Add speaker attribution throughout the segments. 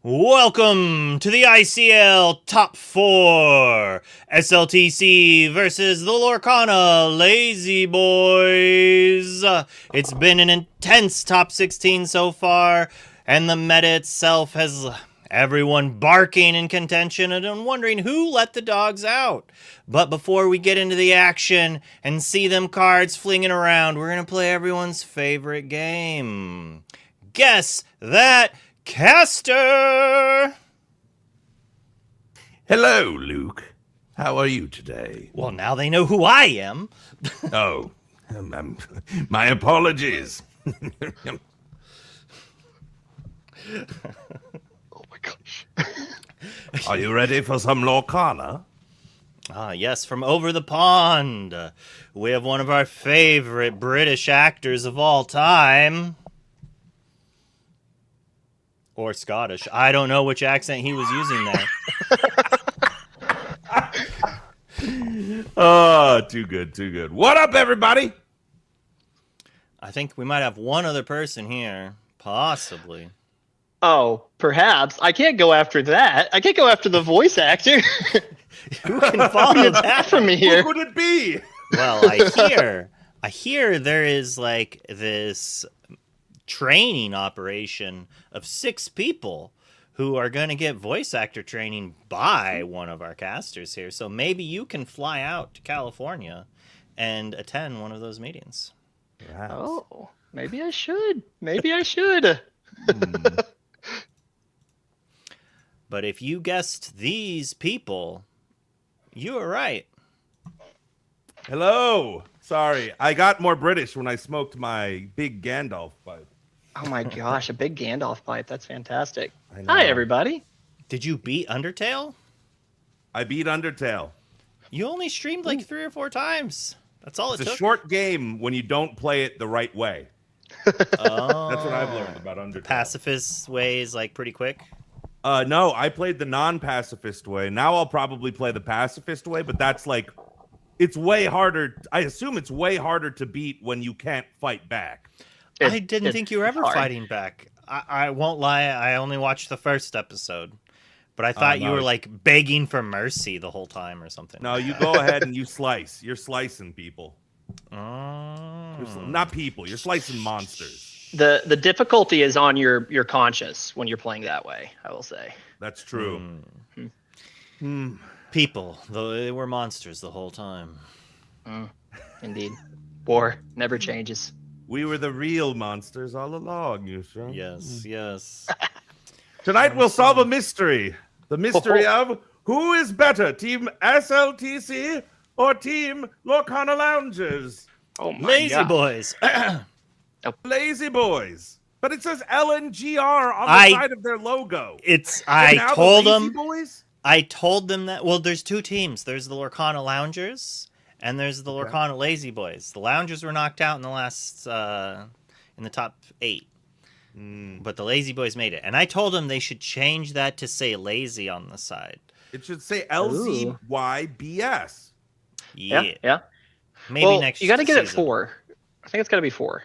Speaker 1: Welcome to the ICL Top 4. SLTC versus the Lorcana Lazyboys. It's been an intense top 16 so far, and the meta itself has everyone barking in contention and wondering who let the dogs out. But before we get into the action and see them cards flinging around, we're going to play everyone's favorite game. Guess that caster!
Speaker 2: Hello, Luke. How are you today?
Speaker 1: Well, now they know who I am.
Speaker 2: Oh, my apologies.
Speaker 3: Oh my gosh.
Speaker 2: Are you ready for some Lorcana?
Speaker 1: Ah, yes, from over the pond. We have one of our favorite British actors of all time. Or Scottish. I don't know which accent he was using there.
Speaker 2: Oh, too good, too good. What up, everybody?
Speaker 1: I think we might have one other person here. Possibly.
Speaker 3: Oh, perhaps. I can't go after that. I can't go after the voice actor.
Speaker 1: Who can follow that
Speaker 3: from me
Speaker 2: Who
Speaker 3: here?
Speaker 2: could it be?
Speaker 1: Well, I hear there is like this training operation of 6 people who are going to get voice actor training by one of our casters here. So maybe you can fly out to California and attend one of those meetings.
Speaker 2: Perhaps.
Speaker 3: Oh, maybe I should. Maybe I should.
Speaker 1: But if you guessed these people, you were right.
Speaker 2: Hello. Sorry, I got more British when I smoked my big Gandalf pipe.
Speaker 3: Oh my gosh, a big Gandalf pipe. That's fantastic.
Speaker 2: I know.
Speaker 3: Hi, everybody.
Speaker 1: Did you beat Undertale?
Speaker 2: I beat Undertale.
Speaker 1: You only streamed like 3 or 4 times. That's all
Speaker 2: It's
Speaker 1: it
Speaker 2: a
Speaker 1: took.
Speaker 2: short game when you don't play it the right way.
Speaker 1: Oh,
Speaker 2: That's what I've learned about Undertale.
Speaker 1: Pacifist way is like pretty quick.
Speaker 2: No, I played the non-pacifist way. Now I'll probably play the pacifist way, but that's like, it's way harder. I assume it's way harder to beat when you can't fight back.
Speaker 1: I didn't think you were ever
Speaker 3: hard.
Speaker 1: fighting back. I won't lie, I only watched the first episode. But I thought you
Speaker 2: no.
Speaker 1: were like begging for mercy the whole time or something.
Speaker 2: No, you go ahead and you slice. You're slicing people.
Speaker 1: Oh.
Speaker 2: Not people. You're slicing monsters.
Speaker 3: The difficulty is on your conscience when you're playing that way, I will say.
Speaker 2: That's true.
Speaker 1: People, though they were monsters the whole time.
Speaker 3: Indeed. War never changes.
Speaker 2: We were the real monsters all along, you sure?
Speaker 1: Yes, yes.
Speaker 2: Tonight we'll solve a mystery. The mystery of who is better, Team SLTC or Team Lorcana Loungers?
Speaker 3: Oh my
Speaker 1: Lazy
Speaker 3: God.
Speaker 1: boys.
Speaker 2: Lazy Boys. But it says LNGR on the side of their logo.
Speaker 1: I told
Speaker 2: the
Speaker 1: them.
Speaker 2: Lazy Boys?
Speaker 1: I told them that. Well, there's 2 teams. There's the Lorcana Loungers, and there's the Lorcana Lazy Boys. The Loungers were knocked out in the last, in the top 8, but the Lazy Boys made it. And I told them they should change that to say lazy on the side.
Speaker 2: It should say LZYBS.
Speaker 1: Yeah.
Speaker 3: Yeah.
Speaker 1: Maybe
Speaker 3: well,
Speaker 1: next.
Speaker 3: you got to get it
Speaker 1: season.
Speaker 3: 4. I think it's got to be 4.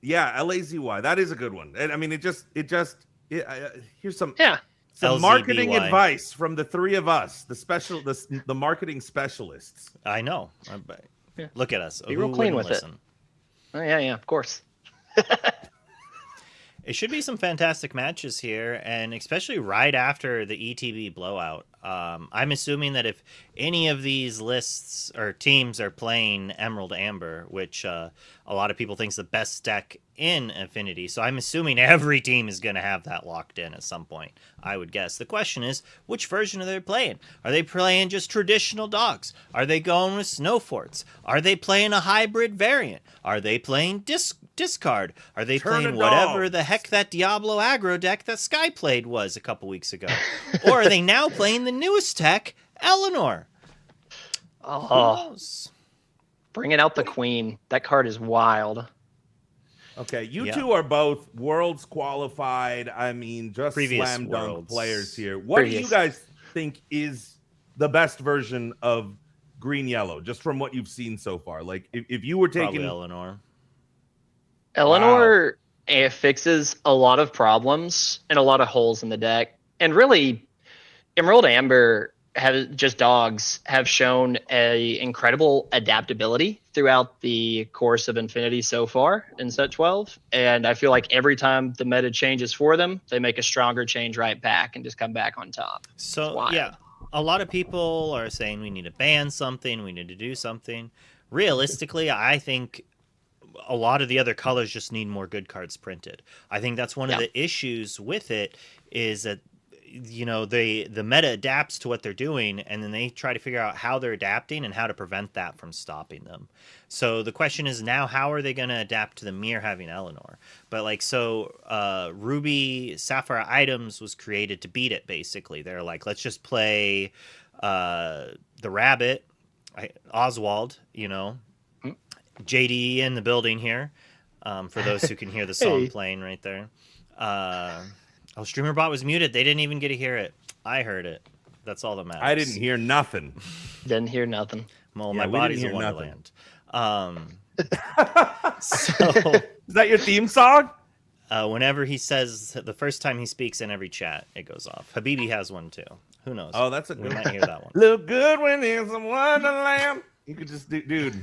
Speaker 2: Yeah, LAZY. That is a good one. And I mean, here's some
Speaker 3: Yeah.
Speaker 2: some
Speaker 1: LZBY.
Speaker 2: marketing advice from the 3 of us, the marketing specialists.
Speaker 1: I know.
Speaker 3: Yeah.
Speaker 1: Look at us.
Speaker 3: Be real
Speaker 1: Who
Speaker 3: clean
Speaker 1: wouldn't
Speaker 3: with it.
Speaker 1: listen?
Speaker 3: Oh, yeah, of course.
Speaker 1: It should be some fantastic matches here, and especially right after the ETB blowout. I'm assuming that if any of these lists or teams are playing Emerald Amber, which a lot of people think is the best deck in Affinity, so I'm assuming every team is going to have that locked in at some point, I would guess. The question is, which version are they playing? Are they playing just traditional dogs? Are they going with snow forts? Are they playing a hybrid variant? Are they playing discard? Are they playing whatever the heck that Diablo aggro deck that Sky played was a couple weeks ago? Or are they now playing the newest tech, Eleanor?
Speaker 3: Oh,
Speaker 1: Who knows?
Speaker 3: bringing out the queen. That card is wild.
Speaker 2: Okay, you 2 are both worlds qualified. I mean, just
Speaker 1: Previous
Speaker 2: slam dunk
Speaker 1: worlds.
Speaker 2: players here. What do you guys think is the best version of green yellow, just from what you've seen so far? Like, if you were
Speaker 1: Probably
Speaker 2: taking
Speaker 1: Eleanor.
Speaker 3: Eleanor It fixes a lot of problems and a lot of holes in the deck. And really, Emerald Amber dogs have shown a incredible adaptability throughout the course of Infinity so far in set 12. And I feel like every time the meta changes for them, they make a stronger change right back and just come back on top.
Speaker 1: So yeah, a lot of people are saying we need to ban something, we need to do something. Realistically, I think a lot of the other colors just need more good cards printed. I think that's one of the issues with it, is that the meta adapts to what they're doing, and then they try to figure out how they're adapting and how to prevent that from stopping them. So the question is now, how are they going to adapt to the mirror having Eleanor? But Ruby Sapphire Items was created to beat it, basically. They're like, let's just play the rabbit, Oswald, JD in the building here, for those who can hear the song playing right there. StreamerBot was muted. They didn't even get to hear it. I heard it. That's all that matters.
Speaker 2: I didn't hear nothing.
Speaker 3: Didn't hear nothing.
Speaker 1: Well, my body's a wonderland.
Speaker 2: So is that your theme song?
Speaker 1: Whenever he says, the first time he speaks in every chat, it goes off. Habibi has one too. Who knows?
Speaker 2: Oh, that's a
Speaker 1: good one. We might hear that one.
Speaker 2: Look good when there's a wonderland. You could just do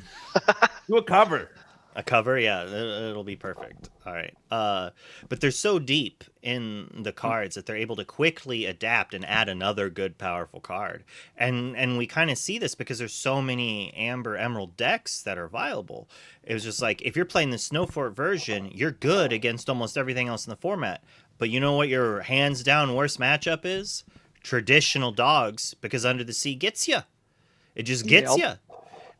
Speaker 2: a cover.
Speaker 1: A cover, yeah, it'll be perfect. All right, but they're so deep in the cards that they're able to quickly adapt and add another good, powerful card. And we kind of see this because there's so many Amber Emerald decks that are viable. It was just like, if you're playing the Snowfort version, you're good against almost everything else in the format. But you know what your hands down worst matchup is? Traditional dogs, because Under the Sea gets you. It just gets you.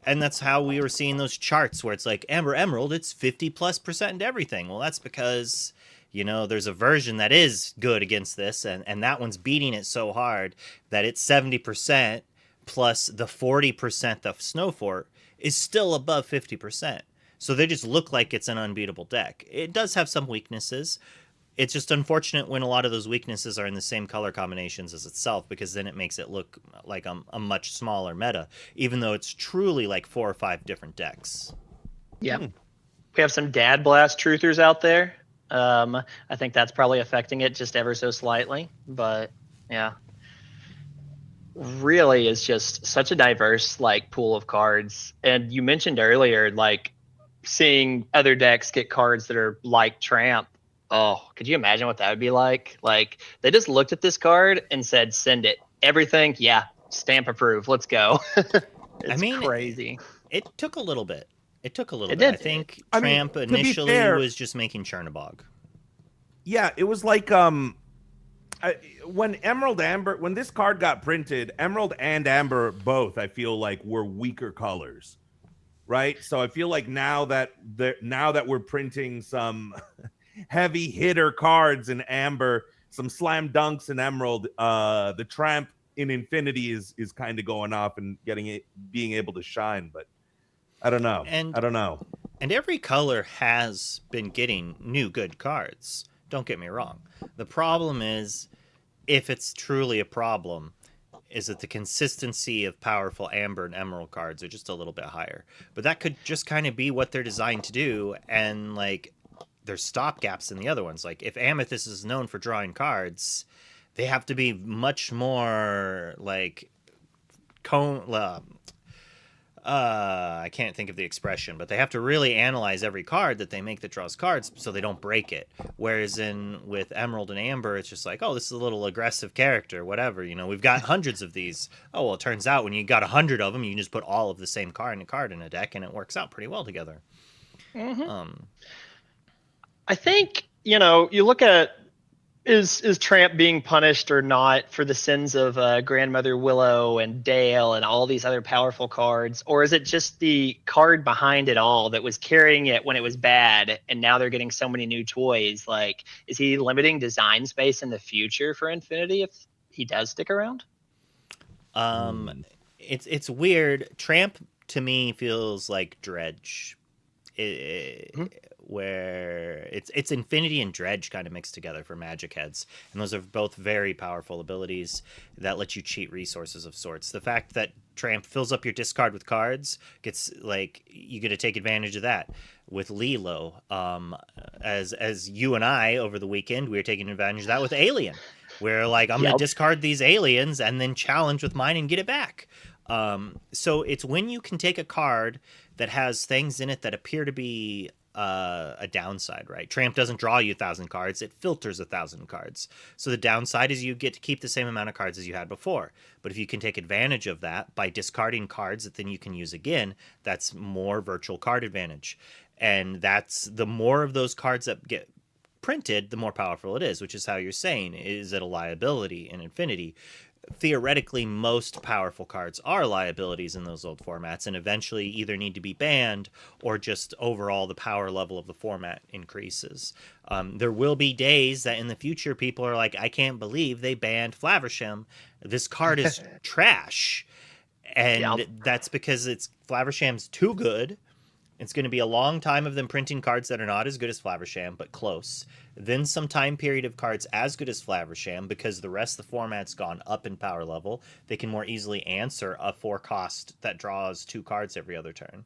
Speaker 1: And that's how we were seeing those charts where it's like Amber Emerald, it's 50+% into everything. Well, that's because, there's a version that is good against this, and that one's beating it so hard that it's 70% plus the 40% of Snowfort is still above 50%. So they just look like it's an unbeatable deck. It does have some weaknesses. It's just unfortunate when a lot of those weaknesses are in the same color combinations as itself, because then it makes it look like a much smaller meta, even though it's truly like 4 or 5 different decks.
Speaker 3: Yeah. We have some Dad Blast truthers out there. I think that's probably affecting it just ever so slightly. But, yeah. Really is just such a diverse, pool of cards. And you mentioned earlier, seeing other decks get cards that are like Tramp. Oh, could you imagine what that would be like? They just looked at this card and said, send it. Everything, yeah, stamp approve. Let's go. It's crazy.
Speaker 1: It took a little bit. I think Tramp initially was just making Chernobog.
Speaker 2: Yeah, it was like when Emerald Amber, when this card got printed, Emerald and Amber both, I feel like, were weaker colors. Right? So I feel like now that we're printing some heavy hitter cards in Amber, some slam dunks in Emerald, the Tramp in Infinity is kind of going off and being able to shine, but I don't know. And
Speaker 1: every color has been getting new good cards. Don't get me wrong. The problem is, if it's truly a problem, is that the consistency of powerful Amber and Emerald cards are just a little bit higher. But that could just kind of be what they're designed to do, and there's stopgaps in the other ones. If Amethyst is known for drawing cards, they have to be much more I can't think of the expression, but they have to really analyze every card that they make that draws cards so they don't break it. Whereas with Emerald and Amber, it's just like, oh, this is a little aggressive character, whatever. We've got hundreds of these. Oh, well, it turns out when you got 100 of them, you can just put all of the same card in a deck, and it works out pretty well together.
Speaker 3: Mm-hmm. I think, you look at, is Tramp being punished or not for the sins of Grandmother Willow and Dale and all these other powerful cards? Or is it just the card behind it all that was carrying it when it was bad, and now they're getting so many new toys? Is he limiting design space in the future for Infinity if he does stick around?
Speaker 1: It's weird. Tramp, to me, feels like Dredge. Where it's Infinity and Dredge kind of mixed together for Magic heads, and those are both very powerful abilities that let you cheat resources of sorts. The fact that Tramp fills up your discard with cards you get to take advantage of that with Lilo. as you and I over the weekend, we were taking advantage of that with Alien, where like I'm gonna
Speaker 3: Yep.
Speaker 1: discard these aliens and then challenge with mine and get it back. So it's when you can take a card that has things in it that appear to be a downside, right? Tramp doesn't draw you 1,000 cards; it filters 1,000 cards. So the downside is you get to keep the same amount of cards as you had before. But if you can take advantage of that by discarding cards that then you can use again, that's more virtual card advantage. And that's the more of those cards that get printed, the more powerful it is, which is how you're saying, is it a liability in Infinity? Theoretically, most powerful cards are liabilities in those old formats and eventually either need to be banned or just overall the power level of the format increases. There will be days that in the future people are like, I can't believe they banned Flaversham. This card is trash. And that's because Flaversham's too good. It's going to be a long time of them printing cards that are not as good as Flaversham, but close. Then some time period of cards as good as Flaversham, because the rest of the format's gone up in power level. They can more easily answer a 4-cost that draws 2 cards every other turn.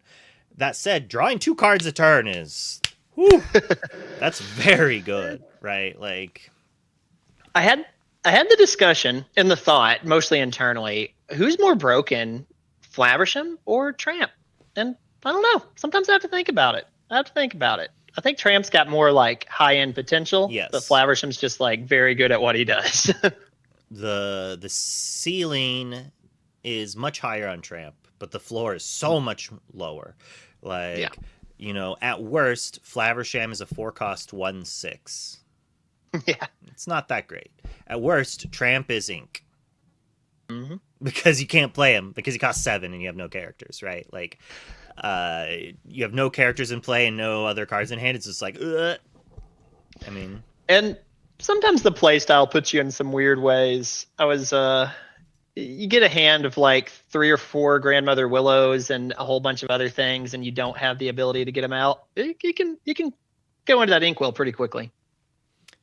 Speaker 1: That said, drawing 2 cards a turn is... whew, that's very good, right? Like...
Speaker 3: I had the discussion and the thought, mostly internally, who's more broken, Flaversham or Tramp? And I don't know. Sometimes I have to think about it. I think Tramp's got more like high-end potential.
Speaker 1: Yes.
Speaker 3: But Flaversham's just like very good at what he does.
Speaker 1: The ceiling is much higher on Tramp, but the floor is so much lower. Like, you know, at worst, Flaversham is a 4-cost 1/6.
Speaker 3: Yeah.
Speaker 1: It's not that great. At worst, Tramp is ink.
Speaker 3: Mm-hmm.
Speaker 1: Because you can't play him, because he costs 7 and you have no characters, right? Like, you have no characters in play and no other cards in hand. It's just like, ugh. I mean...
Speaker 3: And sometimes the play style puts you in some weird ways. You get a hand of like 3 or 4 Grandmother Willows and a whole bunch of other things, and you don't have the ability to get them out. You can go into that inkwell pretty quickly.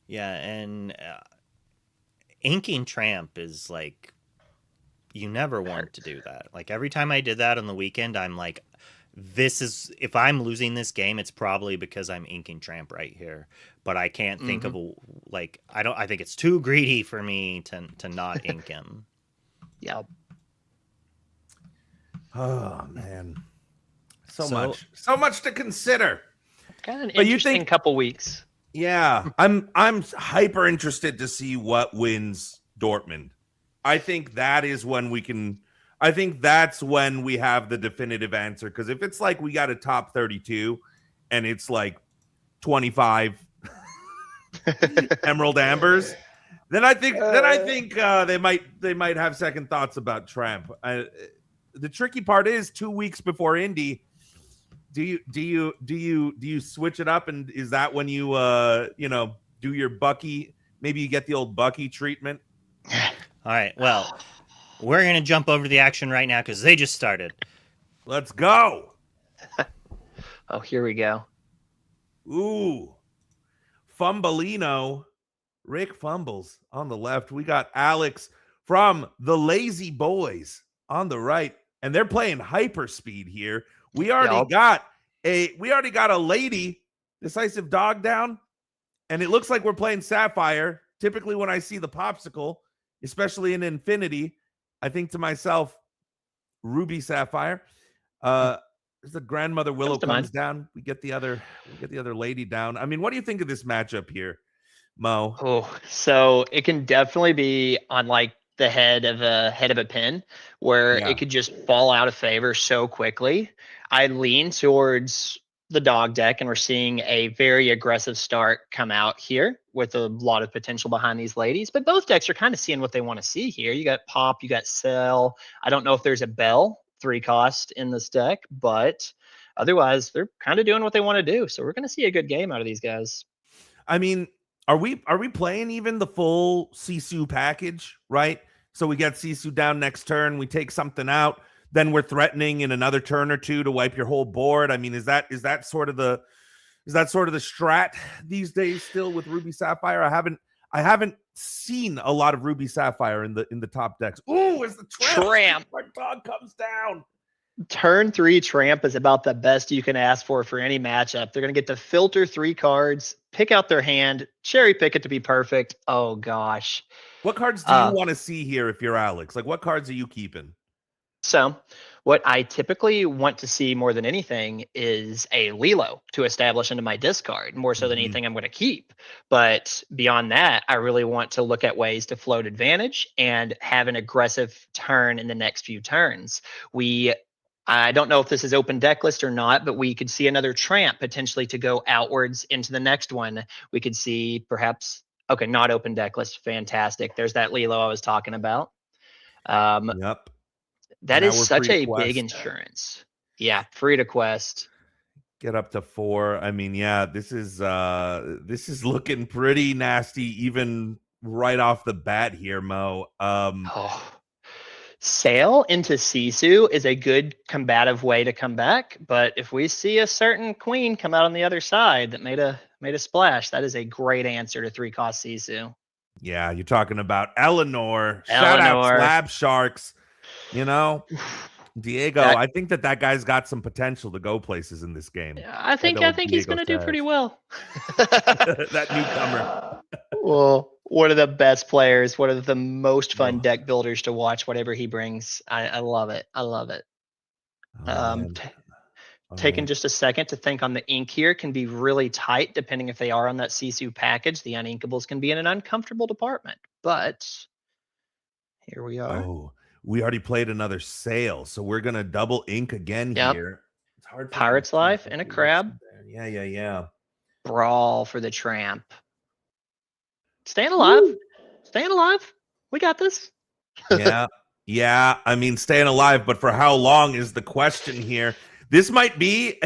Speaker 1: Yeah, and inking Tramp is like, you never want to do that. Like, every time I did that on the weekend, I'm like, if I'm losing this game, it's probably because I'm inking Tramp right here. But I can't think of I think it's too greedy for me to not ink him.
Speaker 3: Yeah.
Speaker 2: Oh man. So much to consider.
Speaker 3: Kind of an interesting couple weeks.
Speaker 2: Yeah, I'm hyper interested to see what wins Dortmund. I think that is when I think that's when we have the definitive answer. Because if it's like we got a top 32 and it's like 25 Emerald Ambers, then I think they might have second thoughts about Tramp. The tricky part is 2 weeks before Indy. Do you switch it up, and is that when you do your Bucky? Maybe you get the old Bucky treatment.
Speaker 1: All right. Well, we're gonna jump over the action right now because they just started.
Speaker 2: Let's go.
Speaker 3: Oh, here we go.
Speaker 2: Ooh, Fumbleino, Rick Fumbles on the left. We got Alex from the Lazyboys on the right, and they're playing hyperspeed here. We already got a lady decisive dog down, and it looks like we're playing Sapphire. Typically, when I see the popsicle, especially in Infinity, I think to myself, Ruby Sapphire. The Grandmother Willow comes down. We get the other lady down. I mean, what do you think of this matchup here, Mo?
Speaker 3: Oh, so it can definitely be on like the head of a pin where it could just fall out of favor so quickly. I lean towards the dog deck, and we're seeing a very aggressive start come out here with a lot of potential behind these ladies. But both decks are kind of seeing what they want to see here. You got Pop, you got Cell. I don't know if there's a Bell 3-cost in this deck, but otherwise they're kind of doing what they want to do. So we're going to see a good game out of these guys.
Speaker 2: I mean, are we playing even the full Sisu package, right? So we get Sisu down next turn, we take something out, then we're threatening in another turn or two to wipe your whole board. I mean, is that sort of the strat these days still with Ruby Sapphire? I haven't seen a lot of Ruby Sapphire in the top decks. Ooh, as the tramp. My dog comes down.
Speaker 3: Turn 3 Tramp is about the best you can ask for any matchup. They're going to get to filter 3 cards, pick out their hand, cherry pick it to be perfect. Oh, gosh.
Speaker 2: What cards do you want to see here if you're Alex? Like, what cards are you keeping?
Speaker 3: So, what I typically want to see more than anything is a Lilo to establish into my discard, more so than anything I'm going to keep. But beyond that, I really want to look at ways to float advantage and have an aggressive turn in the next few turns. I don't know if this is open deck list or not, but we could see another Tramp potentially to go outwards into the next one. We could see perhaps, okay, not open deck list. Fantastic. There's that Lilo I was talking about.
Speaker 2: Yep.
Speaker 3: That is such a big insurance. Yeah, free to quest.
Speaker 2: Get up to 4. I mean, yeah, this is looking pretty nasty, even right off the bat here, Mo.
Speaker 3: Sail into Sisu is a good combative way to come back, but if we see a certain queen come out on the other side that made a splash, that is a great answer to 3-cost Sisu.
Speaker 2: Yeah, you're talking about Eleanor. Shout out Slab Sharks. You know, Diego, I think that guy's got some potential to go places in this game.
Speaker 3: I think he's going to do pretty well.
Speaker 2: That newcomer.
Speaker 3: Well, one of the best players, one of the most fun deck builders to watch, whatever he brings. I love it. I love it. Taking just a second to think on the ink here can be really tight, depending if they are on that Sisu package. The uninkables can be in an uncomfortable department, but here we are.
Speaker 2: Oh, we already played another Sail, so we're going to double ink again here.
Speaker 3: It's hard. Pirate's Life and a crab.
Speaker 2: Yeah.
Speaker 3: Brawl for the Tramp. Staying alive. Woo. Staying alive. We got this.
Speaker 2: Yeah. I mean, staying alive, but for how long is the question here? This might be,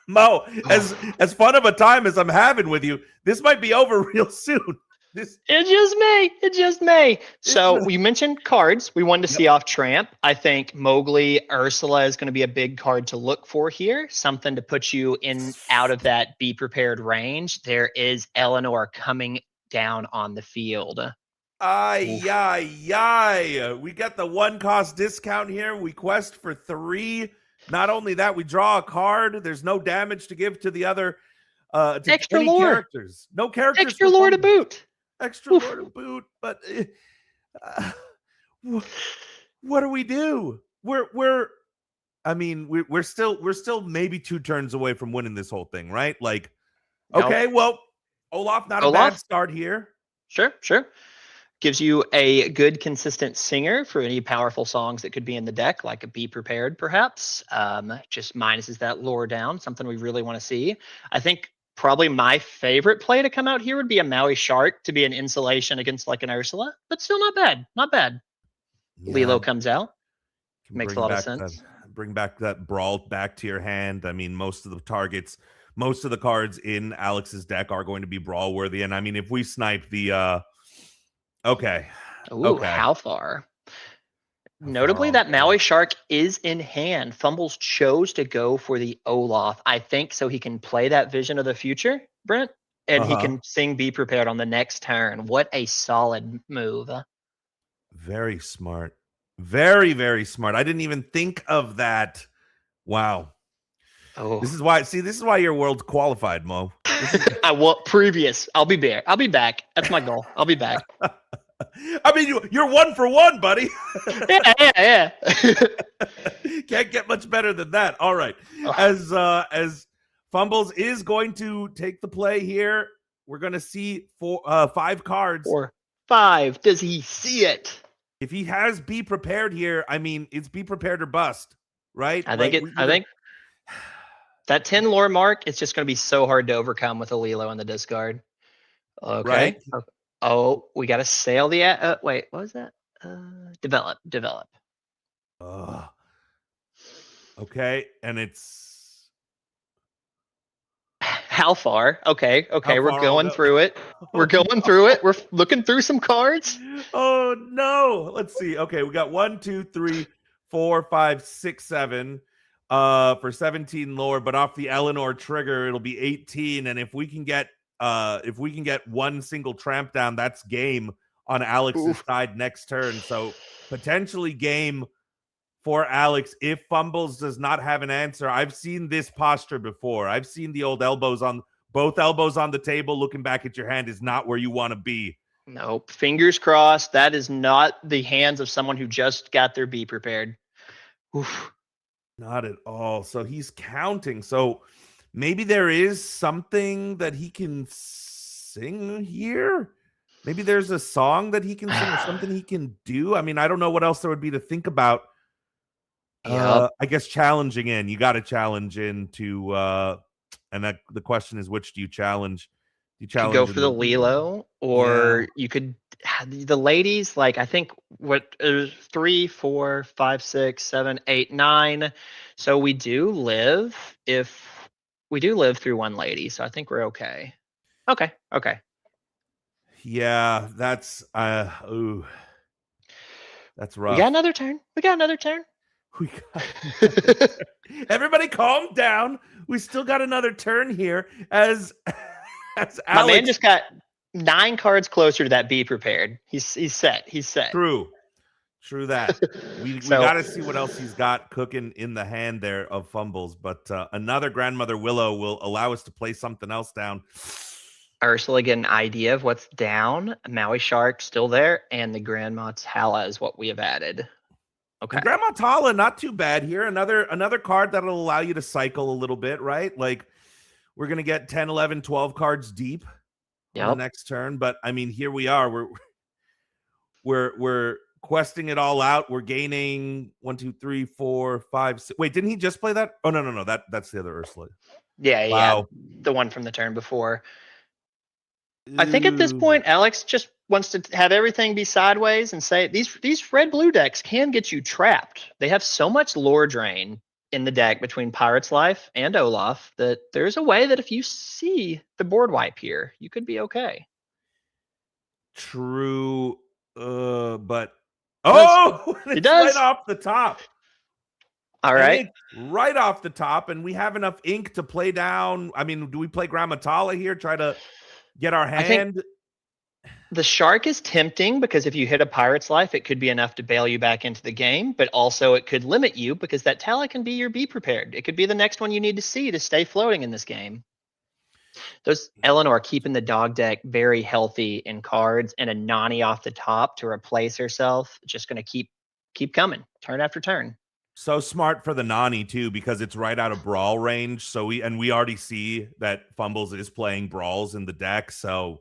Speaker 2: Mo, as fun of a time as I'm having with you, this might be over real soon.
Speaker 3: It just may. So we mentioned cards. We wanted to see off Tramp. I think Mowgli, Ursula is going to be a big card to look for here. Something to put you in out of that be prepared range. There is Eleanor coming down on the field.
Speaker 2: We got the 1-cost discount here. We quest for 3. Not only that, we draw a card. There's no damage to give to the other
Speaker 3: extra lore
Speaker 2: characters. No characters.
Speaker 3: Extra lore to boot.
Speaker 2: Extra lore to boot. But what do we do? We're still maybe 2 turns away from winning this whole thing, right? Like, okay, well, Olaf, not a bad start here.
Speaker 3: Sure. Gives you a good, consistent singer for any powerful songs that could be in the deck, like a Be Prepared, perhaps. Just minuses that lore down, something we really want to see. I think probably my favorite play to come out here would be a Maui Shark to be an insulation against like an Ursula, but still not bad. Not bad. Yeah. Lilo comes out. Makes a lot of sense.
Speaker 2: Bring back that Brawl back to your hand. I mean, most of the cards in Alex's deck are going to be Brawl worthy. And I mean, if we snipe the okay.
Speaker 3: How far? Notably, that Maui Shark is in hand. Fumbles chose to go for the Olaf, I think, so he can play that Vision of the Future, Brent, and he can sing Be Prepared on the next turn. What a solid move.
Speaker 2: Very smart. Very, very smart. I didn't even think of that. Wow. This is why your world's qualified, Mo.
Speaker 3: Previous. I'll be back. That's my goal. I'll be back.
Speaker 2: I mean, you're 1 for 1, buddy.
Speaker 3: Yeah.
Speaker 2: Can't get much better than that. All right. As Fumbles is going to take the play here, we're going to see 5 cards.
Speaker 3: 4, 5. Does he see it?
Speaker 2: If he has Be Prepared here, I mean, it's Be Prepared or bust, right?
Speaker 3: I think that 10 lore mark, it's just going to be so hard to overcome with a Lilo in the discard. Okay.
Speaker 2: Right?
Speaker 3: Oh, we got to sail the... wait, what was that? Develop.
Speaker 2: Okay, and it's...
Speaker 3: How far? Okay, we're going through it. We're going through it. We're looking through some cards.
Speaker 2: Oh, no. Let's see. Okay, we got 1, 2, 3, 4, 5, 6, 7 for 17 lore, but off the Eleanor trigger, it'll be 18. And if we can get one single Tramp down, that's game on Alex's side next turn. So potentially game for Alex, if Fumbles does not have an answer, I've seen this posture before. I've seen the old both elbows on the table, looking back at your hand is not where you want to be.
Speaker 3: Nope. Fingers crossed. That is not the hands of someone who just got their be prepared. Oof.
Speaker 2: Not at all. So he's counting. So maybe there is something that he can sing here. Maybe there's a song that he can sing or something he can do. I mean, I don't know what else there would be to think about.
Speaker 3: Yep.
Speaker 2: I guess challenging in. You got to challenge into and that the question is, which do you challenge? You challenge
Speaker 3: go for the Lilo, or you could the ladies. Like I think what 3, 4, 5, 6, 7, 8, 9. So we do live through one lady. So I think we're okay. Okay.
Speaker 2: Yeah, that's ooh, that's rough.
Speaker 3: We got another turn.
Speaker 2: We got everybody calm down. We still got another turn here as Alex.
Speaker 3: My man just got 9 cards closer to that be prepared. He's set.
Speaker 2: True that. We got to see what else he's got cooking in the hand there of Fumbles, but another Grandmother Willow will allow us to play something else down.
Speaker 3: Ursula get an idea of what's down. Maui Shark still there, and the Grandma Tala is what we have added. Okay.
Speaker 2: And Grandma Tala, not too bad here. Another card that'll allow you to cycle a little bit, right? Like we're gonna get 10, 11, 12 cards deep on the next turn. But I mean, here we are. We're questing it all out. We're gaining 1, 2, 3, 4, 5, 6. Wait, didn't he just play that? Oh no. That's the other Ursula.
Speaker 3: Yeah,
Speaker 2: wow.
Speaker 3: The one from the turn before. I think at this point, Alex just wants to have everything be sideways and say these red-blue decks can get you trapped. They have so much lore drain in the deck between Pirate's Life and Olaf that there's a way that if you see the board wipe here, you could be okay.
Speaker 2: True, but it does right off the top.
Speaker 3: All right,
Speaker 2: right off the top, and we have enough ink to play down. I mean, do we play Grandma Tala here? Try to get our hand.
Speaker 3: The Shark is tempting because if you hit a Pirate's Life, it could be enough to bail you back into the game, but also it could limit you because that Tala can be your be prepared. It could be the next one you need to see to stay floating in this game. Those Eleanor keeping the dog deck very healthy in cards and a Nani off the top to replace herself. Just going to keep coming turn after turn.
Speaker 2: So smart for the Nani too, because it's right out of brawl range. So we already see that Fumbles is playing brawls in the deck. So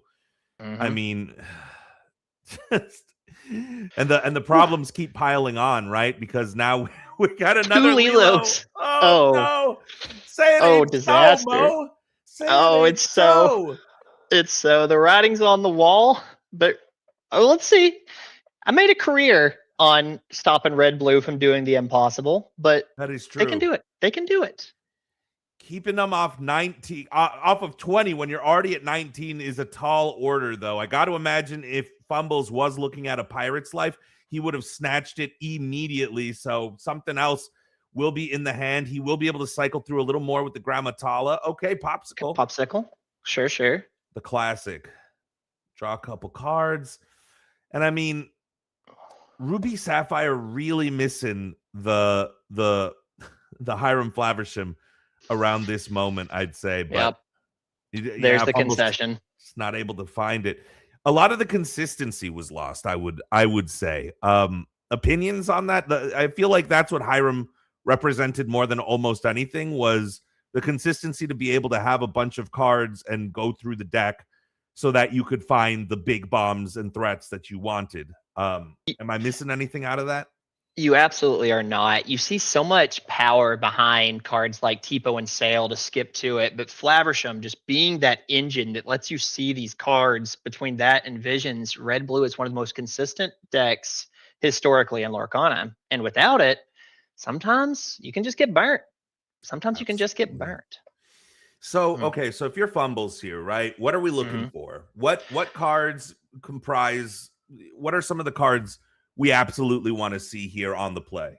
Speaker 2: I mean, and the problems keep piling on, right? Because now we got another
Speaker 3: 2 Lilos.
Speaker 2: Oh no! Say it ain't
Speaker 3: disaster!
Speaker 2: So, Mo.
Speaker 3: It's so. It's so. The writing's on the wall. But let's see. I made a career on stopping Red Blue from doing the impossible, but
Speaker 2: that is true.
Speaker 3: They can do it.
Speaker 2: Keeping them off 19, off of 20 when you're already at 19 is a tall order, though. I got to imagine if Fumbles was looking at a Pirate's Life, he would have snatched it immediately. So something else will be in the hand. He will be able to cycle through a little more with the Grandma Tala. Okay, Popsicle.
Speaker 3: Sure.
Speaker 2: The classic. Draw a couple cards. And I mean, Ruby Sapphire really missing the Hiram Flaversham around this moment, I'd say. But
Speaker 3: there's the concession.
Speaker 2: It's not able to find it. A lot of the consistency was lost, I would say. Opinions on that? I feel like that's what Hiram represented more than almost anything, was the consistency to be able to have a bunch of cards and go through the deck so that you could find the big bombs and threats that you wanted. Am I missing anything out of that?
Speaker 3: You absolutely are not. You see so much power behind cards like Tipo and Sail to skip to it, but Flaversham just being that engine that lets you see these cards between that and Visions, Red Blue is one of the most consistent decks historically in Lorcana. And without it, sometimes you can just get burnt. Sometimes you can just get burnt.
Speaker 2: So, okay, so if you're Fumbles here, right, what are we looking for? What cards comprise, what are some of the cards we absolutely want to see here on the play?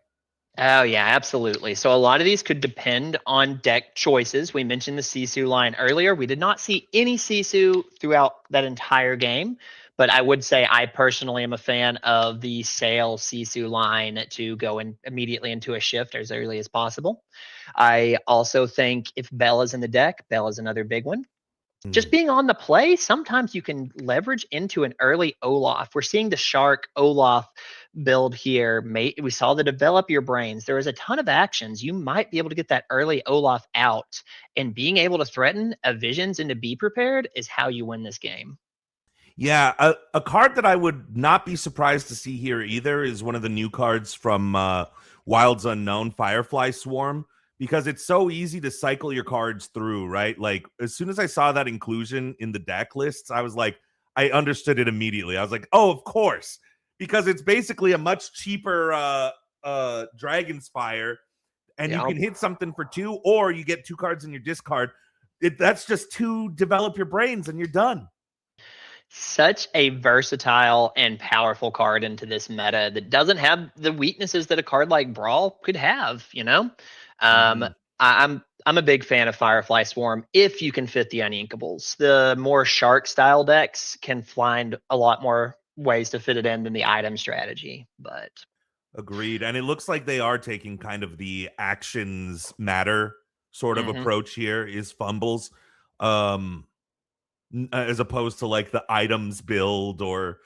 Speaker 3: Oh, yeah, absolutely. So a lot of these could depend on deck choices. We mentioned the Sisu line earlier. We did not see any Sisu throughout that entire game, But I would say I personally am a fan of the Sail Sisu line to go in immediately into a shift as early as possible. I also think if Bella's in the deck, Bella's another big one. Just being on the play, sometimes you can leverage into an early Olaf. We're seeing the Shark Olaf build here. We saw the develop your brains. There is a ton of actions. You might be able to get that early Olaf out, and being able to threaten a Visions into Be Prepared is how you win this game.
Speaker 2: Yeah, a card that I would not be surprised to see here either is one of the new cards from Wilds Unknown, Firefly Swarm, because it's so easy to cycle your cards through, right? Like, as soon as I saw that inclusion in the deck lists, I was like, I understood it immediately. I was like, oh, of course, because it's basically a much cheaper Dragon's Fire, and you can hit something for 2, or you get 2 cards in your discard. That's just 2 develop your brains, and you're done.
Speaker 3: Such a versatile and powerful card into this meta that doesn't have the weaknesses that a card like Brawl could have, you know? I'm a big fan of Firefly Swarm if you can fit the Uninkables. The more Shark style decks can find a lot more ways to fit it in than the item strategy. But
Speaker 2: agreed. And it looks like they are taking kind of the actions matter sort of approach here, is fumbles, as opposed to like the items build or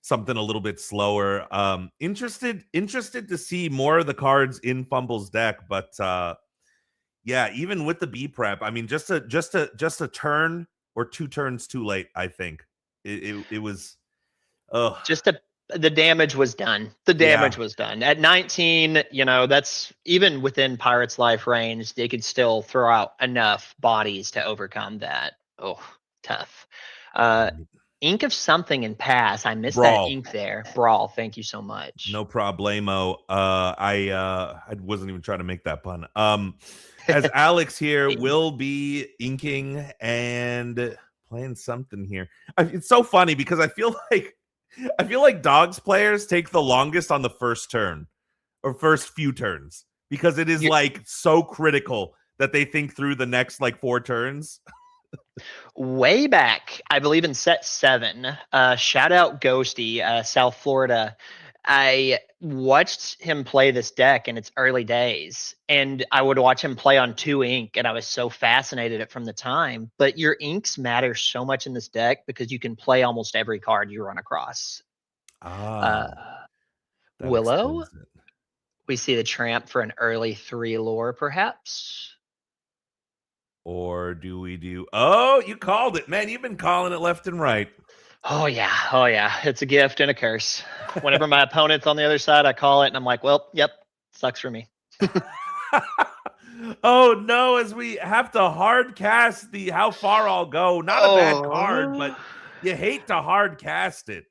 Speaker 2: something a little bit slower. Interested to see more of the cards in Fumble's deck, but yeah, even with the B prep, I mean, just a turn or 2 turns too late. I think it was.
Speaker 3: The damage was done. The damage was done at 19. You know, that's even within Pirate's life range. They could still throw out enough bodies to overcome that. Oh, tough. Ink of something and pass. I missed
Speaker 2: Brawl.
Speaker 3: that ink there. Brawl. Thank you so much.
Speaker 2: No problemo. I wasn't even trying to make that pun. As Alex here will be inking and playing something here. It's so funny because I feel like Dogs players take the longest on the first turn or first few turns because it is like so critical that they think through the next like 4 turns.
Speaker 3: Way back, I believe in set 7, shout out Ghosty, South Florida. I watched him play this deck in its early days, and I would watch him play on 2 ink, and I was so fascinated from the time. But your inks matter so much in this deck because you can play almost every card you run across. Willow, we see the Tramp for an early 3 lore, perhaps.
Speaker 2: Or do we do? Oh, you called it, man. You've been calling it left and right.
Speaker 3: Oh yeah. It's a gift and a curse. Whenever my opponent's on the other side, I call it, and I'm like, well, yep, sucks for me.
Speaker 2: Oh no, as we have to hard cast the How Far I'll Go. Not a bad card, but you hate to hard cast it.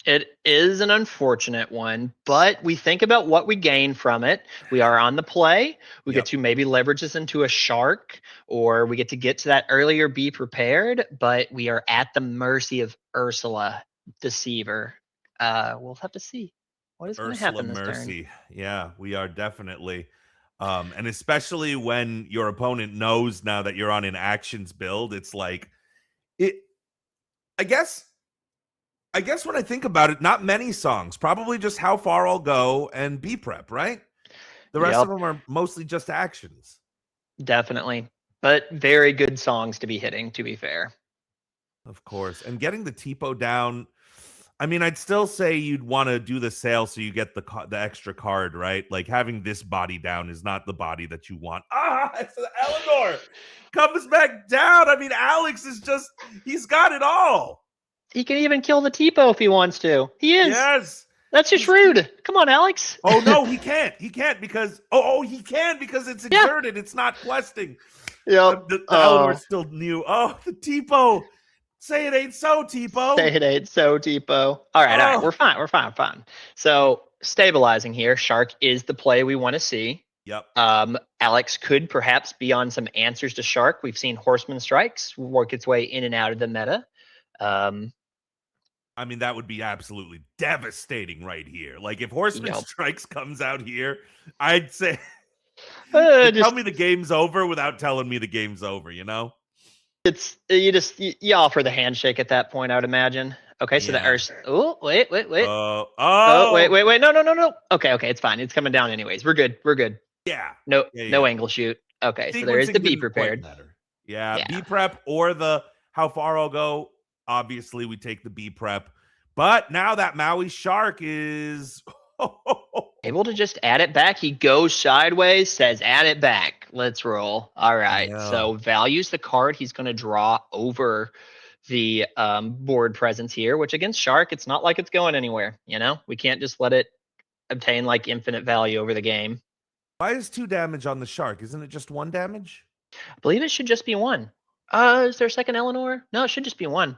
Speaker 3: It is an unfortunate one, but we think about what we gain from it. We are on the play. We get to maybe leverage this into a Shark, or we get to that earlier Be Prepared, but we are at the mercy of Ursula Deceiver. We'll have to see what is going to happen this turn.
Speaker 2: Yeah, we are definitely. And especially when your opponent knows now that you're on an actions build, it's like it. I guess when I think about it, not many songs, probably just How Far I'll Go and Be Prep, right? The rest of them are mostly just actions.
Speaker 3: Definitely. But very good songs to be hitting, to be fair.
Speaker 2: Of course. And getting the TPO down, I mean, I'd still say you'd want to do the sale so you get the extra card, right? Like having this body down is not the body that you want. It's Eleanor comes back down. I mean, Alex is just, he's got it all.
Speaker 3: He can even kill the TPO if he wants to. He is.
Speaker 2: Yes.
Speaker 3: That's just rude. Come on, Alex.
Speaker 2: Oh, no, he can't. He can't because, he can because it's exerted. It's not questing.
Speaker 3: Yeah.
Speaker 2: The Eleanor's still new. Oh, the TPO. Say it ain't so, TPO.
Speaker 3: Say it ain't so, TPO. All right. We're fine. So stabilizing here. Shark is the play we want to see.
Speaker 2: Yep.
Speaker 3: Alex could perhaps be on some answers to Shark. We've seen Horseman Strikes work its way in and out of the meta.
Speaker 2: I mean, that would be absolutely devastating right here. Like, if Horseman Strikes comes out here, I'd say, tell me the game's over without telling me the game's over, you know?
Speaker 3: It's, you offer the handshake at that point, I would imagine. Okay, so the
Speaker 2: Yeah.
Speaker 3: Urs. Oh, wait.
Speaker 2: Oh,
Speaker 3: Oh, wait. No. Okay, it's fine. It's coming down anyways. We're good.
Speaker 2: yeah.
Speaker 3: No angle shoot. Okay, so there is the
Speaker 2: Sequencing
Speaker 3: be
Speaker 2: didn't quite
Speaker 3: prepared.
Speaker 2: matter. Yeah,
Speaker 3: Yeah.
Speaker 2: B prep or the how far I'll go. Obviously, we take the B prep. But now that Maui Shark is
Speaker 3: Able to just add it back. He goes sideways, says add it back. Let's roll. All right.
Speaker 2: Yeah.
Speaker 3: So values the card he's going to draw over the board presence here, which against Shark, it's not like it's going anywhere. We can't just let it obtain like infinite value over the game.
Speaker 2: Why is 2 damage on the Shark? Isn't it just 1 damage?
Speaker 3: I believe it should just be 1. Is there a second Eleanor? No, it should just be 1.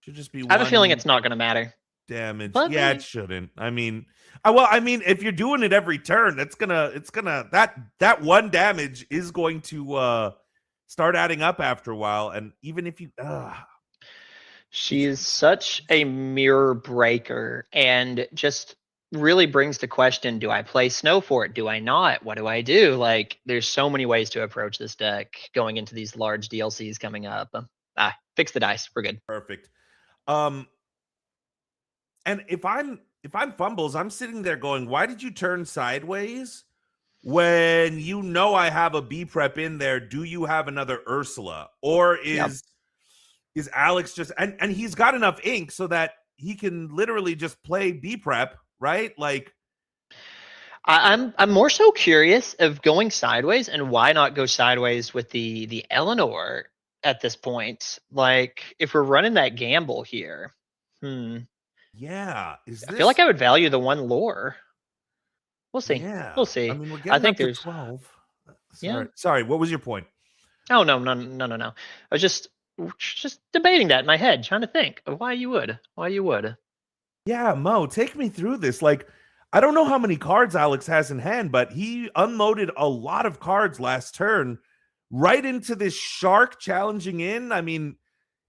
Speaker 2: Should just be
Speaker 3: I have a feeling
Speaker 2: 1
Speaker 3: it's not going to matter.
Speaker 2: damage.
Speaker 3: But
Speaker 2: Yeah,
Speaker 3: maybe.
Speaker 2: it shouldn't. I mean, if you're doing it every turn, it's gonna that 1 damage is going to start adding up after a while. And even if you
Speaker 3: She is such a mirror breaker and just really brings to question, do I play Snow for it? Do I not? What do I do? Like, there's so many ways to approach this deck going into these large DLCs coming up. Fix the dice. We're good.
Speaker 2: perfect. And if I'm Fumbles, I'm sitting there going, why did you turn sideways when you know I have a B prep in there? Do you have another Ursula? Or is Alex just and he's got enough ink so that he can literally just play B prep, right? Like
Speaker 3: I'm more so curious of going sideways and why not go sideways with the Eleanor at this point. Like, if we're running that gamble here,
Speaker 2: yeah,
Speaker 3: I feel like I would value the 1 lore. We'll see.
Speaker 2: Yeah.
Speaker 3: We'll see.
Speaker 2: I mean, we're
Speaker 3: I
Speaker 2: getting
Speaker 3: think
Speaker 2: up to
Speaker 3: there's
Speaker 2: 12.
Speaker 3: Yeah.
Speaker 2: Sorry, what was your point?
Speaker 3: Oh no. I was just debating that in my head, trying to think of why you would.
Speaker 2: Yeah, Mo, take me through this. Like, I don't know how many cards Alex has in hand, but he unloaded a lot of cards last turn right into this Shark challenging in. I mean,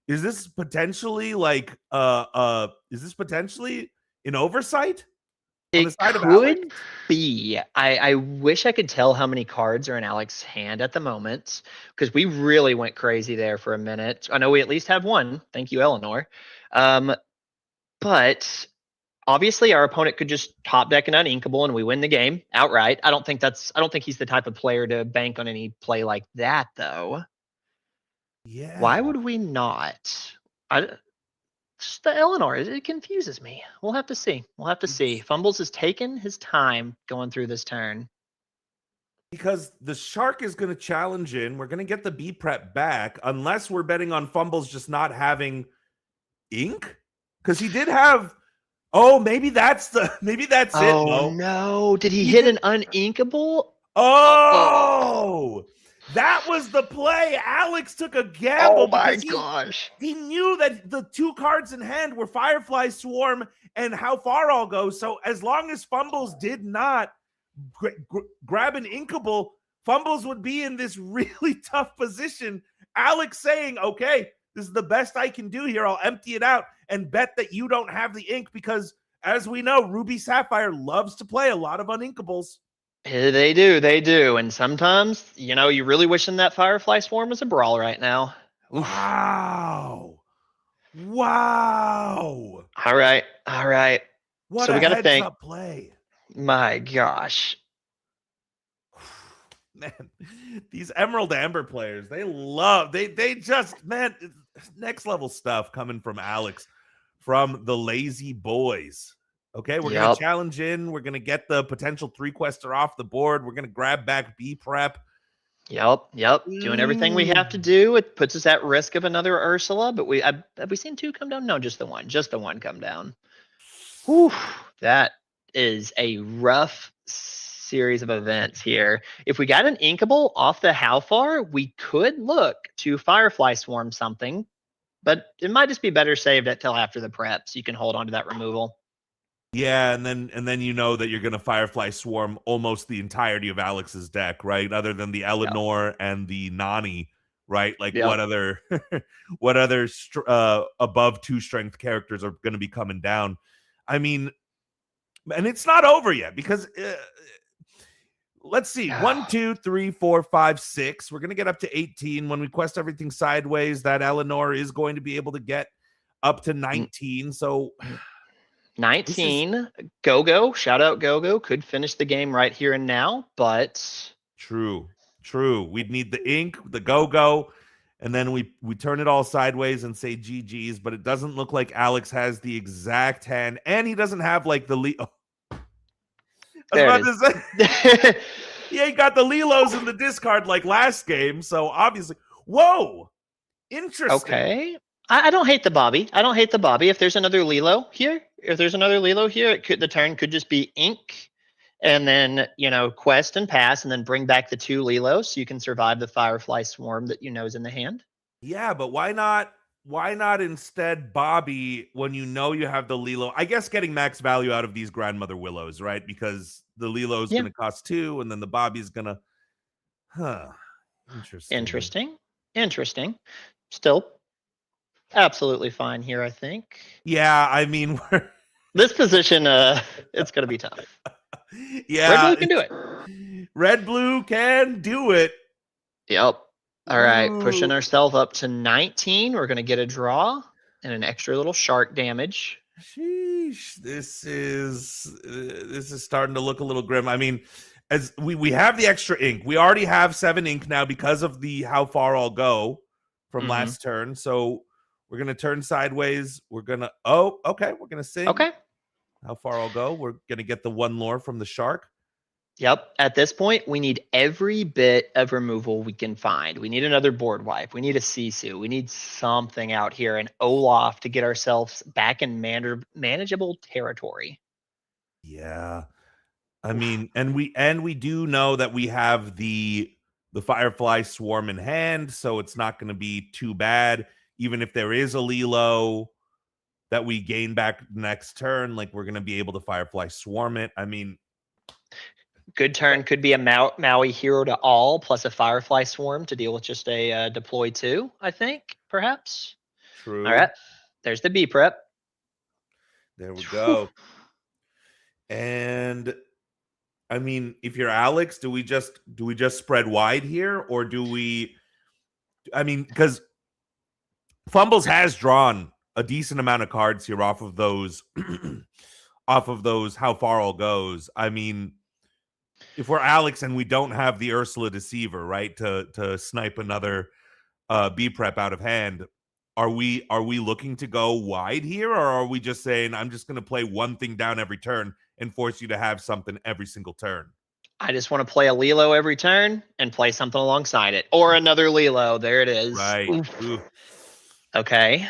Speaker 2: is this potentially like is this potentially an oversight?
Speaker 3: It could be. I wish I could tell how many cards are in Alex's hand at the moment, because we really went crazy there for a minute. I know we at least have 1. Thank you, Eleanor. But obviously our opponent could just top deck an uninkable and we win the game outright. I don't think he's the type of player to bank on any play like that, though.
Speaker 2: Yeah.
Speaker 3: Why would we not? Just the Eleanor, it confuses me. We'll have to see. Fumbles has taken his time going through this turn.
Speaker 2: Because the Shark is going to challenge in. We're going to get the B prep back, unless we're betting on Fumbles just not having ink. Because he did have. Oh, maybe that's it.
Speaker 3: Oh no! Did he hit an uninkable?
Speaker 2: Oh, that was the play. Alex took a gamble.
Speaker 3: Oh my gosh!
Speaker 2: He knew that the 2 cards in hand were Firefly Swarm and How Far I'll Go. So as long as Fumbles did not grab an inkable, Fumbles would be in this really tough position. Alex saying, okay, this is the best I can do here. I'll empty it out and bet that you don't have the ink, because as we know, Ruby Sapphire loves to play a lot of uninkables.
Speaker 3: They do. And sometimes, you're really wishing that Firefly Swarm was a brawl right now.
Speaker 2: Wow.
Speaker 3: All right.
Speaker 2: What
Speaker 3: so we got to think.
Speaker 2: Play.
Speaker 3: My gosh.
Speaker 2: Man, these Emerald Amber players, they just, man, next level stuff coming from Alex from the Lazyboys. Okay, we're going to challenge in. We're going to get the potential 3-quester off the board. We're going to grab back B prep.
Speaker 3: Yep. Doing everything we have to do. It puts us at risk of another Ursula, but have we seen 2 come down? No, just the 1. Just the 1 come down. Whew, that is a rough series of events here. If we got an inkable off the How Far, we could look to Firefly Swarm something, but it might just be better saved till after the prep, so you can hold on to that removal.
Speaker 2: Yeah, and then you know that you're going to Firefly Swarm almost the entirety of Alex's deck, right? Other than the Eleanor and the Nani, right? Like what other above 2 strength characters are going to be coming down? I mean, and it's not over yet, because let's see, 1, 2, 3, 4, 5, 6. We're going to get up to 18 when we quest everything sideways. That Eleanor is going to be able to get up to 19. So
Speaker 3: 19. Go-Go. Shout out Go-Go. Could finish the game right here and now, but
Speaker 2: true. We'd need the ink, the go-go, and then we turn it all sideways and say GG's, but it doesn't look like Alex has the exact hand, and he doesn't have like the
Speaker 3: there it is.
Speaker 2: He ain't got the Lilos in the discard like last game, so obviously. Whoa! Interesting.
Speaker 3: Okay. I don't hate the Bobby. If there's another Lilo here, the turn could just be ink, and then quest and pass, and then bring back the 2 Lilos so you can survive the Firefly Swarm that is in the hand.
Speaker 2: Yeah, but why not? Why not instead Bobby when you have the Lilo? I guess getting max value out of these Grandmother Willows, right? Because the Lilo's going to cost 2, and then the Bobby's going to.
Speaker 3: Interesting. Still absolutely fine here, I think.
Speaker 2: Yeah, I mean,
Speaker 3: this position, it's going to be tough.
Speaker 2: Yeah.
Speaker 3: Red Blue can do it.
Speaker 2: Red Blue can do it.
Speaker 3: Yep. All right, pushing ourselves up to 19. We're going to get a draw and an extra little shark damage.
Speaker 2: Sheesh, this is starting to look a little grim. I mean, as we have the extra ink. We already have 7 ink now because of the how far I'll go from last turn. So we're going to turn sideways. We're going to we're going to sing.
Speaker 3: Okay.
Speaker 2: How far I'll go. We're going to get the 1 lore from the shark.
Speaker 3: Yep. At this point, we need every bit of removal we can find. We need another board wipe. We need a Sisu. We need something out here, an Olaf, to get ourselves back in manageable territory.
Speaker 2: Yeah. I mean, and we do know that we have the Firefly Swarm in hand, so it's not going to be too bad. Even if there is a Lilo that we gain back next turn, like we're going to be able to Firefly Swarm it. I mean,
Speaker 3: good turn could be a Maui Hero to all plus a Firefly Swarm to deal with just a deploy 2, I think, perhaps.
Speaker 2: True.
Speaker 3: All right. There's the B prep.
Speaker 2: There we go. And I mean, if you're Alex, do we just spread wide here, or do we? I mean, because Fumbles has drawn a decent amount of cards here off of those how far all goes. I mean, if we're Alex and we don't have the Ursula Deceiver, right, to snipe another B prep out of hand, are we looking to go wide here, or are we just saying I'm just going to play one thing down every turn and force you to have something every single turn?
Speaker 3: I just want to play a Lilo every turn and play something alongside it, or another Lilo. There it is.
Speaker 2: Right. Oof.
Speaker 3: Okay.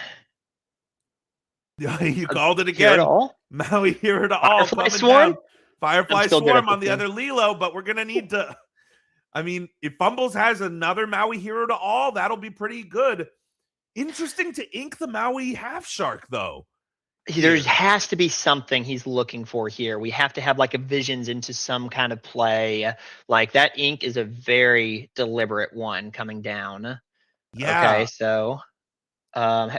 Speaker 2: You called it again. Maui Hero to all.
Speaker 3: Firefly Swarm.
Speaker 2: Firefly Swarm on the other Lilo, but we're gonna need to. I mean, if Fumbles has another Maui Hero to all, that'll be pretty good. Interesting to ink the Maui Half Shark though.
Speaker 3: There has to be something he's looking for here. We have to have like a visions into some kind of play. Like that ink is a very deliberate one coming down.
Speaker 2: Yeah.
Speaker 3: Okay, so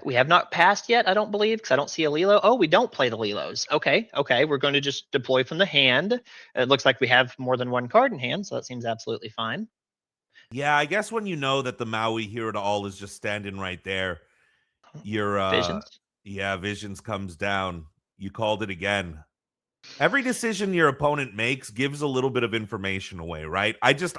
Speaker 3: we have not passed yet, I don't believe, because I don't see a Lilo. Oh, we don't play the Lilos. Okay. We're going to just deploy from the hand. It looks like we have more than 1 card in hand, so that seems absolutely fine.
Speaker 2: Yeah, I guess when you know that the Maui Hero to all is just standing right there, your
Speaker 3: Visions.
Speaker 2: Yeah, Visions comes down. You called it again. Every decision your opponent makes gives a little bit of information away, right? I'm just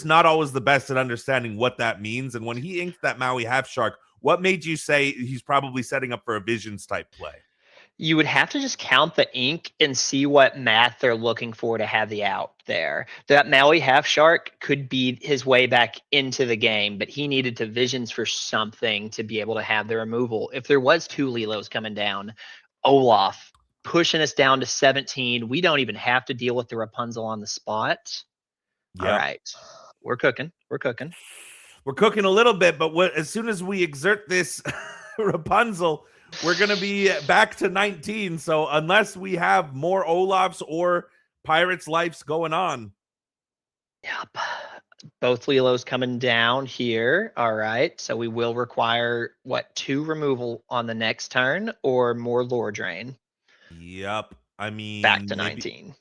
Speaker 2: not always the best at understanding what that means. And when he inked that Maui Half Shark, what made you say he's probably setting up for a Visions type play?
Speaker 3: You would have to just count the ink and see what math they're looking for to have the out there. That Maui Half Shark could be his way back into the game, but he needed to Visions for something to be able to have the removal. If there was 2 Lilos coming down, Olaf pushing us down to 17. We don't even have to deal with the Rapunzel on the spot. Yep. All right. We're cooking
Speaker 2: a little bit, but as soon as we exert this Rapunzel, we're going to be back to 19. So unless we have more Olafs or Pirates' Lives going on.
Speaker 3: Yep. Both Lilos coming down here. All right. So we will require, 2 removal on the next turn or more lore drain?
Speaker 2: Yep. I mean,
Speaker 3: back to 19.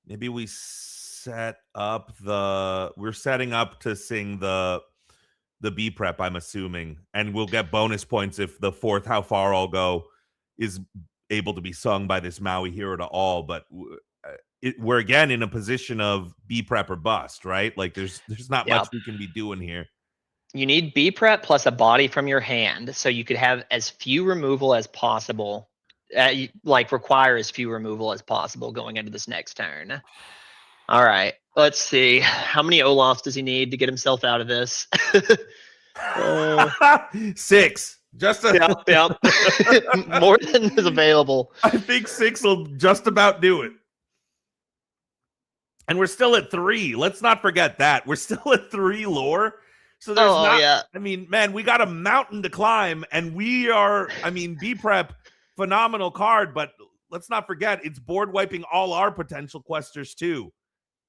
Speaker 2: Maybe we set up we're setting up to sing the the B prep, I'm assuming, and we'll get bonus points if the fourth How Far I'll Go is able to be sung by this Maui hero to all. But we're again in a position of B prep or bust, right? Like there's not much we can be doing here.
Speaker 3: You need B prep plus a body from your hand, so you could have as few removal as possible. Like require as few removal as possible going into this next turn. All right, let's see. How many Olafs does he need to get himself out of this?
Speaker 2: 6. Just
Speaker 3: yep. More than is available.
Speaker 2: I think 6 will just about do it. And we're still at 3. Let's not forget that. We're still at 3 lore. So there's I mean, man, we got a mountain to climb, and we are, I mean, B prep, phenomenal card, but let's not forget it's board wiping all our potential questers too.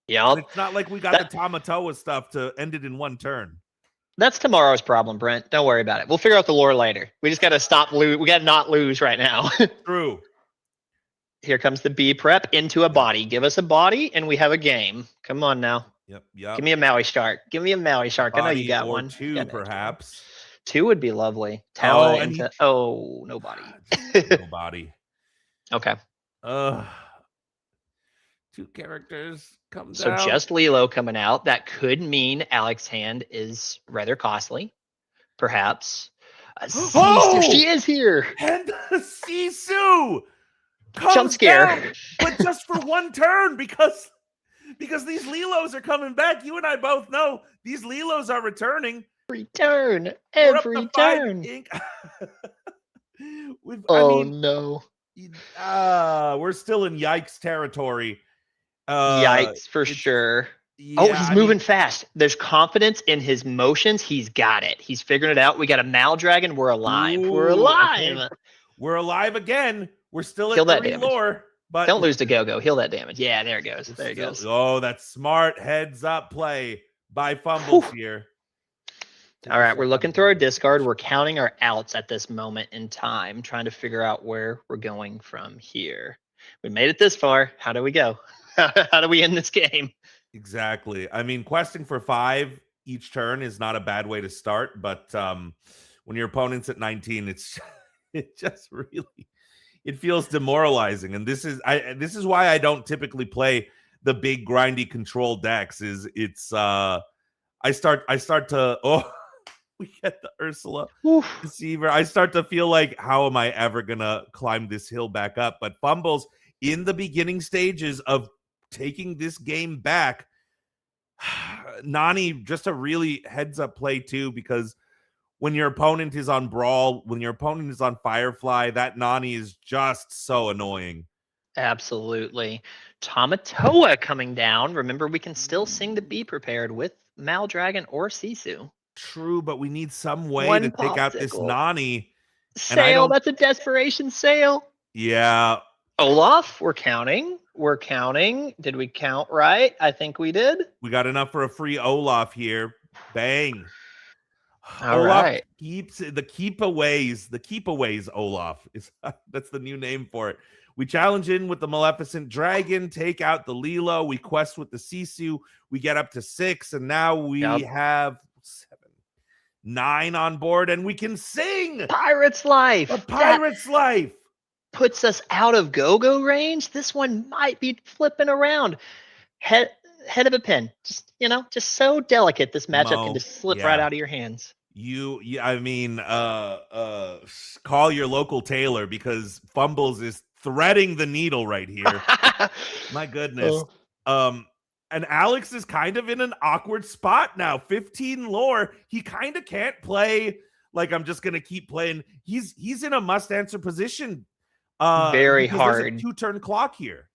Speaker 3: Yeah.
Speaker 2: It's not like we got the Tamatoa stuff to end it in one turn.
Speaker 3: That's tomorrow's problem, Brent. Don't worry about it. We'll figure out the lore later. We just got to stop lose. We got to not lose right now.
Speaker 2: True.
Speaker 3: Here comes the B prep into a body. Give us a body and we have a game. Come on now.
Speaker 2: Yep.
Speaker 3: Give me a Maui shark. Give me a Maui shark. I know you got one.
Speaker 2: 2, perhaps.
Speaker 3: 2 would be lovely. No body.
Speaker 2: No body.
Speaker 3: Okay.
Speaker 2: 2 characters come
Speaker 3: So
Speaker 2: down.
Speaker 3: just Lilo coming out. That could mean Alex's hand is rather costly. Perhaps. There she is here.
Speaker 2: And Sisu comes
Speaker 3: Jump scare.
Speaker 2: down, but just for one turn because these Lilos are coming back. You and I both know these Lilos are returning.
Speaker 3: Every turn. No.
Speaker 2: We're still in yikes territory.
Speaker 3: Yikes for sure. Yeah, he's moving fast. There's confidence in his motions. He's got it. He's figuring it out. We got a Mal Dragon. We're alive. We're alive.
Speaker 2: Okay. We're alive again. We're still
Speaker 3: Kill
Speaker 2: at
Speaker 3: that
Speaker 2: 3
Speaker 3: damage.
Speaker 2: Lore. But
Speaker 3: don't lose to Go-Go. Heal that damage. Yeah, there it goes. There it goes.
Speaker 2: Oh, that's smart heads up play by Fumbles here.
Speaker 3: All right, we're looking through our discard. We're counting our outs at this moment in time, trying to figure out where we're going from here. We made it this far. How do we go? How do we end this game?
Speaker 2: Exactly. I mean, questing for 5 each turn is not a bad way to start, but when your opponent's at 19, it just really it feels demoralizing. And this is why I don't typically play the big grindy control decks. I start to we get the Ursula Deceiver. I start to feel like, how am I ever gonna climb this hill back up? But Fumbles in the beginning stages of taking this game back. Nani, just a really heads up play too, because when your opponent is on Brawl, when your opponent is on Firefly, that Nani is just so annoying.
Speaker 3: Absolutely. Tamatoa coming down. Remember, we can still sing the Be Prepared with Mal Dragon or Sisu.
Speaker 2: True, but we need some way to take out this Nani.
Speaker 3: Sale, that's a desperation sale.
Speaker 2: Yeah.
Speaker 3: Olaf, we're counting. Did we count right? I think we did.
Speaker 2: We got enough for a free Olaf here. Bang.
Speaker 3: All
Speaker 2: Olaf
Speaker 3: right.
Speaker 2: keeps the keepaways Olaf. That's the new name for it. We challenge in with the Maleficent Dragon, take out the Lilo, we quest with the Sisu, we get up to 6, and now we have 9 on board, and we can sing
Speaker 3: Pirate's Life.
Speaker 2: A Pirate's Life
Speaker 3: puts us out of go-go range. This one might be flipping around. Head of a pin. Just so delicate. This matchup can just slip right out of your hands.
Speaker 2: I mean, call your local tailor, because Fumbles is threading the needle right here. My goodness. And Alex is kind of in an awkward spot now. 15 lore. He kind of can't play like, I'm just going to keep playing. He's in a must answer position.
Speaker 3: Very hard.
Speaker 2: 2-turn clock here.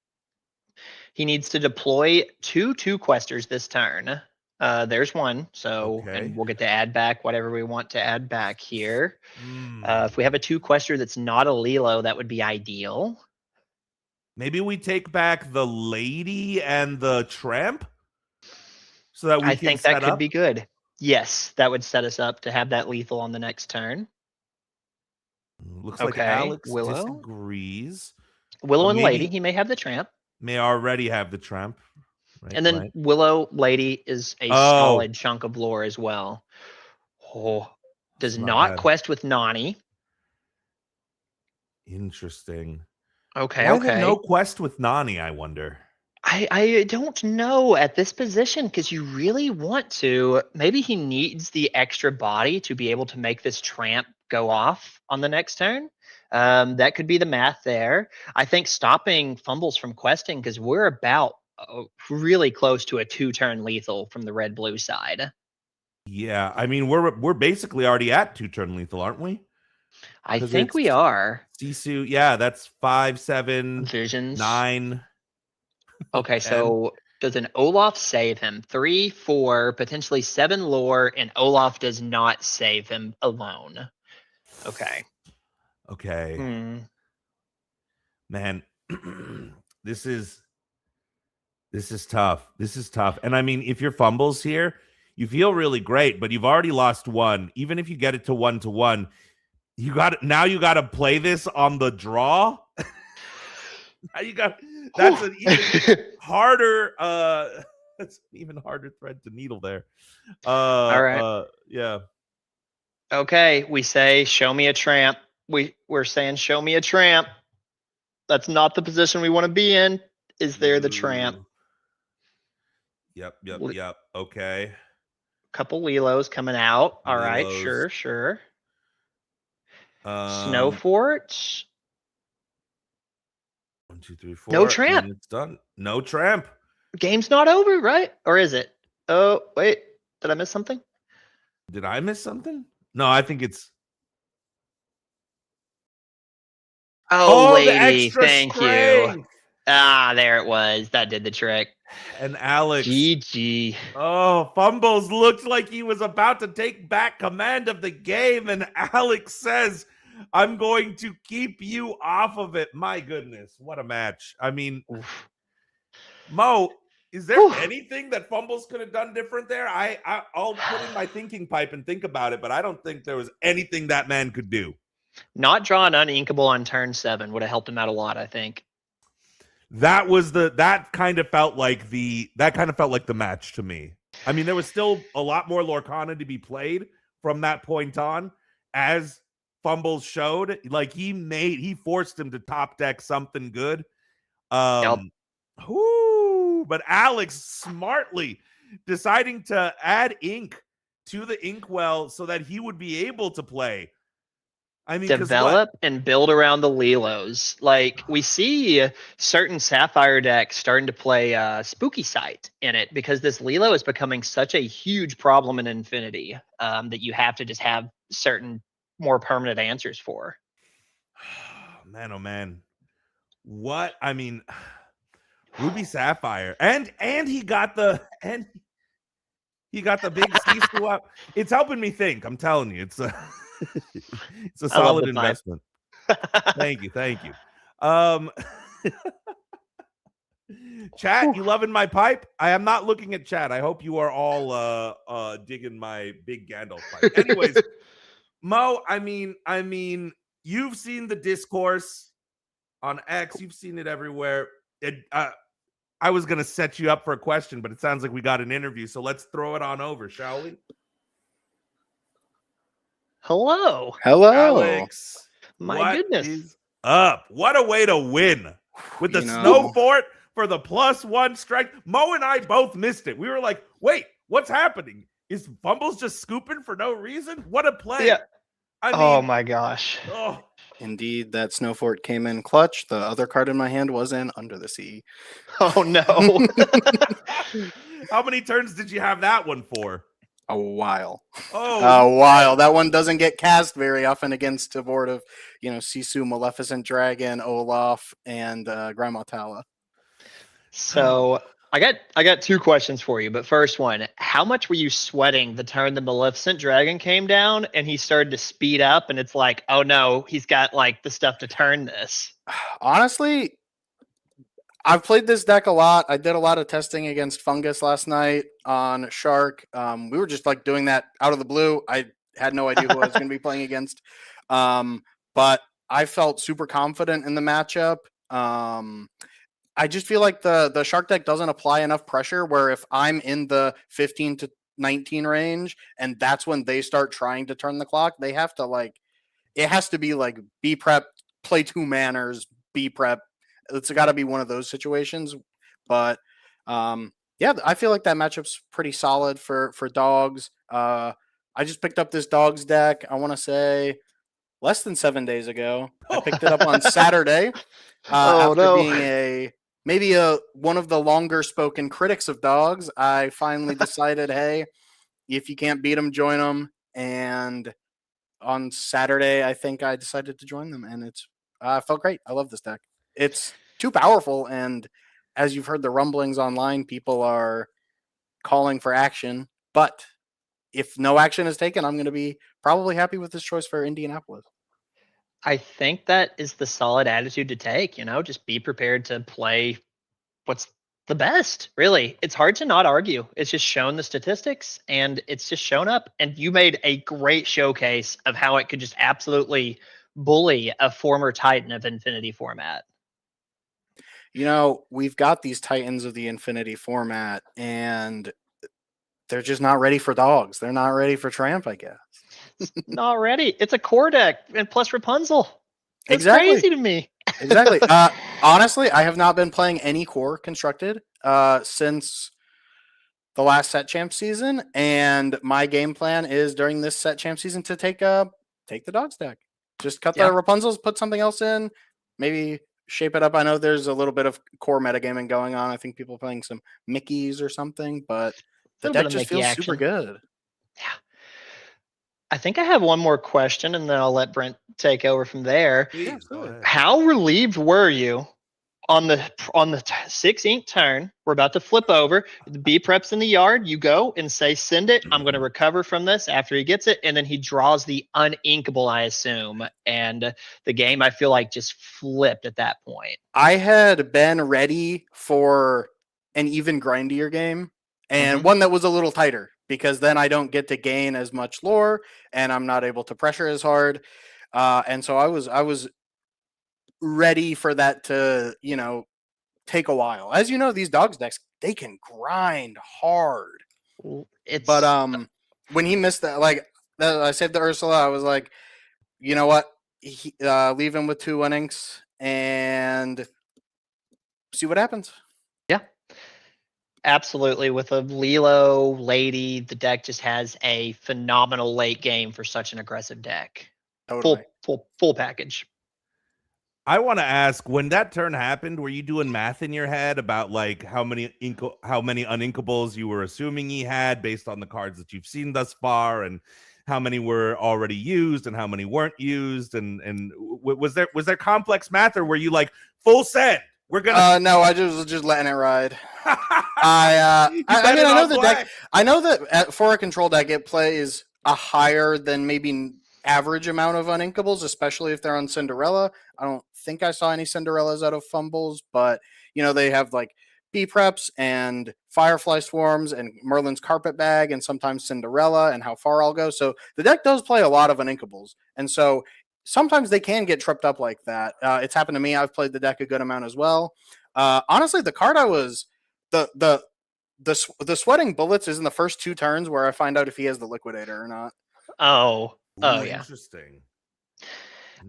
Speaker 3: He needs to deploy 2 questers this turn. There's one. So and we'll get to add back whatever we want to add back here. If we have a 2 quester that's not a Lilo, that would be ideal.
Speaker 2: Maybe we take back the Lady and the Tramp so that we
Speaker 3: I think that could be good. Yes, that would set us up to have that lethal on the next turn.
Speaker 2: Looks like Alex disagrees.
Speaker 3: Willow and Lady, he may have the Tramp.
Speaker 2: May already have the Tramp.
Speaker 3: Right, and then Willow Lady is a solid chunk of lore as well. Oh, does
Speaker 2: It's
Speaker 3: not
Speaker 2: bad.
Speaker 3: quest with Nani.
Speaker 2: Interesting.
Speaker 3: Okay,
Speaker 2: Why the
Speaker 3: okay.
Speaker 2: no quest with Nani, I wonder?
Speaker 3: I don't know at this position because you really want to. Maybe he needs the extra body to be able to make this tramp go off on the next turn. That could be the math there. I think stopping fumbles from questing because we're about really close to a 2-turn lethal from the red-blue side.
Speaker 2: Yeah, I mean we're basically already at 2-turn lethal, aren't we?
Speaker 3: I
Speaker 2: 'Cause
Speaker 3: think
Speaker 2: it's
Speaker 3: we are.
Speaker 2: Sisu. Yeah, that's 5, 7,
Speaker 3: Visions.
Speaker 2: 9,
Speaker 3: Okay,
Speaker 2: 10.
Speaker 3: so does an Olaf save him? 3, 4, potentially 7 lore, and Olaf does not save him alone. Okay.
Speaker 2: Okay, man, this is tough. This is tough. And I mean, if your fumbles here, you feel really great, but you've already lost one. Even if you get it to 1-1, you got to play this on the draw. Now you got that's an even harder that's an even harder thread to needle there.
Speaker 3: All right.
Speaker 2: Yeah.
Speaker 3: Okay, we say show me a tramp. We're saying show me a tramp. That's not the position we want to be in. Is there the tramp?
Speaker 2: Ooh. Yep.
Speaker 3: L-
Speaker 2: Okay.
Speaker 3: Couple Lilos coming out. All right,
Speaker 2: Lilos.
Speaker 3: sure. Snow Fort.
Speaker 2: 1, 2, 3,
Speaker 3: No
Speaker 2: 4. And
Speaker 3: tramp.
Speaker 2: then it's done. No tramp.
Speaker 3: Game's not over, right? Or is it? Oh, wait. Did I miss something?
Speaker 2: Did I miss something? No, I think it's
Speaker 3: Oh,
Speaker 2: the
Speaker 3: lady.
Speaker 2: extra
Speaker 3: Thank you.
Speaker 2: strength.
Speaker 3: Ah, there it was. That did the trick.
Speaker 2: And Alex.
Speaker 3: GG.
Speaker 2: Oh, Fumbles looked like he was about to take back command of the game, and Alex says, I'm going to keep you off of it. My goodness, what a match. I mean,
Speaker 3: Oof.
Speaker 2: Mo, is there
Speaker 3: Whew.
Speaker 2: anything that Fumbles could have done different there? I'll put in my thinking pipe and think about it, but I don't think there was anything that man could do.
Speaker 3: Not drawing uninkable on turn 7 would have helped him out a lot, I think.
Speaker 2: That kind of felt like the match to me. I mean, there was still a lot more Lorcana to be played from that point on, as Fumbles showed. Like he forced him to top deck something good.
Speaker 3: Yep.
Speaker 2: But Alex smartly deciding to add ink to the inkwell so that he would be able to play. I mean,
Speaker 3: Develop and build around the Lilos. Like, we see certain Sapphire decks starting to play Spooky Sight in it because this Lilo is becoming such a huge problem in Infinity that you have to just have certain more permanent answers for.
Speaker 2: Man, oh man. What? I mean, Ruby Sapphire. And he got the big C up. It's helping me think. I'm telling you. It's a it's a solid investment. Thank you. Chat, you loving my pipe? I am not looking at chat. I hope you are all digging my big Gandalf pipe. Anyways, Mo, I mean, you've seen the discourse on X, you've seen it everywhere. I was gonna set you up for a question, but it sounds like we got an interview, so let's throw it on over, shall we?
Speaker 3: Hello,
Speaker 2: Alex.
Speaker 3: my goodness,
Speaker 2: is up? What a way to win with the Snow Fort for the +1 strike. Mo and I both missed it. We were like, "Wait, what's happening? Is Fumbles just scooping for no reason? What a play!"
Speaker 3: Yeah.
Speaker 2: I mean,
Speaker 3: oh my gosh.
Speaker 2: Oh.
Speaker 4: Indeed, that Snow Fort came in clutch. The other card in my hand was in Under the Sea.
Speaker 3: Oh no.
Speaker 2: How many turns did you have that one for?
Speaker 4: A while.
Speaker 2: Oh,
Speaker 4: a while. That one doesn't get cast very often against a board of, Sisu, Maleficent Dragon, Olaf, and Grandma Tala.
Speaker 3: So I got 2 questions for you, but first one, how much were you sweating the turn the Maleficent Dragon came down and he started to speed up and it's like, oh no, he's got like the stuff to turn this?
Speaker 4: Honestly, I've played this deck a lot. I did a lot of testing against Fungus last night on Shark. We were just like doing that out of the blue. I had no idea who I was going to be playing against. But I felt super confident in the matchup. I just feel like the Shark deck doesn't apply enough pressure where if I'm in the 15 to 19 range, and that's when they start trying to turn the clock. They have to it has to be like be prep, play 2 manners, be prep. It's got to be one of those situations. But yeah, I feel like that matchup's pretty solid for dogs. I just picked up this dogs deck, I want to say less than 7 days ago. I picked it up on Saturday after being maybe one of the longer spoken critics of dogs. I finally decided, hey, if you can't beat them, join them. And on Saturday, I think I decided to join them, and it's felt great. I love this deck. It's too powerful, and as you've heard the rumblings online, people are calling for action. But if no action is taken, I'm going to be probably happy with this choice for Indianapolis.
Speaker 3: I think that is the solid attitude to take. Just be prepared to play what's the best. Really, it's hard to not argue. It's just shown the statistics, and it's just shown up. And you made a great showcase of how it could just absolutely bully a former Titan of Infinity format.
Speaker 4: We've got these Titans of the Infinity format, and they're just not ready for dogs. They're not ready for Tramp, I guess.
Speaker 3: Not ready. It's a core deck and plus Rapunzel. That's
Speaker 4: exactly.
Speaker 3: crazy to me.
Speaker 4: Exactly. Honestly, I have not been playing any core constructed since the last set champ season, and my game plan is during this set champ season to take the dogs deck. Just cut the Rapunzels, put something else in, maybe shape it up. I know there's a little bit of core metagaming going on. I think people are playing some Mickeys or something, but the deck just feels super good.
Speaker 3: Yeah. I think I have one more question, and then I'll let Brent take over from there.
Speaker 2: Please, go ahead.
Speaker 3: How relieved were you on the 6 ink turn? We're about to flip over. The B prep's in the yard. You go and say, "Send it. I'm going to recover from this." After he gets it, and then he draws the uninkable, I assume, and the game, I feel like, just flipped at that point.
Speaker 4: I had been ready for an even grindier game, and one that was a little tighter, because then I don't get to gain as much lore, and I'm not able to pressure as hard. And so I was ready for that to, take a while. As you know, these dogs decks, they can grind hard. But when he missed that, I saved the Ursula, I was like, you know what? Leave him with 2 inks and see what happens.
Speaker 3: Yeah. Absolutely. With a Lilo lady, the deck just has a phenomenal late game for such an aggressive deck.
Speaker 4: Totally.
Speaker 3: Full package.
Speaker 2: I want to ask, when that turn happened, were you doing math in your head about how many uninkables you were assuming he had based on the cards that you've seen thus far, and how many were already used and how many weren't used? And was there complex math, or were you like full send? We're gonna
Speaker 4: no, I was just letting it ride. I know the deck. I know that for a control deck, it plays a higher than maybe average amount of uninkables, especially if they're on Cinderella. I don't think I saw any Cinderellas out of fumbles, but they have B preps and Firefly Swarms and Merlin's Carpet Bag and sometimes Cinderella and How Far I'll Go. So the deck does play a lot of uninkables, and so sometimes they can get tripped up like that. It's happened to me. I've played the deck a good amount as well. Honestly, the card I was the Sweating Bullets is in the first 2 turns where I find out if he has the Liquidator or not.
Speaker 3: Oh yeah.
Speaker 2: Interesting.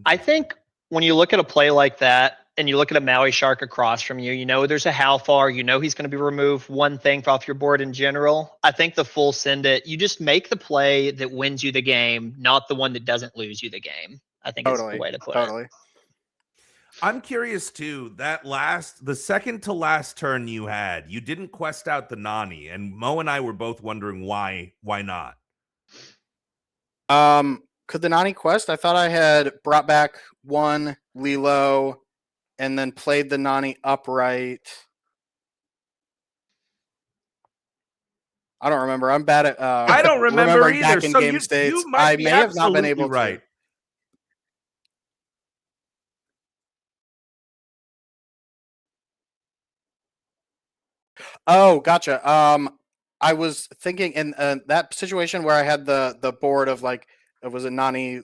Speaker 3: I think when you look at a play like that and you look at a Maui Shark across from you, there's a How Far, he's going to be removed one thing off your board in general. I think the full send it, you just make the play that wins you the game, not the one that doesn't lose you the game. I think is the way to put it.
Speaker 2: I'm curious too, the second to last turn you had, you didn't quest out the Nani, and Mo and I were both wondering why not.
Speaker 4: Could the Nani quest? I thought I had brought back 1 Lilo and then played the Nani upright. I don't remember. I'm bad at
Speaker 2: I don't remember either.
Speaker 4: Back in
Speaker 2: So
Speaker 4: game states. I may have not been able
Speaker 2: to.
Speaker 4: Oh, gotcha. I was thinking in that situation where I had the board of it was a Nani,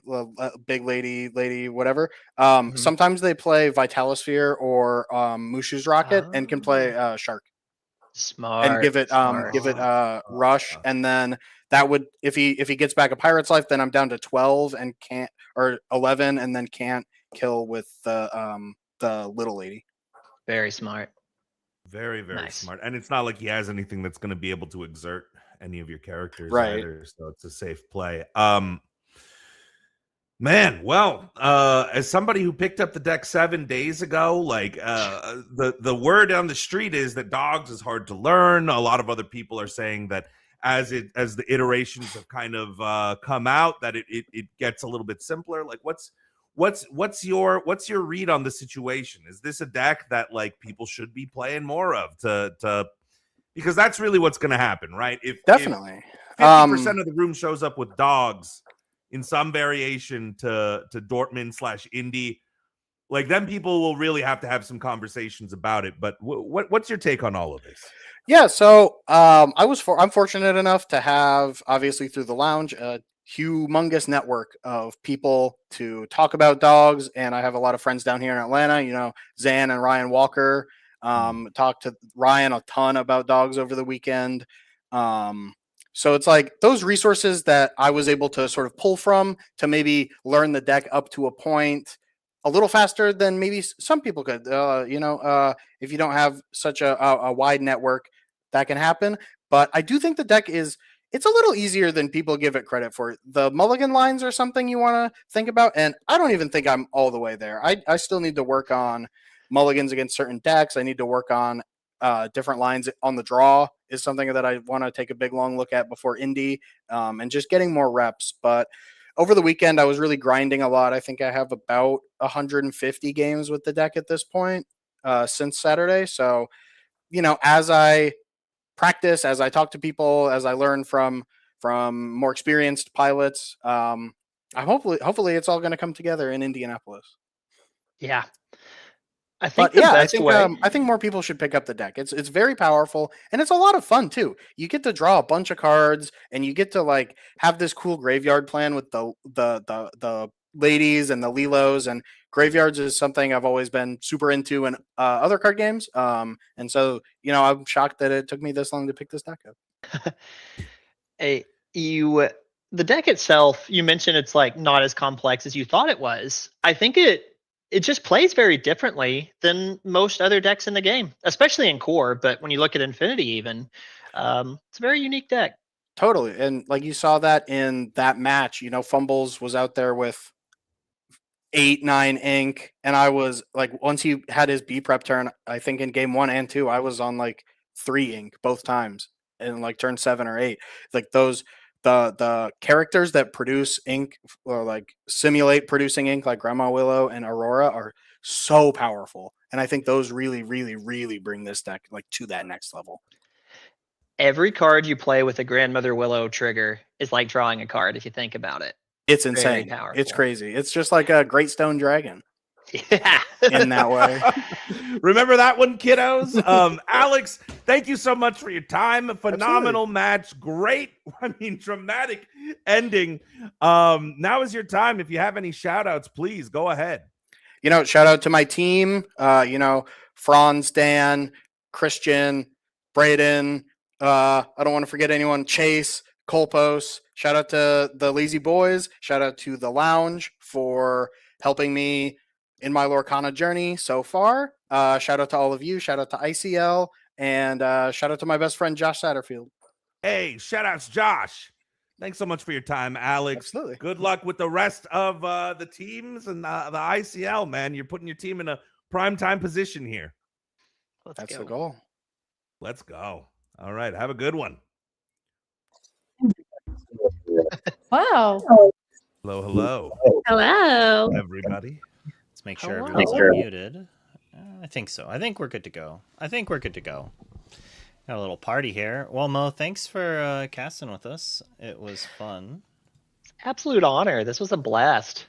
Speaker 4: big lady, whatever. Sometimes they play Vitalosphere or Mushu's Rocket and can play Shark.
Speaker 3: Smart.
Speaker 4: and give it rush, and then that would if he gets back a pirate's life, then I'm down to 12 and can't, or 11 and then can't kill with the little lady.
Speaker 3: Very smart.
Speaker 2: Very, very
Speaker 3: Nice.
Speaker 2: smart. And it's not like he has anything that's going to be able to exert any of your characters
Speaker 4: Right.
Speaker 2: either, so it's a safe play. Man, well, as somebody who picked up the deck 7 days ago, like the word on the street is that dogs is hard to learn. A lot of other people are saying that as the iterations have kind of come out, that it gets a little bit simpler. Like what's your read on the situation? Is this a deck that like people should be playing more of to because that's really what's going to happen, right?
Speaker 4: Definitely.
Speaker 2: If 50% of the room shows up with dogs in some variation to Dortmund/Indy, like then people will really have to have some conversations about it. But what's your take on all of this?
Speaker 4: Yeah, so I'm fortunate enough to have, obviously through the lounge, a humongous network of people to talk about dogs, and I have a lot of friends down here in Atlanta. You know, Zan and Ryan Walker. Talked to Ryan a ton about dogs over the weekend. So it's like those resources that I was able to sort of pull from to maybe learn the deck up to a point a little faster than maybe some people could. If you don't have such a wide network, that can happen. But I do think the deck it's a little easier than people give it credit for. The mulligan lines are something you want to think about, and I don't even think I'm all the way there. I still need to work on mulligans against certain decks. I need to work on different lines on the draw is something that I want to take a big long look at before Indy, and just getting more reps. But over the weekend, I was really grinding a lot. I think I have about 150 games with the deck at this point since Saturday. So, as I practice, as I talk to people, as I learn from more experienced pilots, I'm hopefully it's all going to come together in Indianapolis.
Speaker 3: Yeah. I think I
Speaker 4: think more people should pick up the deck. It's very powerful, and it's a lot of fun too. You get to draw a bunch of cards, and you get to like have this cool graveyard plan with the ladies and the Lilos, and graveyards is something I've always been super into in other card games. And so I'm shocked that it took me this long to pick this deck up.
Speaker 3: The deck itself, you mentioned it's like not as complex as you thought it was. I think it just plays very differently than most other decks in the game, especially in core. But when you look at Infinity, even it's a very unique deck.
Speaker 4: Totally, and like you saw that in that match. Fumbles was out there with 8-9 ink, and I was like, once he had his B prep turn, I think in game 1 and 2, I was on like 3 ink both times, and like turn 7 or 8. Like those. The characters that produce ink or like simulate producing ink, like Grandma Willow and Aurora, are so powerful, and I think those really, really, really bring this deck like to that next level.
Speaker 3: Every card you play with a Grandmother Willow trigger is like drawing a card if you think about it.
Speaker 4: It's insane. It's crazy. It's just like a Great Stone Dragon.
Speaker 3: Yeah.
Speaker 4: In that way.
Speaker 2: Remember that one, kiddos? Alex, thank you so much for your time. A phenomenal
Speaker 4: Absolutely.
Speaker 2: match. Great. Dramatic ending. Now is your time. If you have any shout outs, please go ahead.
Speaker 4: Shout out to my team. Franz, Dan, Christian, Braden. I don't want to forget anyone. Chase, Kolpos. Shout out to the Lazyboys. Shout out to the Lounge for helping me in my Lorcana journey so far. Shout out to all of you. Shout out to ICL, and shout out to my best friend Josh Satterfield.
Speaker 2: Hey, shout outs, Josh. Thanks so much for your time, Alex.
Speaker 4: Absolutely.
Speaker 2: Good luck with the rest of the teams and the ICL, man. You're putting your team in a prime time position here.
Speaker 4: That's the goal.
Speaker 2: Let's go. All right. Have a good one.
Speaker 5: Wow.
Speaker 2: Hello.
Speaker 5: Hello.
Speaker 2: Everybody.
Speaker 1: Let's make sure
Speaker 5: Hello.
Speaker 1: everyone's unmuted. I think so. I think we're good to go. Got a little party here. Well, Mo, thanks for casting with us. It was fun.
Speaker 3: Absolute honor. This was a blast.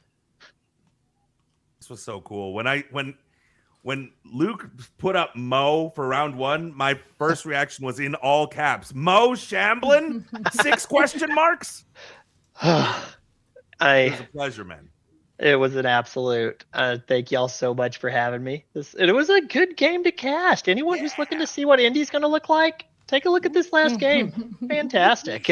Speaker 2: This was so cool. When Luke put up Mo for round 1, my first reaction was in all caps. Mo Shamblin? 6 question marks? It was a pleasure, man.
Speaker 3: It was an absolute. Thank y'all so much for having me. It was a good game to cast. Anyone who's looking to see what Indy's going to look like, take a look at this last game. Fantastic.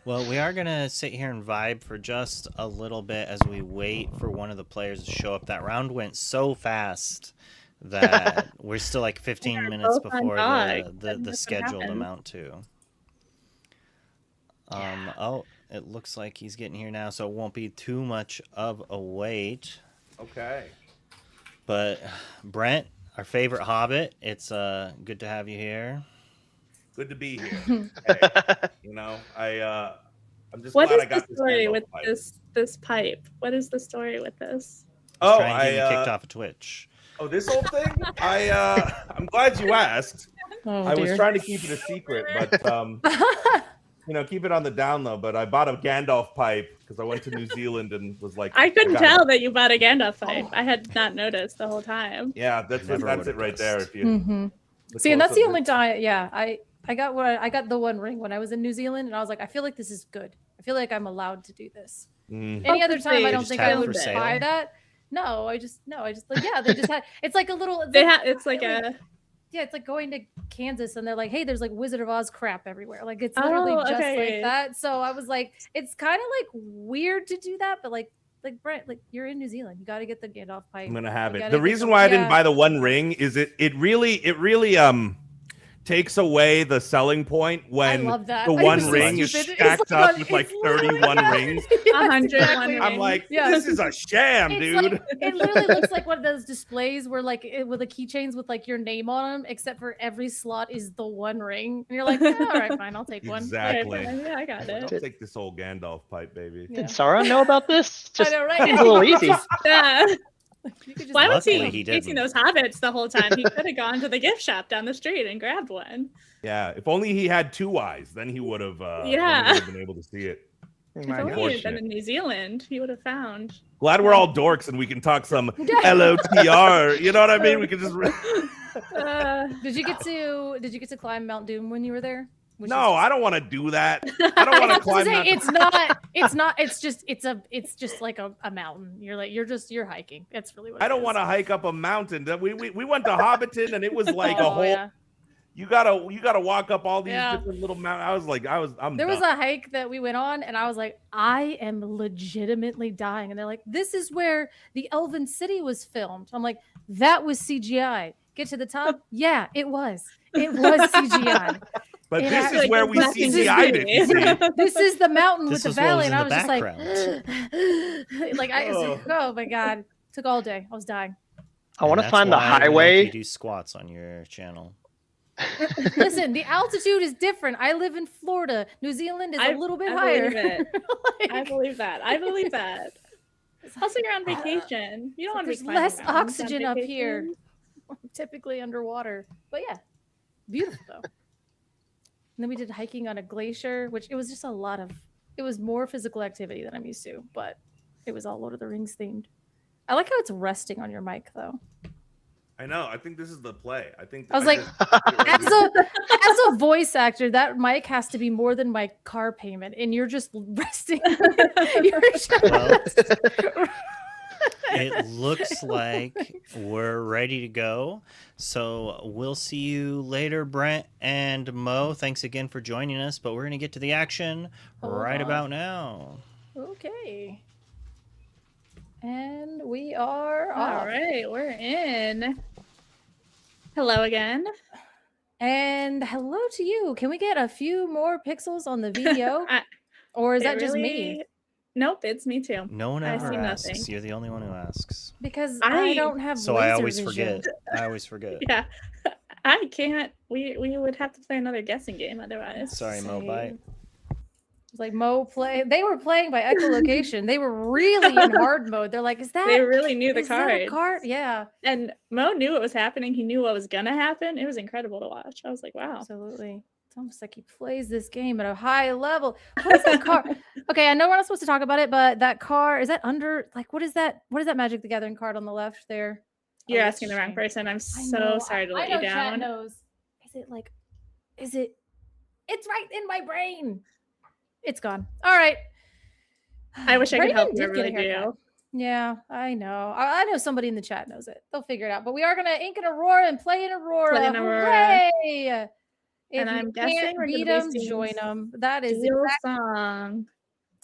Speaker 1: Well, we are going to sit here and vibe for just a little bit as we wait for one of the players to show up. That round went so fast that we're still like 15 minutes
Speaker 5: both on
Speaker 1: before
Speaker 5: dog.
Speaker 1: the scheduled
Speaker 5: happen.
Speaker 1: amount too. Oh, it looks like he's getting here now, so it won't be too much of a wait.
Speaker 2: Okay.
Speaker 1: But Brent, our favorite Hobbit, it's good to have you here.
Speaker 2: Good to be here. Hey, you know, I'm just
Speaker 5: What
Speaker 2: glad
Speaker 5: is
Speaker 2: I got
Speaker 5: the
Speaker 2: this
Speaker 5: story
Speaker 2: Gandalf
Speaker 5: with
Speaker 2: pipe.
Speaker 5: this pipe? What is the story with this?
Speaker 2: Oh,
Speaker 1: Trying to get me kicked off of Twitch.
Speaker 2: Oh, this whole thing? I'm glad you asked.
Speaker 5: Oh,
Speaker 2: I was
Speaker 5: dear.
Speaker 2: trying to keep it a secret, but you know, keep it on the down low. But I bought a Gandalf pipe because I went to New Zealand and was like,
Speaker 5: I couldn't
Speaker 2: gotta-
Speaker 5: tell that you bought a Gandalf pipe. I had not noticed the whole time.
Speaker 2: Yeah, that's
Speaker 1: Never
Speaker 2: it
Speaker 1: would've
Speaker 2: right
Speaker 1: guessed.
Speaker 2: there. If you
Speaker 6: Mm-hmm.
Speaker 2: look
Speaker 6: See, and that's
Speaker 2: close
Speaker 6: the
Speaker 2: up,
Speaker 6: only time. Yeah, I got the one ring when I was in New Zealand, and I was like, I feel like this is good. I feel like I'm allowed to do this.
Speaker 2: Mm.
Speaker 6: Any other time, I
Speaker 5: They
Speaker 6: don't
Speaker 1: just
Speaker 6: think
Speaker 1: had
Speaker 6: I
Speaker 1: it
Speaker 6: would
Speaker 1: for sale?
Speaker 6: buy that. No, I just like, yeah, they just had. It's like a little.
Speaker 5: They had it's like a
Speaker 6: Yeah, it's like going to Kansas and they're like, hey, there's like Wizard of Oz crap everywhere. Like it's literally
Speaker 5: Oh,
Speaker 6: just
Speaker 5: okay.
Speaker 6: like that. So I was like, it's kind of like weird to do that, but like Brent, like you're in New Zealand, you got to get the Gandalf pipe.
Speaker 2: I'm gonna have
Speaker 6: You
Speaker 2: it.
Speaker 6: gotta
Speaker 2: The
Speaker 6: get
Speaker 2: reason
Speaker 6: the-
Speaker 2: why I didn't
Speaker 6: yeah.
Speaker 2: buy the one ring is it really takes away the selling point when
Speaker 6: I love that.
Speaker 2: the
Speaker 6: I
Speaker 2: one
Speaker 6: was so
Speaker 2: ring is
Speaker 6: stupid. It's
Speaker 2: stacked up
Speaker 6: on-
Speaker 2: with like
Speaker 6: it's
Speaker 2: 31
Speaker 6: literally-
Speaker 2: rings.
Speaker 6: Yes,
Speaker 5: 101
Speaker 6: exactly.
Speaker 5: rings.
Speaker 2: I'm like,
Speaker 6: Yeah.
Speaker 2: this is a sham,
Speaker 6: It's
Speaker 2: dude.
Speaker 6: like, it literally looks like one of those displays where like with the keychains with like your name on them, except for every slot is the one ring, and you're like, yeah, all right, fine, I'll take one.
Speaker 2: Exactly.
Speaker 5: Okay, yeah, I got
Speaker 2: I'll
Speaker 5: it.
Speaker 2: take this old Gandalf pipe, baby.
Speaker 6: Yeah.
Speaker 3: Did Sauron know about this?
Speaker 6: I
Speaker 3: Just
Speaker 6: know, right?
Speaker 3: seems a little easy.
Speaker 5: Yeah.
Speaker 6: You could just
Speaker 5: Why was
Speaker 1: Luckily,
Speaker 5: he
Speaker 1: he
Speaker 5: chasing
Speaker 1: didn't.
Speaker 5: those hobbits the whole time? He could have gone to the gift shop down the street and grabbed one.
Speaker 2: Yeah, if only he had two eyes, then he would have.
Speaker 5: Yeah.
Speaker 2: Been able to see it.
Speaker 3: Oh
Speaker 5: If
Speaker 3: my
Speaker 5: only
Speaker 3: God.
Speaker 5: he had been
Speaker 2: Unfortunate.
Speaker 5: in New Zealand, he would have found.
Speaker 2: Glad we're all dorks and we can talk some LOTR. You know what I mean? We can just.
Speaker 6: Did you get to climb Mount Doom when you were there? Which
Speaker 2: No,
Speaker 6: is-
Speaker 2: I don't want to do that. I don't want to
Speaker 6: I was
Speaker 2: climb.
Speaker 6: gonna say,
Speaker 2: Mount-
Speaker 6: it's not. It's just like a mountain. You're hiking. That's really what
Speaker 2: I
Speaker 6: it
Speaker 2: don't
Speaker 6: is.
Speaker 2: want to hike up a mountain. We went to Hobbiton and it was like a
Speaker 6: Oh,
Speaker 2: whole.
Speaker 6: yeah.
Speaker 2: You gotta walk up all these
Speaker 6: Yeah.
Speaker 2: different little mountains. I was like, I'm.
Speaker 6: There was
Speaker 2: done.
Speaker 6: a hike that we went on, and I was like, I am legitimately dying. And they're like, this is where the Elven City was filmed. I'm like, that was CGI. Get to the top. Yeah, it was. It was CGI.
Speaker 2: But
Speaker 6: and
Speaker 2: this
Speaker 6: I-
Speaker 2: is
Speaker 5: like,
Speaker 2: where we
Speaker 5: nothing to
Speaker 2: CGI'd
Speaker 5: see.
Speaker 2: it. You see?
Speaker 6: This is the mountain
Speaker 1: This
Speaker 6: with the
Speaker 1: is what
Speaker 6: valley,
Speaker 1: was in
Speaker 6: and I
Speaker 1: the
Speaker 6: was just like,
Speaker 1: background.
Speaker 6: like I was like, oh my god, took all day. I was dying.
Speaker 3: I want
Speaker 1: And
Speaker 3: to
Speaker 1: that's
Speaker 3: find the
Speaker 1: why we make
Speaker 3: highway.
Speaker 1: You do squats on your channel.
Speaker 6: Listen, the altitude is different. I live in Florida. New Zealand is a little bit higher.
Speaker 5: believe it.
Speaker 6: Like,
Speaker 5: I believe that. I believe that. Also, you're on vacation. You don't want to be
Speaker 6: there's
Speaker 5: climbing
Speaker 6: less
Speaker 5: mountains on
Speaker 6: oxygen up here.
Speaker 5: vacation.
Speaker 6: Typically underwater, but yeah, beautiful though. And then we did hiking on a glacier, which it was just a lot of. It was more physical activity than I'm used to, but it was all Lord of the Rings themed. I like how it's resting on your mic though.
Speaker 2: I know. I think this is the play. I think.
Speaker 6: I was like, as a voice actor, that mic has to be more than my car payment, and you're just resting. You're just-
Speaker 1: Well, it looks like we're ready to go. So we'll see you later, Brent and Mo. Thanks again for joining us, but we're going to get to the action
Speaker 6: Hold
Speaker 1: right
Speaker 6: on.
Speaker 1: about now.
Speaker 6: Okay. And we are
Speaker 5: All
Speaker 6: off.
Speaker 5: right, we're in. Hello again.
Speaker 6: And hello to you. Can we get a few more pixels on the video?
Speaker 5: I-
Speaker 6: Or is
Speaker 5: It
Speaker 6: that just me?
Speaker 5: really- Nope, it's me too.
Speaker 1: No one
Speaker 5: I
Speaker 1: ever
Speaker 5: see
Speaker 1: asks.
Speaker 5: nothing.
Speaker 1: You're the only one who asks.
Speaker 6: Because
Speaker 5: I-
Speaker 6: I don't have
Speaker 1: So
Speaker 6: laser
Speaker 1: I always
Speaker 6: vision.
Speaker 1: forget. I always forget.
Speaker 5: Yeah, I can't. We would have to play another guessing game otherwise.
Speaker 1: Sorry, Mo.
Speaker 6: Same.
Speaker 1: Bye.
Speaker 6: It's like Mo play. They were playing by echolocation. They were really in hard mode. They're like, is that
Speaker 5: They really knew the
Speaker 6: is that a
Speaker 5: cards.
Speaker 6: card? Yeah,
Speaker 5: And Mo knew what was happening. He knew what was gonna happen. It was incredible to watch. I was like, wow.
Speaker 6: absolutely. It's almost like he plays this game at a high level. What is that card? Okay, I know we're not supposed to talk about it, but that card, is that under, like, what is that? What is that Magic the Gathering card on the left there?
Speaker 5: You're
Speaker 6: Oh,
Speaker 5: asking the wrong
Speaker 6: shame.
Speaker 5: person. I'm
Speaker 6: I
Speaker 5: so
Speaker 6: know,
Speaker 5: sorry to
Speaker 6: I
Speaker 5: let
Speaker 6: know
Speaker 5: you
Speaker 6: chat
Speaker 5: down.
Speaker 6: knows. Is it like, is it, it's right in my brain. It's gone. All right.
Speaker 5: I wish I could
Speaker 6: Brayden
Speaker 5: help you. I
Speaker 6: did get a
Speaker 5: really
Speaker 6: haircut.
Speaker 5: do.
Speaker 6: Yeah, I know. I know somebody in the chat knows it. They'll figure it out. But we are gonna ink an Aurora and play an Aurora.
Speaker 5: Play an Aurora.
Speaker 6: Hooray! If
Speaker 5: And
Speaker 6: you
Speaker 5: I'm guessing
Speaker 6: can't
Speaker 5: we're
Speaker 6: beat
Speaker 5: gonna be
Speaker 6: them,
Speaker 5: seeing
Speaker 6: join them. That is
Speaker 5: Steel Song.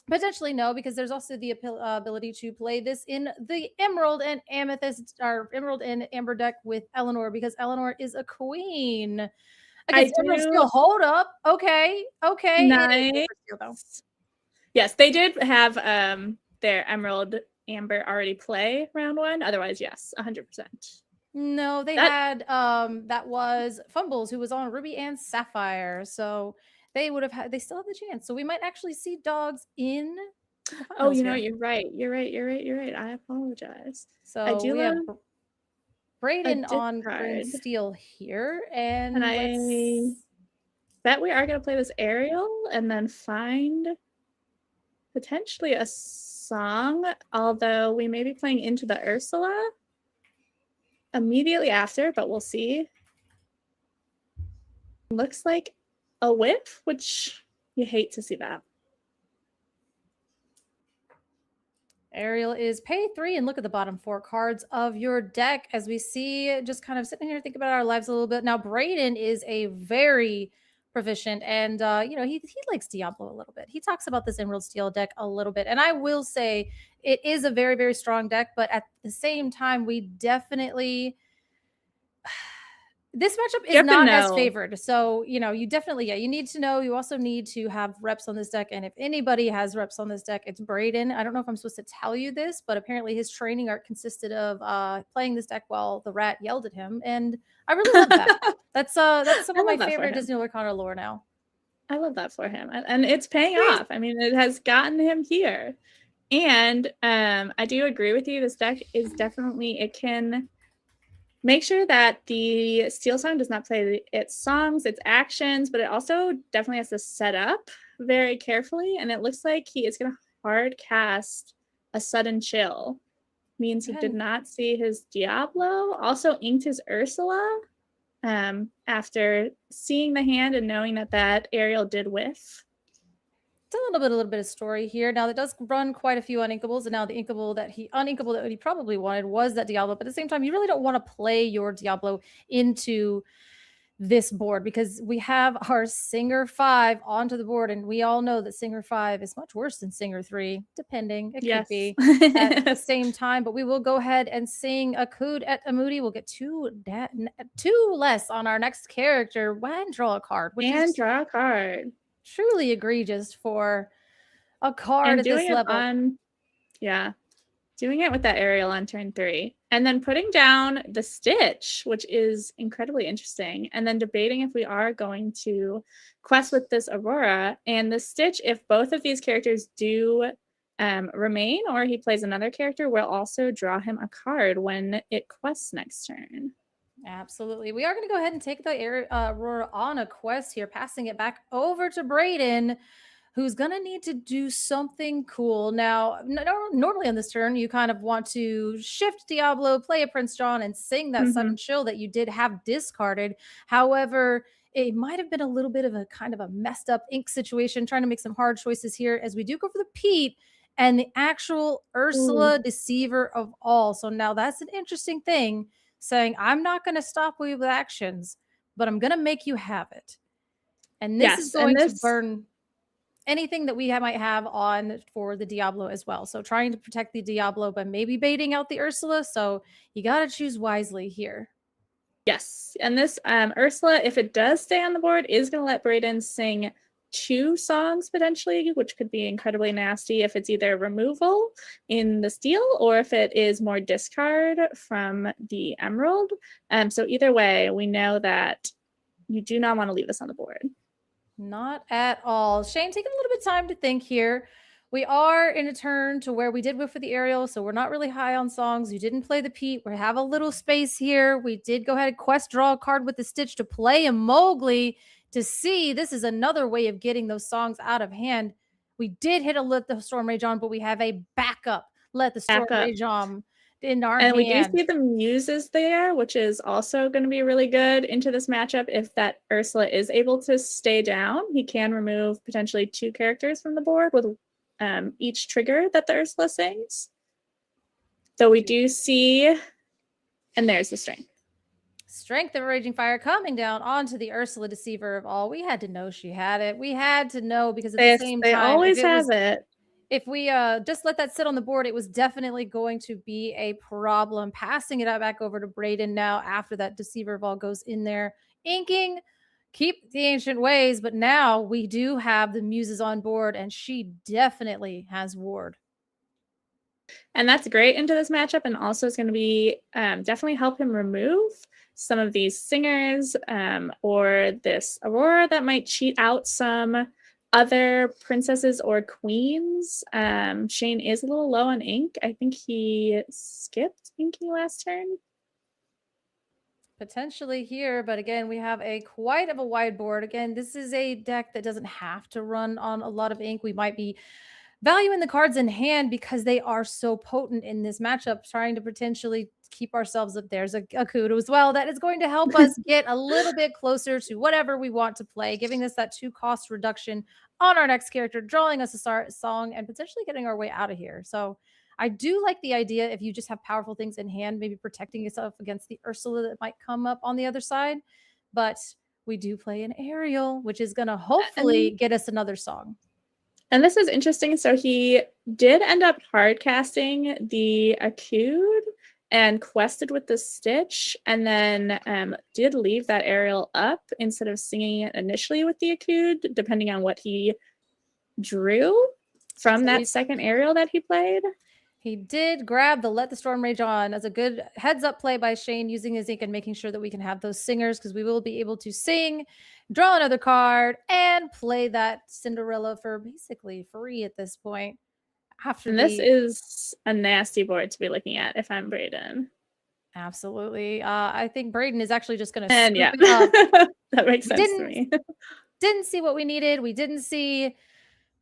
Speaker 6: potentially no, because there's also the ability to play this in the Emerald and Amethyst or Emerald and Amber deck with Eleanor, because Eleanor is a queen. Against Emerald
Speaker 5: do-
Speaker 6: Steel. Hold up. Okay. Okay. It is
Speaker 5: Nice.
Speaker 6: Amber Steel, though.
Speaker 5: Yes, they did have their Emerald Amber already play round 1. Otherwise, yes, 100%.
Speaker 6: No, they had that was Fumbles, who was on Ruby and Sapphire. So they would have had, they still have the chance. So we might actually see dogs in the
Speaker 5: Oh,
Speaker 6: finals
Speaker 5: you know,
Speaker 6: here.
Speaker 5: you're right. You're right. I apologize.
Speaker 6: So
Speaker 5: I do
Speaker 6: we have
Speaker 5: love
Speaker 6: Brayden
Speaker 5: a
Speaker 6: on Green
Speaker 5: discard.
Speaker 6: Steel here. And
Speaker 5: And I bet we are going to play this Ariel and then find potentially a song, although we may be playing Into the Ursula immediately after, but we'll see. Looks like a whiff, which you hate to see that.
Speaker 6: Ariel is pay 3, and look at the bottom 4 cards of your deck as we see, just kind of sitting here thinking about our lives a little bit. Now, Brayden is a very proficient, and you know, he likes Diablo a little bit. He talks about this Emerald Steel deck a little bit, and I will say it is a very, very strong deck, but at the same time, we definitely this matchup is not as favored. So, you know, you definitely, you need to know. You also need to have reps on this deck. And if anybody has reps on this deck, it's Brayden. I don't know if I'm supposed to tell you this, but apparently his training arc consisted of playing this deck while the rat yelled at him. And I really love that. That's some of my favorite Disney Lorcana lore now.
Speaker 5: I love that for him. And it's paying off. I mean, it has gotten him here. And I do agree with you. This deck is definitely, it can make sure that the Steel Song does not play its songs, its actions, but it also definitely has to set up very carefully. And it looks like he is going to hard cast a Sudden Chill. Means he did not see his Diablo. Also inked his Ursula after seeing the hand and knowing that that Ariel did whiff.
Speaker 6: It's a little bit of story here. Now, that does run quite a few uninkables, and now the uninkable that he probably wanted was that Diablo. But at the same time, you really don't want to play your Diablo into this board because we have our Singer 5 onto the board, and we all know that Singer 5 is much worse than Singer 3, depending. It could be at the same time. But we will go ahead and sing a Kud et Amudi. We'll get two less on our next character and draw a card.
Speaker 5: Draw a card.
Speaker 6: Truly egregious for a card at this level.
Speaker 5: Doing it with that Ariel on turn 3. And then putting down the Stitch, which is incredibly interesting. And then debating if we are going to quest with this Aurora. And the Stitch, if both of these characters do remain or he plays another character, we'll also draw him a card when it quests next turn.
Speaker 6: Absolutely. We are going to go ahead and take the Aurora on a quest here, passing it back over to Brayden, who's going to need to do something cool. Now, normally on this turn, you kind of want to shift Diablo, play a Prince John, and sing that Sudden Chill that you did have discarded. However, it might have been a little bit of a kind of a messed up ink situation, trying to make some hard choices here as we do go for the Pete and the actual Ursula Deceiver of all. So now that's an interesting thing, saying, I'm not going to stop you with actions, but I'm going to make you have it. And this is going to burn anything that we might have on for the Diablo as well. So trying to protect the Diablo, but maybe baiting out the Ursula. So you got to choose wisely here.
Speaker 5: Yes. And this Ursula, if it does stay on the board, is going to let Brayden sing 2 songs potentially, which could be incredibly nasty if it's either removal in the steel or if it is more discard from the emerald. So either way, we know that you do not want to leave this on the board.
Speaker 6: Not at all. Shane, taking a little bit of time to think here. We are in a turn to where we did whiff for the Ariel, so we're not really high on songs. You didn't play the Pete. We have a little space here. We did go ahead and quest draw a card with the Stitch to play a Mowgli to see. This is another way of getting those songs out of hand. We did hit a Let the Storm Rage On, but we have a backup Let the Storm Rage On in our hand.
Speaker 5: And we do see the Muses there, which is also going to be really good into this matchup. If that Ursula is able to stay down, he can remove potentially 2 characters from the board with each trigger that the Ursula sings. Though we do see, and there's the strength.
Speaker 6: Strength of a Raging Fire coming down onto the Ursula Deceiver of all. We had to know she had it. We had to know because at the same
Speaker 5: They
Speaker 6: time,
Speaker 5: always
Speaker 6: if it
Speaker 5: have
Speaker 6: was,
Speaker 5: it.
Speaker 6: if we just let that sit on the board, it was definitely going to be a problem. Passing it out back over to Brayden now after that Deceiver of all goes in there, inking, keep the ancient ways, but now we do have the Muses on board, and she definitely has ward.
Speaker 5: And that's great into this matchup, and also is going to be definitely help him remove some of these singers or this Aurora that might cheat out some other princesses or queens. Shane is a little low on ink. I think he skipped inking last turn.
Speaker 6: Potentially here, but again, we have quite of a wide board. Again, this is a deck that doesn't have to run on a lot of ink. We might be valuing the cards in hand because they are so potent in this matchup, trying to potentially keep ourselves up. There's a kudo as well that is going to help us get a little bit closer to whatever we want to play, giving us that 2 cost reduction on our next character, drawing us a song, and potentially getting our way out of here. So I do like the idea if you just have powerful things in hand, maybe protecting yourself against the Ursula that might come up on the other side. But we do play an Ariel, which is going to hopefully get us another song.
Speaker 5: And this is interesting. So he did end up hard casting the Acude and quested with the Stitch, and then did leave that Ariel up instead of singing it initially with the Acude, depending on what he drew from that second Ariel that he played.
Speaker 6: He did grab the Let the Storm Rage On as a good heads up play by Shane, using his ink and making sure that we can have those singers, because we will be able to sing, draw another card, and play that Cinderella for basically free at this point.
Speaker 5: And this is a nasty board to be looking at if I'm Brayden.
Speaker 6: Absolutely. I think Brayden is actually just going to
Speaker 5: that makes sense to me.
Speaker 6: Didn't see what we needed. We didn't see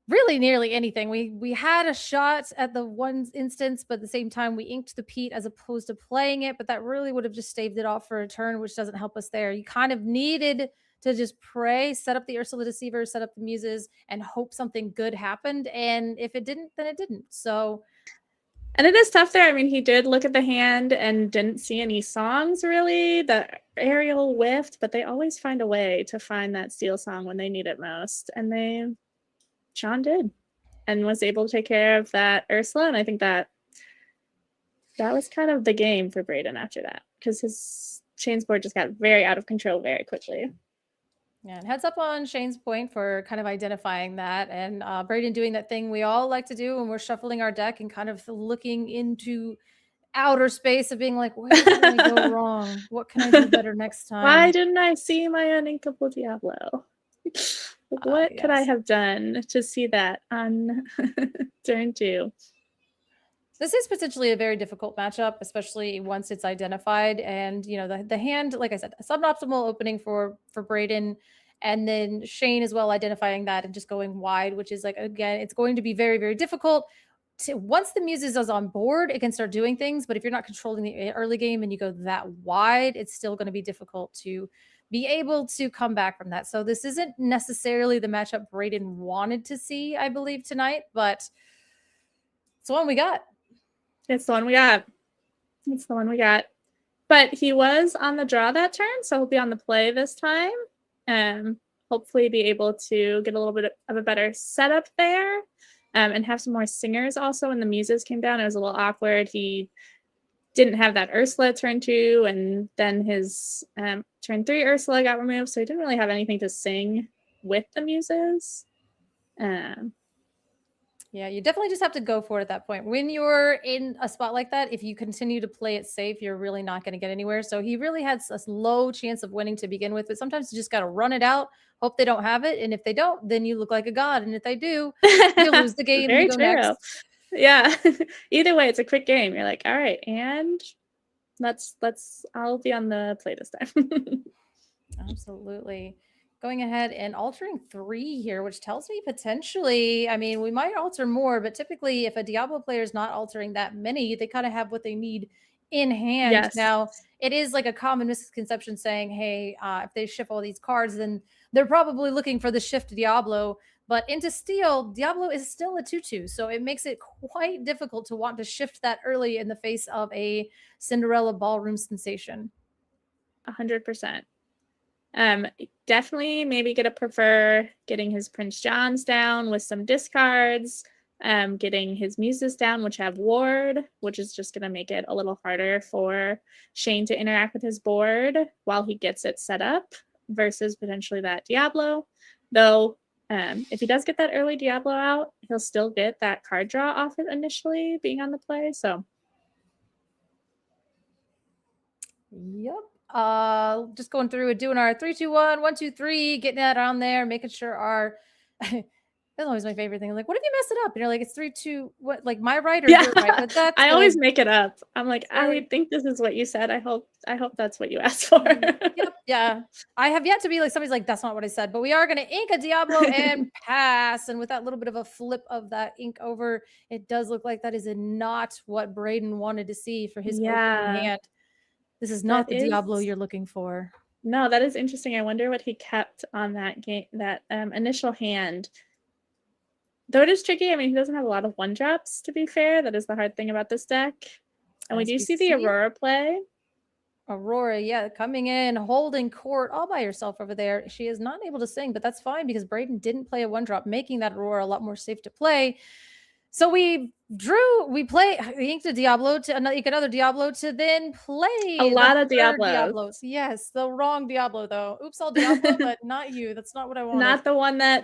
Speaker 6: really nearly anything. We had a shot at the one instance, but at the same time we inked the Pete as opposed to playing it, but that really would have just staved it off for a turn, which doesn't help us there. You kind of needed to just pray, set up the Ursula Deceiver, set up the Muses, and hope something good happened. And if it didn't, then it didn't. So,
Speaker 5: and it is tough there. I mean, he did look at the hand and didn't see any songs really. The Ariel whiffed, but they always find a way to find that steal song when they need it most. And Sean did, and was able to take care of that Ursula. And I think that was kind of the game for Brayden after that, because his Shane's board just got very out of control very quickly.
Speaker 6: Yeah, and heads up on Shane's point for kind of identifying that, and Brayden doing that thing we all like to do when we're shuffling our deck and kind of looking into outer space of being like, where can I go wrong? What can I do better next time?
Speaker 5: Why didn't I see my uninkable Diablo? What could I have done to see that on turn 2?
Speaker 6: This is potentially a very difficult matchup, especially once it's identified. And, you know, the hand, like I said, a suboptimal opening for Brayden, and then Shane as well identifying that and just going wide, which is like, again, it's going to be very, very difficult. Once the Muses is on board, it can start doing things. But if you're not controlling the early game and you go that wide, it's still going to be difficult to be able to come back from that. So this isn't necessarily the matchup Brayden wanted to see, I believe, tonight, but it's the one we got.
Speaker 5: It's the one we got. It's the one we got. But he was on the draw that turn, so he'll be on the play this time. Hopefully be able to get a little bit of a better setup there, and have some more singers also. When the Muses came down, it was a little awkward. He didn't have that Ursula turn 2, and then his turn 3 Ursula got removed, so he didn't really have anything to sing with the Muses.
Speaker 6: Yeah, you definitely just have to go for it at that point. When you're in a spot like that, if you continue to play it safe, you're really not going to get anywhere. So he really had a low chance of winning to begin with, but sometimes you just got to run it out, hope they don't have it, and if they don't, then you look like a god, and if they do, you lose the game.
Speaker 5: Very
Speaker 6: you go
Speaker 5: true.
Speaker 6: next.
Speaker 5: Yeah. Either way, it's a quick game. You're like, all right, and I'll be on the play this time.
Speaker 6: Absolutely. Going ahead and altering 3 here, which tells me potentially, I mean, we might alter more, but typically if a Diablo player is not altering that many, they kind of have what they need in hand.
Speaker 5: Yes.
Speaker 6: Now, it is like a common misconception saying, hey, if they shift all these cards, then they're probably looking for the shift Diablo. But into steel, Diablo is still a 2/2, so it makes it quite difficult to want to shift that early in the face of a Cinderella ballroom sensation.
Speaker 5: 100%. Definitely maybe gonna prefer getting his Prince Johns down with some discards, getting his muses down, which have ward, which is just gonna make it a little harder for Shane to interact with his board while he gets it set up versus potentially that Diablo. Though, if he does get that early Diablo out, he'll still get that card draw off it initially being on the play. So
Speaker 6: Yep. Just going through and doing our 3, 2, 1, 1, 2, 3, getting that on there, making sure our that's always my favorite thing. Like, what if you mess it up? And you're like, it's 3, 2, what, like my right or
Speaker 5: yeah,
Speaker 6: your right? But that's
Speaker 5: I always
Speaker 6: good.
Speaker 5: make it up. I'm like,
Speaker 6: Sorry.
Speaker 5: I think this is what you said. I hope that's what you asked for.
Speaker 6: Yep, yeah. I have yet to be like, somebody's like, that's not what I said, but we are going to ink a Diablo and pass. And with that little bit of a flip of that ink over, it does look like that is not what Braden wanted to see for his opening hand. This is not the Diablo you're looking for.
Speaker 5: No, that is interesting. I wonder what he kept on that game, that initial hand. Though it is tricky. I mean, he doesn't have a lot of 1-drops, to be fair. That is the hard thing about this deck. And we do see the Aurora play.
Speaker 6: Aurora, yeah, coming in, holding court all by herself over there. She is not able to sing, but that's fine because Braden didn't play a 1-drop, making that Aurora a lot more safe to play. So we inked a Diablo to another Diablo to then play
Speaker 5: a lot of Diablos.
Speaker 6: Yes, the wrong Diablo though. Oops, all Diablo, but not you. That's not what I wanted.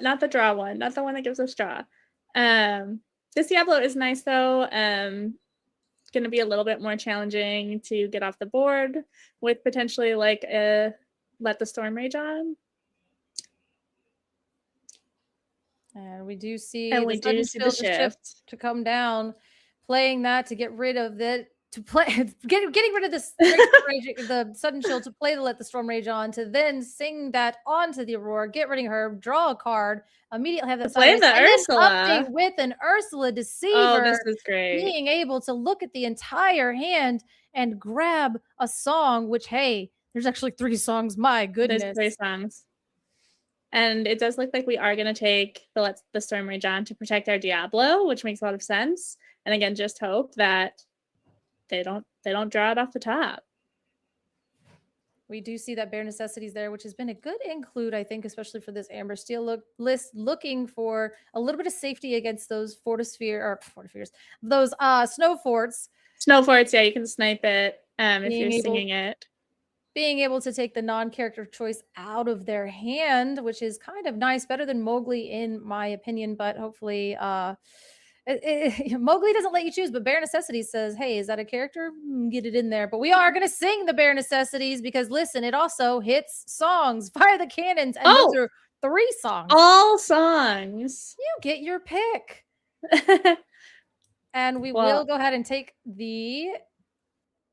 Speaker 5: Not the draw one, not the one that gives us draw. This Diablo is nice though. Going to be a little bit more challenging to get off the board with potentially like a Let the Storm Rage on.
Speaker 6: And we do see
Speaker 5: the shift
Speaker 6: to come down, playing that to get rid of it, to play getting rid of this the sudden chill to play the Let the Storm Rage on, to then sing that onto the Aurora, get rid of her, draw a card, immediately have that
Speaker 5: play the Ursula
Speaker 6: with an Ursula Deceiver.
Speaker 5: Oh, this is great.
Speaker 6: Being able to look at the entire hand and grab a song, which hey, there's actually 3 songs. My goodness.
Speaker 5: There's 3 songs. And it does look like we are going to take the Let the Storm Rage on to protect our Diablo, which makes a lot of sense. And again, just hope that they don't draw it off the top.
Speaker 6: We do see that Bare Necessities there, which has been a good include, I think, especially for this Amber Steel list, looking for a little bit of safety against those those snow forts.
Speaker 5: Snow forts, yeah, you can snipe it if you're singing it.
Speaker 6: Being able to take the non-character choice out of their hand, which is kind of nice, better than Mowgli in my opinion, but hopefully Mowgli doesn't let you choose, but Bare Necessities says, hey, is that a character? Get it in there. But we are going to sing the Bare Necessities because listen, it also hits songs. Fire the cannons. And those are 3 songs.
Speaker 5: All songs.
Speaker 6: You get your pick. And we will go ahead and take the...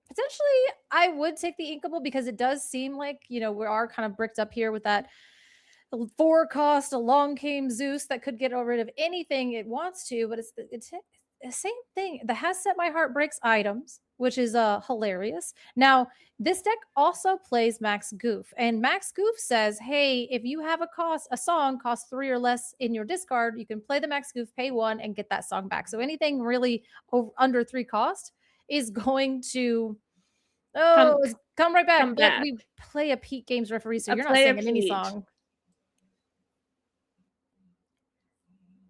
Speaker 6: Potentially, I would take the Inkable because it does seem like, we are kind of bricked up here with that 4-cost, along came Zeus that could get rid of anything it wants to, but it's the same thing. The Has Set My Heart breaks items, which is hilarious. Now, this deck also plays Max Goof, and Max Goof says, hey, if you have a song costs 3 or less in your discard, you can play the Max Goof, pay 1, and get that song back. So anything really under 3 cost is going to come right back. But we play a Pete Games referee, so you're not singing any song.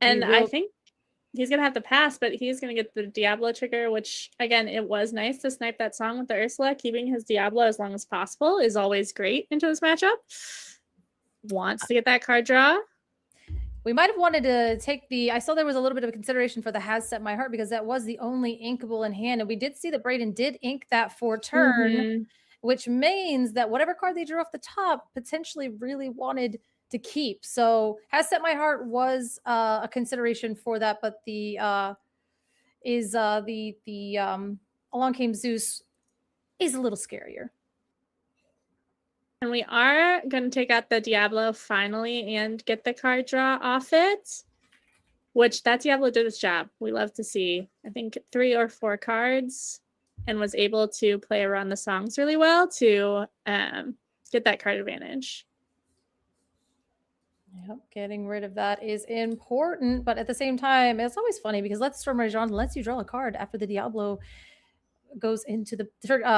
Speaker 5: And I think he's going to have to pass, but he's going to get the Diablo trigger, which, again, it was nice to snipe that song with the Ursula. Keeping his Diablo as long as possible is always great into this matchup. Wants to get that card draw.
Speaker 6: We might have wanted to take I saw there was a little bit of a consideration for the Has Set My Heart because that was the only inkable in hand. And we did see that Braden did ink that for turn, which means that whatever card they drew off the top potentially really wanted to keep. So Has Set My Heart was a consideration for that, but the Along Came Zeus is a little scarier.
Speaker 5: And we are going to take out the Diablo finally and get the card draw off it, which that Diablo did its job. We love to see, I think, 3 or 4 cards and was able to play around the songs really well to get that card advantage.
Speaker 6: Yep, getting rid of that is important, but at the same time, it's always funny because Let the Storm Rage On lets you draw a card after the Diablo goes into the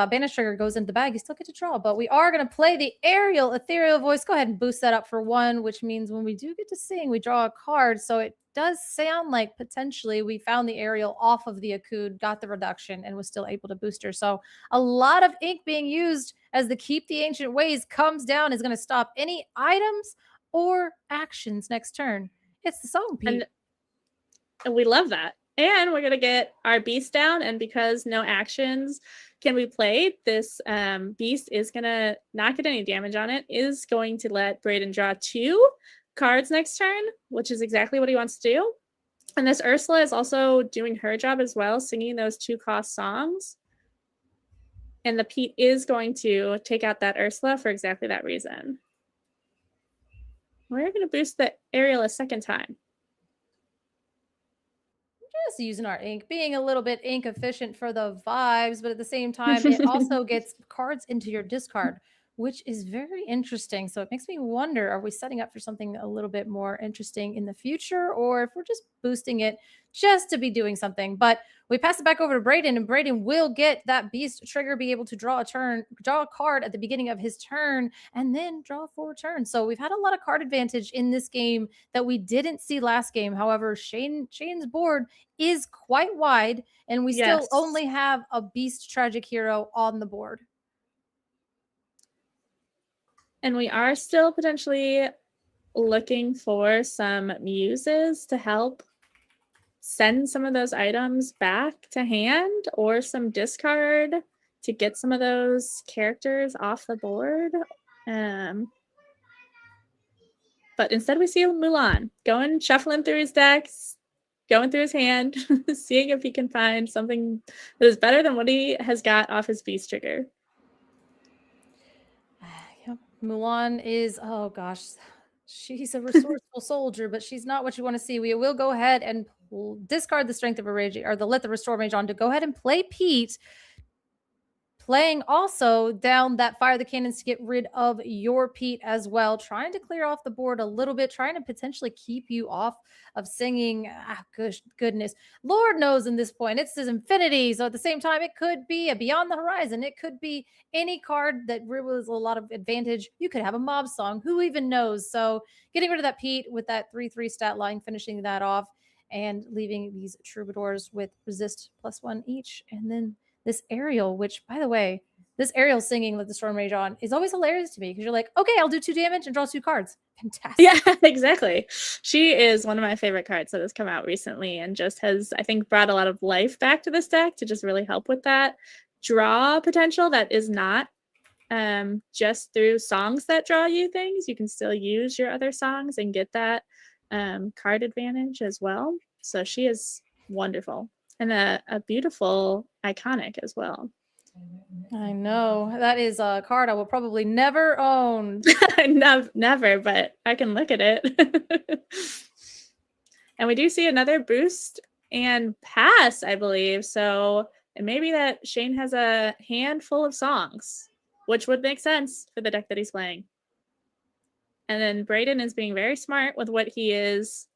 Speaker 6: banish trigger goes into the bag. You still get to draw, but we are going to play the aerial ethereal voice. Go ahead and boost that up for 1, which means when we do get to sing, we draw a card. So it does sound like potentially we found the aerial off of the Akud, got the reduction, and was still able to boost her. So a lot of ink being used as the Keep the Ancient Ways comes down is going to stop any items or actions next turn. It's the song, Pete.
Speaker 5: And we love that. And we're going to get our beast down. And because no actions can be played, this beast is going to not get any damage on it, is going to let Braden draw 2 cards next turn, which is exactly what he wants to do. And this Ursula is also doing her job as well, singing those 2-cost songs. And the Pete is going to take out that Ursula for exactly that reason. We're going to boost the aerial a second time.
Speaker 6: Just using our ink, being a little bit ink efficient for the vibes, but at the same time, it also gets cards into your discard, which is very interesting. So it makes me wonder, are we setting up for something a little bit more interesting in the future, or if we're just boosting it just to be doing something? But we pass it back over to Braden, and Braden will get that beast trigger, be able to draw a card at the beginning of his turn, and then draw 4 turns. So we've had a lot of card advantage in this game that we didn't see last game. However, Shane's board is quite wide, and we still only have a beast tragic hero on the board.
Speaker 5: And we are still potentially looking for some muses to help send some of those items back to hand, or some discard to get some of those characters off the board. But instead we see Mulan going, shuffling through his decks, going through his hand, seeing if he can find something that is better than what he has got off his beast trigger.
Speaker 6: Mulan is, oh gosh, she's a resourceful soldier, but she's not what you want to see. We will go ahead and discard the Strength of a Rage, or let the Restore Mage on to go ahead and play Pete, playing also down that Fire the Cannons to get rid of your Pete as well, trying to clear off the board a little bit, trying to potentially keep you off of singing. Goodness. Lord knows in this point, it's his infinity. So at the same time, it could be a Beyond the Horizon. It could be any card that was a lot of advantage. You could have a mob song. Who even knows? So getting rid of that Pete with that 3/3 stat line, finishing that off, and leaving these troubadours with resist +1 each. And then this aerial, which, by the way, this aerial singing Let the Storm Rage On is always hilarious to me, because you're like, okay, I'll do 2 damage and draw 2 cards. Fantastic.
Speaker 5: Yeah, exactly. She is one of my favorite cards that has come out recently, and just has, I think, brought a lot of life back to this deck to just really help with that draw potential that is not just through songs that draw you things. You can still use your other songs and get that card advantage as well. So she is wonderful, and a beautiful iconic as well.
Speaker 6: I know. That is a card I will probably never own.
Speaker 5: Never, but I can look at it. And we do see another boost and pass, I believe. So it may be that Shane has a handful of songs, which would make sense for the deck that he's playing. And then Braden is being very smart with what he is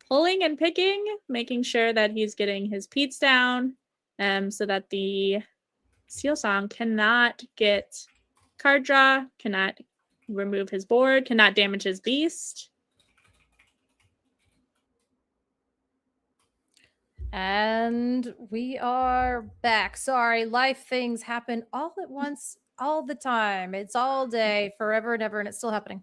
Speaker 5: pulling and picking, making sure that he's getting his Pete's down, so that the Seal Song cannot get card draw, cannot remove his board, cannot damage his beast.
Speaker 6: And we are back. Sorry, life things happen all at once, all the time. It's all day, forever and ever, and it's still happening.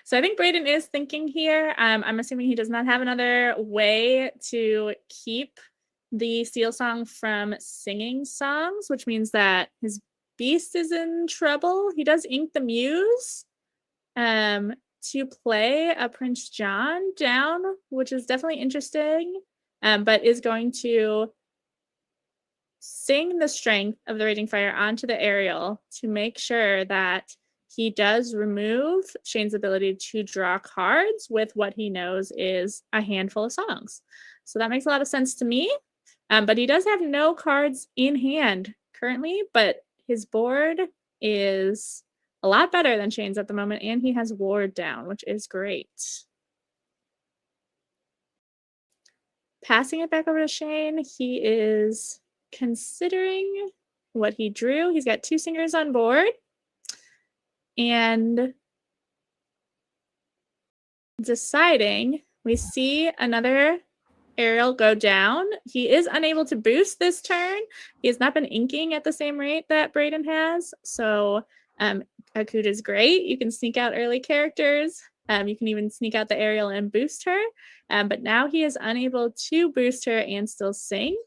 Speaker 5: So I think Braden is thinking here. I'm assuming he does not have another way to keep the Seal Song from singing songs, which means that his beast is in trouble. He does ink the Muse to play a Prince John down, which is definitely interesting, but is going to sing the Strength of the Raging Fire onto the aerial to make sure that he does remove Shane's ability to draw cards with what he knows is a handful of songs. So that makes a lot of sense to me. But he does have no cards in hand currently, but his board is a lot better than Shane's at the moment, and he has Ward down, which is great. Passing it back over to Shane, he is considering what he drew. He's got 2 singers on board. And deciding, we see another aerial go down. He is unable to boost this turn. He has not been inking at the same rate that Brayden has. So Akut is great. You can sneak out early characters. You can even sneak out the aerial and boost her. But now he is unable to boost her and still sing.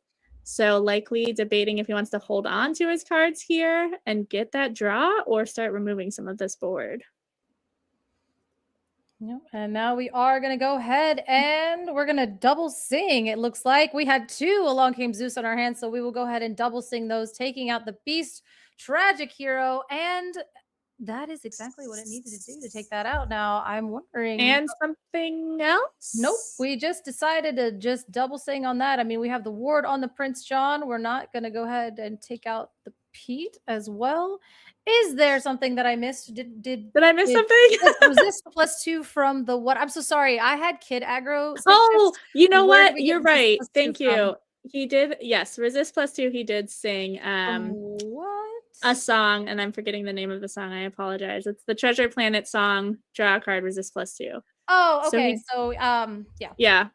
Speaker 5: So likely debating if he wants to hold on to his cards here and get that draw or start removing some of this board.
Speaker 6: Yep. And now we are going to go ahead and we're going to double sing. It looks like we had 2 Along Came Zeus on our hands, so we will go ahead and double sing those, taking out the Beast, Tragic Hero, and that is exactly what it needed to do to take that out. Now, I'm wondering...
Speaker 5: And something else?
Speaker 6: Nope. We just decided to just double sing on that. I mean, we have the ward on the Prince John. We're not going to go ahead and take out the Pete as well. Is there something that I missed? Did
Speaker 5: I miss something?
Speaker 6: Was this +2 from the what? I'm so sorry. I had Kid Aggro.
Speaker 5: Oh, you know
Speaker 6: Where did
Speaker 5: what?
Speaker 6: we get
Speaker 5: You're
Speaker 6: resist
Speaker 5: right.
Speaker 6: +2
Speaker 5: Thank you.
Speaker 6: from?
Speaker 5: He did. Yes, resist +2. He did sing
Speaker 6: What?
Speaker 5: a song, and I'm forgetting the name of the song. I apologize. It's the Treasure Planet song. Draw a card. Resist +2.
Speaker 6: Oh,
Speaker 5: So
Speaker 6: okay.
Speaker 5: he-
Speaker 6: So, yeah.
Speaker 5: Yeah.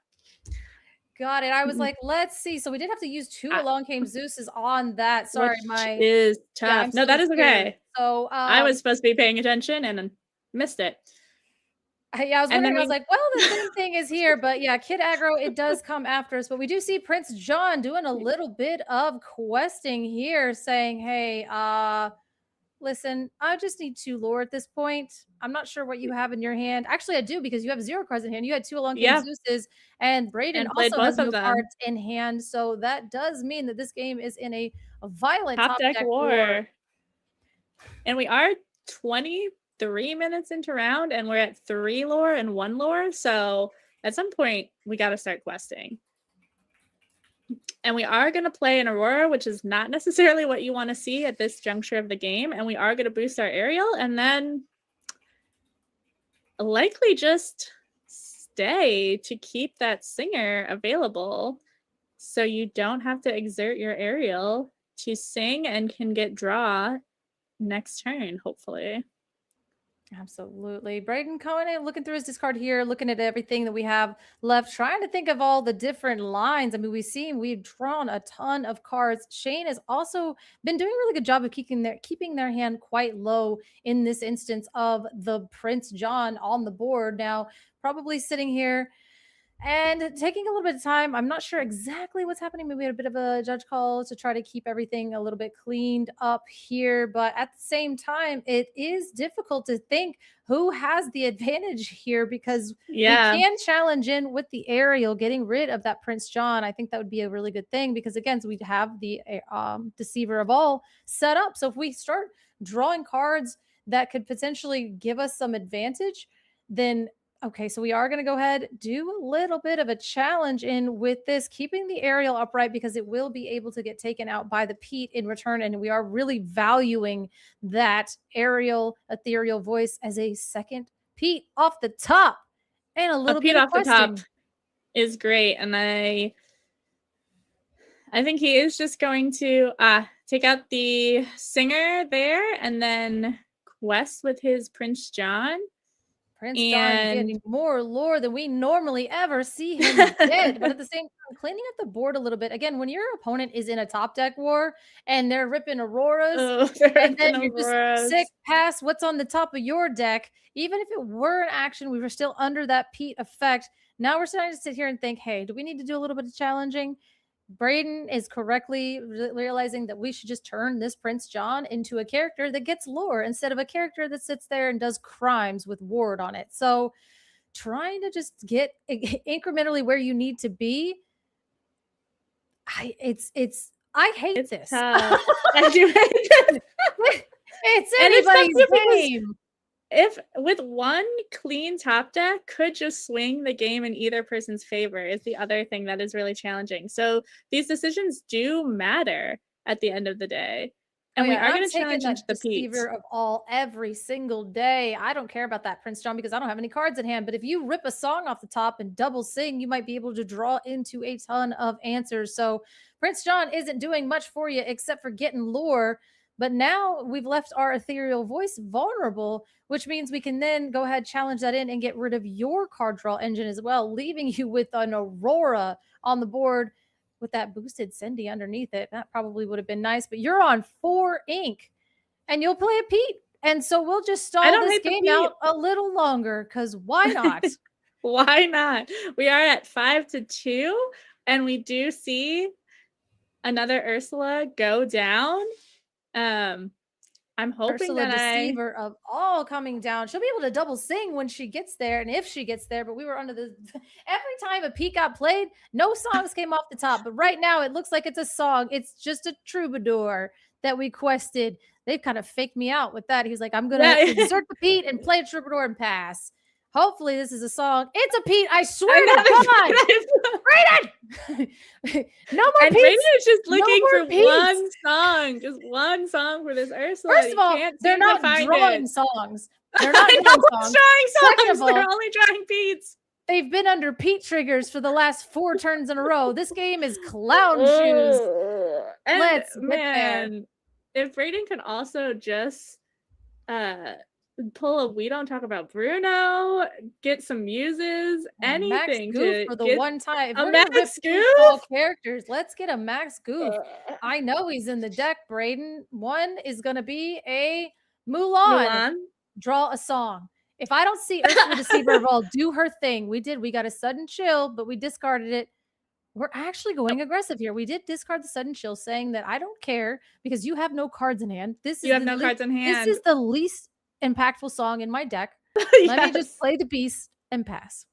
Speaker 6: Got it. I was like, let's see. So we did have to use 2
Speaker 5: I-
Speaker 6: Along Came Zeus's on that. Sorry,
Speaker 5: Which
Speaker 6: my
Speaker 5: is tough.
Speaker 6: I'm
Speaker 5: No,
Speaker 6: so
Speaker 5: that is
Speaker 6: scared.
Speaker 5: okay.
Speaker 6: So
Speaker 5: I was supposed to be paying attention and missed it.
Speaker 6: Yeah, I was
Speaker 5: And
Speaker 6: wondering.
Speaker 5: then
Speaker 6: I was like, well, the same thing is here, but yeah, Kid Aggro, it does come after us. But we do see Prince John doing a little bit of questing here, saying, "Hey, listen, I just need 2 lore at this point. I'm not sure what you have in your hand. Actually, I do, because you have 0 cards in hand. You had 2 Along Came
Speaker 5: Yeah.
Speaker 6: Zeus's, and Brayden
Speaker 5: And played
Speaker 6: also has
Speaker 5: both of
Speaker 6: no
Speaker 5: them.
Speaker 6: cards in hand. So that does mean that this game is in a violent
Speaker 5: Top deck
Speaker 6: war.
Speaker 5: war. And we are 23 minutes into round, and we're at 3 lore and 1 lore. So at some point, we got to start questing. And we are going to play an Aurora, which is not necessarily what you want to see at this juncture of the game. And we are going to boost our aerial and then likely just stay to keep that singer available so you don't have to exert your aerial to sing and can get draw next turn, hopefully.
Speaker 6: Absolutely. Brayden Cohen looking through his discard here, looking at everything that we have left, trying to think of all the different lines. I mean, we've drawn a ton of cards. Shane has also been doing a really good job of keeping their hand quite low in this instance of the Prince John on the board. Now, probably sitting here and taking a little bit of time. I'm not sure exactly what's happening. Maybe we had a bit of a judge call to try to keep everything a little bit cleaned up here. But at the same time, it is difficult to think who has the advantage here, because we can challenge in with the aerial, getting rid of that Prince John. I think that would be a really good thing, because again, so we'd have the Deceiver of All set up. So if we start drawing cards that could potentially give us some advantage, then okay, so we are going to go ahead, do a little bit of a challenge in with this, keeping the aerial upright, because it will be able to get taken out by the Pete in return. And we are really valuing that aerial ethereal voice as a second Pete off the top. And a little bit of
Speaker 5: Pete off the top is great. And I think he is just going to take out the singer there and then quest with his Prince John.
Speaker 6: Prince John getting more lore than we normally ever see him get, but at the same time, cleaning up the board a little bit. Again, when your opponent is in a top deck war and they're ripping Auroras, and then you're just sick past what's on the top of your deck, even if it were an action, we were still under that Pete effect. Now we're starting to sit here and think, hey, do we need to do a little bit of challenging? Brayden is correctly realizing that we should just turn this Prince John into a character that gets lore instead of a character that sits there and does crimes with ward on it. So trying to just get incrementally where you need to be. I hate this. I do hate it. It's anybody's game.
Speaker 5: If with one clean top deck could just swing the game in either person's favor is the other thing that is really challenging. So these decisions do matter at the end of the day. And we are
Speaker 6: I'm
Speaker 5: going to
Speaker 6: taking
Speaker 5: challenge
Speaker 6: that
Speaker 5: into the
Speaker 6: deceiver
Speaker 5: Pete.
Speaker 6: of all every single day. I don't care about that Prince John because I don't have any cards in hand. But if you rip a song off the top and double sing, you might be able to draw into a ton of answers. So Prince John isn't doing much for you except for getting lore. But now we've left our ethereal voice vulnerable, which means we can then go ahead, challenge that in, and get rid of your card draw engine as well, leaving you with an Aurora on the board with that boosted Cindy underneath it. That probably would have been nice, but you're on 4 ink and you'll play a Pete. And so we'll just stall this game out a little longer because why not?
Speaker 5: Why not? We are at 5-2, and we do see another Ursula go down. I'm hoping
Speaker 6: Ursula,
Speaker 5: that
Speaker 6: deceiver of all, coming down. She'll be able to double sing when she gets there, and if she gets there. But we were under the every time a Pete got played, no songs came off the top. But right now, it looks like it's a song. It's just a troubadour that we quested. They've kind of faked me out with that. He was like, "I'm gonna exert the Pete and play a troubadour and pass." Hopefully, this is a song. It's a Pete. I swear to God, Brayden. No more
Speaker 5: and
Speaker 6: Pete's.
Speaker 5: Brayden is just looking for
Speaker 6: Pete's.
Speaker 5: one song, just one song for this Ursula.
Speaker 6: First of all, they're not drawing songs. They're not drawing songs.
Speaker 5: Second of all,
Speaker 6: they're
Speaker 5: only drawing Pete's.
Speaker 6: They've been under Pete triggers for the last 4 turns in a row. This game is clown shoes.
Speaker 5: And
Speaker 6: Let's
Speaker 5: man, if Brayden could also just pull a "We Don't Talk About Bruno," get some muses, anything
Speaker 6: Max Goof
Speaker 5: to
Speaker 6: for the
Speaker 5: get
Speaker 6: one time. If
Speaker 5: a
Speaker 6: we're gonna rip
Speaker 5: Max
Speaker 6: through all
Speaker 5: Goof.
Speaker 6: characters, let's get a Max Goof. I know he's in the deck, Brayden. One is gonna be a Mulan. Draw a song. If I don't see Ursula Deceiver of all do her thing, we got a sudden chill, but we discarded it. We're actually going aggressive here. We did discard the sudden chill, saying that I don't care because you have no cards in hand.
Speaker 5: You have no cards in hand.
Speaker 6: This is the least impactful song in my deck. Let me just play the beast and pass.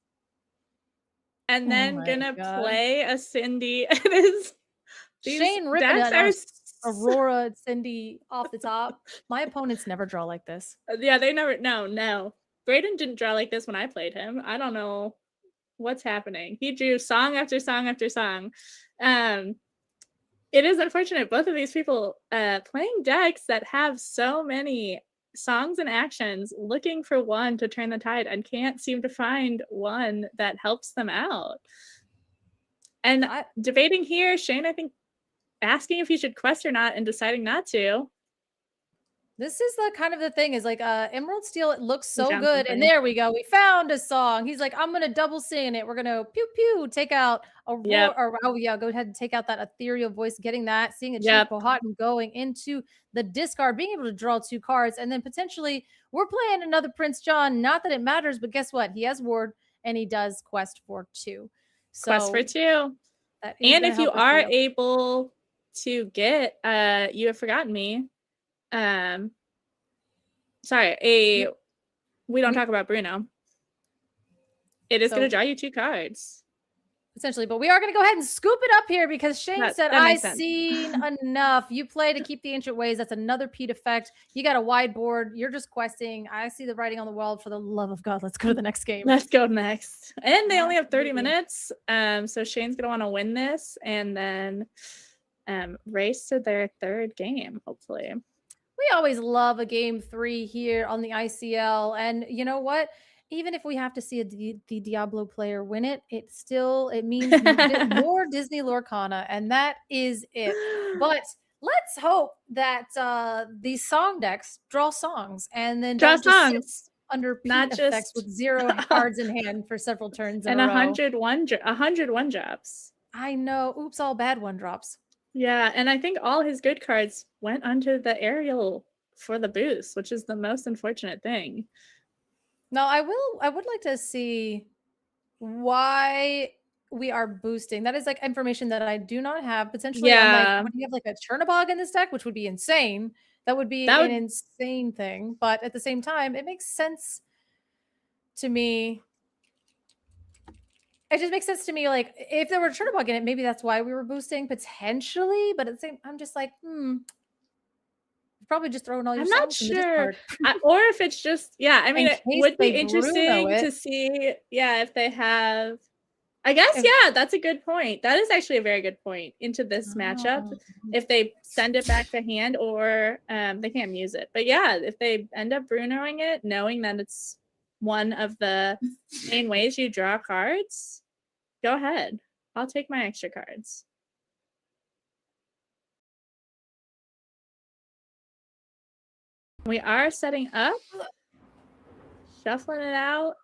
Speaker 5: And then gonna play a Cindy.
Speaker 6: Shane ripping Aurora Cindy off the top. My opponents never draw like this.
Speaker 5: Yeah, they never. No. Brayden didn't draw like this when I played him. I don't know what's happening. He drew song after song after song. It is unfortunate both of these people playing decks that have so many songs and actions, looking for one to turn the tide and can't seem to find one that helps them out. And debating here, Shane, I think, asking if he should quest or not and deciding not to.
Speaker 6: This is the kind of the thing is like Emerald Steel, it looks so good. And there we go. We found a song. He's like, I'm gonna double sing it. We're gonna pew pew take out a roar, go ahead and take out that ethereal voice, getting that, seeing a Chief Powhatan going into the discard, being able to draw 2 cards, and then potentially we're playing another Prince John. Not that it matters, but guess what? He has ward and he does quest for 2. So
Speaker 5: quest for 2. And if you are able to get You Have Forgotten Me, sorry, We Don't Talk About Bruno, it is going to draw you 2 cards
Speaker 6: essentially. But we are going to go ahead and scoop it up here because Shane said, I've seen enough. You play to keep the ancient ways. That's another Pete effect. You got a wide board. You're just questing. I see the writing on the wall. For the love of God, let's go to the next game.
Speaker 5: Let's go next. And they only have 30 minutes. So Shane's going to want to win this and then race to their 3rd game, hopefully.
Speaker 6: We always love a game 3 here on the ICL. And you know what? Even if we have to see the Diablo player win it, it means more Disney Lorcana, and that is it. But let's hope that these song decks draw songs and then
Speaker 5: draw songs
Speaker 6: under Pete effects with 0 cards in hand for several turns
Speaker 5: and 100 1 drops.
Speaker 6: I know. Oops, all bad 1 drops.
Speaker 5: Yeah, and I think all his good cards went onto the aerial for the boost, which is the most unfortunate thing.
Speaker 6: Now, I would like to see why we are boosting. That is like information that I do not have. Potentially, when you have like a Chernobog in this deck, which would be insane. That would be an insane thing. But at the same time, it makes sense to me. It just makes sense to me. Like if there were a Chernobog in it, maybe that's why we were boosting potentially. But at the same, I'm just like, probably just throwing all your.
Speaker 5: I'm not sure, or if it's just I mean, it would be interesting to see, if they have I guess, yeah, that's a good point. That is actually a very good point into this matchup. If they send it back to hand or they can't use it. But yeah, if they end up Brunoing it, knowing that it's one of the main ways you draw cards, go ahead. I'll take my extra cards. We are setting up, shuffling it out.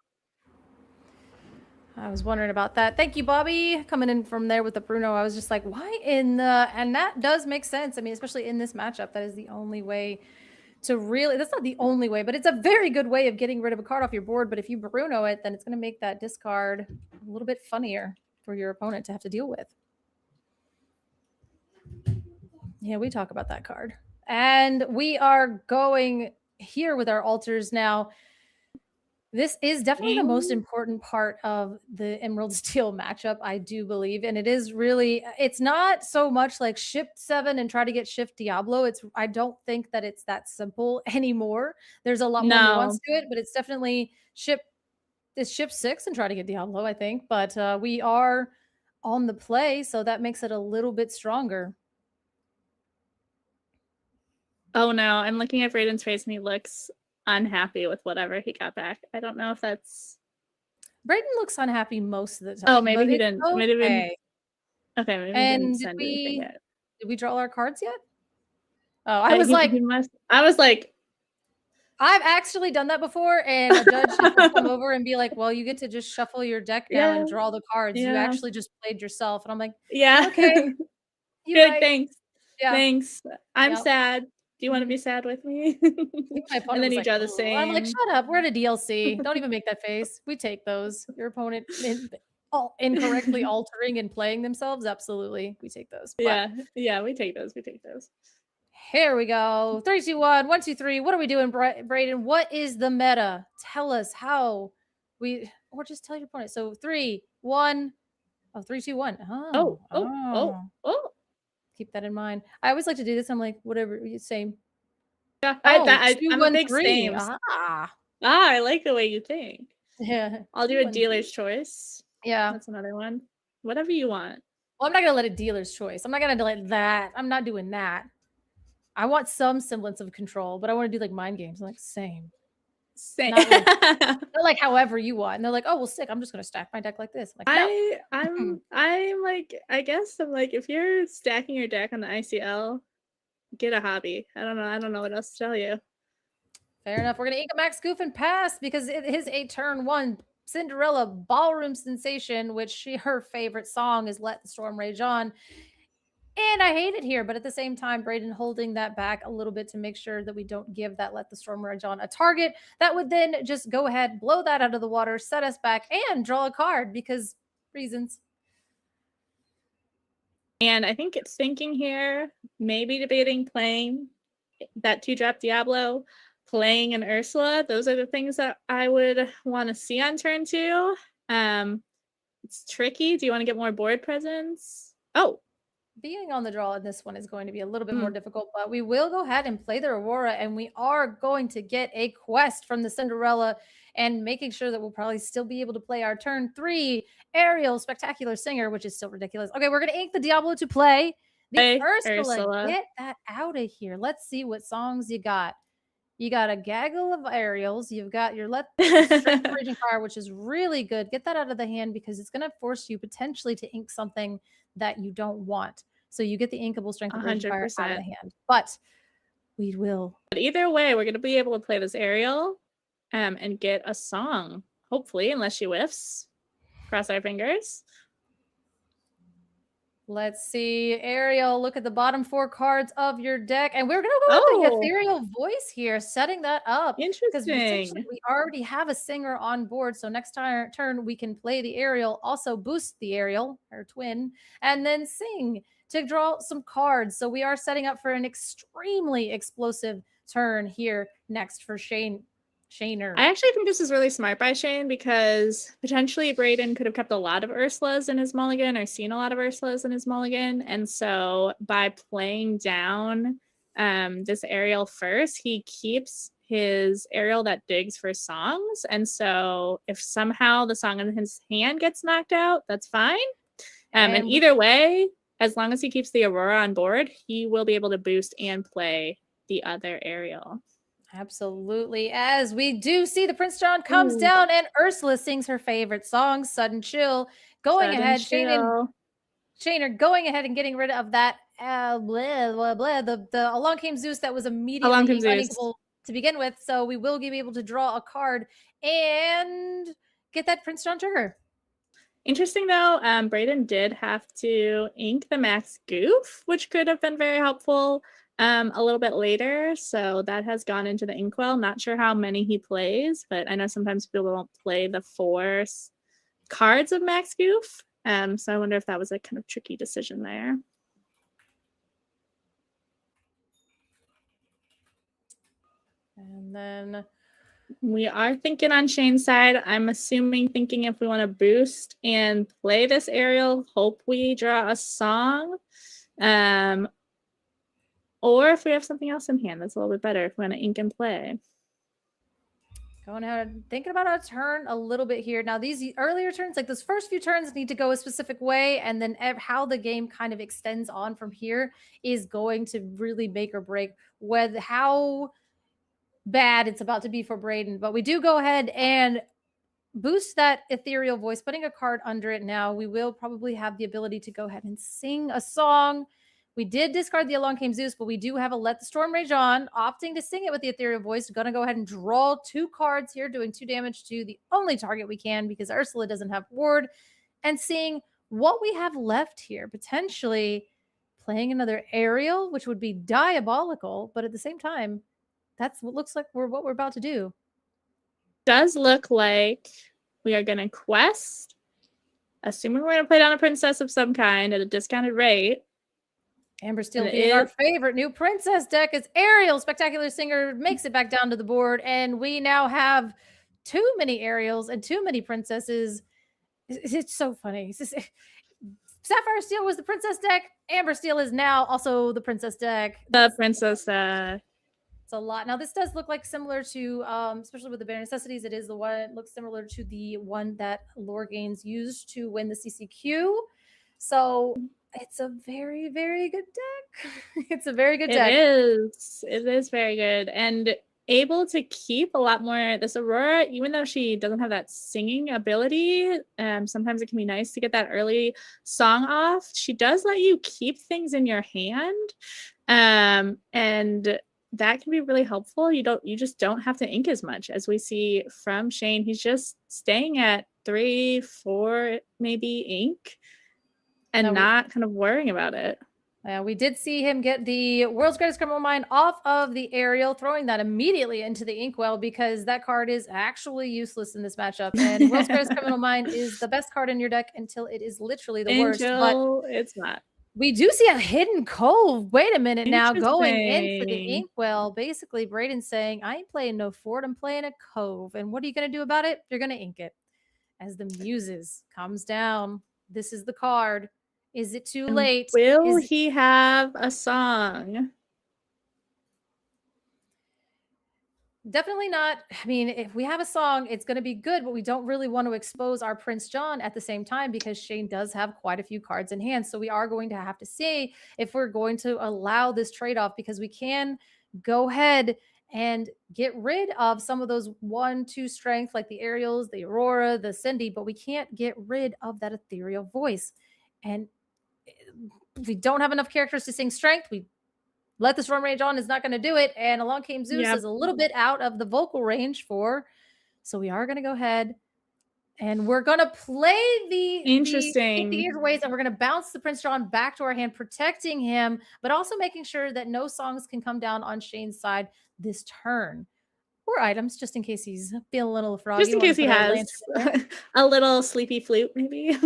Speaker 6: I was wondering about that. Thank you, Bobby, coming in from there with the Bruno. I was just like, why in the, and that does make sense. I mean, especially in this matchup, that is the only way to really, that's not the only way, but it's a very good way of getting rid of a card off your board. But if you Bruno it, then it's going to make that discard a little bit funnier for your opponent to have to deal with. Yeah, we talk about that card. And we are going here with our altars now. This is definitely the most important part of the Emerald Steel matchup, I do believe. And it is really, it's not so much like shift 7 and try to get shift Diablo. I don't think that it's that simple anymore. There's a lot more nuance to it, but it's definitely shift 6 and try to get Diablo, I think. But we are on the play, so that makes it a little bit stronger.
Speaker 5: Oh no, I'm looking at Brayden's face and he looks unhappy with whatever he got back. I don't know if that's.
Speaker 6: Brayden looks unhappy most of the time.
Speaker 5: Oh, maybe he didn't.
Speaker 6: Okay.
Speaker 5: Maybe maybe he didn't
Speaker 6: did
Speaker 5: send anything yet.
Speaker 6: we draw our cards yet? Oh, I was like,
Speaker 5: I was like,
Speaker 6: I've actually done that before, and a judge will come over and be like, "Well, you get to just shuffle your deck now and draw the cards. You actually just played yourself." And I'm like,
Speaker 5: "Yeah,
Speaker 6: okay,
Speaker 5: good, right. Thanks,
Speaker 6: yeah,
Speaker 5: thanks. I'm sad. Do you want to be sad with me?" And then you draw the same.
Speaker 6: I'm like, shut up. We're at a DLC. Don't even make that face. We take those. Your opponent incorrectly altering and playing themselves. Absolutely. We take those.
Speaker 5: But yeah, we take those. We take those.
Speaker 6: Here we go. 3, 2, 1, 1, 2, 3. What are we doing, Brayden? What is the meta? Tell us how or just tell your opponent. So 3, 1. Oh, 3, 2, 1. Oh. Keep that in mind. I always like to do this. I'm like, whatever, same.
Speaker 5: Yeah, I'm a big same. I like the way you think.
Speaker 6: Yeah.
Speaker 5: I'll do a dealer's choice.
Speaker 6: Yeah.
Speaker 5: That's another one. Whatever you want.
Speaker 6: Well, I'm not going to let a dealer's choice. I'm not going to let that. I'm not doing that. I want some semblance of control, but I want to do like mind games. I'm like, same. Not like however you want. And they're like, oh, well, sick. I'm just going to stack my deck like this. I'm like, no.
Speaker 5: I'm like, I guess I'm like, if you're stacking your deck on the ICL, get a hobby. I don't know what else to tell you.
Speaker 6: Fair enough. We're going to ink a Max Goof and pass because it is a turn 1 Cinderella ballroom sensation, which her favorite song is Let the Storm Rage On. And I hate it here, but at the same time, Brayden holding that back a little bit to make sure that we don't give that Let the Storm Rage On a target. That would then just go ahead, blow that out of the water, set us back, and draw a card because reasons.
Speaker 5: And I think it's thinking here, maybe debating playing that 2-drop Diablo, playing an Ursula. Those are the things that I would want to see on turn 2. It's tricky. Do you want to get more board presence? Oh.
Speaker 6: Being on the draw in this one is going to be a little bit more difficult, but we will go ahead and play the Aurora, and we are going to get a quest from the Cinderella and making sure that we'll probably still be able to play our turn 3 Ariel Spectacular Singer, which is still ridiculous. Okay, we're going to ink the Diablo to play the Ursula. Get that out of here. Let's see what songs you got. You got a gaggle of Ariels. You've got your Strength Raging Fire, which is really good. Get that out of the hand because it's going to force you potentially to ink something that you don't want. So you get the inkable Strength of Raging Fire out of the hand. But we will.
Speaker 5: But either way, we're going to be able to play this Ariel and get a song, hopefully, unless she whiffs. Cross our fingers.
Speaker 6: Let's see. Ariel, look at the bottom 4 cards of your deck. And we're going to go with the Ethereal Voice here, setting that up.
Speaker 5: Interesting.
Speaker 6: Because we already have a singer on board. So next turn, we can play the Ariel, also boost the Ariel, her twin, and then sing to draw some cards. So we are setting up for an extremely explosive turn here next for Shaner.
Speaker 5: I actually think this is really smart by Shane because potentially Brayden could have kept a lot of Ursulas in his mulligan or seen a lot of Ursulas in his mulligan. And so by playing down this aerial first, he keeps his aerial that digs for songs. And so if somehow the song in his hand gets knocked out, that's fine. And either way, as long as he keeps the Aurora on board, he will be able to boost and play the other aerial.
Speaker 6: Absolutely. As we do see the Prince John comes down and Ursula sings her favorite song, Sudden Chill. Going ahead, Shane are going ahead and getting rid of that the Along Came Zeus that was immediately unable to begin with. So we will be able to draw a card and get that Prince John trigger.
Speaker 5: Interesting though, Brayden did have to ink the Max Goof, which could have been very helpful a little bit later. So that has gone into the inkwell. Not sure how many he plays, but I know sometimes people don't play the 4 cards of Max Goof. So I wonder if that was a kind of tricky decision there.
Speaker 6: And then
Speaker 5: we are thinking on Shane's side. I'm thinking if we want to boost and play this aerial, hope we draw a song. Or if we have something else in hand that's a little bit better, if we want to ink and play.
Speaker 6: Going ahead, thinking about our turn a little bit here. Now, these earlier turns, like those first few turns, need to go a specific way, and then how the game kind of extends on from here is going to really make or break with how bad it's about to be for Brayden. But we do go ahead and boost that ethereal voice, putting a card under it. Now we will probably have the ability to go ahead and sing a song. We did discard the Along Came Zeus, but we do have a Let the Storm Rage On, opting to sing it with the ethereal voice. Going to go ahead and draw 2 cards here, doing 2 damage to the only target we can because Ursula doesn't have ward, and seeing what we have left here. Potentially playing another aerial, which would be diabolical, but at the same time, that's what looks like what we're about to do.
Speaker 5: Does look like we are going to quest, assuming we're going to play down a princess of some kind at a discounted rate.
Speaker 6: Amber Steel being our favorite new princess deck as Ariel, Spectacular Singer, makes it back down to the board. And we now have too many Ariels and too many princesses. It's so funny. Sapphire Steel was the princess deck. Amber Steel is now also the princess deck.
Speaker 5: The princess
Speaker 6: It's a lot. Now, this does look like similar to, especially with the Bare Necessities, it is the one, it looks similar to the one that Lorgains used to win the CCQ. So it's a very, very good deck. It's a very good deck.
Speaker 5: It is very good. And able to keep a lot more. This Aurora, even though she doesn't have that singing ability, sometimes it can be nice to get that early song off. She does let you keep things in your hand. And that can be really helpful. You just don't have to ink as much as we see from Shane. He's just staying at 3, 4 maybe ink and not kind of worrying about it.
Speaker 6: We did see him get the World's Greatest Criminal Mind off of the aerial, throwing that immediately into the inkwell because that card is actually useless in this matchup. And World's Greatest Criminal Mind is the best card in your deck until it is literally the worst. But
Speaker 5: it's not.
Speaker 6: We do see a hidden cove. Wait a minute now, going in for the inkwell. Basically, Brayden's saying, I ain't playing no fort, I'm playing a cove. And what are you going to do about it? You're going to ink it. As the Muses comes down, this is the card. Is it too late?
Speaker 5: Will he have a song?
Speaker 6: Definitely not. I mean, if we have a song, it's going to be good, but we don't really want to expose our Prince John at the same time because Shane does have quite a few cards in hand. So we are going to have to see if we're going to allow this trade-off because we can go ahead and get rid of some of those 1-2 strength like the Ariels, the Aurora, the Cindy, but we can't get rid of that ethereal voice. And we don't have enough characters to sing strength. We Let the Storm Rage On is not going to do it. And Along Came Zeus is a little bit out of the vocal range so we are going to go ahead and we're going to play the ways, and we're going to bounce the Prince John back to our hand, protecting him, but also making sure that no songs can come down on Shane's side this turn. Or items, just in case he's feeling a little froggy.
Speaker 5: Just in case he has a little sleepy flute, maybe.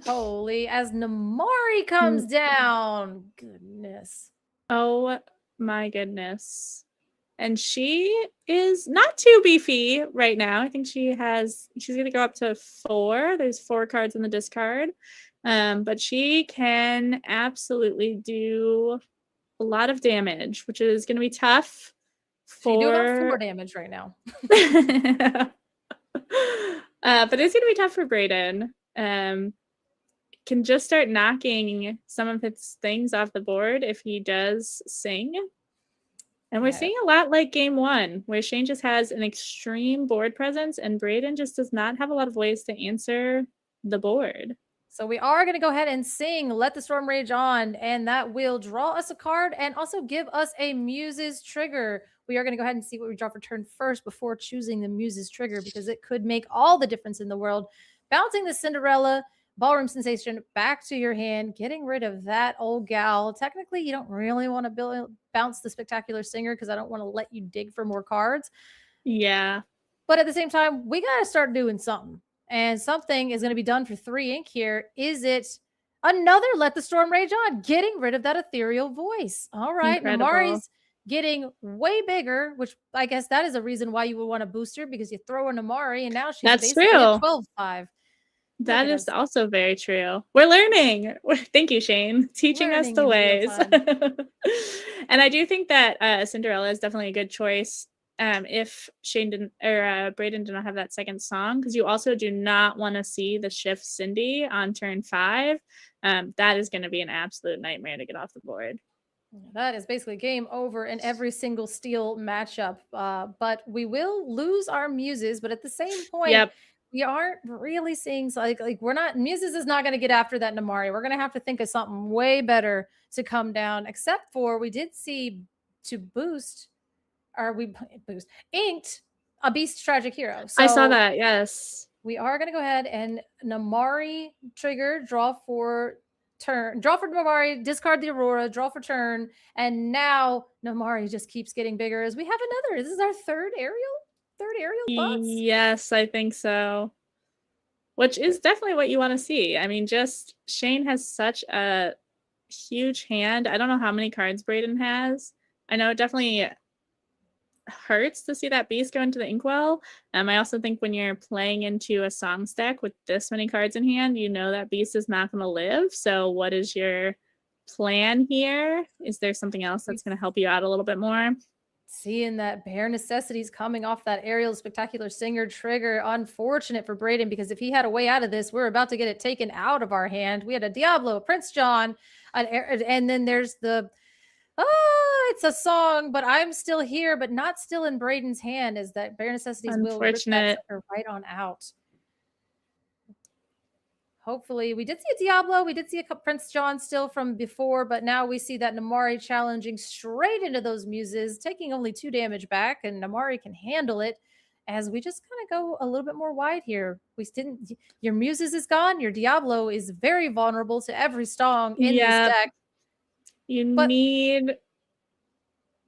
Speaker 6: Holy, as Namari comes down. Goodness.
Speaker 5: Oh my goodness. And she is not too beefy right now. I think she's going to go up to 4. There's 4 cards in the discard. But she can absolutely do a lot of damage, which is going to be tough
Speaker 6: She do about
Speaker 5: for
Speaker 6: 4 damage right now.
Speaker 5: but it's gonna be tough for Brayden. Can just start knocking some of his things off the board if he does sing. And we're seeing a lot like game 1, where Shane just has an extreme board presence and Brayden just does not have a lot of ways to answer the board.
Speaker 6: So we are going to go ahead and sing Let the Storm Rage On, and that will draw us a card and also give us a Muse's trigger. We are going to go ahead and see what we draw for turn first before choosing the Muse's trigger, because it could make all the difference in the world. Bouncing the Cinderella Ballroom Sensation back to your hand, getting rid of that old gal. Technically, you don't really want to bounce the Spectacular Singer because I don't want to let you dig for more cards.
Speaker 5: Yeah.
Speaker 6: But at the same time, we got to start doing something. And something is going to be done for 3 ink here. Is it another Let the Storm Rage On? Getting rid of that ethereal voice. All right.
Speaker 5: Incredible.
Speaker 6: Namari's getting way bigger, which I guess that is a reason why you would want to boost her, because you throw a Namari and now she's basically
Speaker 5: true.
Speaker 6: at 12-5.
Speaker 5: That is also very true. We're learning. Thank you, Shane, teaching us the ways. And I do think that Cinderella is definitely a good choice. If Shane didn't or Brayden did not have that second song, because you also do not want to see the shift Cindy on turn 5. That is going to be an absolute nightmare to get off the board.
Speaker 6: That is basically game over in every single steel matchup. But we will lose our Muses, but at the same point, we aren't really seeing like we're not, Muses is not going to get after that Namari. We're going to have to think of something way better to come down, except for we did see to boost. Inked a Beast Tragic Hero. So
Speaker 5: I saw that, yes.
Speaker 6: We are going to go ahead and Namari trigger, draw for Namari, discard the Aurora, draw for turn, and now Namari just keeps getting bigger as we have another. This is our third aerial thoughts?
Speaker 5: Yes, I think so. Which is definitely what you want to see. I mean, just Shane has such a huge hand. I don't know how many cards Brayden has. I know it definitely hurts to see that beast go into the inkwell. I also think when you're playing into a song stack with this many cards in hand, you know that beast is not going to live. So what is your plan here? Is there something else that's going to help you out a little bit more?
Speaker 6: Seeing that Bare Necessities coming off that Aerial Spectacular Singer trigger. Unfortunate for Brayden, because if he had a way out of this, we're about to get it taken out of our hand. We had a Diablo, a Prince John, and then there's the it's a song, but I'm still here, but not still in Brayden's hand, as that Bare Necessities will rip that sucker right on out. Hopefully, we did see a Diablo, we did see a Prince John still from before, but now we see that Namari challenging straight into those Muses, taking only 2 damage back, and Namari can handle it as we just kind of go a little bit more wide here. Your Muses is gone, your Diablo is very vulnerable to every song in this deck.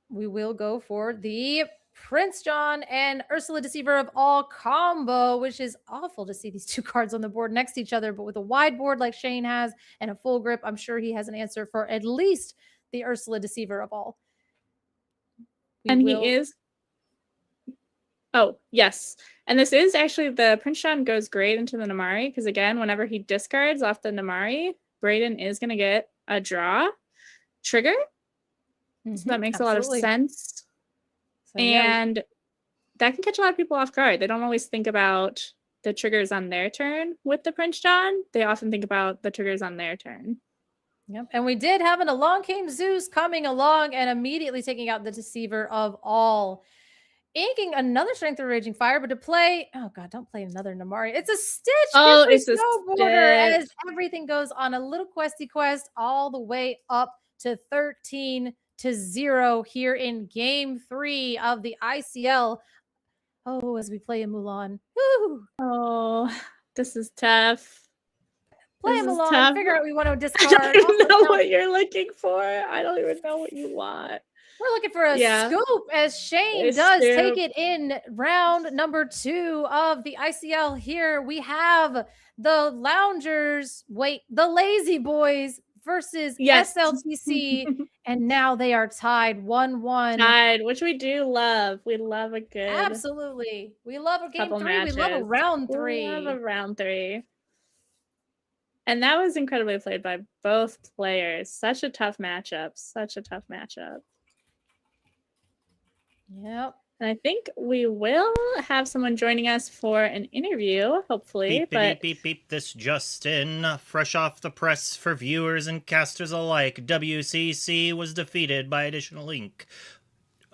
Speaker 6: We will go for the Prince John and Ursula Deceiver of All combo, which is awful to see these 2 cards on the board next to each other, but with a wide board like Shane has and a full grip, I'm sure he has an answer for at least the Ursula Deceiver of All.
Speaker 5: He is. Oh, yes. And this is actually, the Prince John goes great into the Namari, because again, whenever he discards off the Namari, Brayden is going to get a draw trigger. So that makes a lot of sense. So, and that can catch a lot of people off guard. They don't always think about the triggers on their turn with the Prince John. They often think about the triggers on their turn.
Speaker 6: Yep. And we did have an Along Came Zeus coming along and immediately taking out the Deceiver of All. Inking another Strength of Raging Fire, but to play, oh God, don't play another Namari. It's a Stitch.
Speaker 5: Oh, it's
Speaker 6: a snowboarder, as everything goes on a little questy quest all the way up to 13-0 here in game 3 of the ICL. Oh, as we play a Mulan. Woo!
Speaker 5: Oh, this is tough.
Speaker 6: Play a Mulan. Figure out what we want to discard.
Speaker 5: I don't even know what you're looking for. I don't even know what you want.
Speaker 6: We're looking for a scoop, as Shane does take it in round number 2 of the ICL. Here we have the Loungers, the Lazyboys versus SLTC, and now they are tied 1-1.
Speaker 5: Tied, which we do love. We love a good.
Speaker 6: Absolutely. We love a game 3.
Speaker 5: Matches.
Speaker 6: We love a round 3.
Speaker 5: We love a round 3. And that was incredibly played by both players. Such a tough matchup. Such a tough matchup.
Speaker 6: Yep.
Speaker 5: And I think we will have someone joining us for an interview, hopefully.
Speaker 1: Beep,
Speaker 5: but
Speaker 1: beep, beep, beep. This just in. Fresh off the press for viewers and casters alike, WCC was defeated by Additional Link.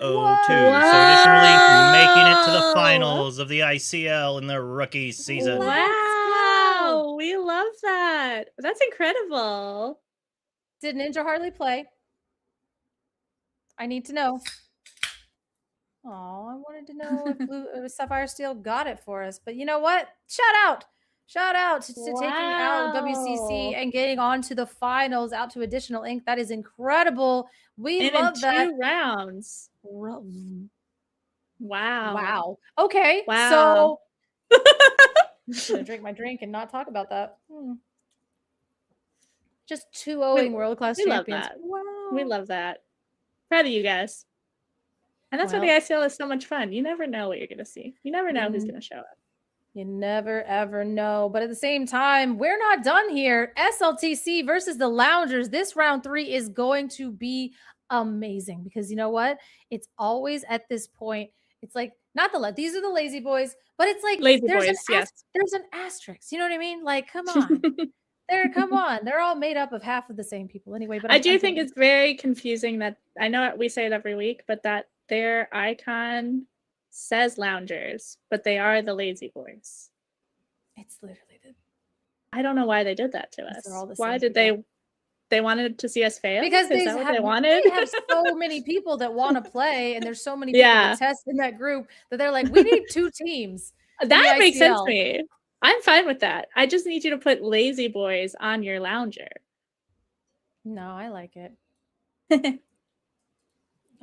Speaker 1: 0-2. So Additional Link making it to the finals of the ICL in their rookie season.
Speaker 5: Wow, we love that. That's incredible.
Speaker 6: Did Ninja Harley play? I need to know. Oh, I wanted to know if Sapphire Steel got it for us. But you know what? Shout out to taking out WCC and getting on to the finals, out to Additional Ink. That is incredible. We love that.
Speaker 5: 2 rounds. Wow.
Speaker 6: Wow. Okay.
Speaker 5: Wow.
Speaker 6: So I'm just gonna drink my drink and not talk about that. Just 2-0ing world-class
Speaker 5: we love
Speaker 6: champions.
Speaker 5: that.
Speaker 6: Wow.
Speaker 5: We love that. Proud of you guys. And that's why the ICL is so much fun. You never know what you're going to see. You never know who's going to show up.
Speaker 6: You never, ever know. But at the same time, we're not done here. SLTC versus the Loungers. This round 3 is going to be amazing because you know what? It's always at this point. It's like, these are the Lazy Boys, but it's like there's an asterisk. You know what I mean? Like, come on. They're all made up of half of the same people anyway. But
Speaker 5: I do think it's very confusing that I know we say it every week, but that their icon says Loungers, but they are the Lazy Boys.
Speaker 6: It's literally
Speaker 5: I don't know why they did that to us. Why did
Speaker 6: people.
Speaker 5: they wanted to see us fail?
Speaker 6: Because
Speaker 5: they wanted?
Speaker 6: They have so many people that want to play, and there's so many people that test in that group that they're like, we need 2 teams.
Speaker 5: That makes sense to me. I'm fine with that. I just need you to put Lazy Boys on your Lounger.
Speaker 6: No, I like it.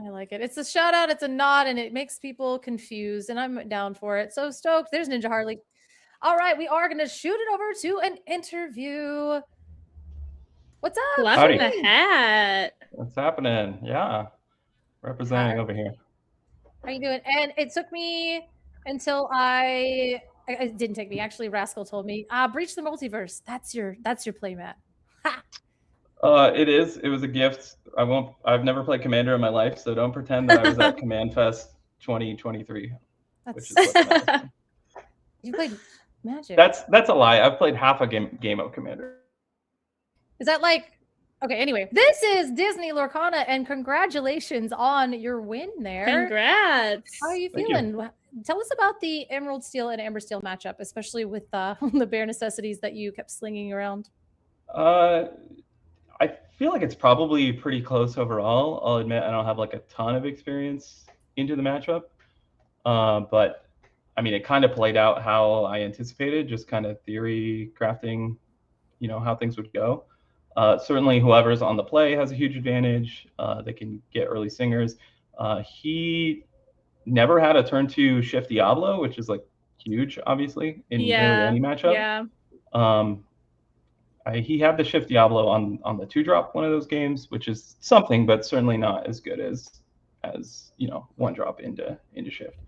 Speaker 6: I like it. It's a shout out, it's a nod, and it makes people confused, and I'm down for it. So stoked. There's Ninja Harley. All right, we are going to shoot it over to an interview. What's up?
Speaker 5: Love the hat.
Speaker 7: What's happening? Yeah. Representing over here.
Speaker 6: How you doing? And it took me until it didn't take me. Actually, Rascal told me, breach the multiverse. That's your playmat. Ha!
Speaker 7: It was a gift. I've never played Commander in my life, so don't pretend that I was at Command Fest 2023. Which is what
Speaker 6: you played Magic.
Speaker 7: That's a lie. I've played half a game of Commander.
Speaker 6: Is that like okay, anyway. This is Disney Lorcana, and congratulations on your win there.
Speaker 5: Congrats.
Speaker 6: How are you feeling? Tell us about the Emerald Steel and Amber Steel matchup, especially with the bare necessities that you kept slinging around.
Speaker 7: I feel like it's probably pretty close overall. I'll admit I don't have like a ton of experience into the matchup, but I mean, it kind of played out how I anticipated, just kind of theory crafting, how things would go. Certainly whoever's on the play has a huge advantage. They can get early singers. He never had a turn 2 shift Diablo, which is like huge, obviously, in nearly any matchup.
Speaker 5: Yeah.
Speaker 7: He had the shift Diablo on the 2-drop one of those games, which is something, but certainly not as good as 1-drop into shift.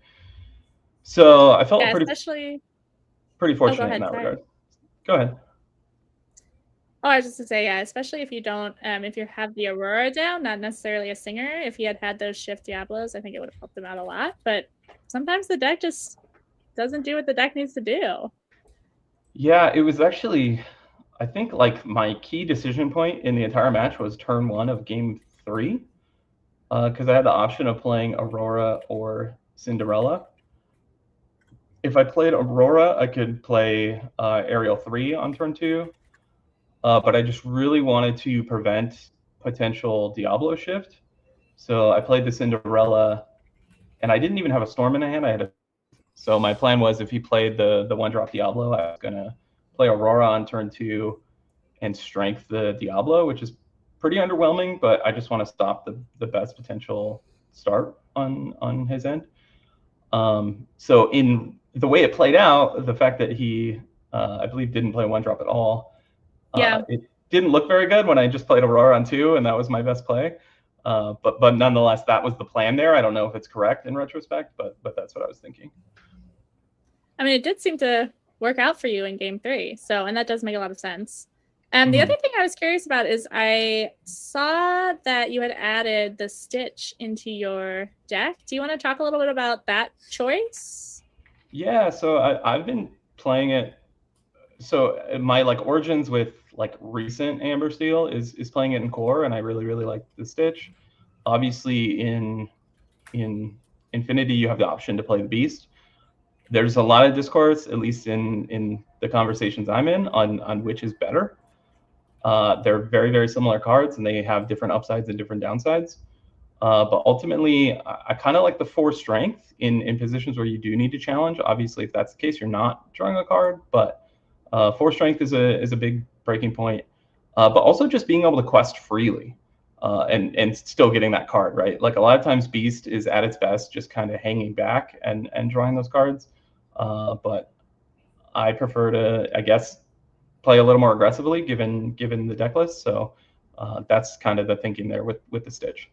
Speaker 7: So I felt pretty fortunate in that regard. Go ahead.
Speaker 5: Oh, I was just to say, especially if you don't, if you have the Aurora down, not necessarily a singer. If he had those shift Diablos, I think it would have helped him out a lot. But sometimes the deck just doesn't do what the deck needs to do.
Speaker 7: Yeah, it was actually, I think, like my key decision point in the entire match was turn 1 of game 3, because I had the option of playing Aurora or Cinderella. If I played Aurora, I could play Aerial 3 on turn 2. But I just really wanted to prevent potential Diablo shift. So I played the Cinderella, and I didn't even have a Storm in my hand. So my plan was if he played the 1-drop Diablo, I was going to play Aurora on turn 2 and strength the Diablo, which is pretty underwhelming, but I just want to stop the best potential start on his end. So in the way it played out, the fact that he, I believe, didn't play 1-drop at all, it didn't look very good when I just played Aurora on 2, and that was my best play. But nonetheless, that was the plan there. I don't know if it's correct in retrospect, but that's what I was thinking.
Speaker 5: I mean, it did seem to work out for you in game 3. So, and that does make a lot of sense. The other thing I was curious about is I saw that you had added the Stitch into your deck. Do you want to talk a little bit about that choice?
Speaker 7: Yeah, so I've been playing it. So my like origins with like recent Amber Steel is playing it in core, and I really like the Stitch. Obviously, in Infinity, you have the option to play the Beast. There's a lot of discourse, at least in the conversations I'm in, on which is better. They're very similar cards, and they have different upsides and different downsides. But ultimately, I kind of like the 4 strength in positions where you do need to challenge. Obviously, if that's the case, you're not drawing a card, but 4 strength is a big breaking point. But also just being able to quest freely and still getting that card, right? Like a lot of times Beast is at its best just kind of hanging back and drawing those cards. But I prefer to, I guess, play a little more aggressively given the deck list. So that's kind of the thinking there with the Stitch.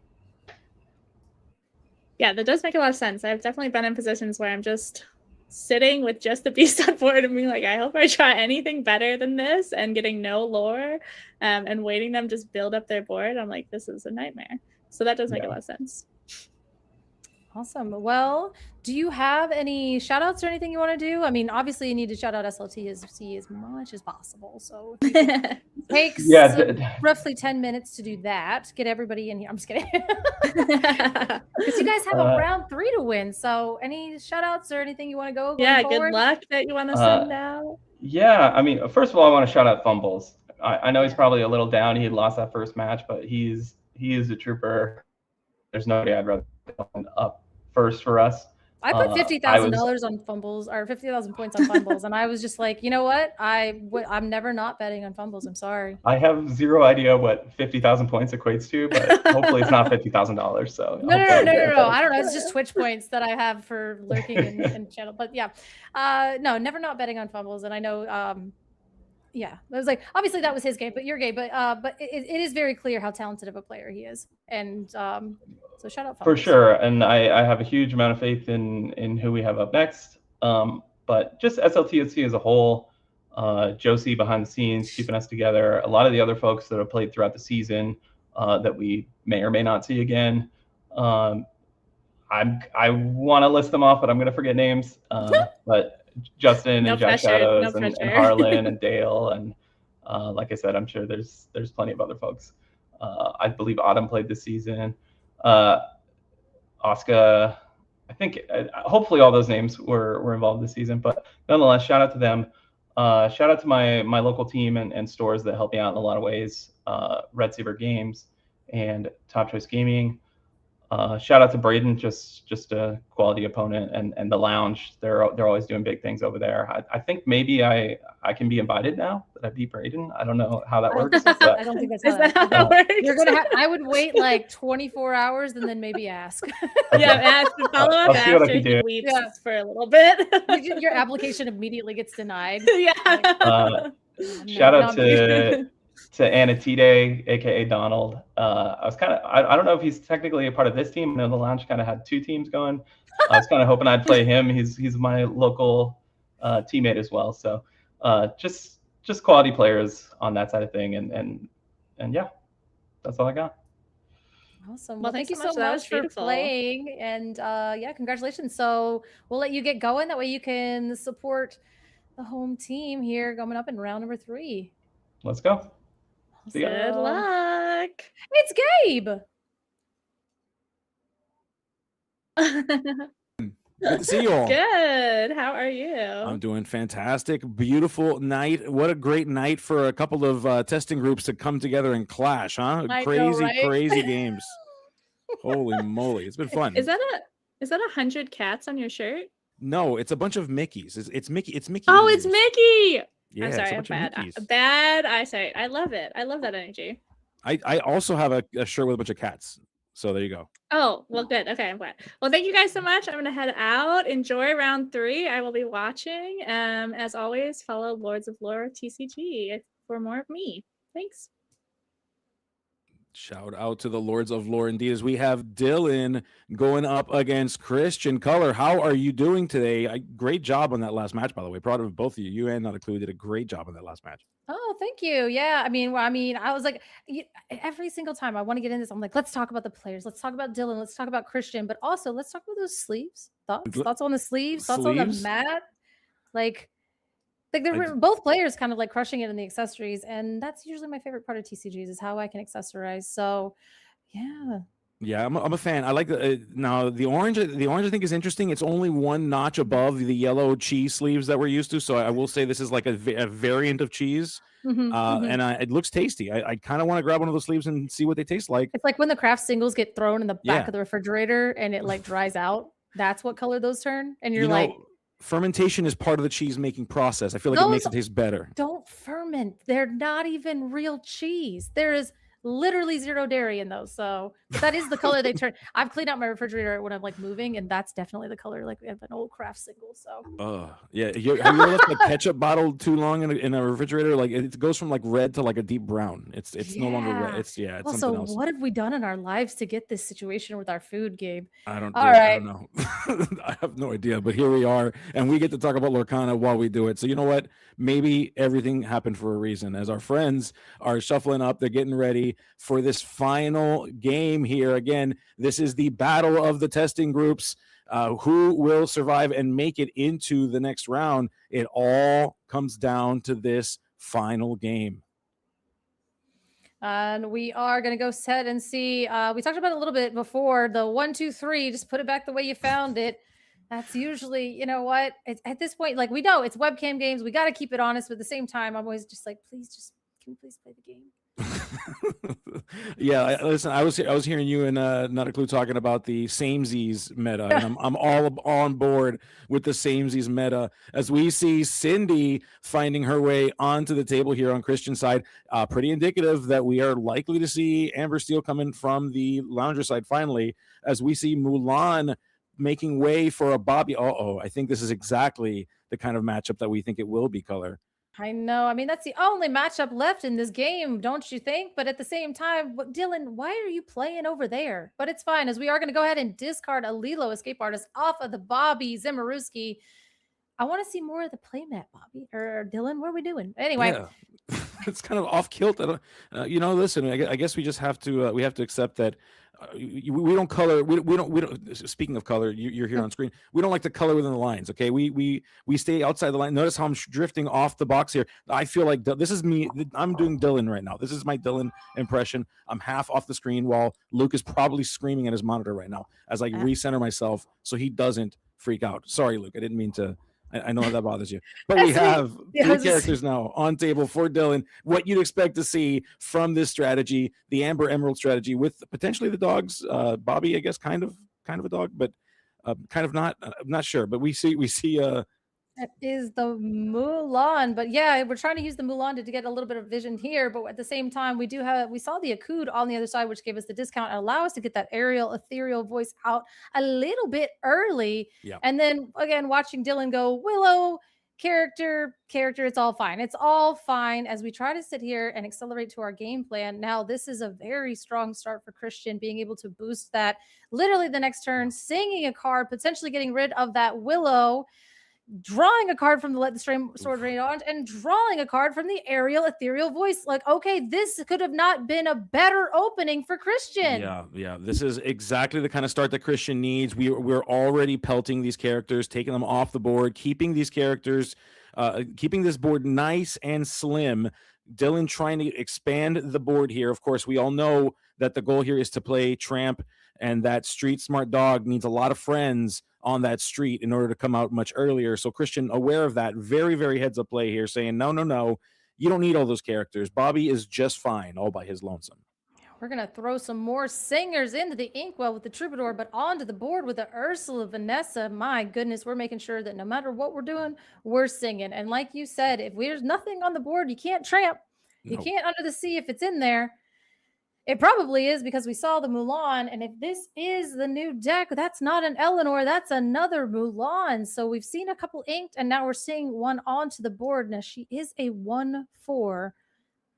Speaker 5: Yeah, that does make a lot of sense. I've definitely been in positions where I'm just sitting with just the Beast on board and being like, I hope I try anything better than this, and getting no lore and waiting them just build up their board. I'm like, this is a nightmare. So that does make a lot of sense.
Speaker 6: Awesome. Well, do you have any shout outs or anything you want to do? I mean, obviously you need to shout out SLTC as much as possible. So it takes roughly 10 minutes to do that. Get everybody in here. I'm just kidding. Because you guys have a round 3 to win. So any shout outs or anything you want to go?
Speaker 5: Yeah,
Speaker 6: forward?
Speaker 5: good luck that you want to send out.
Speaker 7: Yeah, I mean, first of all, I want to shout out Fumbles. I know he's probably a little down. He had lost that first match, but he is a trooper. There's nobody I'd rather up first for us.
Speaker 6: I put $50,000 on fumbles, or 50,000 points on fumbles, and I was just like, you know what? I'm never not betting on fumbles. I'm sorry.
Speaker 7: I have zero idea what 50,000 points equates to, but hopefully it's not $50,000. So
Speaker 6: no. I don't know. It's just Twitch points that I have for lurking in channel. But yeah, no, never not betting on fumbles. And I know, yeah, it was like, obviously that was his game, but your game. But it is very clear how talented of a player he is, and so shout out
Speaker 7: for sure. And I have a huge amount of faith in who we have up next. But just SLTC as a whole, Josie behind the scenes keeping us together. A lot of the other folks that have played throughout the season that we may or may not see again. I want to list them off, but I'm going to forget names. But Justin and Jack Shadows and Harlan and Dale, and like I said, I'm sure there's plenty of other folks. I believe Autumn played this season. Oscar, I think hopefully all those names were involved this season, but nonetheless, shout out to them. Shout out to my local team and stores that help me out in a lot of ways. Red Saber Games and Top Choice Gaming. Shout out to Braden, just a quality opponent, and the lounge. They're always doing big things over there. I think maybe I can be invited now that I beat Braden. I don't know how that works. But,
Speaker 6: I don't think that's how that works. You're gonna. I would wait like 24 hours and then maybe ask.
Speaker 5: Yeah, ask and follow up after he weeps for a little bit.
Speaker 6: Your application immediately gets denied.
Speaker 5: Yeah.
Speaker 7: Shout out to Anatide, aka Donald. I was kind of I don't know if he's technically a part of this team. I know the lounge kind of had 2 teams going. I was kind of hoping I'd play him. He's my local teammate as well. So just quality players on that side of thing, and yeah, that's all I got.
Speaker 6: Awesome. Well, thank you so much for playing, and yeah, congratulations. So we'll let you get going. That way you can support the home team here coming up in round number 3.
Speaker 7: Let's go.
Speaker 5: Good luck.
Speaker 6: It's Gabe.
Speaker 8: Good to see you all.
Speaker 5: Good. How are you?
Speaker 8: I'm doing fantastic. Beautiful night. What a great night for a couple of testing groups to come together and clash, huh? Crazy games. Holy moly. It's been fun.
Speaker 5: Is that 100 cats on your shirt?
Speaker 8: No, it's a bunch of Mickeys. It's Mickey. It's Mickey.
Speaker 5: Oh, it's Mickey.
Speaker 8: Yeah,
Speaker 5: I'm sorry, I'm bad eyesight. I love it. I love that energy.
Speaker 8: I also have a shirt with a bunch of cats. So there you go.
Speaker 5: Oh, well, good. Okay, I'm glad. Well, thank you guys so much. I'm going to head out. Enjoy round 3. I will be watching. As always, follow Lords of Lore TCG for more of me. Thanks.
Speaker 8: Shout out to the Lords of Lore. Indeed, as we have Dylan going up against Christian Color. How are you doing today? Great job on that last match, by the way. Proud of both of you. You and Not a Clue did a great job on that last match.
Speaker 6: Oh, thank you. Yeah, I mean, I was like, every single time I want to get in this, I'm like, let's talk about the players. Let's talk about Dylan. Let's talk about Christian. But also, let's talk about those sleeves. Thoughts on the sleeves? Thoughts on the mat? Like they're both players kind of like crushing it in the accessories, and that's usually my favorite part of TCGs is how I can accessorize. So, yeah,
Speaker 8: I'm a fan. I like now the orange. The orange I think is interesting. It's only one notch above the yellow cheese sleeves that we're used to. So I will say this is like a variant of cheese, and it looks tasty. I kind of want to grab one of those sleeves and see what they taste like.
Speaker 6: It's like when the craft singles get thrown in the back of the refrigerator and it like dries out. That's what color those turn, and you're like.
Speaker 8: Fermentation is part of the cheese making process. I feel like it makes it taste better.
Speaker 6: Don't ferment. They're not even real cheese. There is literally zero dairy in those. So that is the color they turn. I've cleaned out my refrigerator when I'm like moving, and that's definitely the color like of an old craft single. So
Speaker 8: yeah. Have you ever left a ketchup bottle too long in a refrigerator? Like it goes from like red to like a deep brown. It's no longer red. It's
Speaker 6: also,
Speaker 8: something else.
Speaker 6: What have we done in our lives to get this situation with our food, Gabe?
Speaker 8: I don't know. I have no idea, but here we are, and we get to talk about Lorcana while we do it. So you know what? Maybe everything happened for a reason. As our friends are shuffling up, they're getting ready for this final game here. Again, this is the battle of the testing groups. Who will survive and make it into the next round? It all comes down to this final game.
Speaker 6: And we are going to go set and see. We talked about it a little bit before. The 1, 2, 3, just put it back the way you found it. That's usually, you know what? It's, at this point, like we know it's webcam games. We got to keep it honest. But at the same time, I'm always just like, can we please play the game?
Speaker 8: Yeah, listen, I was hearing you and Not a Clue talking about the samesies meta, and I'm all on board with the samesies meta as we see Cindy finding her way onto the table here on Christian side. Pretty indicative that we are likely to see Amber Steele coming from the lounger side finally, as we see Mulan making way for a Bobby. I think this is exactly the kind of matchup that we think it will be, Color.
Speaker 6: I know. I mean, that's the only matchup left in this game, don't you think? But at the same time, Dylan, why are you playing over there? But it's fine, as we are going to go ahead and discard a Lilo Escape Artist off of the Bobby Zimmerowski. I want to see more of the playmat, Bobby or Dylan. What are we doing? Anyway.
Speaker 8: Yeah. It's kind of off kilt. Listen, I guess we just have to accept that we don't color. We don't. Speaking of color, you're here on screen. We don't like to color within the lines. Okay, we stay outside the line. Notice how I'm drifting off the box here. I feel like this is me. I'm doing Dylan right now. This is my Dylan impression. I'm half off the screen while Luke is probably screaming at his monitor right now as I recenter myself so he doesn't freak out. Sorry, Luke. I didn't mean to. I know how that bothers you, but we have three characters now on table for Dylan. What you'd expect to see from this strategy, the Amber Emerald strategy, with potentially the dogs. Bobby, I guess, kind of a dog, but kind of not. I'm not sure, but we see.
Speaker 6: That is the Mulan, but yeah, we're trying to use the Mulan to get a little bit of vision here, but at the same time, we saw the Akud on the other side, which gave us the discount and allow us to get that aerial ethereal voice out a little bit early.
Speaker 8: Yeah.
Speaker 6: And then again, watching Dylan go Willow character, it's all fine. It's all fine as we try to sit here and accelerate to our game plan. Now, this is a very strong start for Christian, being able to boost that literally the next turn, singing a card, potentially getting rid of that Willow, drawing a card from the Let the Sword Rain On, and drawing a card from the aerial ethereal voice. Like, okay, this could have not been a better opening for Christian.
Speaker 8: Yeah. This is exactly the kind of start that Christian needs. We're already pelting these characters, taking them off the board, keeping these characters, keeping this board nice and slim. Dylan trying to expand the board here. Of course, we all know that the goal here is to play Tramp, and that street smart dog needs a lot of friends on that street in order to come out much earlier. So Christian, aware of that, very, very heads up play here, saying, no, you don't need all those characters. Bobby is just fine all by his lonesome.
Speaker 6: We're going to throw some more singers into the Inkwell with the Troubadour, but onto the board with the Ursula Vanessa. My goodness, we're making sure that no matter what we're doing, we're singing. And like you said, if there's nothing on the board, you can't Tramp. You can't Under the Sea if it's in there. It probably is, because we saw the Mulan, and if this is the new deck, that's not an Eleanor, that's another Mulan. So we've seen a couple inked, and now we're seeing one onto the board. Now, she is a 1/4,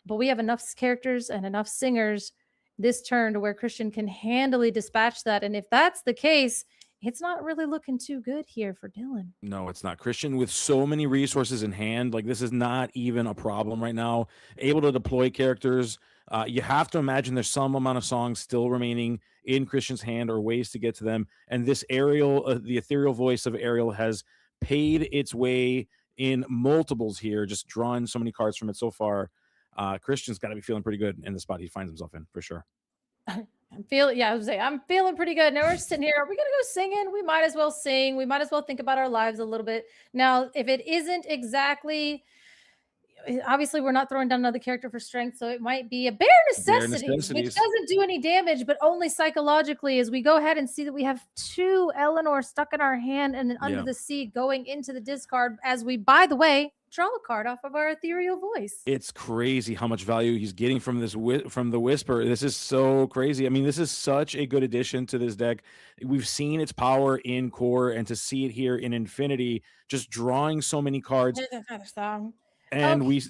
Speaker 6: but we have enough characters and enough singers this turn to where Christian can handily dispatch that. And if that's the case, it's not really looking too good here for Dylan.
Speaker 8: No, it's not. Christian, with so many resources in hand, like this is not even a problem right now. Able to deploy characters. You have to imagine there's some amount of songs still remaining in Christian's hand or ways to get to them. And this Ariel, the ethereal voice of Ariel, has paid its way in multiples here, just drawing so many cards from it so far. Christian's got to be feeling pretty good in the spot he finds himself in, for sure.
Speaker 6: I'm feeling pretty good. Now we're sitting here. Are we gonna go singing? We might as well sing. We might as well think about our lives a little bit. Now, if it isn't exactly, obviously we're not throwing down another character for strength, so it might be a bare necessity, which doesn't do any damage, but only psychologically, as we go ahead and see that we have 2 Eleanor stuck in our hand and then under the sea going into the discard as we, by the way, draw a card off of our ethereal voice.
Speaker 8: It's crazy how much value he's getting from this from the Whisper. This is so crazy. I mean, this is such a good addition to this deck. We've seen its power in core, and to see it here in Infinity, just drawing so many cards. And we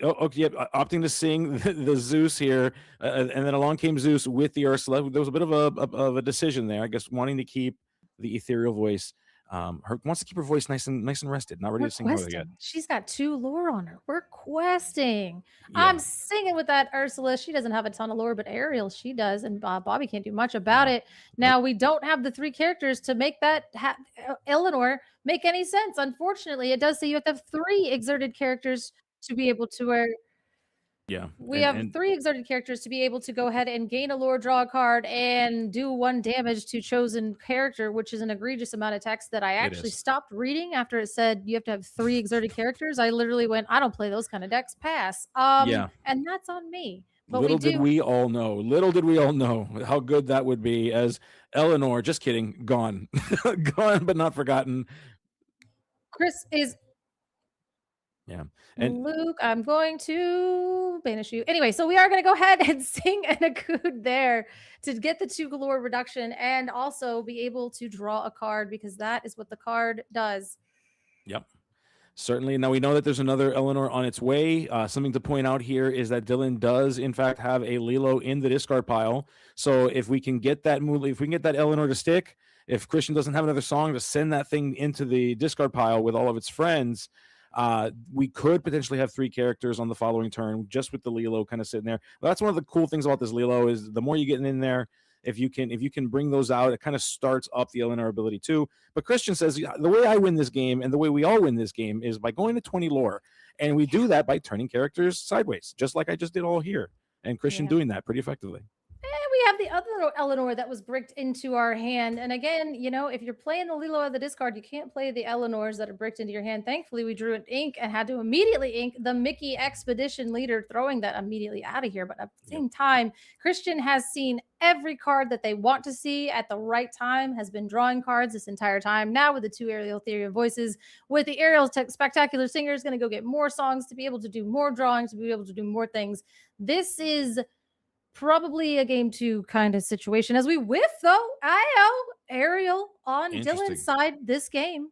Speaker 8: opting to sing the Zeus here, and then along came Zeus with the Ursula. There was a bit of a decision there, I guess, wanting to keep the ethereal voice. Wants to keep her voice nice and rested, not ready to sing more yet.
Speaker 6: She's got 2 lore on her. We're questing.
Speaker 8: Yeah.
Speaker 6: I'm singing with that Ursula. She doesn't have a ton of lore, but Ariel, she does, and Bobby can't do much about it. Now, we don't have the 3 characters to make that Eleanor make any sense. Unfortunately, it does say you have to have 3 exerted characters to be able to we have 3 exerted characters to be able to go ahead and gain a lore, draw a card, and do 1 damage to chosen character, which is an egregious amount of text that I actually stopped reading after it said you have to have 3 exerted characters. I literally went, I don't play those kind of decks. Pass. And that's on me. But
Speaker 8: little did we all know how good that would be, as Eleanor, just kidding, gone. Gone but not forgotten.
Speaker 6: Chris is and Luke, I'm going to banish you. Anyway, so we are going to go ahead and sing an Akud there to get the 2 galore reduction and also be able to draw a card, because that is what the card does.
Speaker 8: Yep. Certainly. Now we know that there's another Eleanor on its way. Something to point out here is that Dylan does, in fact, have a Lilo in the discard pile. So if we can get that Eleanor to stick, if Christian doesn't have another song to send that thing into the discard pile with all of its friends, we could potentially have 3 characters on the following turn, just with the Lilo kind of sitting there. But that's one of the cool things about this Lilo, is the more you get in there, if you can bring those out, it kind of starts up the Eleanor ability too. But Christian says the way I win this game and the way we all win this game is by going to 20 lore, and we do that by turning characters sideways, just like I just did all here, and Christian doing that pretty effectively.
Speaker 6: We have the other Eleanor that was bricked into our hand. And again, if you're playing the Lilo of the discard, you can't play the Eleanors that are bricked into your hand. Thankfully, we drew an ink and had to immediately ink the Mickey Expedition Leader, throwing that immediately out of here. But at the same time, Christian has seen every card that they want to see at the right time, has been drawing cards this entire time. Now with the 2 Ariel Ethereal Voices, with the Ariel Spectacular Singer, is going to go get more songs to be able to do more drawings, to be able to do more things. This is probably a game 2 kind of situation, as we whiff, though. Ariel on Dylan's side this game.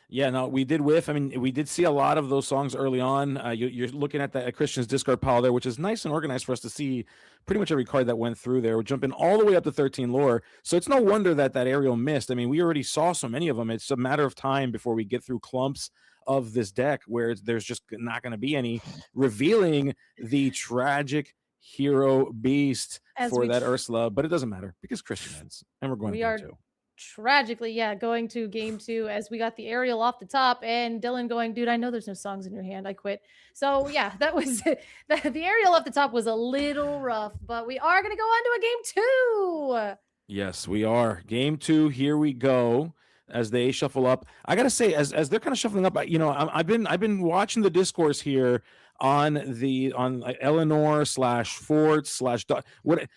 Speaker 8: Yeah, no, we did whiff. I mean, we did see a lot of those songs early on. You're looking at that Christian's discard pile there, which is nice and organized for us to see pretty much every card that went through there. We're jumping all the way up to 13 lore. So it's no wonder that Ariel missed. I mean, we already saw so many of them. It's a matter of time before we get through clumps of this deck where there's just not going to be any, revealing the tragic hero beast for that Ursula. But it doesn't matter because Christian ends, and we're going to game 2.
Speaker 6: Tragically, going to game 2, as we got the Ariel off the top and Dylan going, dude, I know there's no songs in your hand, I quit. So that was the Ariel off the top was a little rough, but we are going to go on to a game 2.
Speaker 8: Yes, we are. Game 2, here we go. As they shuffle up, I gotta say, as they're kind of shuffling up, I've been watching the discourse here on Eleanor /Fort / what.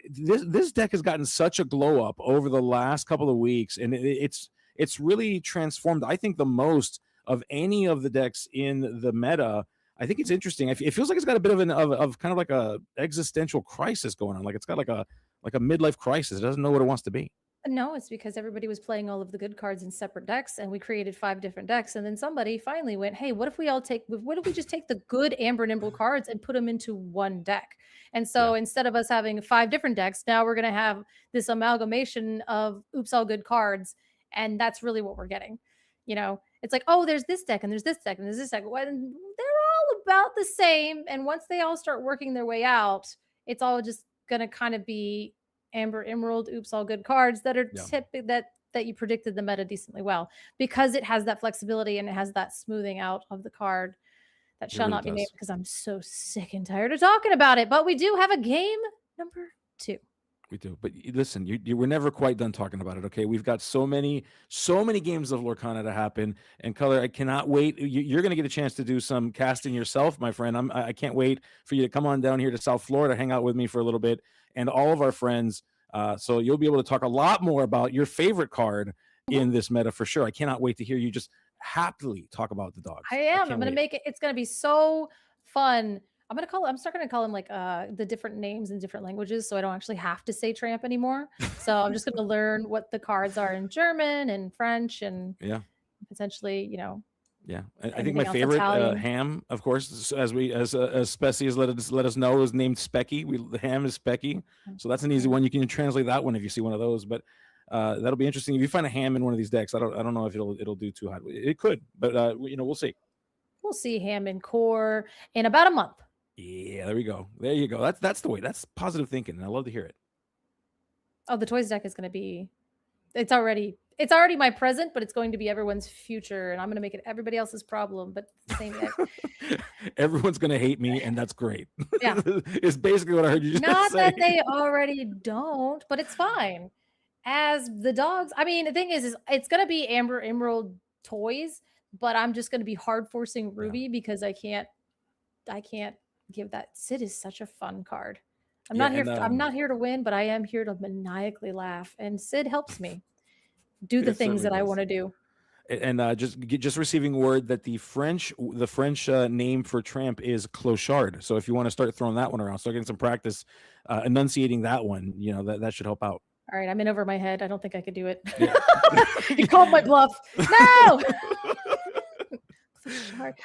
Speaker 8: This deck has gotten such a glow up over the last couple of weeks, and it's really transformed, I think, the most of any of the decks in the meta. I think it's interesting. It feels like it's got a bit of kind of like a existential crisis going on. Like it's got like a midlife crisis. It doesn't know what it wants to be.
Speaker 6: No, it's because everybody was playing all of the good cards in separate decks, and we created 5 different decks. And then somebody finally went, "Hey, what if we just take the good Amber and Emerald cards and put them into one deck?" And so instead of us having 5 different decks, now we're going to have this amalgamation of oops, all good cards, and that's really what we're getting. You know, it's like, oh, there's this deck and there's this deck and there's this deck. When they're all about the same, and once they all start working their way out, it's all just going to kind of be Amber Emerald, oops, all good cards that are that you predicted the meta decently well, because it has that flexibility and it has that smoothing out of the card that shall
Speaker 8: really
Speaker 6: not be
Speaker 8: does.
Speaker 6: named, because I'm so sick and tired of talking about it. But we do have a game number 2.
Speaker 8: We do, but listen, you we're never quite done talking about it. Okay, we've got so many games of Lorcana to happen. And Color, I cannot wait. You're going to get a chance to do some casting yourself, my friend. I can't wait for you to come on down here to South Florida, hang out with me for a little bit, and all of our friends. So you'll be able to talk a lot more about your favorite card in this meta for sure. I cannot wait to hear you just happily talk about the dogs.
Speaker 6: I am. I'm going to make it. It's going to be so fun. I'm starting to call him like the different names in different languages, so I don't actually have to say tramp anymore. So I'm just going to learn what the cards are in German and French, and potentially, you know.
Speaker 8: Yeah, I think my favorite ham, of course, as Specie has let us know, is named Specky. The ham is Specky, so that's an easy one. You can translate that one if you see one of those. But that'll be interesting if you find a ham in one of these decks. I don't know if it'll do too hot. It could, but we'll see.
Speaker 6: We'll see ham in core in about a month.
Speaker 8: Yeah, there we go. There you go. That's the way. That's positive thinking, and I love to hear it.
Speaker 6: Oh, the toys deck is going to be. It's already my present, but it's going to be everyone's future, and I'm going to make it everybody else's problem. But the same day.
Speaker 8: Everyone's going to hate me, and that's great.
Speaker 6: Yeah,
Speaker 8: it's basically what I heard you just
Speaker 6: Not
Speaker 8: say.
Speaker 6: that they already don't, but it's fine. As the dogs, I mean, the thing is it's going to be Amber Emerald toys, but I'm just going to be hard forcing Ruby because I can't give that. Sid is such a fun card. I'm not here to win, but I am here to maniacally laugh, and Sid helps me do the things that I want to do.
Speaker 8: And just receiving word that the French name for tramp is clochard. So if you want to start throwing that one around, start getting some practice enunciating that one, that should help out.
Speaker 6: All right, I'm in over my head. I don't think I could do it.
Speaker 8: Yeah.
Speaker 6: You called my bluff. No.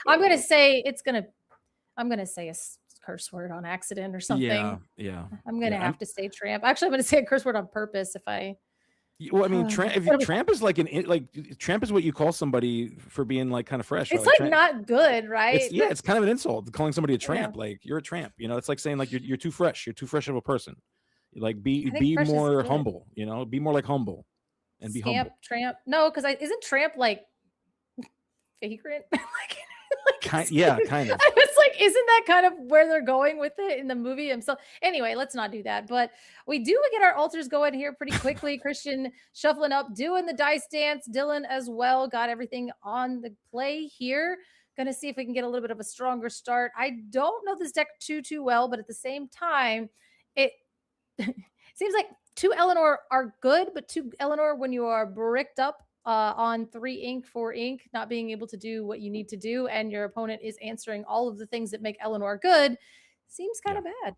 Speaker 6: I'm gonna say a curse word on accident or something.
Speaker 8: Yeah.
Speaker 6: I'm gonna have to say tramp. Actually, I'm gonna say a curse word on purpose if I.
Speaker 8: Well, I mean, tramp is tramp is what you call somebody for being like kind of fresh.
Speaker 6: It's
Speaker 8: right?
Speaker 6: like not good, right?
Speaker 8: It's kind of an insult calling somebody a tramp. Yeah. Like you're a tramp. It's like saying like you're too fresh. You're too fresh of a person. Like be more humble. Be more like humble, and be humble.
Speaker 6: Tramp. No, because isn't tramp like vagrant?
Speaker 8: Kind of.
Speaker 6: I was like, isn't that kind of where they're going with it in the movie? So anyway, let's not do that. But we do get our altars going here pretty quickly. Christian shuffling up, doing the dice dance. Dylan as well got everything on the play here. Gonna see if we can get a little bit of a stronger start. I don't know this deck too well, but at the same time, it seems like 2 Eleanor are good, but 2 Eleanor when you are bricked up on 3 ink, 4 ink, not being able to do what you need to do, and your opponent is answering all of the things that make Eleanor good, seems kind of bad.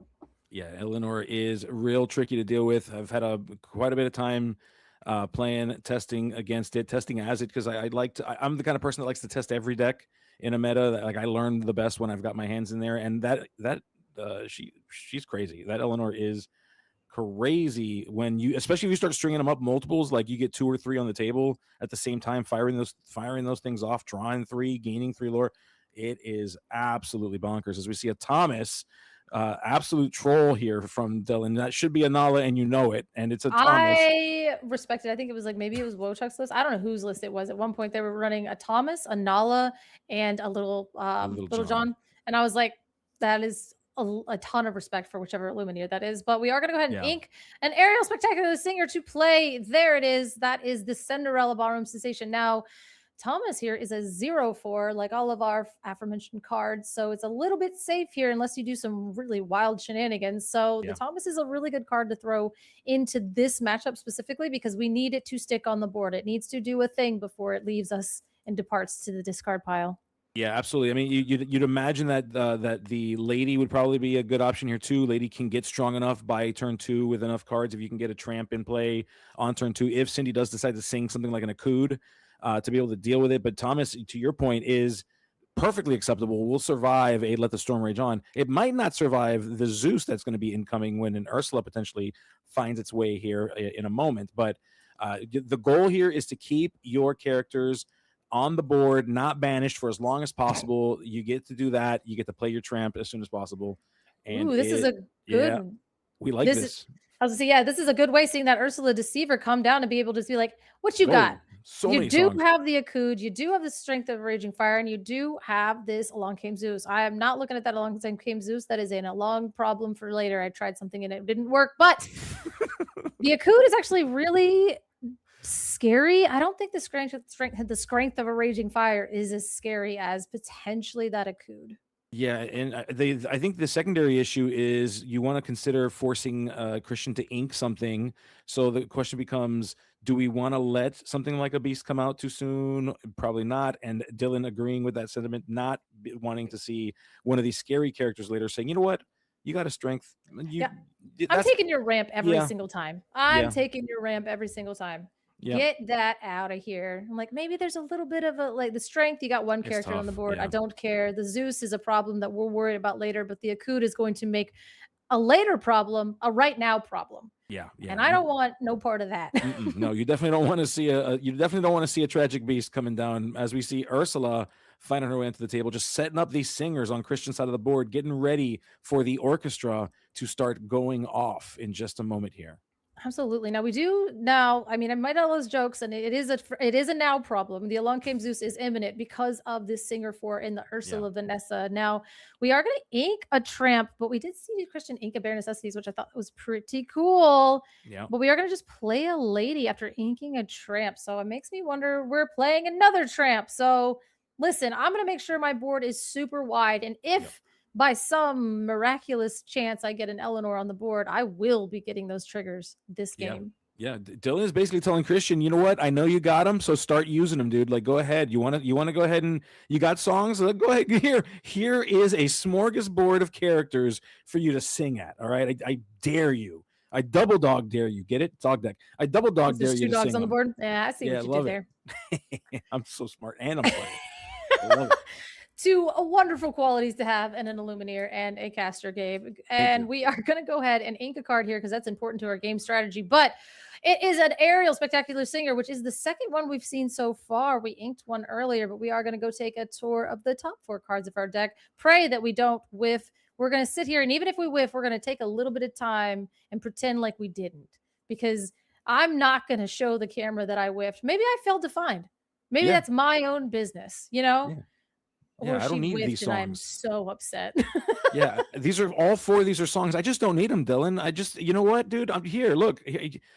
Speaker 8: Yeah, Eleanor is real tricky to deal with. I've had quite a bit of time testing against it, testing as it, because I'm the kind of person that likes to test every deck in a meta. That, I learned the best when I've got my hands in there, and she's crazy. That Eleanor is crazy especially if you start stringing them up multiples, like you get 2 or 3 on the table at the same time, firing those things off, drawing 3, gaining 3 lore. It is absolutely bonkers. As we see a Thomas, absolute troll here from Dylan. That should be a Nala, and and it's a Thomas.
Speaker 6: I respect it. I think it was maybe it was Wojciech's list. I don't know whose list it was. At one point, they were running a Thomas, a Nala, and a little John. And I was like, that is a ton of respect for whichever Illumineer that is. But we are going to go ahead and ink an Ariel Spectacular Singer to play. There it is. That is the Cinderella Ballroom Sensation. Now, Thomas here is a 0/4, like all of our aforementioned cards. So it's a little bit safe here unless you do some really wild shenanigans. So the Thomas is a really good card to throw into this matchup specifically because we need it to stick on the board. It needs to do a thing before it leaves us and departs to the discard pile.
Speaker 8: Yeah, absolutely. I mean, you'd imagine that that the lady would probably be a good option here too. Lady can get strong enough by turn 2 with enough cards. If you can get a tramp in play on turn 2, if Cindy does decide to sing something like an Akud, to be able to deal with it. But Thomas, to your point, is perfectly acceptable. Will survive a Let the Storm Rage On. It might not survive the Zeus that's going to be incoming when an Ursula potentially finds its way here in a moment. But the goal here is to keep your characters on the board, not banished for as long as possible. You get to do that. You get to play your tramp as soon as possible. And
Speaker 6: Ooh, this is a good.
Speaker 8: Yeah, we like this.
Speaker 6: I was gonna say, yeah, this is a good way seeing that Ursula Deceiver come down and be able to be like, what you got?
Speaker 8: So
Speaker 6: You
Speaker 8: many
Speaker 6: do
Speaker 8: songs.
Speaker 6: have the Akud, you do have the Strength of Raging Fire, and you do have this Along Came Zeus. I am not looking at that Along Came Zeus. That is a long problem for later. I tried something and it didn't work, but the Akud is actually really scary. I don't think the strength of a Raging Fire is as scary as potentially that Akud.
Speaker 8: Yeah, and I think the secondary issue is you want to consider forcing Christian to ink something. So the question becomes, do we want to let something like a beast come out too soon? Probably not. And Dylan agreeing with that sentiment, not wanting to see one of these scary characters later saying, you know what, you got a strength.
Speaker 6: I'm taking your ramp every
Speaker 8: Yeah.
Speaker 6: single time. I'm
Speaker 8: Yeah.
Speaker 6: taking your ramp every single time.
Speaker 8: Yeah.
Speaker 6: Get that out of here. I'm like, maybe there's a little bit of the strength. You got one
Speaker 8: It's
Speaker 6: character on the
Speaker 8: tough,
Speaker 6: board.
Speaker 8: yeah.
Speaker 6: I don't care. The Zeus is a problem that we're worried about later, but the Akud is going to make a later problem a right now problem.
Speaker 8: Yeah.
Speaker 6: And I don't want no part of that.
Speaker 8: No, you definitely don't want to see a tragic beast coming down, as we see Ursula finding her way into the table, just setting up these singers on Christian's side of the board, getting ready for the orchestra to start going off in just a moment here.
Speaker 6: Absolutely. Now we do now. I mean, I might all those jokes, and it is a now problem. The Along Came Zeus is imminent because of this singer for in the Ursula Vanessa. Now we are going to ink a tramp, but we did see Christian ink a Bare Necessities, which I thought was pretty cool.
Speaker 8: Yeah.
Speaker 6: But we are going to just play a lady after inking a tramp. So it makes me wonder. We're playing another tramp. So listen, I'm going to make sure my board is super wide, and if by some miraculous chance I get an Eleanor on the board, I will be getting those triggers this game.
Speaker 8: Yeah, Dylan is basically telling Christian, you know what? I know you got them, so start using them, dude. Like, go ahead. You want to go ahead and you got songs? Go ahead. Here is a smorgasbord of characters for you to sing at. All right, I dare you. I double dog dare you. Get it? Dog deck. I double dog dare
Speaker 6: There's
Speaker 8: you.
Speaker 6: two
Speaker 8: to
Speaker 6: dogs
Speaker 8: sing
Speaker 6: on the
Speaker 8: them.
Speaker 6: board. Yeah, I see what you did there.
Speaker 8: I'm so smart, and I'm playing. I love it.
Speaker 6: Two wonderful qualities to have in an Illumineer and a caster, Gabe. And we are going to go ahead and ink a card here because that's important to our game strategy. But it is an Aerial Spectacular Singer, which is the second one we've seen so far. We inked one earlier, but we are going to go take a tour of the top 4 cards of our deck. Pray that we don't whiff. We're going to sit here, and even if we whiff, we're going to take a little bit of time and pretend like we didn't, because I'm not going to show the camera that I whiffed. Maybe I failed to find. Maybe that's my own business, you know?
Speaker 8: Yeah.
Speaker 6: Or
Speaker 8: I don't need these songs.
Speaker 6: I'm so upset.
Speaker 8: Yeah, these are all 4 of these are songs. I just don't need them, Dylan. I just, you know what, dude? I'm here. Look, I'm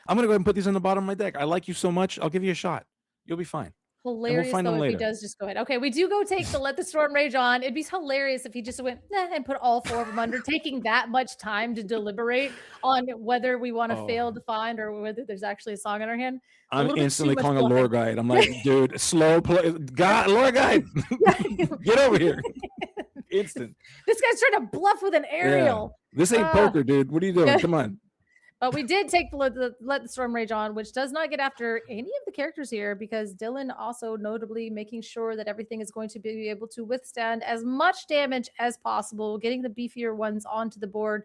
Speaker 8: gonna go ahead and put these on the bottom of my deck. I like you so much. I'll give you a shot. You'll be fine.
Speaker 6: Hilarious
Speaker 8: find
Speaker 6: though
Speaker 8: them
Speaker 6: if he
Speaker 8: later.
Speaker 6: does just go ahead. Okay, we do go take the Let the Storm Rage On. It'd be hilarious if he just went and put all 4 of them under, taking that much time to deliberate on whether we want to fail to find or whether there's actually a song in our hand.
Speaker 8: I'm instantly calling a lore guide. I'm like, dude, slow play. God, lore guide, get over here. Instant.
Speaker 6: This guy's trying to bluff with an aerial.
Speaker 8: Yeah. This ain't poker, dude. What are you doing? Come on.
Speaker 6: But we did take the Let the Storm Rage On, which does not get after any of the characters here, because Dylan also notably making sure that everything is going to be able to withstand as much damage as possible, getting the beefier ones onto the board.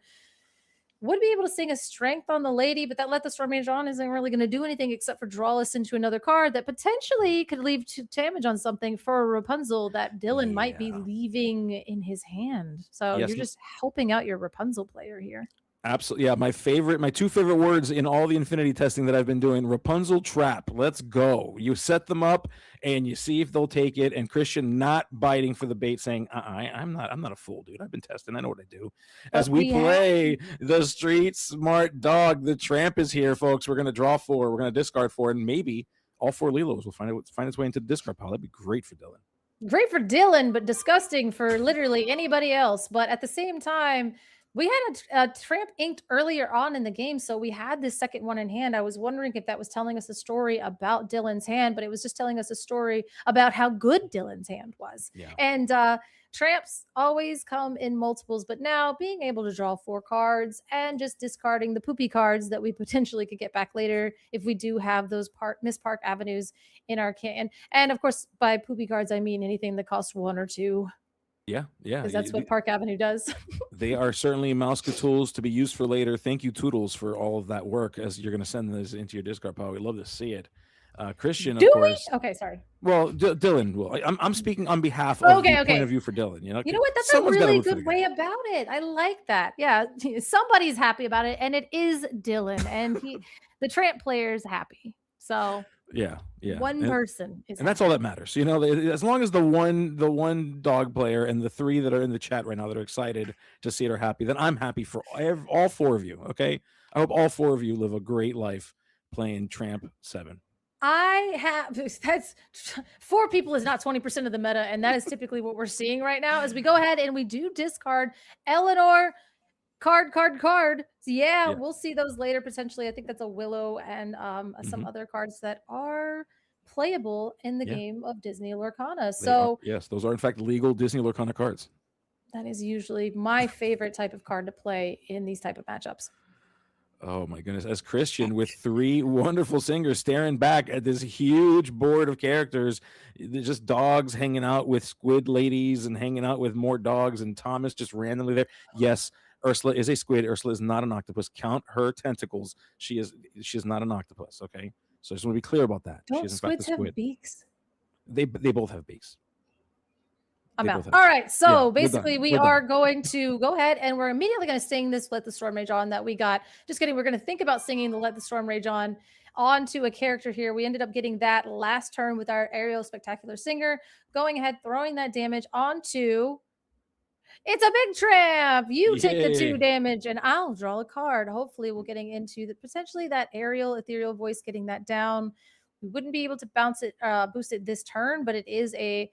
Speaker 6: Would be able to sing a strength on the lady, but that Let the Storm Rage On isn't really going to do anything except for draw us into another card that potentially could leave damage on something for a Rapunzel that Dylan might be leaving in his hand. So you're just helping out your Rapunzel player here.
Speaker 8: Absolutely. Yeah. My 2 favorite words in all the Infinity testing that I've been doing: Rapunzel trap. Let's go. You set them up and you see if they'll take it. And Christian not biting for the bait, saying, I'm not a fool, dude. I've been testing. I know what I do. As we play the street smart dog, the tramp is here, folks. We're going to draw 4. We're going to discard 4. And maybe all 4 Lilos will find its way into the discard pile. That'd be great for Dylan.
Speaker 6: Great for Dylan, but disgusting for literally anybody else. But at the same time, We had a tramp inked earlier on in the game, so we had this second one in hand. I was wondering if that was telling us a story about Dylan's hand, but it was just telling us a story about how good Dylan's hand was.
Speaker 8: Yeah.
Speaker 6: And tramps always come in multiples, but now being able to draw 4 cards and just discarding the poopy cards that we potentially could get back later if we do have those Miss Park avenues in our can. And of course, by poopy cards, I mean anything that costs 1 or 2.
Speaker 8: Yeah.
Speaker 6: Because that's what Park Avenue does.
Speaker 8: They are certainly Mouska tools to be used for later. Thank you, Toodles, for all of that work as you're going to send this into your discard pile. We'd love to see it. Christian, of course.
Speaker 6: Okay, sorry.
Speaker 8: Well, Dylan will. I'm speaking on behalf of the point of view for Dylan.
Speaker 6: You know what? That's a really good way about it. I like that. Yeah, somebody's happy about it, and it is Dylan, and the tramp player is happy. So
Speaker 8: yeah.
Speaker 6: One person is,
Speaker 8: and that's all that matters. You know, as long as the one dog player and the 3 that are in the chat right now that are excited to see it are happy, then I'm happy for all 4 of you. Okay, I hope all 4 of you live a great life playing Tramp 7.
Speaker 6: That's 4 people is not 20% of the meta, and that is typically what we're seeing right now. As we go ahead and we do discard Eleanor. Card. So yeah, we'll see those later potentially. I think that's a Willow and some other cards that are playable in the game of Disney Lorcana. So
Speaker 8: yes, those are in fact legal Disney Lorcana cards.
Speaker 6: That is usually my favorite type of card to play in these type of matchups.
Speaker 8: Oh my goodness. As Christian with 3 wonderful singers staring back at this huge board of characters, just dogs hanging out with squid ladies and hanging out with more dogs, and Thomas just randomly there. Yes, Ursula is a squid. Ursula is not an octopus. Count her tentacles. She is not an octopus. Okay, so I just want to be clear about that.
Speaker 6: Don't
Speaker 8: she is in
Speaker 6: squids
Speaker 8: fact a squid.
Speaker 6: have beaks?
Speaker 8: They both have beaks.
Speaker 6: I'm out. All right, so basically we are going to go ahead and we're immediately going to sing this Let the Storm Rage On that we got. Just kidding. We're going to think about singing the Let the Storm Rage On onto a character here. We ended up getting that last turn with our Aerial Spectacular Singer. Going ahead, throwing that damage onto... It's a big tramp. You take the 2 damage and I'll draw a card. Hopefully we're getting into potentially that aerial ethereal voice, getting that down. We wouldn't be able to boost it this turn, but it is a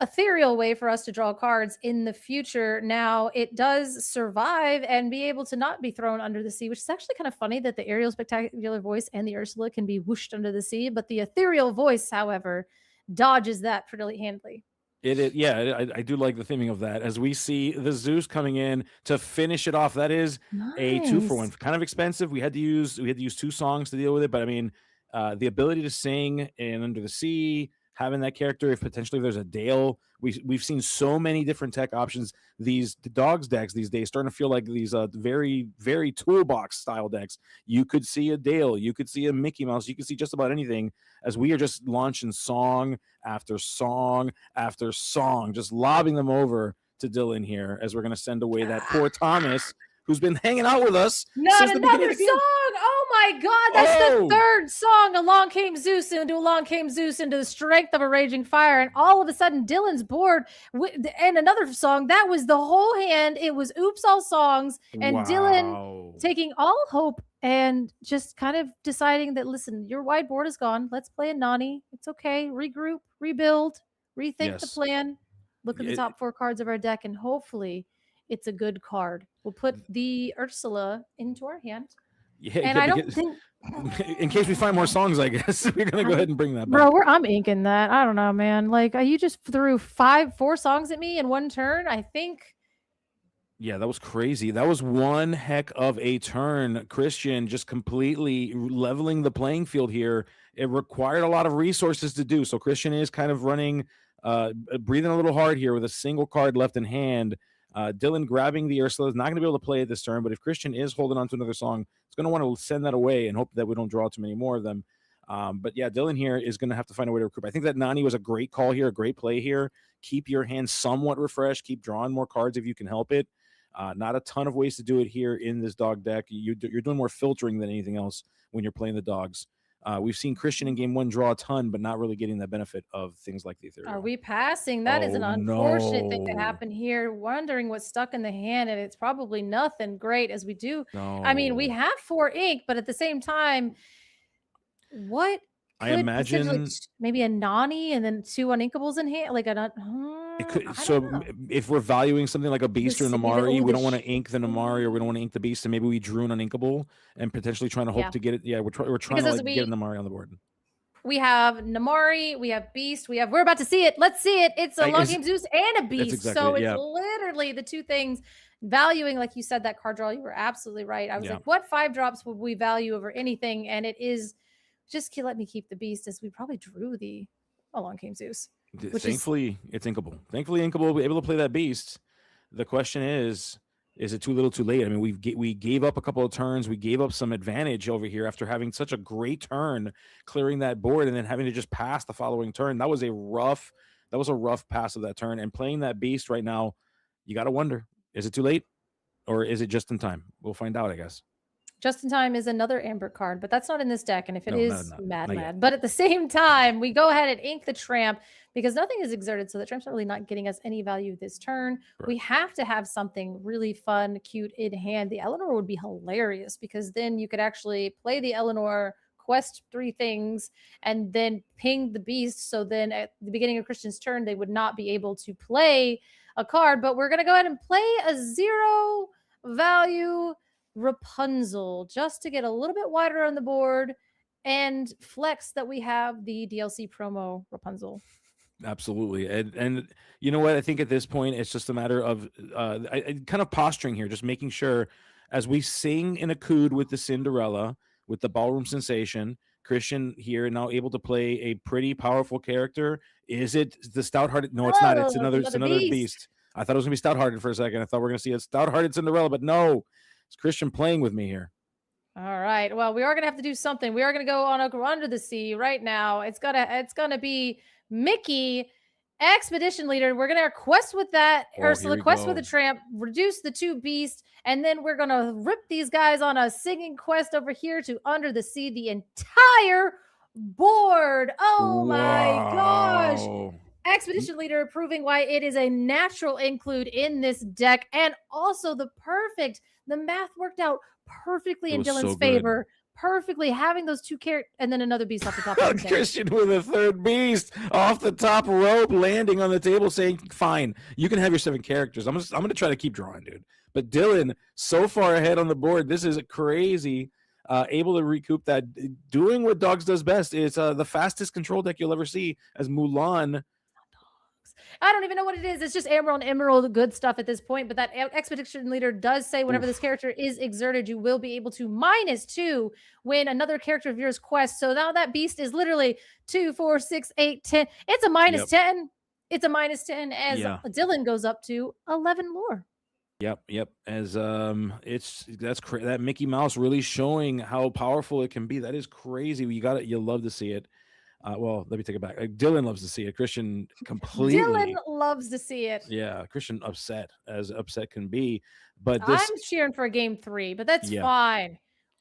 Speaker 6: ethereal way for us to draw cards in the future. Now it does survive and be able to not be thrown under the sea, which is actually kind of funny that the aerial spectacular voice and the Ursula can be whooshed under the sea, but the ethereal voice, however, dodges that pretty handily.
Speaker 8: I do like the theming of that as we see the Zeus coming in to finish it off. That is a 2-for-1, kind of expensive. We had to use 2 songs to deal with it, but I mean, the ability to sing in Under the Sea, having that character, if potentially there's a Dale, we've seen so many different tech options. The dogs decks these days starting to feel like these very, very toolbox style decks. You could see a Dale, you could see a Mickey Mouse, you could see just about anything, as we are just launching song after song after song, just lobbing them over to Dylan here as we're going to send away that poor Thomas, who's been hanging out with us.
Speaker 6: Not another song. Oh my God, that's the 3rd song. Along came Zeus into the strength of a raging fire, and all of a sudden Dylan's bored. And another song, that was the whole hand. It was Oops All Songs, and Dylan taking all hope and just kind of deciding that, listen, your whiteboard is gone. Let's play a Nani. It's okay. Regroup, rebuild, rethink the plan. Look at the top 4 cards of our deck, and hopefully it's a good card. We'll put the Ursula into our hand. I don't think...
Speaker 8: In case we find more songs, I guess we're going to go ahead and bring that back.
Speaker 6: Bro, I'm inking that. I don't know, man. Like, you just threw 4 songs at me in one turn, I think.
Speaker 8: Yeah, that was crazy. That was one heck of a turn. Christian just completely leveling the playing field here. It required a lot of resources to do. So Christian is kind of running, breathing a little hard here with a single card left in hand. Dylan grabbing the Ursula is not going to be able to play it this turn, but if Christian is holding on to another song, it's going to want to send that away and hope that we don't draw too many more of them. But yeah, Dylan here is going to have to find a way to recruit. I think that Nani was a great call here, a great play here. Keep your hand somewhat refreshed. Keep drawing more cards if you can help it. Not a ton of ways to do it here in this dog deck. You're doing more filtering than anything else when you're playing the dogs. We've seen Christian in game 1 draw a ton, but not really getting the benefit of things like the ethereal.
Speaker 6: Are we passing? That is an unfortunate thing to happen here. Wondering what's stuck in the hand, and it's probably nothing great as we do. I mean, we have 4 ink, but at the same time, what?
Speaker 8: I imagine
Speaker 6: maybe a Nani and then 2 uninkables in hand, like
Speaker 8: It could,
Speaker 6: I
Speaker 8: so
Speaker 6: don't know.
Speaker 8: if we're valuing something like a beast or an
Speaker 6: city, the
Speaker 8: Amari, we don't want to
Speaker 6: oldish-
Speaker 8: ink the Amari, or we don't want to ink the beast, and maybe we drew an uninkable and potentially trying to hope
Speaker 6: Yeah.
Speaker 8: to get it. Yeah, we're trying
Speaker 6: Because
Speaker 8: to
Speaker 6: as
Speaker 8: like get an Amari on the board.
Speaker 6: we have Namari, we have Beast, we're about to see it. Let's see it. It's a long game Zeus and a Beast.
Speaker 8: exactly
Speaker 6: So
Speaker 8: it,
Speaker 6: it's
Speaker 8: yeah.
Speaker 6: literally the two things. Valuing, like you said, that card draw, you were absolutely right. I was
Speaker 8: Yeah.
Speaker 6: like, what 5 drops would we value over anything? And it is just let me keep the Beast, as we probably drew the long game Zeus.
Speaker 8: Thankfully, it's inkable. Thankfully, inkable will be able to play that beast. The question is it too little, too late? I mean, we gave up a couple of turns. We gave up some advantage over here after having such a great turn, clearing that board, and then having to just pass the following turn. That was a rough pass of that turn. And playing that beast right now, you got to wonder: is it too late, or is it just in time? We'll find out, I guess.
Speaker 6: Just in Time is another Amber card, but that's not in this deck. And if it is,
Speaker 8: not
Speaker 6: mad.
Speaker 8: yet.
Speaker 6: But at the same time, we go ahead and ink the Tramp because nothing is exerted. So the Tramp's really not getting us any value this turn.
Speaker 8: Right.
Speaker 6: We have to have something really fun, cute in hand. The Eleanor would be hilarious because then you could actually play the Eleanor, quest 3 things, and then ping the Beast. So then at the beginning of Christian's turn, they would not be able to play a card. But we're going to go ahead and play a 0 value Rapunzel just to get a little bit wider on the board and flex that we have the DLC promo Rapunzel.
Speaker 8: Absolutely. And you know what? I think at this point, it's just a matter of kind of posturing here, just making sure as we sing in a cood with the Cinderella, with the ballroom sensation, Christian here now able to play a pretty powerful character. Is it the Stout-Hearted? No, it's not. It's another beast. I thought it was going to be Stout-Hearted for a second. I thought we were going to see a Stout-Hearted Cinderella, but no. It's Christian playing with me here.
Speaker 6: All right. Well, we are going to have to do something. We are going to go on Under the Sea right now. It's gonna be Mickey, Expedition Leader. We're going to quest with that, Ursula, quest with the Tramp, reduce the 2 beasts, and then we're going to rip these guys on a singing quest over here to Under the Sea, the entire board. Oh my gosh. Expedition Leader proving why it is a natural include in this deck, and also the math worked out perfectly in Dylan's favor. Perfectly having those 2 characters and then another beast off the top of the
Speaker 8: Christian with a 3rd beast off the top rope, landing on the table, saying, "Fine, you can have your 7 characters. I'm gonna try to keep drawing, dude." But Dylan, so far ahead on the board, this is crazy. Able to recoup that, doing what Dogs does best. It's the fastest control deck you'll ever see, as Mulan.
Speaker 6: I don't even know what it is. It's just Emerald, good stuff at this point. But that Expedition Leader does say whenever this character is exerted, you will be able to -2 when another character of yours quests. So now that beast is literally 2, 4, 6, 8, 10. It's a -10. It's a -10 as Dylan goes up to 11 more.
Speaker 8: Yep. As that Mickey Mouse really showing how powerful it can be. That is crazy. You love to see it. Well, let me take it back. Dylan loves to see it. Christian completely.
Speaker 6: Dylan loves to see it.
Speaker 8: Yeah, Christian upset can be. But
Speaker 6: I'm cheering for game 3, but that's fine.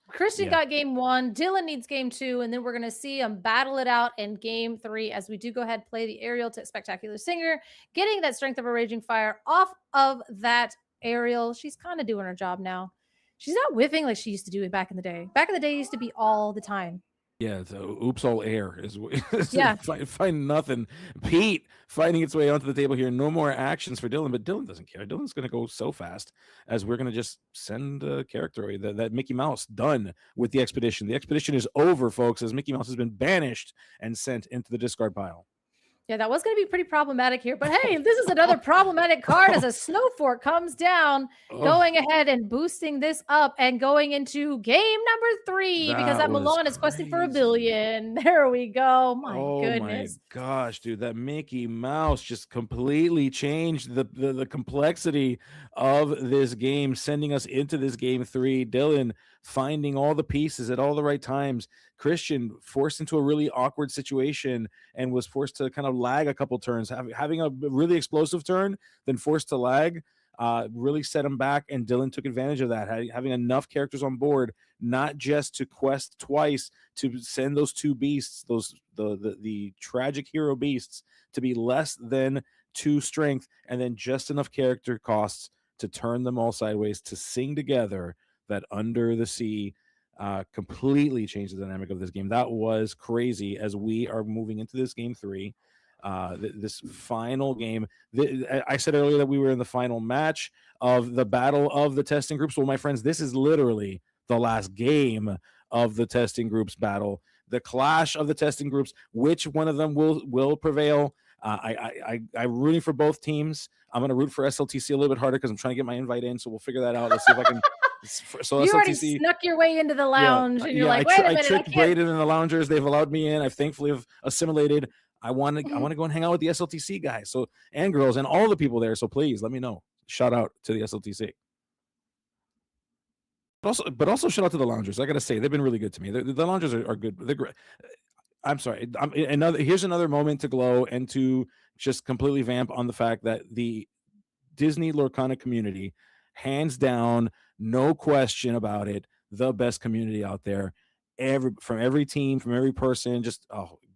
Speaker 6: Christian got game 1. Dylan needs game 2, and then we're going to see him battle it out in game 3 as we do go ahead and play the Ariel to Spectacular Singer, getting that Strength of a Raging Fire off of that Ariel. She's kind of doing her job now. She's not whiffing like she used to do it back in the day. Back in the day, it used to be all the time.
Speaker 8: Yeah, so oops, all air is
Speaker 6: yeah.
Speaker 8: find nothing. Pete finding its way onto the table here. No more actions for Dylan, but Dylan doesn't care. Dylan's going to go so fast as we're going to just send a character away. That Mickey Mouse done with the expedition. The expedition is over, folks, as Mickey Mouse has been banished and sent into the discard pile.
Speaker 6: Yeah, that was going to be pretty problematic here. But hey, this is another problematic card as a snow fort comes down, going ahead and boosting this up and going into game number 3 because that Milan is questing for $1 billion. There we go. My goodness.
Speaker 8: My gosh, dude, that Mickey Mouse just completely changed the complexity of this game, sending us into this game 3. Dylan finding all the pieces at all the right times. Christian forced into a really awkward situation and was forced to kind of lag a couple turns, having a really explosive turn, then forced to lag, really set him back, and Dylan took advantage of that, having enough characters on board, not just to quest twice, to send those 2 beasts, the tragic hero beasts, to be less than 2 strength, and then just enough character costs to turn them all sideways, to sing together that Under the Sea completely changed the dynamic of this game. That was crazy as we are moving into this game 3. this final game. I said earlier that we were in the final match of the battle of the testing groups. Well, my friends, this is literally the last game of the testing groups battle, the clash of the testing groups. Which one of them will prevail? I'm rooting for both teams. I'm going to root for SLTC a little bit harder because I'm trying to get my invite in. So we'll figure that out. Let's see if I can. So
Speaker 6: You
Speaker 8: SLTC,
Speaker 6: already snuck your way into the lounge, and you're like,
Speaker 8: I
Speaker 6: wait a minute, I
Speaker 8: tricked
Speaker 6: can't.
Speaker 8: Braden and the loungers. They've allowed me in. I've thankfully have assimilated. I want to go and hang out with the SLTC guys, and girls, and all the people there. So please let me know. Shout out to the SLTC. But also shout out to the loungers. I gotta say, they've been really good to me. The loungers are good. They're great. I'm sorry. Here's another moment to glow and to just completely vamp on the fact that the Disney Lorcana community, hands down, no question about it, the best community out there. From every team, from every person, just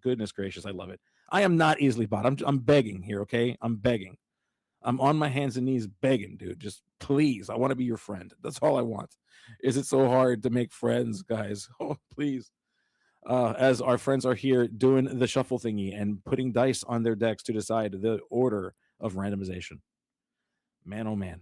Speaker 8: goodness gracious, I love it. I am not easily bought. I'm begging here, okay? I'm begging. I'm on my hands and knees begging, dude. Just please, I want to be your friend. That's all I want. Is it so hard to make friends, guys? Oh, please. As our friends are here doing the shuffle thingy and putting dice on their decks to decide the order of randomization. Man, oh man.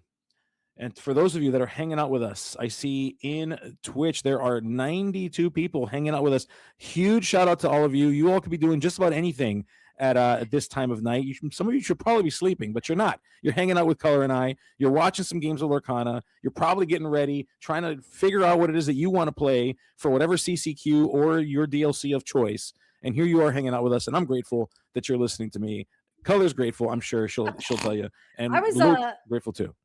Speaker 8: And for those of you that are hanging out with us, I see in Twitch there are 92 people hanging out with us. Huge shout out to all of you. You all could be doing just about anything at this time of night. Some of you should probably be sleeping, but you're not. You're hanging out with Color and I. You're watching some games of Lorcana. You're probably getting ready, trying to figure out what it is that you want to play for whatever CCQ or your DLC of choice. And here you are hanging out with us, and I'm grateful that you're listening to me. Color's grateful. I'm sure she'll tell you. And
Speaker 6: I was
Speaker 8: Luke, grateful too.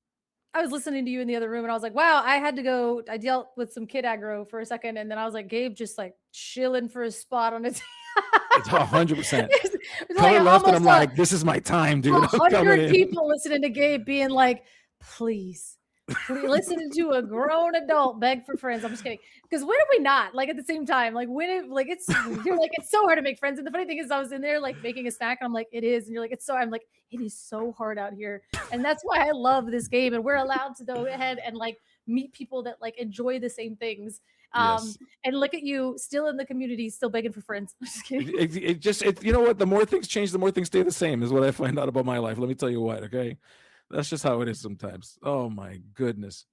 Speaker 6: I was listening to you in the other room, and I was like, wow, I had to go. I dealt with some kid aggro for a second, and then I was like, Gabe just like chilling for his spot on his.
Speaker 8: It's 100%.
Speaker 6: It's
Speaker 8: Color
Speaker 6: like
Speaker 8: left, and I'm like, this is my time, dude.
Speaker 6: 100 people listening to Gabe being like, please listen to a grown adult beg for friends. I'm just kidding. Because when are we not? Like at the same time, like it's you're like, it's so hard to make friends. And the funny thing is I was in there like making a snack, and I'm like, it is. And you're like, I'm like, it is so hard out here. And that's why I love this game. And we're allowed to go ahead and like meet people that like enjoy the same things.
Speaker 8: Yes.
Speaker 6: And look at you still in the community, still begging for friends. I'm just kidding.
Speaker 8: It you know what? The more things change, the more things stay the same is what I find out about my life. Let me tell you what, okay? That's just how it is sometimes. Oh my goodness.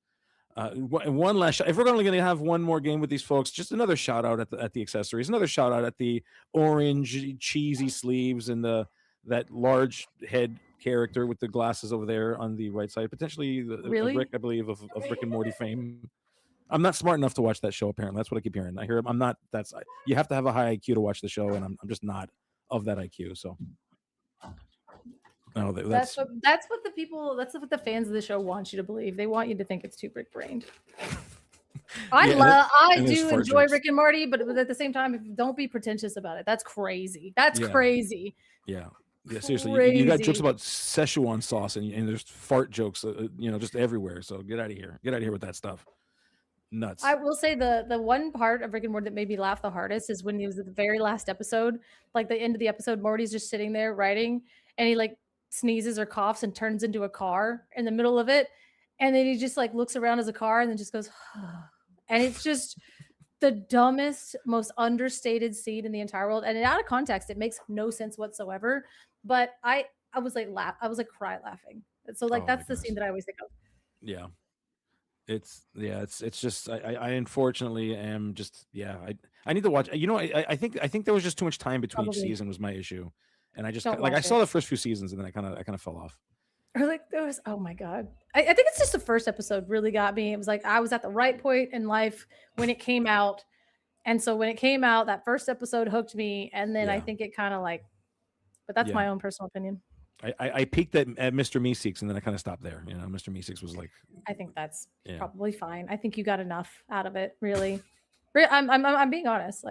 Speaker 8: One last shot. If we're only going to have one more game with these folks, just another shout out at the accessories, another shout out at the orange cheesy sleeves and that large head character with the glasses over there on the right side, potentially
Speaker 6: Really?
Speaker 8: Rick, I believe, of Rick and Morty fame. I'm not smart enough to watch that show. Apparently, that's what I keep hearing. I hear I'm not. You have to have a high IQ to watch the show, and I'm just not of that IQ. So, no,
Speaker 6: That's what the fans of the show want you to believe. They want you to think it's too brick brained. I do enjoy Rick and Morty, but at the same time, don't be pretentious about it. That's crazy. That's crazy.
Speaker 8: Yeah. Yeah, seriously, you got jokes about Szechuan sauce, and there's fart jokes, just everywhere. So get out of here. Get out of here with that stuff. Nuts.
Speaker 6: I will say the one part of Rick and Morty that made me laugh the hardest is when he was at the very last episode, like the end of the episode, Morty's just sitting there writing, and he like sneezes or coughs and turns into a car in the middle of it, and then he just like looks around as a car and then just goes, and it's just the dumbest, most understated scene in the entire world. And out of context, it makes no sense whatsoever. But I was like cry laughing. So like that's the scene that I always think of.
Speaker 8: Yeah. It's just I unfortunately am just I need to watch. I think there was just too much time between each season was my issue, and I just I saw the first few seasons and then I kind of fell off.
Speaker 6: Or like there was, oh my god, I think it's just the first episode really got me. It was like I was at the right point in life when it came out, and so when it came out, that first episode hooked me, and then I think it kind of like, but that's my own personal opinion.
Speaker 8: I peaked at Mr. Meeseeks and then I kind of stopped there. Mr. Meeseeks was like.
Speaker 6: I think that's probably fine. I think you got enough out of it, really. I'm being honest,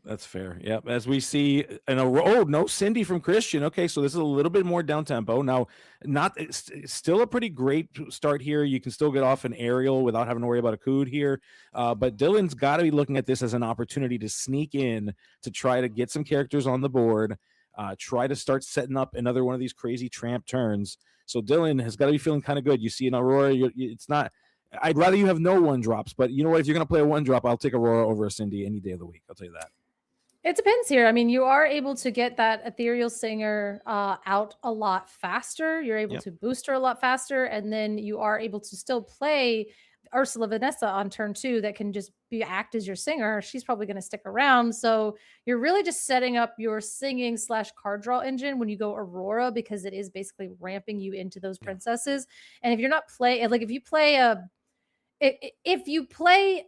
Speaker 8: That's fair. Yeah, as we see no Cindy from Christian. Okay, so this is a little bit more down tempo. Now, it's still a pretty great start here. You can still get off an aerial without having to worry about a cood here. But Dylan's got to be looking at this as an opportunity to sneak in to try to get some characters on the board. Try to start setting up another one of these crazy tramp turns. So Dylan has got to be feeling kind of good. You see an Aurora, it's not. I'd rather you have no one drops, but you know what? If you're going to play a one drop, I'll take Aurora over a Cindy any day of the week. I'll tell you that.
Speaker 6: It depends here. I mean, you are able to get that ethereal singer out a lot faster. You're able
Speaker 8: Yep.
Speaker 6: to boost her a lot faster, and then you are able to still play Ursula Vanessa on turn 2 that can just act as your singer. She's probably going to stick around. So you're really just setting up your singing / card draw engine when you go Aurora, because it is basically ramping you into those
Speaker 8: Yeah.
Speaker 6: princesses. And if you're not like if you play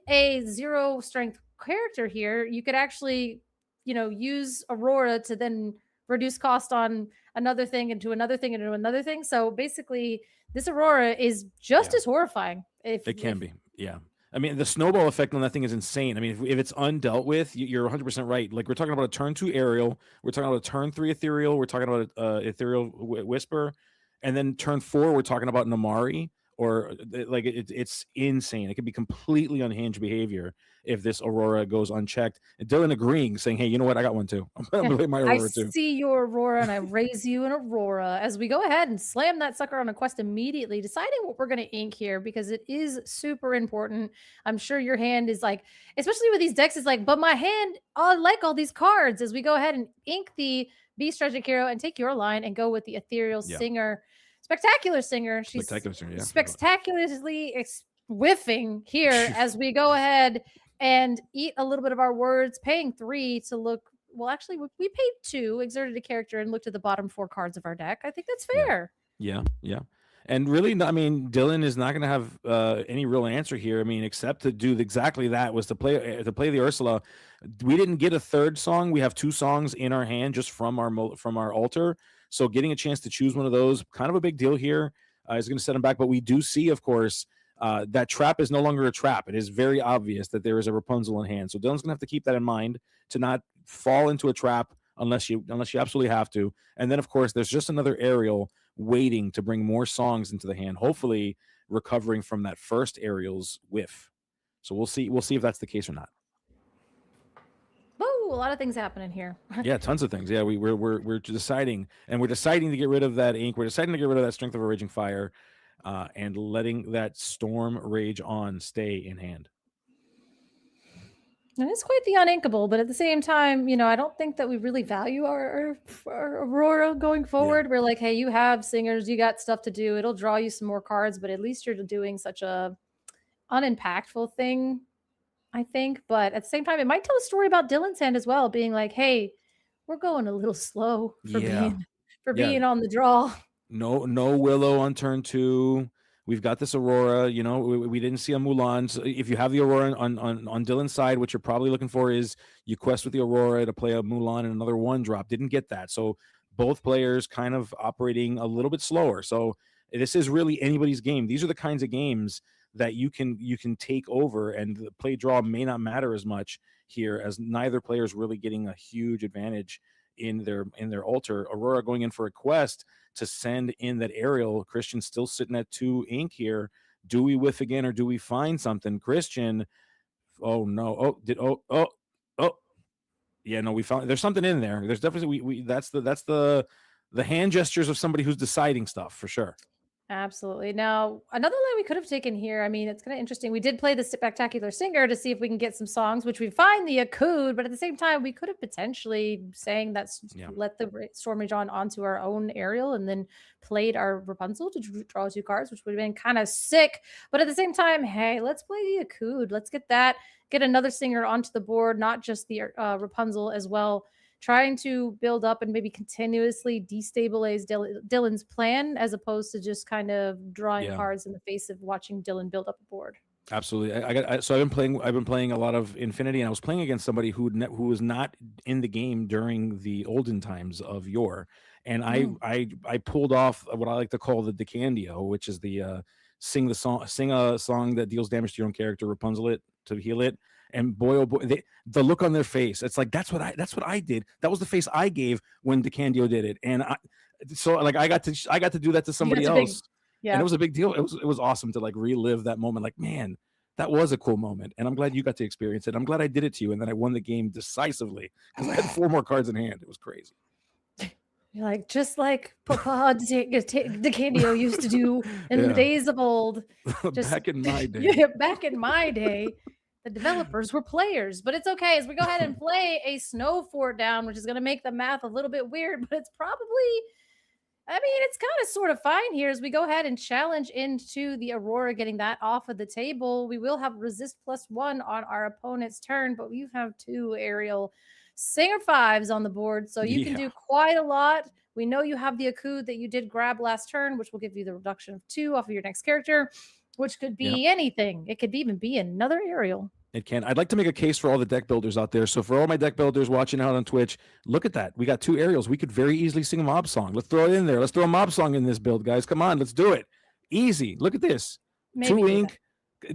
Speaker 6: a 0 strength character here, you could actually, use Aurora to then reduce cost on another thing into another thing into another thing. So basically, this Aurora is just
Speaker 8: Yeah.
Speaker 6: as horrifying.
Speaker 8: It can be. Yeah. I mean, the snowball effect on that thing is insane. I mean, if it's undealt with, you're 100% right. Like, we're talking about a turn 2 aerial, we're talking about a turn 3 ethereal, we're talking about ethereal whisper, and then turn 4 we're talking about Namari. Or like it's insane. It could be completely unhinged behavior if this Aurora goes unchecked. And Dylan agreeing, saying, "Hey, you know what? I got one too. I'm gonna play my
Speaker 6: I
Speaker 8: Aurora too."
Speaker 6: see your Aurora and I raise you an Aurora as we go ahead and slam that sucker on a quest immediately, deciding what we're going to ink here because it is super important. I'm sure your hand is like, especially with these decks, is like, but my hand, I like all these cards as we go ahead and ink the Beast Tragic Hero and take your line and go with the Ethereal
Speaker 8: Yeah.
Speaker 6: Singer. Spectacular Singer. She's
Speaker 8: Spectacular Singer, yeah.
Speaker 6: spectacularly whiffing here as we go ahead and eat a little bit of our words, paying 3 to look. Well, actually, we paid 2, exerted a character, and looked at the bottom 4 cards of our deck. I think that's fair.
Speaker 8: Yeah. And really, I mean, Dylan is not going to have any real answer here. I mean, except to do exactly that, was to play the Ursula. We didn't get a third song. We have 2 songs in our hand just from our altar. So getting a chance to choose one of those, kind of a big deal here, is going to set him back. But we do see, of course, that trap is no longer a trap. It is very obvious that there is a Rapunzel in hand. So Dylan's going to have to keep that in mind to not fall into a trap unless you absolutely have to. And then, of course, there's just another aerial waiting to bring more songs into the hand, hopefully recovering from that first aerial's whiff. So we'll see if that's the case or not.
Speaker 6: Whoa, a lot of things happening here.
Speaker 8: Yeah, tons of things. Yeah, we're deciding, and we're deciding to get rid of that ink. We're deciding to get rid of that Strength of a Raging Fire, and letting that Storm Rage on stay in hand.
Speaker 6: And it's quite the uninkable, but at the same time, I don't think that we really value our Aurora going forward. We're like, hey, you have singers, you got stuff to do. It'll draw you some more cards, but at least you're doing such a unimpactful thing, I think. But at the same time, it might tell a story about Dylan's hand as well, being like, hey, we're going a little slow for being on the draw.
Speaker 8: No Willow on turn 2. We've got this Aurora. We didn't see a Mulan. So if you have the Aurora on Dylan's side, what you're probably looking for is you quest with the Aurora to play a Mulan and another 1-drop. Didn't get that. So both players kind of operating a little bit slower. So this is really anybody's game. These are the kinds of games that you can take over, and the play draw may not matter as much here, as neither player is really getting a huge advantage in their altar. Aurora going in for a quest to send in that aerial. Christian's still sitting at 2 ink here. Do we whiff again, or do we find something? Christian, oh no, yeah, no, we found there's something in there. There's definitely we that's the hand gestures of somebody who's deciding stuff for sure.
Speaker 6: Absolutely. Now, another line we could have taken here, I mean, it's kind of interesting. We did play the Spectacular Singer to see if we can get some songs, which we find the Akud, but at the same time, we could have potentially sang that let the Storm Rage on onto our own aerial and then played our Rapunzel to draw 2 cards, which would have been kind of sick. But at the same time, hey, let's play the Akud. Let's get another singer onto the board, not just the Rapunzel as well. Trying to build up and maybe continuously destabilize Dylan's plan, as opposed to just kind of drawing cards in the face of watching Dylan build up a board.
Speaker 8: Absolutely. So I've been playing a lot of Infinity, and I was playing against somebody who was not in the game during the olden times of yore, and I pulled off what I like to call the Decandio, which is the sing a song that deals damage to your own character, Rapunzel it to heal it. And boy, oh boy, the look on their face, it's like, that's what I did. That was the face I gave when DeCandio did it. And I got to do that to somebody else. And it was a big deal. It was awesome to like relive that moment. Like, man, that was a cool moment. And I'm glad you got to experience it. I'm glad I did it to you. And then I won the game decisively because I had 4 more cards in hand. It was crazy.
Speaker 6: You're like, just like Papa DeCandio used to do in the days of old.
Speaker 8: Back in my day.
Speaker 6: Yeah, back in my day. The developers were players, but it's okay as we go ahead and play a snow fort down, which is going to make the math a little bit weird, but it's probably, I mean, it's kind of sort of fine here as we go ahead and challenge into the Aurora, getting that off of the table. We will have resist +1 on our opponent's turn, but we have 2 aerial Singer 5s on the board, so you can do quite a lot. We know you have the Akud that you did grab last turn, which will give you the reduction of 2 off of your next character, which could be anything. It could even be another aerial.
Speaker 8: It can. I'd like to make a case for all the deck builders out there. So for all my deck builders watching out on Twitch, look at that. We got 2 aerials. We could very easily sing a mob song. Let's throw it in there. Let's throw a mob song in this build, guys. Come on, let's do it. Easy. Look at this.
Speaker 6: Maybe
Speaker 8: 2 ink.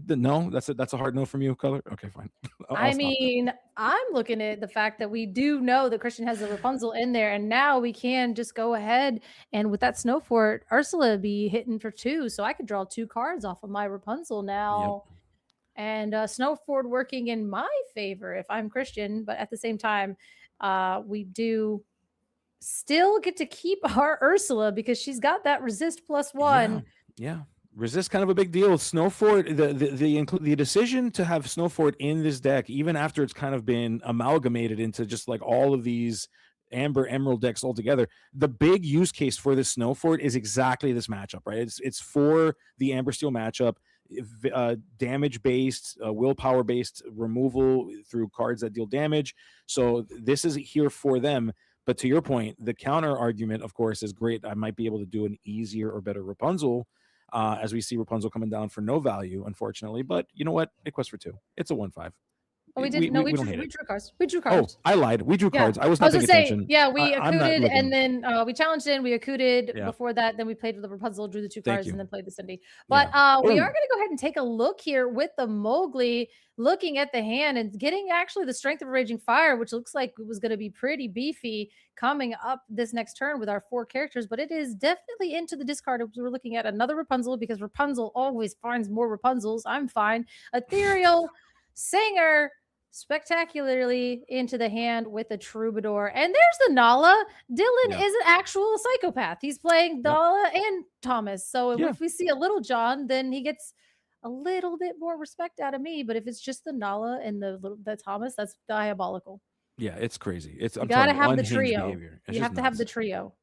Speaker 8: No, that's a hard no from you, Color. Okay, fine.
Speaker 6: I mean, I'm looking at the fact that we do know that Christian has a Rapunzel in there, and now we can just go ahead and with that snow fort, Ursula be hitting for 2, so I could draw 2 cards off of my Rapunzel now.
Speaker 8: Yep.
Speaker 6: And snow fort working in my favor if I'm Christian, but at the same time, we do still get to keep our Ursula because she's got that resist +1.
Speaker 8: Yeah. Resist kind of a big deal. Snow fort, the decision to have Snow fort in this deck, even after it's kind of been amalgamated into just like all of these Amber Emerald decks all together, the big use case for this Snow fort is exactly this matchup, right? It's for the Amber Steel matchup. Damage based, willpower based removal through cards that deal damage. So this is here for them. But to your point, the counter argument, of course, is great. I might be able to do an easier or better Rapunzel, as we see Rapunzel coming down for no value, unfortunately. But you know what? It quests for 2. It's a 1/5.
Speaker 6: Oh, we didn't. We drew cards. We drew
Speaker 8: Oh,
Speaker 6: cards.
Speaker 8: I lied. We drew cards. I was not paying attention.
Speaker 6: Yeah, we Akuded and then we challenged in. We Akuded
Speaker 8: Yeah.
Speaker 6: before that. Then we played with the Rapunzel, drew the 2 cards,
Speaker 8: you.
Speaker 6: and then played the Cindy. But we are going to go ahead and take a look here with the Mowgli, looking at the hand and getting actually the Strength of a Raging Fire, which looks like it was going to be pretty beefy coming up this next turn with our 4 characters. But it is definitely into the discard. We're looking at another Rapunzel because Rapunzel always finds more Rapunzels. I'm fine. Ethereal Singer spectacularly into the hand with a Troubadour. And there's the Nala. Dylan is an actual psychopath. He's playing Nala and Thomas. So if we see a little John, then he gets a little bit more respect out of me. But if it's just the Nala and the Thomas, that's diabolical.
Speaker 8: Yeah, it's crazy.
Speaker 6: You got to have the trio. You have to have the trio.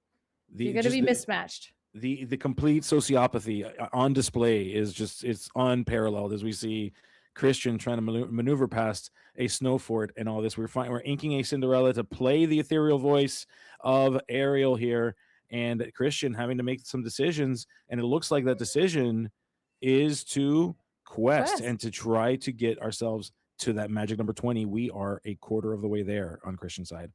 Speaker 6: You're going to be mismatched.
Speaker 8: The complete sociopathy on display is just, it's unparalleled as we see Christian trying to maneuver past a snow fort and all this. We're inking a Cinderella to play the ethereal voice of Ariel here, and Christian having to make some decisions. And it looks like that decision is to quest and to try to get ourselves to that magic number 20. We are a quarter of the way there on Christian's side.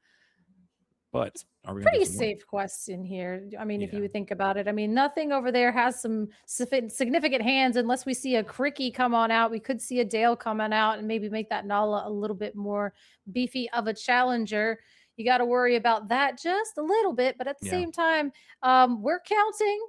Speaker 8: But are we
Speaker 6: pretty safe quests in here? I mean, if you would think about it, I mean, nothing over there has some significant hands unless we see a Cricky come on out. We could see a Dale coming out and maybe make that Nala a little bit more beefy of a challenger. You got to worry about that just a little bit, but at the same time, we're counting.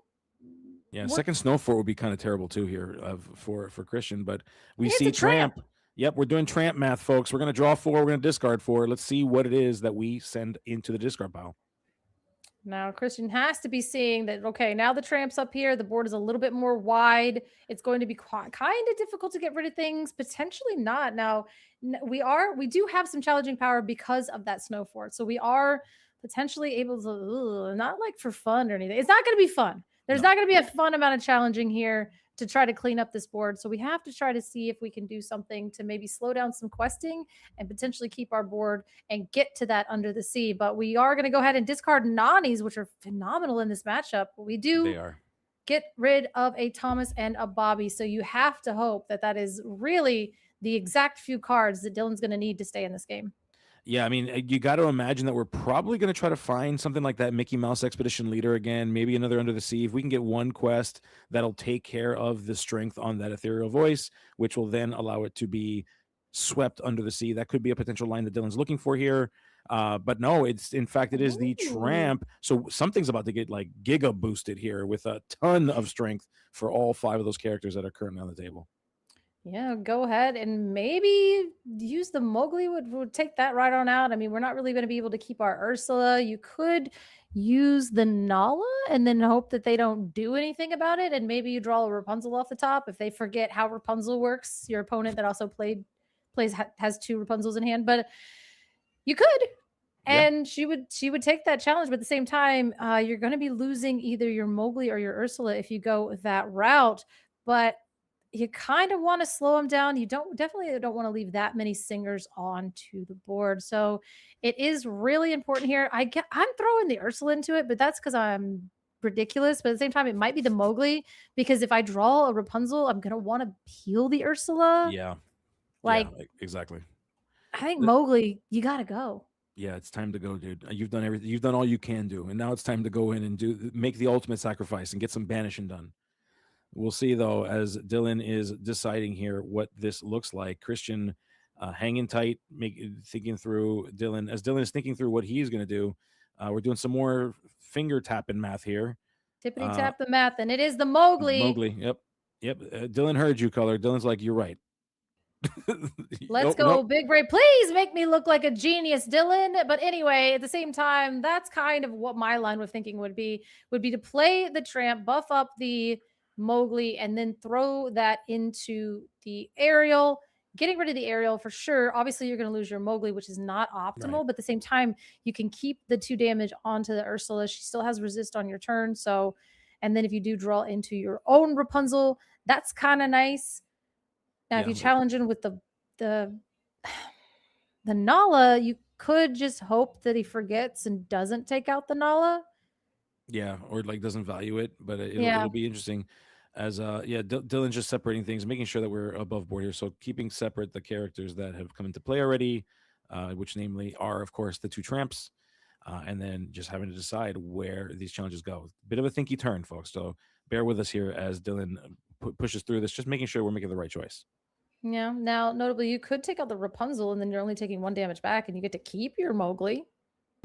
Speaker 8: Yeah, second snow fort would be kind of terrible too here for Christian, but we see Tramp. Yep, we're doing Tramp math, folks. We're going to draw 4. We're going to discard 4. Let's see what it is that we send into the discard pile.
Speaker 6: Now, Christian has to be seeing that, okay, now the Tramp's up here. The board is a little bit more wide. It's going to be kind of difficult to get rid of things. Potentially not. Now, we do have some challenging power because of that snow fort. So we are potentially able to, not like for fun or anything. It's not going to be fun. There's not going to be a fun amount of challenging here to try to clean up this board. So we have to try to see if we can do something to maybe slow down some questing and potentially keep our board and get to that under the sea. But we are going to go ahead and discard Nani's, which are phenomenal in this matchup. But we do get rid of a Thomas and a Bobby. So you have to hope that that is really the exact few cards that Dylan's going to need to stay in this game.
Speaker 8: Yeah, I mean, you got to imagine that we're probably going to try to find something like that Mickey Mouse Expedition Leader again, maybe another Under the Sea. If we can get one quest that'll take care of the strength on that ethereal voice, which will then allow it to be swept under the sea. That could be a potential line that Dylan's looking for here. But no, it is the Tramp. So something's about to get like giga boosted here with a ton of strength for all 5 of those characters that are currently on the table.
Speaker 6: Yeah, go ahead and maybe use the Mowgli would take that right on out. I mean, we're not really going to be able to keep our Ursula. You could use the Nala and then hope that they don't do anything about it. And maybe you draw a Rapunzel off the top if they forget how Rapunzel works. Your opponent that also played has 2 Rapunzels in hand, but you could. And she would take that challenge, but at the same time, you're going to be losing either your Mowgli or your Ursula if you go that route. But you kind of want to slow them down. You definitely don't want to leave that many singers onto the board. So it is really important here. I'm throwing the Ursula into it, but that's because I'm ridiculous. But at the same time, it might be the Mowgli, because if I draw a Rapunzel, I'm going to want to peel the Ursula.
Speaker 8: Yeah.
Speaker 6: Like,
Speaker 8: yeah, exactly.
Speaker 6: I think Mowgli, you got to go.
Speaker 8: Yeah, it's time to go, dude. You've done everything. You've done all you can do, and now it's time to go in and make the ultimate sacrifice and get some banishing done. We'll see, though, as Dylan is deciding here what this looks like. Christian hanging tight, thinking through Dylan. As Dylan is thinking through what he's going to do, we're doing some more finger tapping math here.
Speaker 6: Tippity tap the math, and it is the Mowgli.
Speaker 8: Mowgli, yep. Dylan heard you, Color. Dylan's like, you're right.
Speaker 6: Let's go, Big Brain. Please make me look like a genius, Dylan. But anyway, at the same time, that's kind of what my line of thinking would be to play the tramp, buff up the Mowgli, and then throw that into the aerial. Getting rid of the aerial for sure. Obviously, you're going to lose your Mowgli, which is not optimal. Right. But at the same time, you can keep the 2 damage onto the Ursula. She still has resist on your turn. So, and then if you do draw into your own Rapunzel, that's kind of nice. Now, if you challenge him with the Nala, you could just hope that he forgets and doesn't take out the Nala.
Speaker 8: Yeah, or like doesn't value it, but it'll be interesting. As Dylan's just separating things, making sure that we're above board here. So keeping separate the characters that have come into play already, which namely are, of course, the 2 tramps, and then just having to decide where these challenges go. Bit of a thinky turn, folks. So bear with us here as Dylan pushes through this, just making sure we're making the right choice.
Speaker 6: Yeah. Now, notably, you could take out the Rapunzel, and then you're only taking 1 damage back, and you get to keep your Mowgli.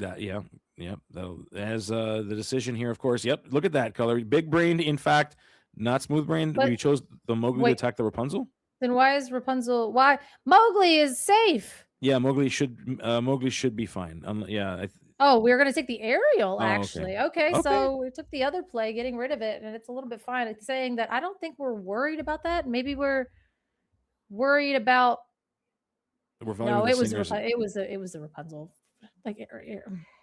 Speaker 6: As the decision here, of course. Yep. Look at that, Color. Big brained, in fact, not smooth brained. We chose the Mowgli to attack the Rapunzel. Then why is Rapunzel? Why Mowgli is safe?
Speaker 8: Yeah, Mowgli should be fine.
Speaker 6: We're gonna take the aerial, actually.
Speaker 8: Okay.
Speaker 6: So we took the other play, getting rid of it, and it's a little bit fine. It's saying that I don't think we're worried about that. Maybe we're worried about. It was a Rapunzel.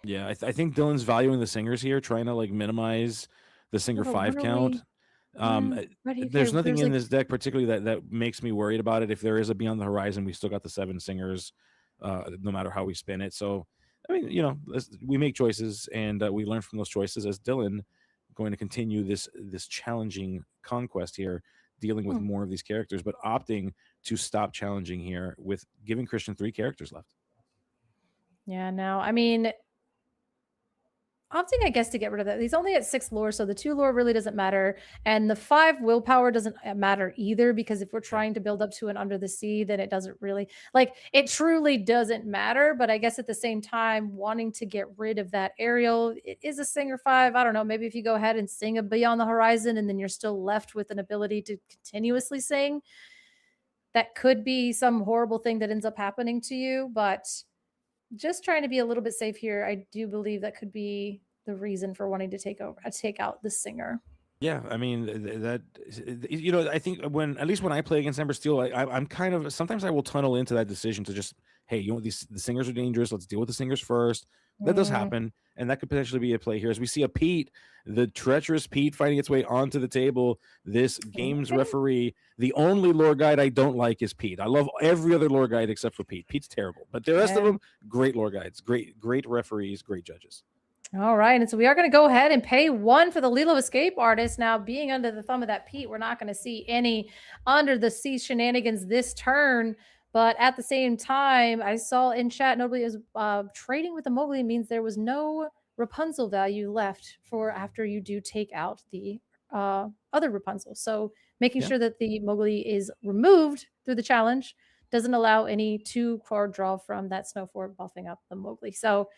Speaker 8: Yeah, I think Dylan's valuing the singers here, trying to minimize the singer 5 count. There's nothing in this deck particularly that makes me worried about it. If there is a Beyond the Horizon, we still got the 7 singers, no matter how we spin it. So, I mean, we make choices and we learn from those choices. As Dylan going to continue this challenging conquest here, dealing with more of these characters, but opting to stop challenging here with giving Christian 3 characters left.
Speaker 6: Yeah, no, I mean, opting, I guess, to get rid of that. He's only at 6 lore, so the 2 lore really doesn't matter. And the 5 willpower doesn't matter either, because if we're trying to build up to an Under the Sea, then it doesn't really, it truly doesn't matter. But I guess at the same time, wanting to get rid of that aerial, it is a singer 5. I don't know, maybe if you go ahead and sing a Beyond the Horizon, and then you're still left with an ability to continuously sing, that could be some horrible thing that ends up happening to you. But just trying to be a little bit safe here, I do believe that could be the reason for wanting to take out the singer.
Speaker 8: Yeah, I mean that. I think at least when I play against Ember Steel, I'm kind of, sometimes I will tunnel into that decision to just, hey, the singers are dangerous. Let's deal with the singers first. That does happen, and that could potentially be a play here. As we see a Pete, the treacherous Pete, fighting its way onto the table. This game's referee. The only lore guide I don't like is Pete. I love every other lore guide except for Pete. Pete's terrible, but the rest of them, great lore guides, great referees, great judges.
Speaker 6: All right, and so we are going to go ahead and pay 1 for the Lilo Escape Artist. Now, being under the thumb of that Pete, we're not going to see any Under the Sea shenanigans this turn. But at the same time, I saw in chat, nobody is trading with the Mowgli means there was no Rapunzel value left for after you do take out the other Rapunzel. So making sure that the Mowgli is removed through the challenge doesn't allow any 2-card draw from that Snow Fort buffing up the Mowgli. So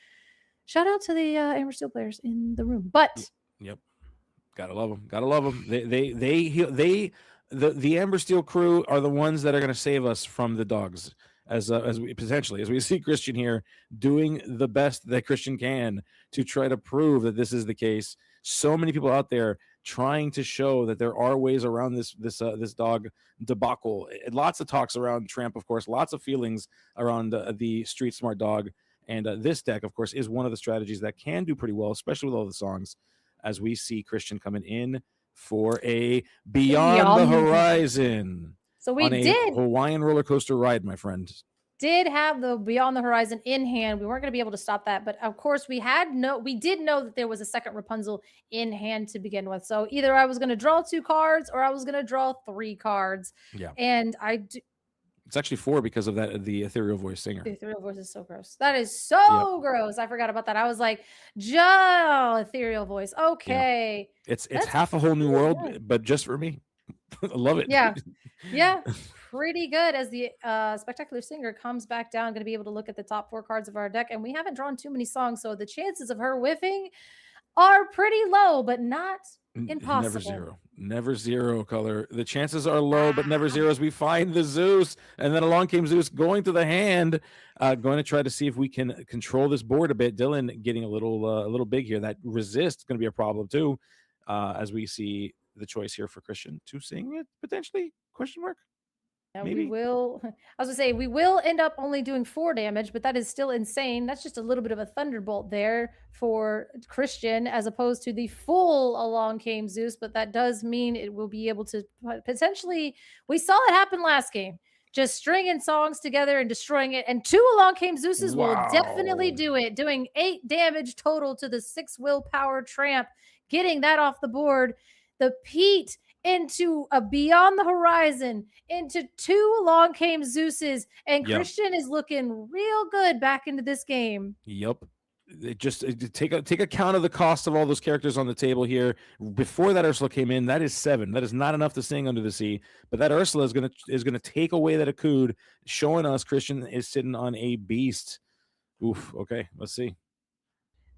Speaker 6: shout out to the Amber Steel players in the room. But
Speaker 8: yep, gotta love them. The Amber Steel crew are the ones that are going to save us from the dogs, as we see Christian here doing the best that Christian can to try to prove that this is the case. So many people out there trying to show that there are ways around this dog debacle. Lots of talks around Tramp, of course, lots of feelings around the Street Smart dog. And this deck, of course, is one of the strategies that can do pretty well, especially with all the songs, as we see Christian coming in for a Beyond the Horizon.
Speaker 6: So we
Speaker 8: on a
Speaker 6: did
Speaker 8: Hawaiian roller coaster ride, my friend.
Speaker 6: did have the Beyond the Horizon in hand. We weren't going to be able to stop that, but of course we did know that there was a second Rapunzel in hand to begin with. So either I was going to draw 2 cards or I was going to draw 3 cards.
Speaker 8: Yeah.
Speaker 6: And
Speaker 8: It's actually 4 because of the ethereal voice singer.
Speaker 6: the ethereal voice is so gross. That is so gross. I forgot about that. I was like, Joe, ethereal voice. Okay.
Speaker 8: It's
Speaker 6: That's
Speaker 8: half a whole new
Speaker 6: really
Speaker 8: world,
Speaker 6: good.
Speaker 8: but just for me. I love it.
Speaker 6: Yeah. Yeah. Pretty good as the spectacular singer comes back down. Going to be able to look at the top 4 cards of our deck. And we haven't drawn too many songs. So the chances of her whiffing are pretty low, but not impossible.
Speaker 8: Never zero, Color. The chances are low, but never zero. As we find the Zeus, and then along came Zeus going to the hand, going to try to see if we can control this board a bit. Dylan getting a little big here. That resist is going to be a problem too, as we see the choice here for Christian to sing it potentially ?
Speaker 6: Yeah,
Speaker 8: Maybe.
Speaker 6: we will. I was gonna say we will end up only doing 4 damage, but that is still insane. That's just a little bit of a thunderbolt there for Christian, as opposed to the full Along Came Zeus. But that does mean it will be able to potentially. We saw it happen last game, just stringing songs together and destroying it. And 2 Along Came Zeuses will definitely
Speaker 8: Wow.
Speaker 6: do it, doing 8 damage total to the 6 willpower Tramp, getting that off the board. The Pete into a Beyond the Horizon, into 2 Along Came Zeuses, and
Speaker 8: Yep.
Speaker 6: Christian is looking real good back into this game.
Speaker 8: Yep. Take account of the cost of all those characters on the table here. Before that Ursula came in, that is 7. That is not enough to sing Under the Sea, but that Ursula is gonna take away that Akud, showing us Christian is sitting on a beast. Oof. Okay, let's see.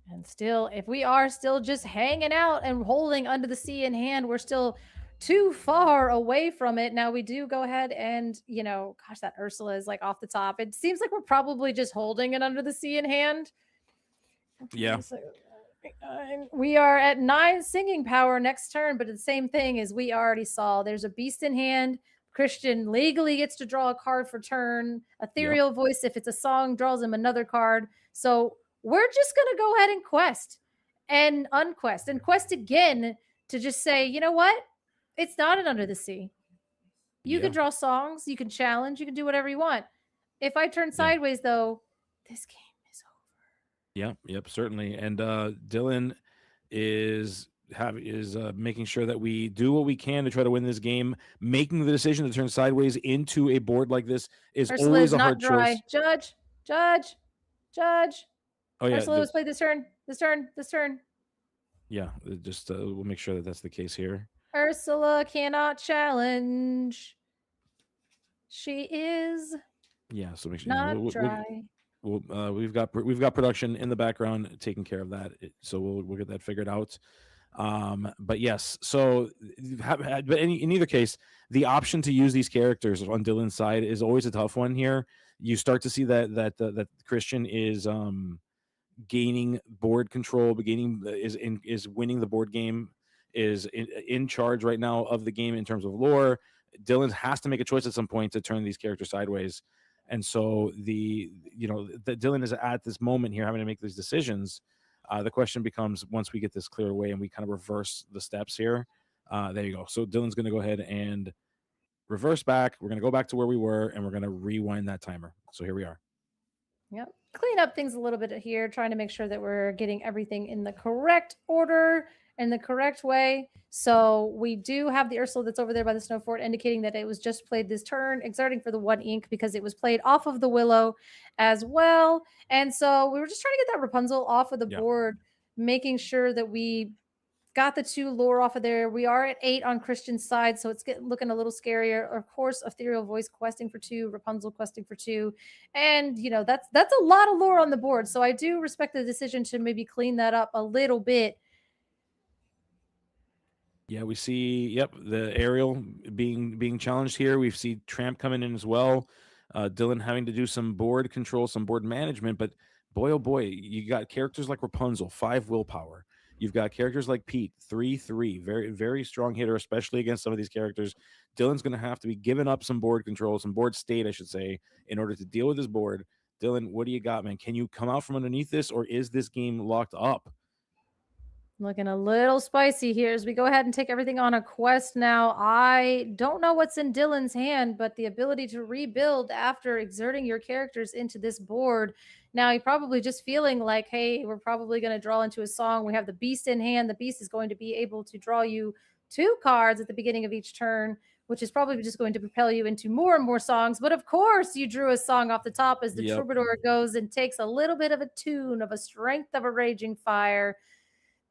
Speaker 6: And still, if we are still just hanging out and holding Under the Sea in hand, we're still too far away from it. Now we do go ahead and, gosh, that Ursula is like off the top. It seems like we're probably just holding it Under the Sea in hand.
Speaker 8: Yeah.
Speaker 6: We are at 9 singing power next turn, but the same thing as we already saw. There's a beast in hand. Christian legally gets to draw a card for turn. Ethereal voice, if it's a song, draws him another card. So we're just going to go ahead and quest and unquest and quest again to just say, you know what? It's not an Under the Sea. You can draw songs, you can challenge, you can do whatever you want. If I turn sideways, though, this game is over.
Speaker 8: Yep, certainly. And Dylan is making sure that we do what we can to try to win this game. Making the decision to turn sideways into a board like this is
Speaker 6: Ursula
Speaker 8: always
Speaker 6: is
Speaker 8: a
Speaker 6: not
Speaker 8: hard
Speaker 6: dry.
Speaker 8: choice.
Speaker 6: Judge.
Speaker 8: Oh yeah,
Speaker 6: Ursula was played this turn.
Speaker 8: yeah. Just we'll make sure that that's the case here.
Speaker 6: Ursula cannot challenge. She is
Speaker 8: Yeah, so make sure
Speaker 6: not dry.
Speaker 8: we've got production in the background taking care of that, so we'll get that figured out. But yes, so but in either case, the option to use these characters on Dylan's side is always a tough one here. You start to see that Christian is gaining board control, is winning the board game, is in charge right now of the game in terms of lore. Dylan has to make a choice at some point to turn these characters sideways. And so the Dylan is at this moment here having to make these decisions. The question becomes, once we get this cleared away and we kind of reverse the steps here, there you go. So Dylan's going to go ahead and reverse back. We're going to go back to where we were, and we're going to rewind that timer. So here we are.
Speaker 6: Yep. Clean up things a little bit here, trying to make sure that we're getting everything in the correct order and the correct way. So we do have the Ursula that's over there by the snow fort, indicating that it was just played this turn, exerting for the 1 ink because it was played off of the Willow as well. And so we were just trying to get that Rapunzel off of the board, making sure that we got the 2 lore off of there. We are at 8 on Christian's side, so it's looking a little scarier. Of course, Ethereal Voice questing for 2, Rapunzel questing for 2. And, that's a lot of lore on the board. So I do respect the decision to maybe clean that up a little bit.
Speaker 8: Yeah, we see, the aerial being challenged here. We see Tramp coming in as well. Dylan having to do some board control, some board management. But boy, oh boy, you got characters like Rapunzel, 5 willpower. You've got characters like Pete, 3/3, very, very strong hitter, especially against some of these characters. Dylan's going to have to be giving up some board control, some board state, I should say, in order to deal with his board. Dylan, what do you got, man? Can you come out from underneath this, or is this game locked up?
Speaker 6: Looking a little spicy here as we go ahead and take everything on a quest now. I don't know what's in Dylan's hand, but the ability to rebuild after exerting your characters into this board. Now, you're probably just feeling like, hey, we're probably going to draw into a song. We have the Beast in hand. The Beast is going to be able to draw you 2 cards at the beginning of each turn, which is probably just going to propel you into more and more songs. But of course, you drew a song off the top as the Troubadour goes and takes a little bit of a tune of a Strength of a Raging Fire,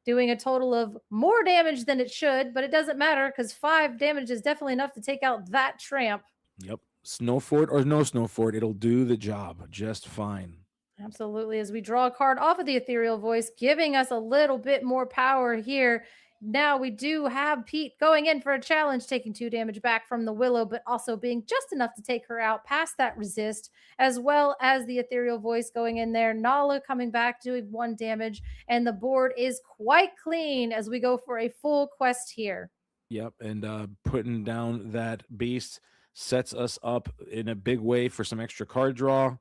Speaker 6: doing a total of more damage than it should, but it doesn't matter because 5 damage is definitely enough to take out that tramp.
Speaker 8: Yep. Snow fort or no snow fort, it'll do the job just fine.
Speaker 6: Absolutely. As we draw a card off of the Ethereal Voice, giving us a little bit more power here. Now we do have Pete going in for a challenge, taking 2 damage back from the Willow, but also being just enough to take her out past that resist, as well as the Ethereal Voice going in there. Nala coming back, doing 1 damage, and the board is quite clean as we go for a full quest here.
Speaker 8: Yep, and putting down that beast sets us up in a big way for some extra card draw.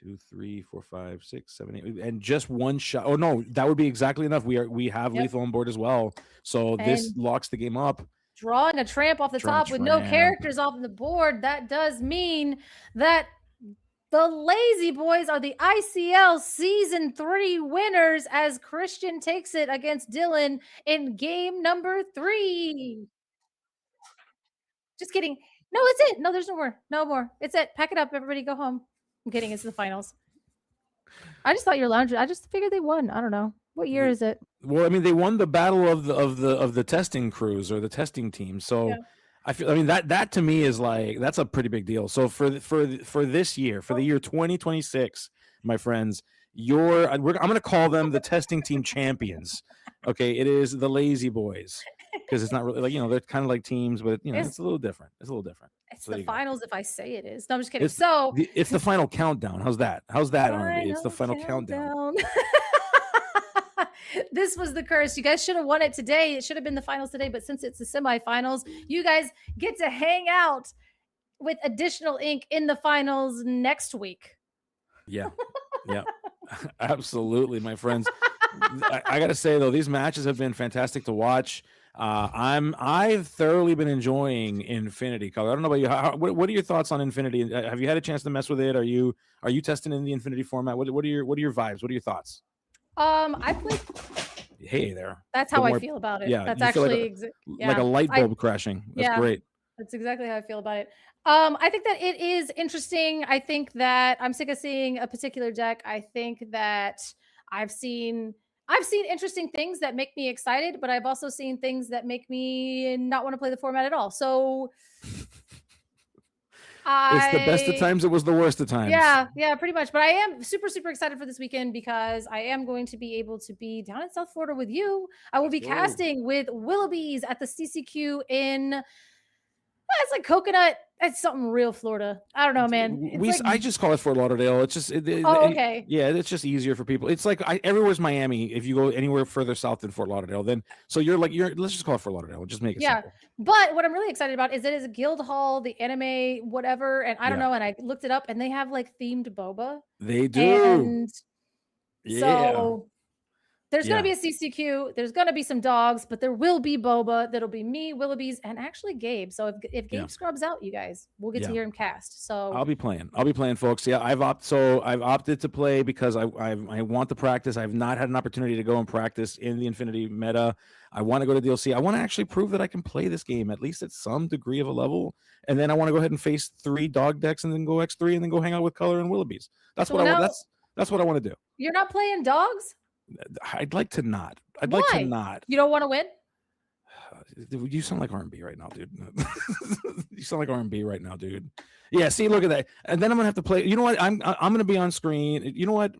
Speaker 8: 2, 3, 4, 5, 6, 7, 8, and just 1 shot. Oh no, that would be exactly enough. We have lethal on board as well, so this locks the game up.
Speaker 6: Drawing a tramp off the top with no characters off the board, that does mean that the Lazy Boys are the ICL Season 3 winners as Christian takes it against Dylan in game number 3. Just kidding. No, it's it. No, there's no more. No more. It's it. Pack it up. Everybody go home. I'm kidding. It's the finals. I just thought you're lounging. I just figured they won. I don't know. What year is it?
Speaker 8: Well, I mean, they won the battle of the testing crews or the testing team. So I mean that to me is like, that's a pretty big deal. So for this year, for the year 2026, my friends, I'm going to call them the testing team champions. Okay, it is the Lazy Boys, because it's not really like, they're kind of like teams, but it's a little different. It's a little different.
Speaker 6: It's so the finals if I say it is. No, I'm just kidding.
Speaker 8: It's the final countdown. How's that? R&B? It's the final countdown.
Speaker 6: This was the curse. You guys should have won it today. It should have been the finals today, but since it's the semifinals, you guys get to hang out with additional ink in the finals next week.
Speaker 8: Yeah. Absolutely, my friends. I gotta say though, these matches have been fantastic to watch. I've thoroughly been enjoying Infinity Color. I don't know about you. What are your thoughts on Infinity? Have you had a chance to mess with it? Are you testing in the Infinity format? What are your vibes? What are your thoughts?
Speaker 6: I played.
Speaker 8: Hey there.
Speaker 6: That's how I feel about it.
Speaker 8: Yeah,
Speaker 6: that's actually
Speaker 8: like a light bulb crashing. That's great.
Speaker 6: That's exactly how I feel about it. I think that it is interesting. I think that I'm sick of seeing a particular deck. I think that I've seen interesting things that make me excited, but I've also seen things that make me not want to play the format at all. So
Speaker 8: it's the best of times. It was the worst of times.
Speaker 6: Yeah, pretty much. But I am super, super excited for this weekend because I am going to be able to be down in South Florida with you. I will be casting with Willoughby's at the CCQ in, it's like Coconut. It's something real Florida. I don't know, man.
Speaker 8: I just call it Fort Lauderdale. It's just
Speaker 6: okay.
Speaker 8: It's just easier for people. It's like everywhere's Miami. If you go anywhere further south than Fort Lauderdale, then so let's just call it Fort Lauderdale. Just make it simple.
Speaker 6: But what I'm really excited about is it is a guild hall, the anime, whatever, and I don't know. And I looked it up, and they have like themed boba.
Speaker 8: They do.
Speaker 6: And so there's going to be a CCQ. There's going to be some dogs, but there will be boba. That'll be me, Willoughby's, and actually Gabe. So if Gabe scrubs out, you guys, we'll get to hear him cast. So
Speaker 8: I'll be playing, folks. Yeah, I've opted to play because I want the practice. I've not had an opportunity to go and practice in the Infinity meta. I want to go to DLC. I want to actually prove that I can play this game at least at some degree of a level, and then I want to go ahead and face 3 dog decks, and then go X3, and then go hang out with Color and Willoughby's. That's what I want to do.
Speaker 6: You're not playing dogs?
Speaker 8: I'd like to not.
Speaker 6: Like to not. You don't want to win?
Speaker 8: You sound like R&B right now, dude. You sound like R&B right now, dude. Yeah, see, look at that. And then I'm gonna have to play. You know what? I'm gonna be on screen. You know what?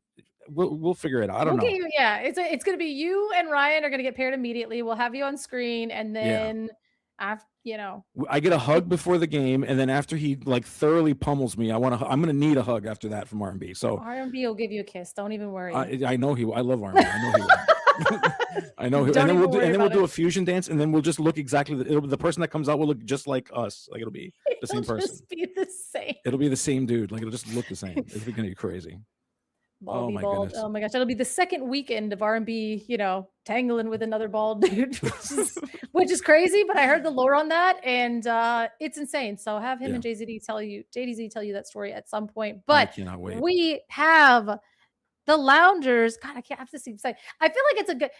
Speaker 8: We'll figure it out. I don't know.
Speaker 6: It's gonna be you and Ryan are gonna get paired immediately. We'll have you on screen, and then after,
Speaker 8: I get a hug before the game, and then after he like thoroughly pummels me, I'm gonna need a hug after that from R&B. So
Speaker 6: R&B will give you a kiss. Don't even worry.
Speaker 8: I know he. I love R&B. I know he will. I know. And
Speaker 6: Don't
Speaker 8: then
Speaker 6: even
Speaker 8: we'll
Speaker 6: worry
Speaker 8: do
Speaker 6: about
Speaker 8: a
Speaker 6: it.
Speaker 8: fusion dance, and then we'll just look exactly. The person that comes out will look just like us. Like it'll be the same
Speaker 6: It'll
Speaker 8: person.
Speaker 6: just be the same.
Speaker 8: It'll be the same dude. Like it'll just look the same. It's gonna be crazy.
Speaker 6: Baldy
Speaker 8: my
Speaker 6: bald.
Speaker 8: goodness.
Speaker 6: Oh my gosh, that'll be the second weekend of R&B, tangling with another bald dude, which is crazy. But I heard the lore on that, and it's insane. So have him and JDZ tell you that story at some point.
Speaker 8: I
Speaker 6: But
Speaker 8: cannot wait.
Speaker 6: we have the loungers. God, I can't have to see. I feel like it's a good,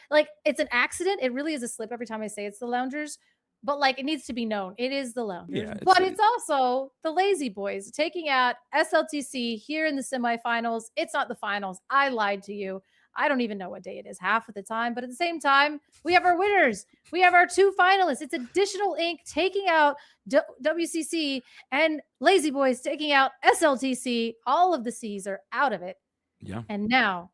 Speaker 6: it's an accident. It really is a slip every time I say it's the loungers. But it needs to be known. It is the Loungers.
Speaker 8: Yeah,
Speaker 6: but it's also the Lazy Boys taking out SLTC here in the semifinals. It's not the finals. I lied to you. I don't even know what day it is half of the time. But at the same time, we have our winners. We have our 2 finalists. It's Additional Inc. taking out WCC and Lazy Boys taking out SLTC. All of the C's are out of it.
Speaker 8: Yeah.
Speaker 6: And now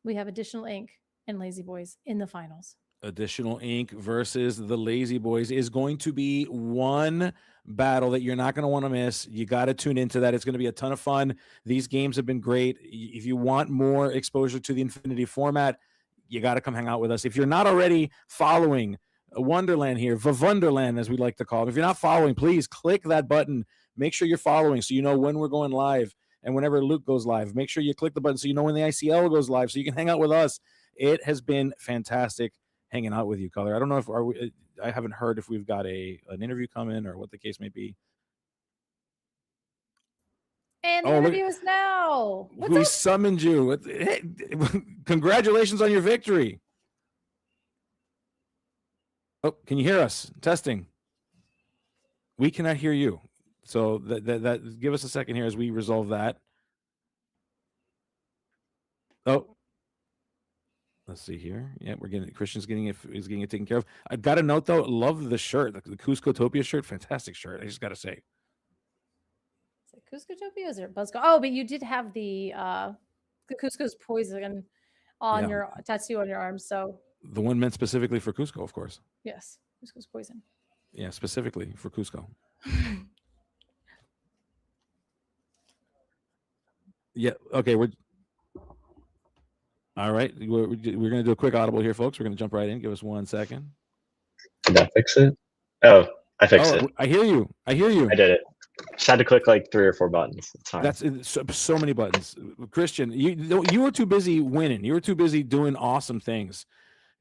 Speaker 6: we have Additional Inc. and Lazy Boys in the finals.
Speaker 8: Additional Inc. versus the Lazy Boys is going to be one battle that you're not going to want to miss. You got to tune into that. It's going to be a ton of fun. These games have been great. If you want more exposure to the Infinity format, you got to come hang out with us. If you're not already following Wonderland here, Vavunderland, as we like to call it, if you're not following, please click that button. Make sure you're following so you know when we're going live and whenever Luke goes live. Make sure you click the button so you know when the ICL goes live so you can hang out with us. It has been fantastic hanging out with you, Color. I don't know if I haven't heard if we've got an interview coming or what the case may be.
Speaker 6: And the interview is now.
Speaker 8: We summoned you. Hey, congratulations on your victory. Oh, can you hear us? Testing. We cannot hear you. So that give us a second here as we resolve that. Oh. Let's see here. Yeah, Christian's getting it taken care of. I've got a note though. Love the shirt, the Cuscotopia shirt. Fantastic shirt. I just got to say.
Speaker 6: Is it Cuscotopia? Is it Buzzco? Oh, but you did have the Cusco's poison on your tattoo on your arm. So
Speaker 8: the one meant specifically for Cusco, of course.
Speaker 6: Yes, Cusco's poison.
Speaker 8: Yeah, specifically for Cusco. Yeah. Okay. All right, we're going to do a quick audible here, folks. We're going to jump right in. Give us 1 second.
Speaker 9: Did that fix it? Oh, I fixed it.
Speaker 8: I hear you. I did
Speaker 9: it. Just had to click 3 or 4 buttons. It's fine.
Speaker 8: That's so many buttons. Christian, you were too busy winning. You were too busy doing awesome things,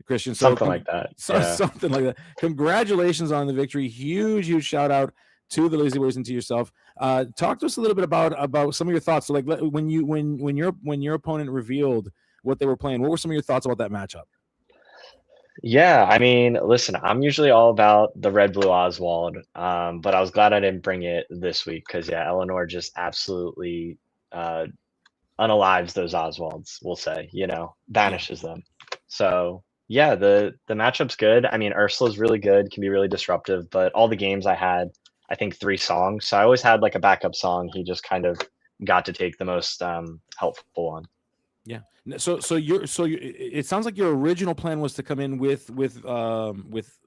Speaker 8: Christian. So
Speaker 9: something like that.
Speaker 8: Something like that. Congratulations on the victory. Huge shout out to the Lazy Boys and to yourself. Talk to us a little bit about some of your thoughts. So when your opponent revealed what they were playing, what were some of your thoughts about that matchup?
Speaker 9: Yeah, I mean, listen, I'm usually all about the red blue Oswald, but I was glad I didn't bring it this week because Eleanor just absolutely unalives those Oswalds. We'll say, banishes them. So the matchup's good. I mean, Ursula's really good, can be really disruptive, but all the games I had, I think 3 songs. So I always had a backup song. He just kind of got to take the most helpful one.
Speaker 8: Yeah. So it sounds like your original plan was to come in with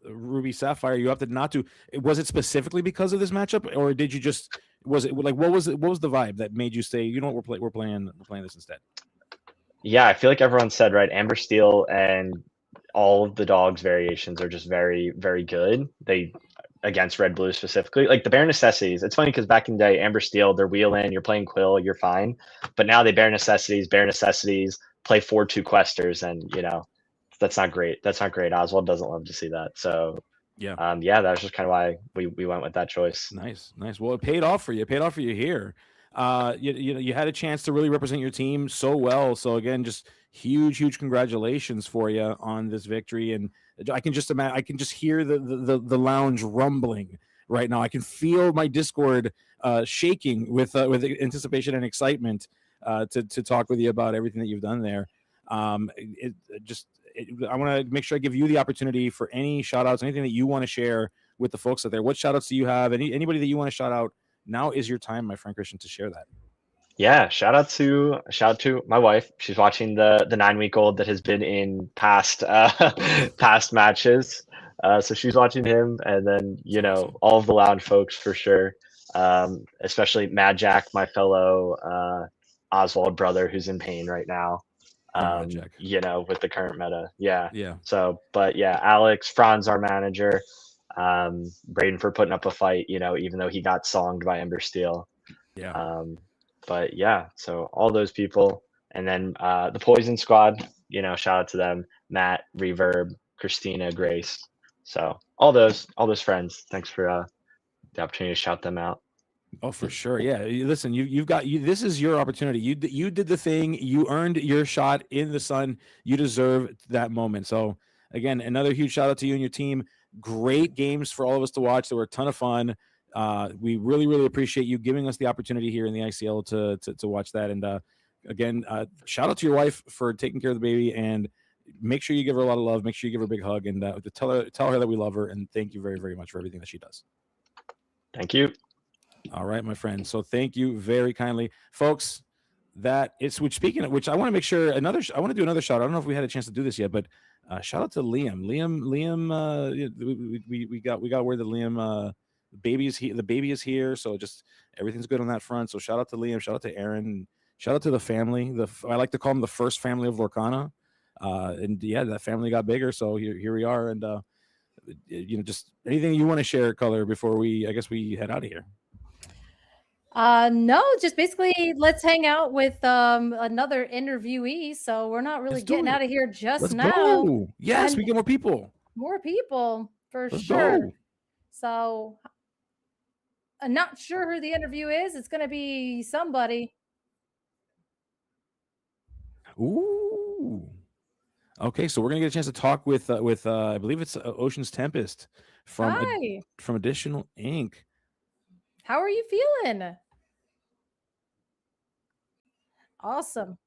Speaker 8: Ruby Sapphire. You opted not to. Was it specifically because of this matchup, or did you just? Was it what was the vibe that made you say, you know what, we're playing this instead?
Speaker 9: Yeah, I feel like everyone said right. Amber Steel and all of the dogs variations are just very, very good. They against red blue specifically, the bare necessities. It's funny because back in the day, Amber Steel, they're wheeling, you're playing Quill, you're fine. But now they bare necessities, play 4-2 questers, and that's not great. Oswald doesn't love to see that. So that was just kind of why we went with that choice.
Speaker 8: Nice. Well, it paid off for you. here. You had a chance to really represent your team so well. So again, just huge congratulations for you on this victory. And I can just imagine, I can just hear the lounge rumbling right now. I can feel my Discord shaking with anticipation and excitement to talk with you about everything that you've done there. I want to make sure I give you the opportunity for any shout outs, anything that you want to share with the folks out there. What shout outs do you have? Anybody that you want to shout out? Now is your time, my friend Christian, to share that.
Speaker 9: Yeah, shout out to my wife. She's watching the 9-week-old that has been in past matches. So she's watching him, and then all of the lounge folks for sure. Especially Mad Jack, my fellow Oswald brother, who's in pain right now.
Speaker 8: Jack.
Speaker 9: with the current meta. Yeah.
Speaker 8: Yeah.
Speaker 9: So, but yeah, Alex, Franz, our manager, Braden for putting up a fight, even though he got songed by Ember Steel.
Speaker 8: Yeah.
Speaker 9: But yeah, so all those people. And then the Poison Squad, shout out to them. Matt, Reverb, Christina, Grace. So all those friends. Thanks for the opportunity to shout them out.
Speaker 8: Oh, for sure. Yeah. Listen, you've got this is your opportunity. You did the thing. You earned your shot in the sun. You deserve that moment. So again, another huge shout out to you and your team. Great games for all of us to watch. They were a ton of fun. We really, really appreciate you giving us the opportunity here in the ICL to watch that. And again, shout out to your wife for taking care of the baby, and make sure you give her a lot of love. Make sure you give her a big hug, and tell her that we love her, and thank you very, very much for everything that she does.
Speaker 9: Thank you.
Speaker 8: All right, my friend. So thank you very kindly, folks. That is speaking of which, I want to make sure I want to do another shout. I don't know if we had a chance to do this yet, but shout out to Liam. We got word that Liam the baby is here, so just everything's good on that front. So shout out to Liam, shout out to Aaron, shout out to the family. I like to call them the first family of Lorcana. And yeah, that family got bigger, so here we are. And just anything you want to share, Color, before we head out of here.
Speaker 6: No, just basically let's hang out with another interviewee. So we're not really getting out of here just now.
Speaker 8: Go. Yes, and we get more people.
Speaker 6: More people for
Speaker 8: Let's
Speaker 6: sure.
Speaker 8: Go.
Speaker 6: So I'm not sure who the interview is. It's going to be somebody.
Speaker 8: Ooh. Okay, so we're gonna get a chance to talk with I believe it's Ocean's Tempest from Additional Ink.
Speaker 6: How are you feeling? Awesome.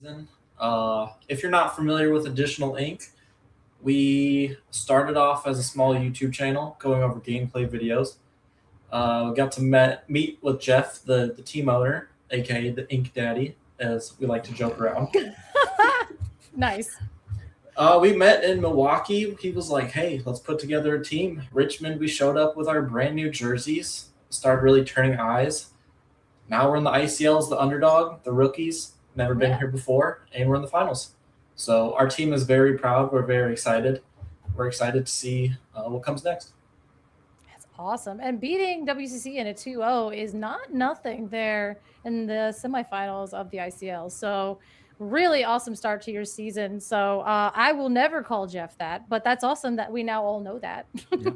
Speaker 10: If you're not familiar with Additional Ink, we started off as a small YouTube channel going over gameplay videos. We got to meet with Jeff, the team owner, aka the Ink Daddy, as we like to joke around.
Speaker 6: Nice.
Speaker 10: We met in Milwaukee. He was like, hey, let's put together a team. Richmond, we showed up with our brand new jerseys, started really turning eyes. Now we're in the ICL as the underdog, the rookies, never been here before, and we're in the finals. So our team is very proud. We're very excited. We're excited to see what comes next.
Speaker 6: That's awesome. And beating WCC in a 2-0 is not nothing there in the semifinals of the ICL. So really awesome start to your season. So I will never call Jeff that, but that's awesome that we now all know that.
Speaker 8: Yeah.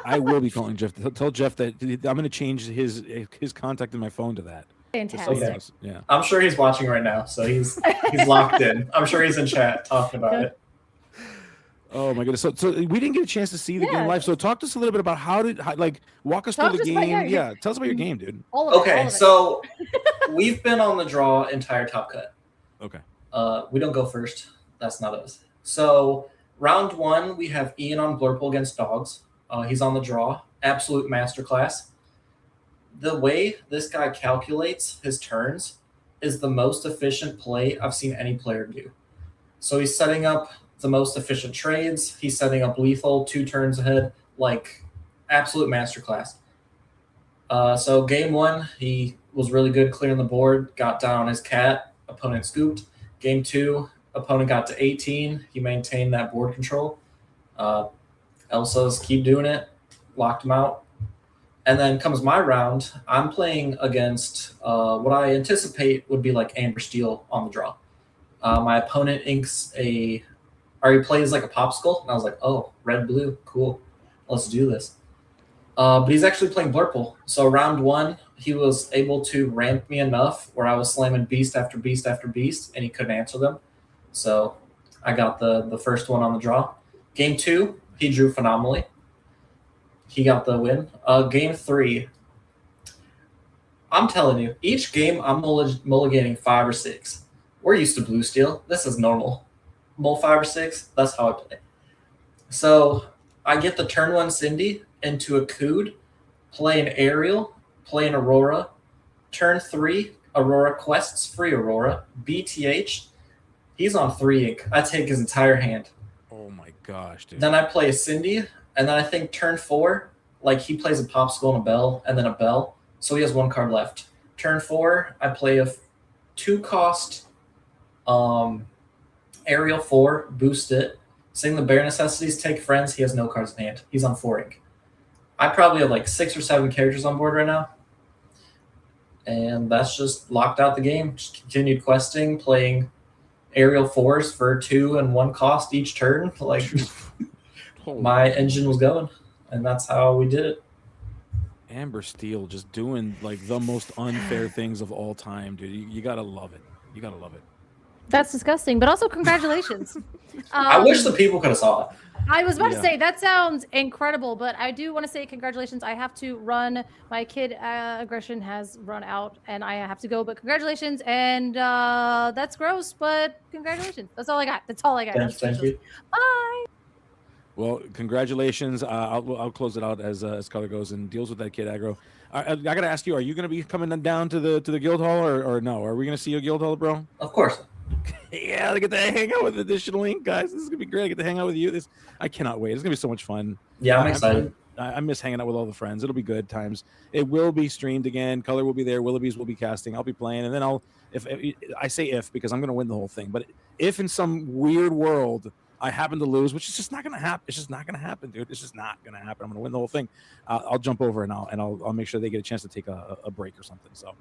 Speaker 8: I will be calling Jeff. Tell Jeff that I'm going to change his contact in my phone to that.
Speaker 6: Fantastic.
Speaker 10: Okay.
Speaker 8: Yeah.
Speaker 10: I'm sure he's watching right now, so he's locked in. I'm sure he's in chat talking about it.
Speaker 8: Oh my goodness! So we didn't get a chance to see the game live. So talk to us a little bit about walk us through the game. Tell us about your game, dude.
Speaker 10: Okay, so we've been on the draw entire top cut.
Speaker 8: Okay.
Speaker 10: We don't go first. That's not us. So round 1, we have Ian on Blurple against Dogs. He's on the draw. Absolute masterclass. The way this guy calculates his turns is the most efficient play I've seen any player do. So he's setting up the most efficient trades. He's setting up lethal 2 turns ahead, like absolute masterclass. So game 1, he was really good clearing the board, got down on his cat, opponent scooped. Game 2, opponent got to 18. He maintained that board control. Elsa's keep doing it, locked him out. And then comes my round. I'm playing against what I anticipate would be like Amber Steel on the draw. My opponent inks he plays like a popsicle. And I was like, oh, red, blue, cool. Let's do this. But he's actually playing Blurple. So round 1, he was able to ramp me enough where I was slamming beast after beast after beast, and he couldn't answer them. So I got the first one on the draw. Game 2, he drew phenomenally. He got the win. Game 3, I'm telling you, each game I'm mulliganing 5 or 6. We're used to blue steel. This is normal. Mull 5 or 6, that's how I play. So I get the turn 1 Cindy into a Cood, play an Aerial, play an Aurora. Turn 3, Aurora quests free Aurora. BTH, he's on 3 ink. I take his entire hand.
Speaker 8: Oh my gosh, dude.
Speaker 10: Then I play a Cindy, and then I think turn 4, like he plays a Popsicle and a Bell, and then a Bell. So he has 1 card left. Turn 4, I play a 2-cost Aerial 4, boost it. Sing the bare necessities, take friends. He has no cards in hand. He's on 4 ink. I probably have like 6 or 7 characters on board right now. And that's just locked out the game. Just continued questing, playing aerial 4s for 2 and 1 cost each turn. Like my engine was going, and that's how we did it.
Speaker 8: Amber Steel just doing like the most unfair things of all time, dude. You gotta love it. You gotta love it.
Speaker 6: That's disgusting, but also congratulations.
Speaker 10: I wish the people could have saw it.
Speaker 6: I was about to say that sounds incredible, but I do want to say congratulations. I have to run. My kid aggression has run out, and I have to go. But congratulations, and that's gross, but congratulations. That's all I got. That's all I got.
Speaker 10: Thank you.
Speaker 6: Bye.
Speaker 8: Well, congratulations. I'll close it out as color goes and deals with that kid aggro. I gotta ask you: are you gonna be coming down to the guild hall or no? Are we gonna see you at guild hall, bro?
Speaker 10: Of course.
Speaker 8: Yeah, I get to hang out with additional ink guys. This is gonna be great. I get to hang out with you. I cannot wait. It's gonna be so much fun.
Speaker 10: Yeah, I'm excited.
Speaker 8: I miss hanging out with all the friends. It'll be good times. It will be streamed again. Color will be there. Willoughby's will be casting. I'll be playing, and then if I say if because I'm gonna win the whole thing. But if in some weird world I happen to lose, which is just not gonna happen. It's just not gonna happen, dude. It's just not gonna happen. I'm gonna win the whole thing. I'll jump over and I'll make sure they get a chance to take a break or something. So,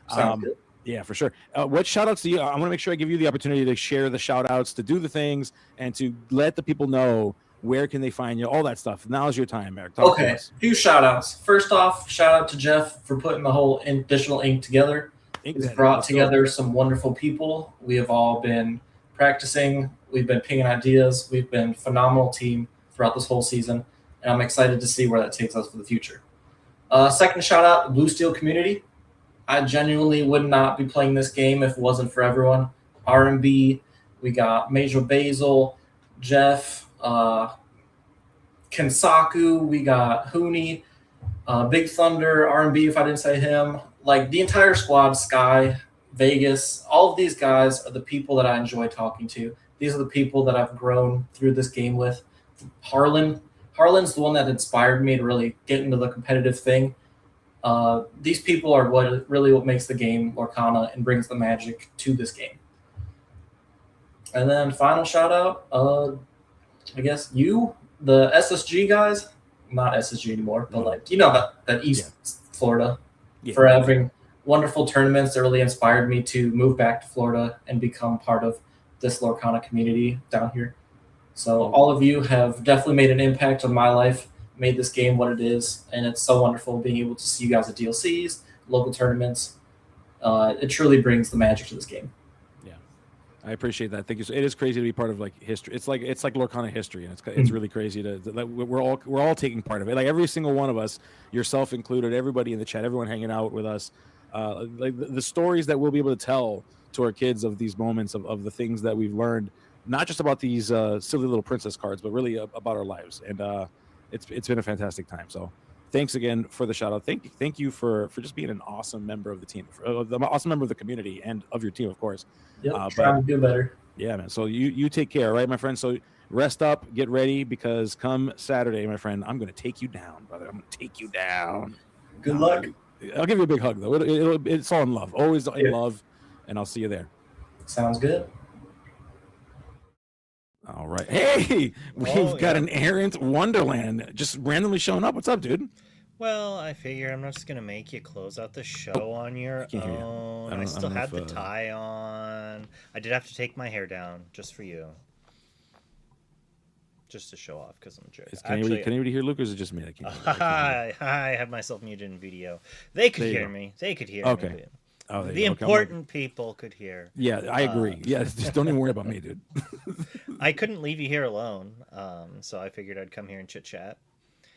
Speaker 10: Sounds good.
Speaker 8: yeah, for sure. What shout outs do you? I want to make sure I give you the opportunity to share the shout outs, to do the things, and to let the people know where can they find you, all that stuff. Now is your time, Eric. Talk to us.
Speaker 10: Few shout outs. First off, shout out to Jeff for putting the whole additional ink together. He's brought together some wonderful people. We have all been practicing. We've been pinging ideas. We've been a phenomenal team throughout this whole season, and I'm excited to see where that takes us for the future. Second shout out, the Blue Steel community. I genuinely would not be playing this game if it wasn't for everyone. R&B, we got Major Basil, Jeff, Kensaku, we got Hooney, Big Thunder, R&B if I didn't say him. Like the entire squad, Sky, Vegas, all of these guys are the people that I enjoy talking to. These are the people that I've grown through this game with. Harlan's the one that inspired me to really get into the competitive thing. These people are what makes the game Lorcana and brings the magic to this game. And then final shout out, I guess the SSG guys, not SSG anymore, but like that East Florida, for having wonderful tournaments that really inspired me to move back to Florida and become part of this Lorcana community down here. So all of you have definitely made an impact on my life, made this game what it is, and it's so wonderful being able to see you guys at DLCs, local tournaments. It truly brings the magic to this game.
Speaker 8: Yeah, I appreciate that. Thank you. It is crazy to be part of like history. It's like Lorcana history, and it's really crazy to like we're all taking part of it. Like every single one of us, yourself included, everybody in the chat, everyone hanging out with us. Like the stories that we'll be able to tell to our kids of these moments of the things that we've learned, not just about these silly little princess cards, but really about our lives. And it's been a fantastic time. So thanks again for the shout out. Thank you for just being an awesome member of the team, the awesome member of the community and of your team, of course.
Speaker 10: Yep, trying to do better.
Speaker 8: Yeah, man. So you take care, right, my friend? So rest up, get ready, because come Saturday, my friend, I'm going to take you down, brother. I'm going to take you down.
Speaker 10: Good luck.
Speaker 8: I'll give you a big hug, though. It's all in love. Always in love. And I'll see you there.
Speaker 10: Sounds good.
Speaker 8: All right. Hey, we've got an errant Wonderland just randomly showing up. What's up, dude?
Speaker 1: Well, I figure I'm not just going to make you close out the show on your own. I still have the tie on. I did have to take my hair down just for you. Just to show off, because I'm a jerk.
Speaker 8: Can anybody hear Luke, or is it just me?
Speaker 1: I have myself muted in video. They could hear me. They could hear me.
Speaker 8: Okay. Oh,
Speaker 1: the important people could hear.
Speaker 8: Yeah, I agree. Yeah, just don't even worry about me, dude.
Speaker 1: I couldn't leave you here alone, so I figured I'd come here and chit-chat.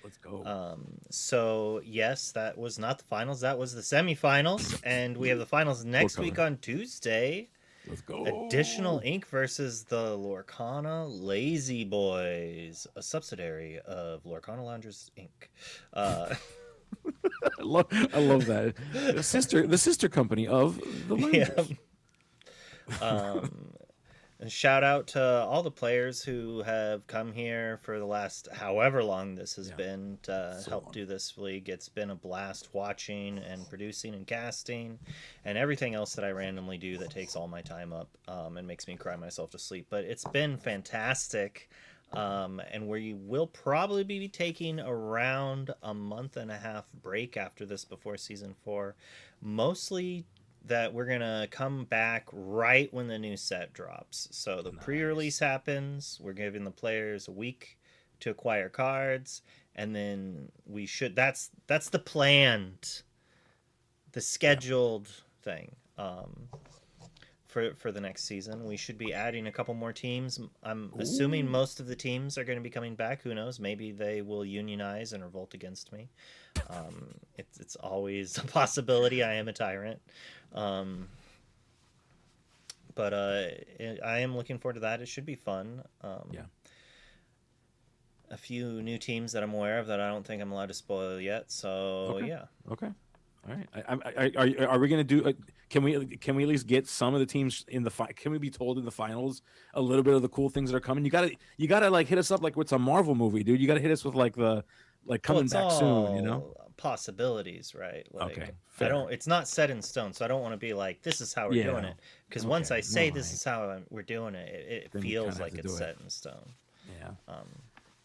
Speaker 8: Let's go.
Speaker 1: So, yes, that was not the finals. That was the semifinals, and we have the finals next week on Tuesday.
Speaker 8: Let's go.
Speaker 1: Additional ink versus the Lorcana Lazyboys, a subsidiary of Lorcana Loungers Inc.
Speaker 8: I love that. The sister company of the Loungers.
Speaker 1: Yeah. And shout out to all the players who have come here for the last however long this has been to help do this league. It's been a blast watching and producing and casting and everything else that I randomly do that takes all my time up and makes me cry myself to sleep. But it's been fantastic. And we will probably be taking around a month and a half break after this before season 4, mostly that we're gonna come back right when the new set drops. So the pre-release happens. We're giving the players a week to acquire cards, and then we should. That's the planned, the scheduled thing. For the next season, we should be adding a couple more teams. I'm assuming most of the teams are going to be coming back. Who knows? Maybe they will unionize and revolt against me. It's always a possibility. I am a tyrant. But I am looking forward to that. It should be fun. A few new teams that I'm aware of that I don't think I'm allowed to spoil yet. So yeah.
Speaker 8: Okay. All right. Are we going to do? Can we at least get some of the teams in the Can we be told in the finals a little bit of the cool things that are coming? You gotta like hit us up like what's a Marvel movie, dude. You gotta hit us with like coming back soon. You know,
Speaker 1: possibilities, right? Like,
Speaker 8: okay.
Speaker 1: I don't. It's not set in stone, so I don't want to be like, this is how we're doing it. Because once I say this is how we're doing it, it feels like it's set in stone.
Speaker 8: Yeah.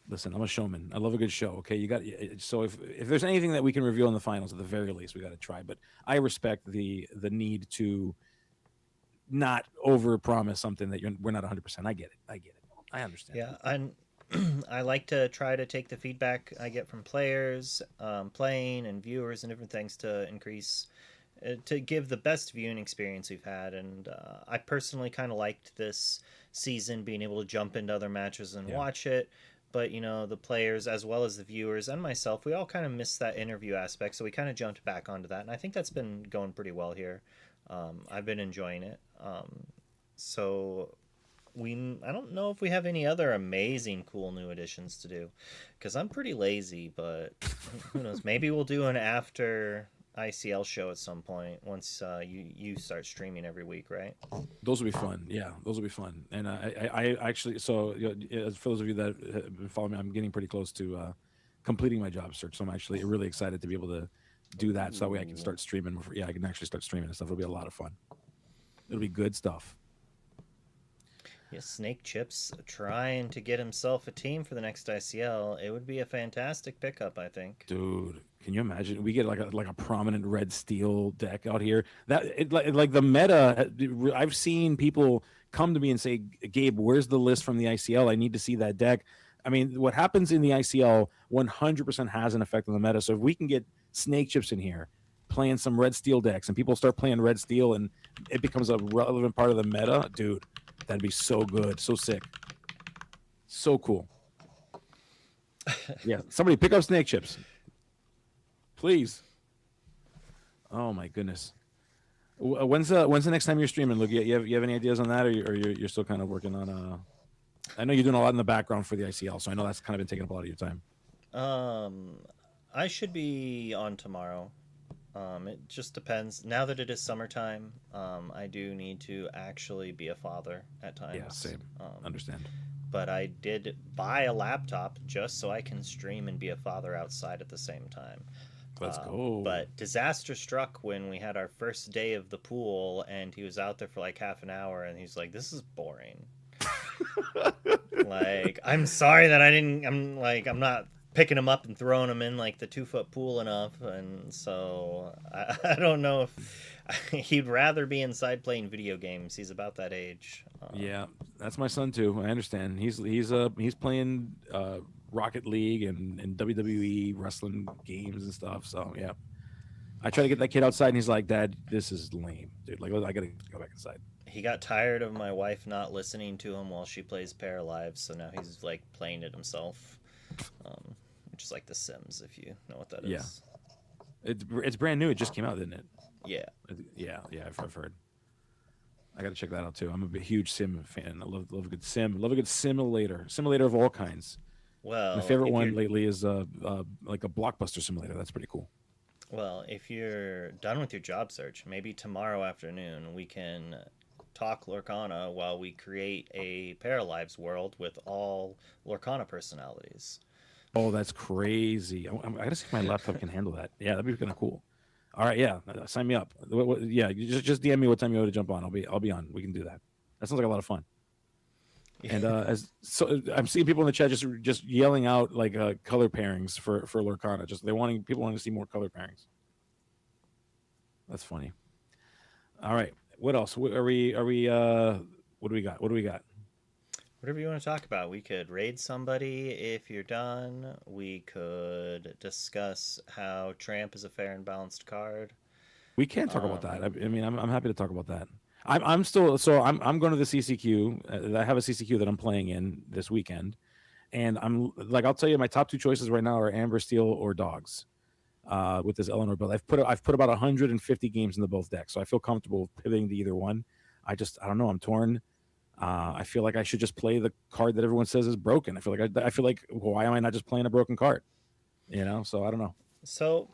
Speaker 8: Listen, I'm a showman. I love a good show. Okay, you got so if there's anything that we can reveal in the finals, at the very least, we got to try. But I respect the need to not overpromise something that we're not 100%. I get it. I understand.
Speaker 1: Yeah, I like to try to take the feedback I get from players, playing, and viewers, and different things to increase, to give the best viewing experience we've had. And I personally kind of liked this season, being able to jump into other matches and watch it. But, you know, the players, as well as the viewers and myself, we all kind of missed that interview aspect. So we kind of jumped back onto that. And I think that's been going pretty well here. I've been enjoying it. So I don't know if we have any other amazing, cool new additions to do. Because I'm pretty lazy, but who knows? Maybe we'll do an after ICL show at some point once you start streaming every week, right?
Speaker 8: Those will be fun. Yeah, those will be fun. And I actually, so for those of you that have been following me, I'm getting pretty close to completing my job search. So I'm actually really excited to be able to do that. So that way I can start streaming. I can actually start streaming and stuff. It'll be a lot of fun. It'll be good stuff.
Speaker 1: Yeah, Snake Chips trying to get himself a team for the next ICL. It would be a fantastic pickup, I think.
Speaker 8: Dude, can you imagine? We get like a prominent red steel deck out here. Like the meta. I've seen people come to me and say, "Gabe, where's the list from the ICL? I need to see that deck." I mean, what happens in the ICL 100% has an effect on the meta. So if we can get Snake Chips in here playing some red steel decks, and people start playing red steel, and it becomes a relevant part of the meta, dude. That'd be so good, so sick, so cool. Yeah, somebody pick up Snake Chips, please. Oh my goodness. When's the next time you're streaming? Look, you have any ideas on that, or you're still kind of working on? I know you're doing a lot in the background for the ICL, so I know that's kind of been taking up a lot of your time.
Speaker 1: I should be on tomorrow. It just depends. Now that it is summertime, I do need to actually be a father at times.
Speaker 8: Yeah, same. Understand.
Speaker 1: But I did buy a laptop just so I can stream and be a father outside at the same time.
Speaker 8: Let's go.
Speaker 1: But disaster struck when we had our first day of the pool, and he was out there for like half an hour, and he's like, "This is boring." Like, I'm sorry that I'm not picking him up and throwing him in like the 2-foot pool enough, and so I don't know if he'd rather be inside playing video games. He's about that age.
Speaker 8: Yeah, that's my son too. I understand. He's playing Rocket League and WWE wrestling games and stuff. So yeah, I try to get that kid outside, and he's like, "Dad, this is lame, dude. Like, I gotta go back inside."
Speaker 1: He got tired of my wife not listening to him while she plays Paralives, so now he's like playing it himself. Which is like The Sims, if you know what that is.
Speaker 8: Yeah, it's brand new. It just came out, didn't it?
Speaker 1: Yeah.
Speaker 8: I've heard. I got to check that out too. I'm a huge sim fan. I love a good sim. Love a good simulator of all kinds.
Speaker 1: Well,
Speaker 8: my favorite one lately is like a blockbuster simulator. That's pretty cool.
Speaker 1: Well, if you're done with your job search, maybe tomorrow afternoon we can talk Lorcana while we create a Paralives world with all Lorcana personalities.
Speaker 8: Oh, that's crazy. I gotta see if my laptop can handle that. Yeah, that'd be kind of cool. All right, yeah, sign me up. Yeah, you just DM me what time you want to jump on. I'll be on. We can do that. That sounds like a lot of fun. And I'm seeing people in the chat just yelling out like color pairings for Lorcana. Just people wanting to see more color pairings. That's funny. All right, what else? What do we got? What do we got?
Speaker 1: Whatever you want to talk about. We could raid somebody if you're done. We could discuss how Tramp is a fair and balanced card.
Speaker 8: We can talk about that. I mean, I'm happy to talk about that. I'm still I'm going to the CCQ. I have a CCQ that I'm playing in this weekend, and I'm like, I'll tell you, my top two choices right now are Amber Steel or Dogs. With this Eleanor build, I've put about 150 games in the both decks, so I feel comfortable pivoting to either one. I don't know. I'm torn. I feel like I should just play the card that everyone says is broken. I feel like why am I not just playing a broken card? So I don't know.
Speaker 1: So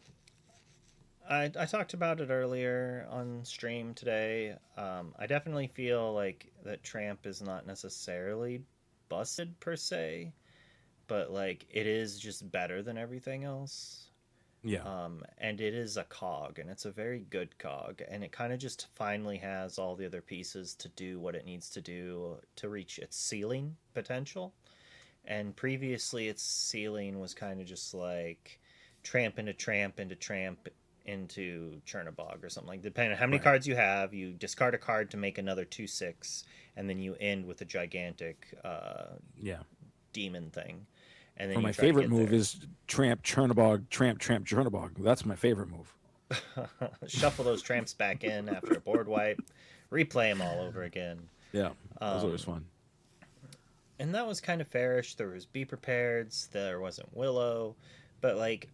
Speaker 1: I talked about it earlier on stream today. I definitely feel like that Tramp is not necessarily busted per se, but like it is just better than everything else.
Speaker 8: Yeah.
Speaker 1: And it is a cog, and it's a very good cog, and it kind of just finally has all the other pieces to do what it needs to do to reach its ceiling potential. And previously, its ceiling was kind of just like tramp into tramp into tramp into Chernobog or something, like depending on how many cards you have, you discard a card to make another 2/6, and then you end with a gigantic demon thing. And then
Speaker 8: my favorite move is Tramp Chernobog, Tramp Chernobog. That's my favorite move.
Speaker 1: Shuffle those tramps back in after a board wipe, replay them all over again.
Speaker 8: Yeah, that was always fun.
Speaker 1: And that was kind of fairish. There was Be Prepareds, there wasn't Willow, but like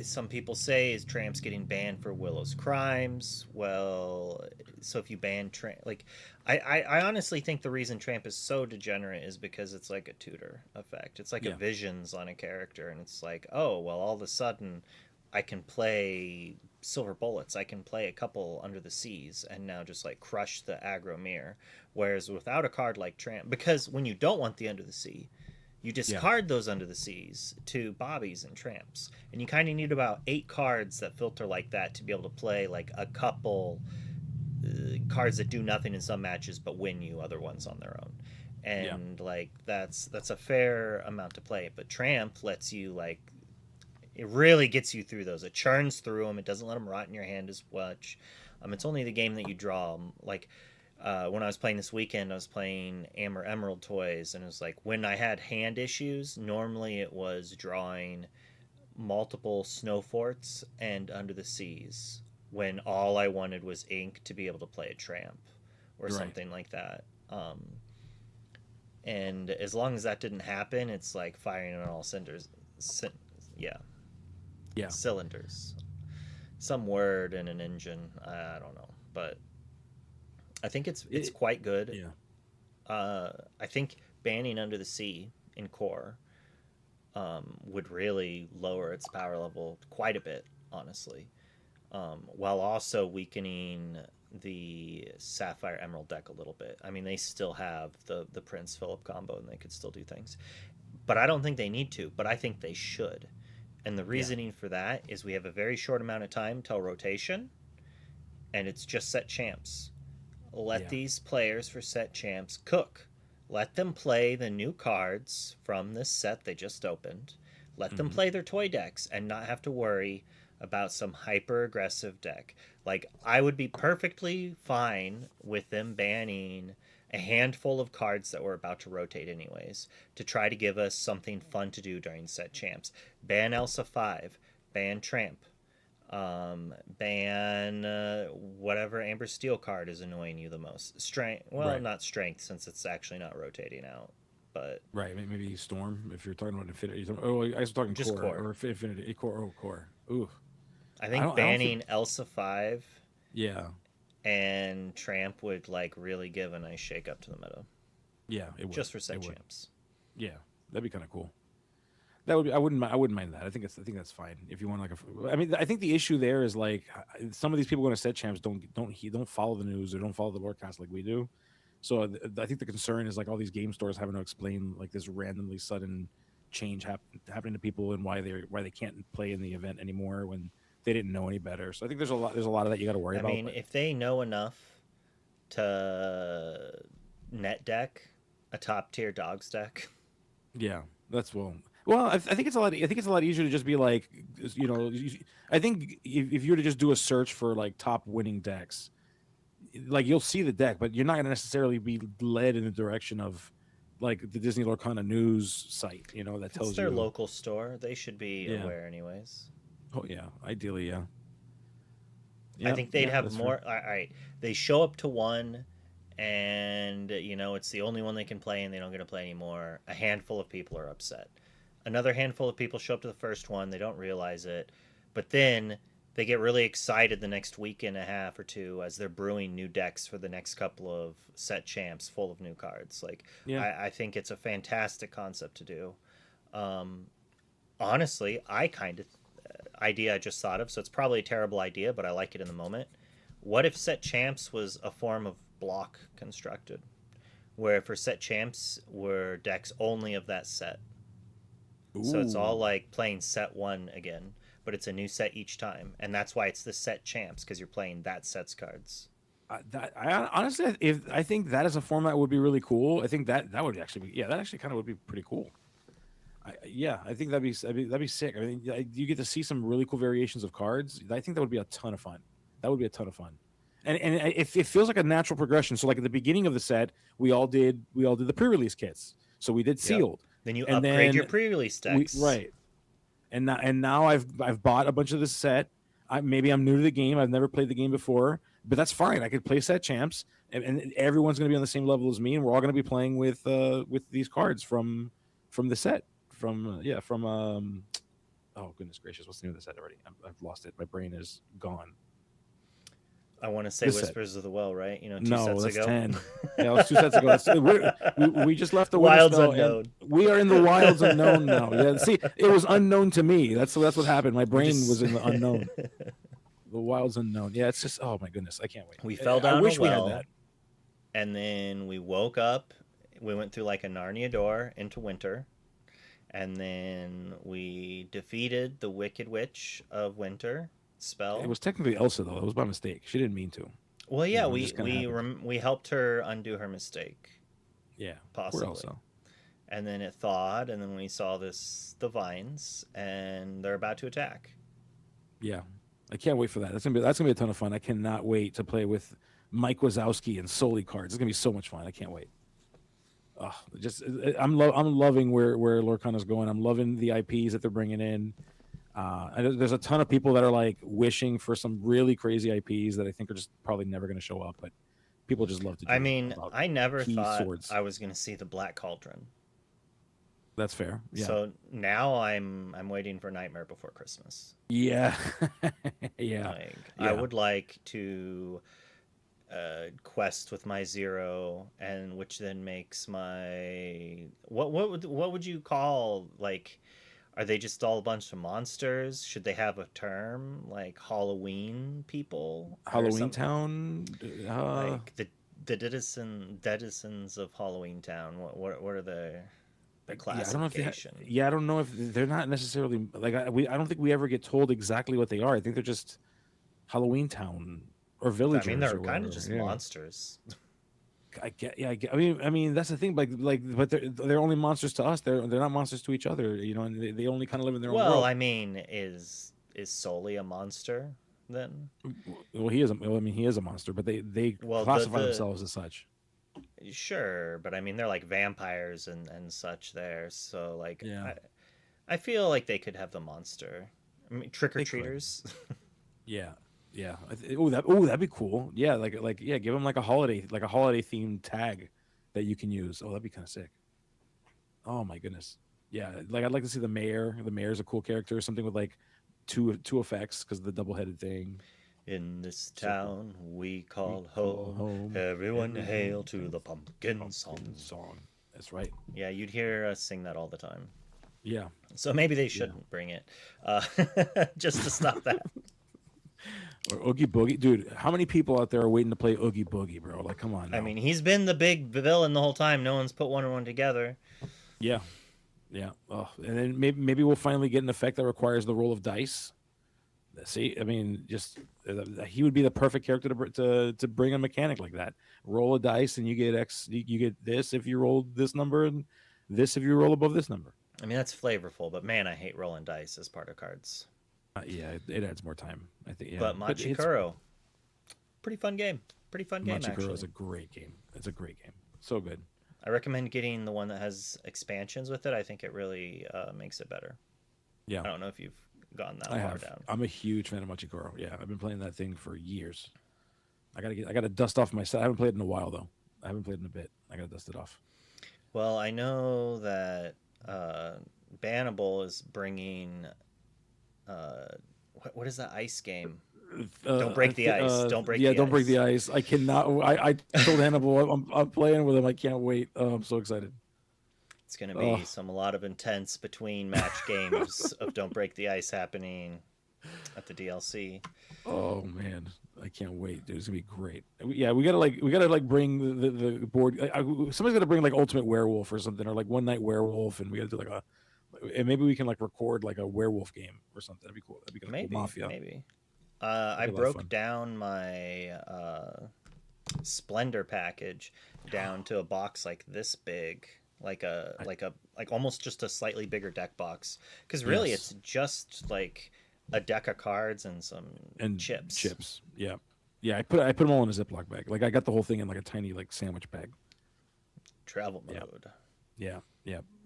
Speaker 1: some people say, is Tramps getting banned for Willow's crimes? Well, so if you ban Tramp, like I honestly think the reason Tramp is so degenerate is because it's like a tutor effect. It's like a visions on a character, and it's like, oh well, all of a sudden I can play Silver Bullets, I can play a couple Under the Seas, and now just like crush the aggro mirror. Whereas without a card like Tramp, because when you don't want the Under the Sea, you discard those Under the Seas to Bobbies and Tramps. And you kind of need about 8 cards that filter like that to be able to play like a couple cards that do nothing in some matches but win you other ones on their own. And like that's a fair amount to play. But Tramp lets you like, it really gets you through those. It churns through them. It doesn't let them rot in your hand as much. It's only the game that you draw. Like when I was playing this weekend, I was playing Amber Emerald toys, and it was like when I had hand issues, normally it was drawing multiple Snow Forts and Under the Seas when all I wanted was ink to be able to play a Tramp or something like that. And as long as that didn't happen, it's like firing on all cylinders. Cylinders. Some word in an engine. I don't know, but I think it's quite good. I think banning Under the Sea in core would really lower its power level quite a bit, honestly, while also weakening the Sapphire Emerald deck a little bit. I mean, they still have the Prince Philip combo, and they could still do things, but I don't think they need to. But I think they should. And the reasoning for that is we have a very short amount of time till rotation, and it's just set champs. Let these players for set champs cook. Let them play the new cards from this set they just opened. Let them play their toy decks and not have to worry about some hyper aggressive deck. Like, I would be perfectly fine with them banning a handful of cards that were about to rotate anyways, to try to give us something fun to do during set champs. Ban Elsa 5, ban Tramp, ban whatever Amber Steel card is annoying you the most. Strength, well, not Strength, since it's actually not rotating out, but
Speaker 8: maybe Storm if you're talking about Infinity. Oh, I was talking
Speaker 1: just core
Speaker 8: or Infinity. Core. Ooh,
Speaker 1: I think banning Elsa 5 and Tramp would like really give a nice shake up to the meta.
Speaker 8: Yeah, it would.
Speaker 1: Just for set champs.
Speaker 8: Yeah, that'd be kind of cool. That would be, I wouldn't mind that. I think that's fine if you want like I mean, I think the issue there is like some of these people going to set champs don't follow the news or don't follow the Lorecast like we do. So I think the concern is like all these game stores having to explain like this randomly sudden change happening to people and why they can't play in the event anymore when they didn't know any better. So I think there's a lot of that you got to worry about.
Speaker 1: I mean, if they know enough to net deck a top tier dogs deck,
Speaker 8: yeah, that's well, I think it's a lot. I think it's a lot easier to just be like, you know, I think if you were to just do a search for like top winning decks, like you'll see the deck, but you're not going to necessarily be led in the direction of like the Disney Lorcana news site, you know, that tells
Speaker 1: it's their
Speaker 8: you
Speaker 1: local store. They should be
Speaker 8: Yeah.
Speaker 1: aware anyways.
Speaker 8: Oh yeah, ideally, yeah.
Speaker 1: I think they'd have
Speaker 8: that's
Speaker 1: more.
Speaker 8: fair.
Speaker 1: All right, they show up to one, and you know it's the only one they can play, and they don't get to play anymore. A handful of people are upset. Another handful of people show up to the first one. They don't realize it, but then they get really excited the next week and a half or two as they're brewing new decks for the next couple of set champs full of new cards. Like,
Speaker 8: Yeah.
Speaker 1: I think it's a fantastic concept to do. Honestly, I kind of idea I just thought of, so it's probably a terrible idea, but I like it in the moment. What if set champs was a form of block constructed, where for set champs were decks only of that set? So it's all
Speaker 8: Ooh.
Speaker 1: like playing set one again, but it's a new set each time, and that's why it's the set champs because you're playing that set's cards.
Speaker 8: Honestly, if I think that as a format would be really cool. I think that would actually be that actually kind of would be pretty cool. I think that'd be sick. I mean, you get to see some really cool variations of cards. I think that would be a ton of fun. That would be a ton of fun, and it feels like a natural progression. So like at the beginning of the set, we all did the pre-release kits. So we did sealed.
Speaker 1: Then you
Speaker 8: And
Speaker 1: upgrade
Speaker 8: then
Speaker 1: your pre-release decks.
Speaker 8: Right. And now I've bought a bunch of this set. Maybe I'm new to the game. I've never played the game before, but that's fine. I could play set champs, and everyone's going to be on the same level as me, and we're all going to be playing with these cards from the set oh goodness gracious, what's the name of the set already? I've lost it. My brain is gone.
Speaker 1: I want to say
Speaker 8: This set.
Speaker 1: Whispers of the Well, right? You know,
Speaker 8: No,
Speaker 1: sets
Speaker 8: that's
Speaker 1: ago.
Speaker 8: 10. Yeah, it was 2 sets ago. We just left the
Speaker 1: Wilds
Speaker 8: Winterspell,
Speaker 1: Unknown.
Speaker 8: and we are in the wilds unknown now. Yeah, see, it was unknown to me. That's what happened. My brain was in the unknown. The wilds unknown. Yeah, it's just oh my goodness, I can't wait.
Speaker 1: We fell down
Speaker 8: I wish
Speaker 1: a
Speaker 8: we
Speaker 1: well,
Speaker 8: had that.
Speaker 1: and then we woke up. We went through like a Narnia door into winter, and then we defeated the Wicked Witch of Winter spell.
Speaker 8: It was technically Elsa though. It was by mistake. She didn't mean to.
Speaker 1: Well, yeah,
Speaker 8: You know, it just kinda happened.
Speaker 1: we helped her undo her mistake,
Speaker 8: Yeah,
Speaker 1: possibly.
Speaker 8: poor Elsa.
Speaker 1: And then it thawed, and then we saw the vines, and they're about to attack.
Speaker 8: Yeah, I can't wait for that. That's gonna be a ton of fun. I cannot wait to play with Mike Wazowski and Soli cards. It's gonna be so much fun. I can't wait. Oh, I'm loving where Lorcana's going. I'm loving the IPs that they're bringing in. And there's a ton of people that are like wishing for some really crazy IPs that I think are just probably never going to show up, but people just love to do.
Speaker 1: I mean, I never
Speaker 8: key
Speaker 1: thought
Speaker 8: swords.
Speaker 1: I was going to see the Black Cauldron.
Speaker 8: That's fair. Yeah.
Speaker 1: So now I'm waiting for Nightmare Before Christmas.
Speaker 8: Yeah. Yeah.
Speaker 1: Like, I would like to quest with my 0, and which then makes my what would you call, like, are they just all a bunch of monsters? Should they have a term like Halloween people? Or
Speaker 8: Halloween
Speaker 1: something?
Speaker 8: Town.
Speaker 1: Like the denizens of Halloween Town. What are the classification?
Speaker 8: I don't know if they're not necessarily like I don't think we ever get told exactly what they are. I think they're just Halloween Town or villagers.
Speaker 1: I mean, they're
Speaker 8: or
Speaker 1: kind of
Speaker 8: whatever.
Speaker 1: just
Speaker 8: Yeah.
Speaker 1: monsters.
Speaker 8: I get. I mean, that's the thing. But they're only monsters to us. They're not monsters to each other. You know, and they only kind of live in their own world.
Speaker 1: Well, I mean, is Soli a monster then?
Speaker 8: Well, he is. He is a monster, but they classify themselves as such.
Speaker 1: Sure, but I mean, they're like vampires and such there. So like,
Speaker 8: Yeah.
Speaker 1: I feel like they could have the monster. I mean, trick or
Speaker 8: They could.
Speaker 1: treaters.
Speaker 8: Yeah. That'd be cool. Yeah, give them like a holiday themed tag that you can use. Oh, that'd be kind of sick. Oh my goodness. Yeah, like I'd like to see the mayor. The mayor's a cool character. Something with like two effects because of the double-headed thing.
Speaker 1: In this town we call home. Everyone hail to the pumpkin song.
Speaker 8: That's right.
Speaker 1: Yeah, you'd hear us sing that all the time.
Speaker 8: Yeah.
Speaker 1: So maybe they shouldn't bring it, just to stop that.
Speaker 8: Or Oogie Boogie, dude. How many people out there are waiting to play Oogie Boogie, bro? Like, come on. Now.
Speaker 1: I mean, he's been the big villain the whole time. No one's put one and one together.
Speaker 8: Yeah, yeah. Oh, and then maybe we'll finally get an effect that requires the roll of dice. See, I mean, just he would be the perfect character to bring a mechanic like that. Roll a dice, and you get X. You get this if you roll this number, and this if you roll above this number.
Speaker 1: I mean, that's flavorful, but man, I hate rolling dice as part of cards.
Speaker 8: Yeah, it adds more time. I think. Yeah,
Speaker 1: but Machikoro, pretty fun game. Pretty fun game.
Speaker 8: Machikoro is a great game. It's a great game. So good.
Speaker 1: I recommend getting the one that has expansions with it. I think it really makes it better.
Speaker 8: Yeah.
Speaker 1: I don't know if you've gone that far down.
Speaker 8: I'm a huge fan of Machikoro. Yeah, I've been playing that thing for years. I gotta dust off my set. I haven't played it in a while though. I haven't played it in a bit. I gotta dust it off.
Speaker 1: Well, I know that Bannable is bringing what is that ice game? Don't break the ice. Don't break.
Speaker 8: Yeah,
Speaker 1: the
Speaker 8: don't
Speaker 1: ice.
Speaker 8: break the ice. I cannot. I told Hannibal I'm playing with him. I can't wait. Oh, I'm so excited.
Speaker 1: It's gonna be a lot of intense between match games of Don't Break the Ice happening at the DLC.
Speaker 8: Oh man, I can't wait, dude. It's gonna be great. Yeah, we gotta bring the board. Somebody's gotta bring like Ultimate Werewolf or something, or like One Night Werewolf, and we gotta do like and maybe we can like record like a werewolf game or something. That'd be cool. That'd be kind of cool. Mafia.
Speaker 1: Maybe. I broke down my Splendor package down to a box like this big, like almost just a slightly bigger deck box. Because really, it's just like a deck of cards and some chips.
Speaker 8: Yeah. I put them all in a Ziploc bag. Like I got the whole thing in like a tiny like sandwich bag.
Speaker 1: Travel mode.
Speaker 8: Yeah.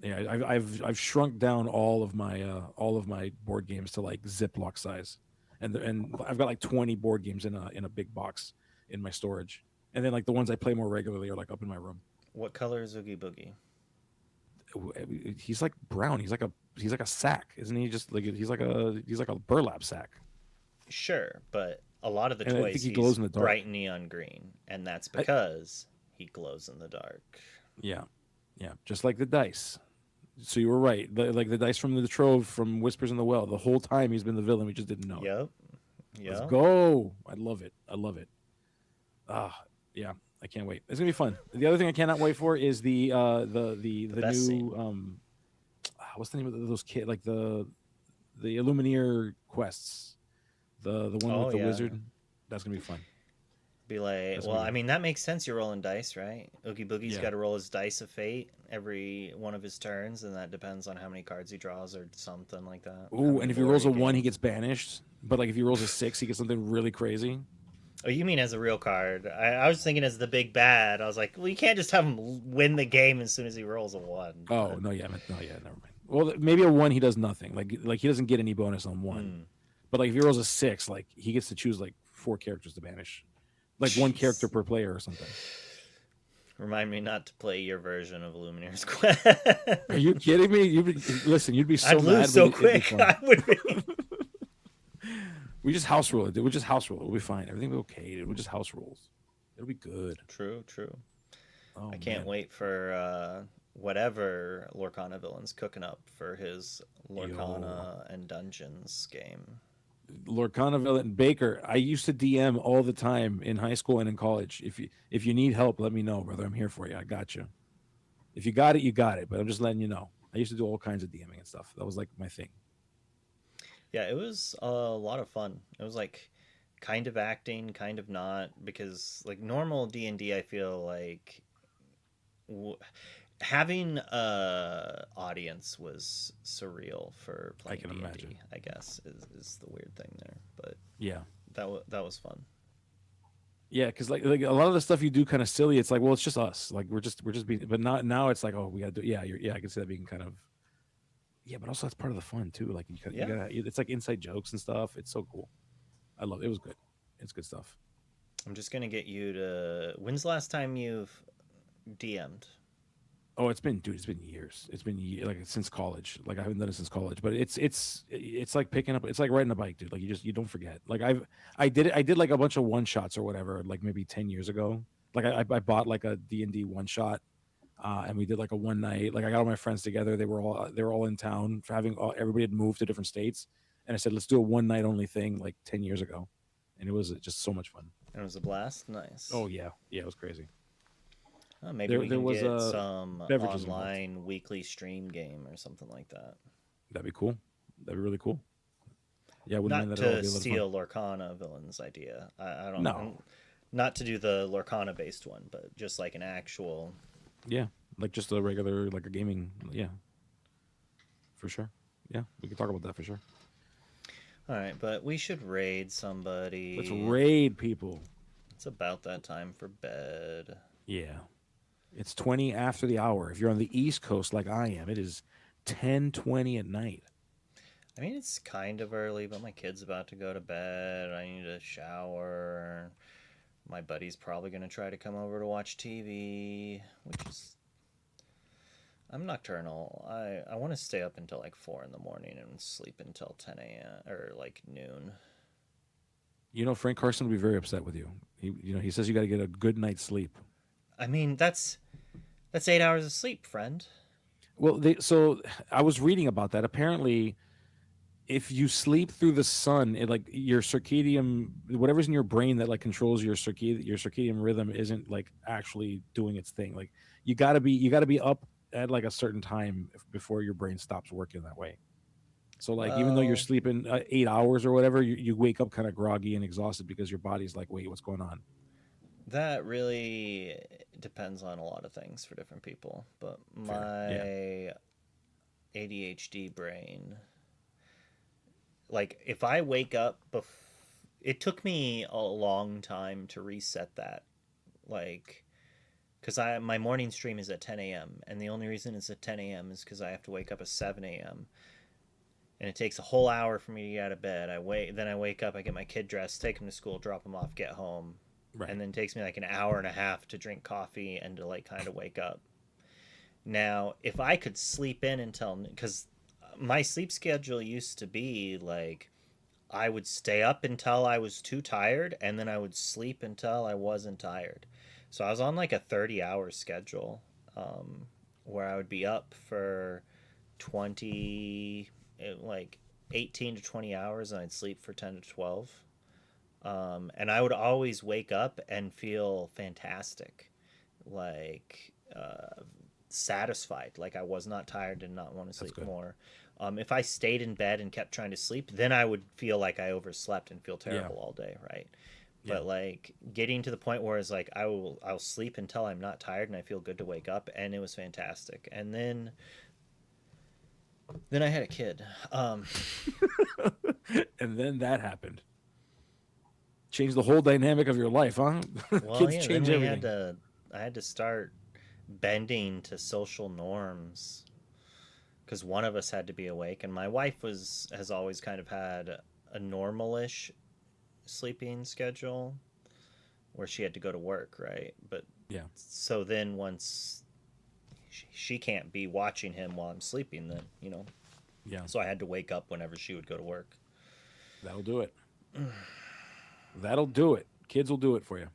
Speaker 8: I've shrunk down all of my board games to like Ziploc size, and I've got like 20 board games in a big box in my storage, and then like the ones I play more regularly are like up in my room.
Speaker 1: What color is Oogie Boogie?
Speaker 8: He's like brown. He's like a sack, isn't he? Just like he's like a burlap sack.
Speaker 1: Sure, but a lot of the
Speaker 8: And I
Speaker 1: toys
Speaker 8: think he glows in the dark.
Speaker 1: bright neon green, and that's because he glows in the dark.
Speaker 8: Yeah, just like the dice. So you were right. Like the dice from the Trove from Whispers in the Well. The whole time he's been the villain. We just didn't know.
Speaker 1: Yep.
Speaker 8: Let's go. I love it. Yeah. I can't wait. It's gonna be fun. The other thing I cannot wait for is the new
Speaker 1: scene.
Speaker 8: What's the name of those kit like the Illumineer quests, the one with the wizard. That's gonna be fun.
Speaker 1: Be like, well, I mean that makes sense. You're rolling dice, right? Oogie Boogie's got to roll his dice of fate every one of his turns, and that depends on how many cards he draws or something like that.
Speaker 8: Ooh, and if he rolls a 1, he gets banished. But like if he rolls a 6, he gets something really crazy.
Speaker 1: Oh, you mean as a real card? I was thinking as the big bad. I was like, well, you can't just have him win the game as soon as he rolls a 1.
Speaker 8: Oh, no, yeah, never mind. Well, maybe a 1 he does nothing. Like he doesn't get any bonus on 1. But like if he rolls a 6, like he gets to choose like 4 characters to banish. Like 1 character per player or something.
Speaker 1: Remind me not to play your version of Illumineer's Quest.
Speaker 8: Are you kidding me? You'd be so
Speaker 1: I'd
Speaker 8: mad.
Speaker 1: lose so quick. I would be.
Speaker 8: We just house rule it, dude. We'll just house rule it. We'll be fine. Everything will be okay, dude. We'll just house rules. It'll be good.
Speaker 1: True.
Speaker 8: Oh,
Speaker 1: I can't wait for whatever Lorcana villain's cooking up for his Lorcana and Dungeons game.
Speaker 8: Lorcana villain Baker. I used to DM all the time in high school and in college. If you need help, let me know, brother. I'm here for you. I got you. If you got it, you got it. But I'm just letting you know. I used to do all kinds of DMing and stuff. That was like my thing.
Speaker 1: Yeah, it was a lot of fun. It was like kind of acting, kind of not, because like normal D&D, I feel like having a audience was surreal for playing D&D.
Speaker 8: Imagine.
Speaker 1: I guess is the weird thing there, but
Speaker 8: yeah,
Speaker 1: that was fun.
Speaker 8: Yeah, because like a lot of the stuff you do kind of silly. It's like, well, it's just us. Like we're just being, but not now. It's like, oh, we gotta do. Yeah, I can see that being kind of. Yeah, but also that's part of the fun too. Like you gotta, it's like inside jokes and stuff. It's so cool. I love it. It was good. It's good stuff.
Speaker 1: I'm just gonna get you to. When's the last time you've DM'd?
Speaker 8: Oh, it's been years. It's been like since college. Like I haven't done it since college. But it's like picking up. It's like riding a bike, dude. Like you don't forget. Like I did like a bunch of one shots or whatever. Like maybe 10 years ago. Like I bought like a D&D one shot and we did like a one night. Like I got all my friends together. They were all in town. Everybody had moved to different states, and I said, let's do a one night only thing like 10 years ago, and it was just so much fun.
Speaker 1: It was a blast. Nice.
Speaker 8: Oh yeah, it was crazy.
Speaker 1: Maybe we can get
Speaker 8: a
Speaker 1: some
Speaker 8: beverages
Speaker 1: online weekly stream game or something like that.
Speaker 8: That'd be cool. That'd be really cool. Yeah, I wouldn't
Speaker 1: Not
Speaker 8: mind that at all.
Speaker 1: to
Speaker 8: It'd be a lot of fun.
Speaker 1: steal Lorcana Villain's idea. I don't
Speaker 8: No.
Speaker 1: know. Not to do the Lorcana based one, but just like an actual.
Speaker 8: Yeah, like just a regular, like a gaming. Yeah, for sure. Yeah, we can talk about that for sure.
Speaker 1: All right, but we should raid somebody.
Speaker 8: Let's raid people.
Speaker 1: It's about that time for bed.
Speaker 8: Yeah, it's 20 after the hour. If you're on the East Coast like I am, it is 10:20 at night.
Speaker 1: I mean, it's kind of early, but my kid's about to go to bed. I need a shower. My buddy's probably going to try to come over to watch TV, which is... I'm nocturnal. I want to stay up until like 4 in the morning and sleep until 10 a.m. or like noon.
Speaker 8: You know, Frank Carson will be very upset with you. He says you got to get a good night's sleep.
Speaker 1: I mean, that's 8 hours of sleep, friend.
Speaker 8: Well, so I was reading about that. Apparently, if you sleep through the sun, it like your circadian, whatever's in your brain that like controls your circadian rhythm isn't like actually doing its thing. Like you gotta be up at like a certain time before your brain stops working that way. So like even though you're sleeping 8 hours or whatever, you wake up kind of groggy and exhausted because your body's like, wait, what's going on?
Speaker 1: That really depends on a lot of things for different people. But my ADHD brain, like if I wake up it took me a long time to reset that, like because my morning stream is at 10 a.m. and the only reason it's at 10 a.m. is because I have to wake up at 7 a.m. and it takes a whole hour for me to get out of bed. I wake up, I get my kid dressed, take him to school, drop him off, get home, and then it takes me like an hour and a half to drink coffee and to like kind of wake up. Now if I could sleep in until, because my sleep schedule used to be like I would stay up until I was too tired and then I would sleep until I wasn't tired. So I was on like a 30-hour schedule, where I would be up for 18 to 20 hours and I'd sleep for 10 to 12. And I would always wake up and feel fantastic, like satisfied, like I was not tired, did not want to sleep more. If I stayed in bed and kept trying to sleep, then I would feel like I overslept and feel terrible all day, right? But like getting to the point where it's like I'll sleep until I'm not tired and I feel good to wake up, and it was fantastic. And then I had a kid,
Speaker 8: and then that happened. Changed the whole dynamic of your life, huh?
Speaker 1: Well,
Speaker 8: Kids change
Speaker 1: then
Speaker 8: everything.
Speaker 1: I had to start bending to social norms because one of us had to be awake, and my wife has always kind of had a normalish sleeping schedule where she had to go to work, right? But so then once she can't be watching him while I'm sleeping, then so I had to wake up whenever she would go to work.
Speaker 8: That'll do it. That'll do it. Kids will do it for you.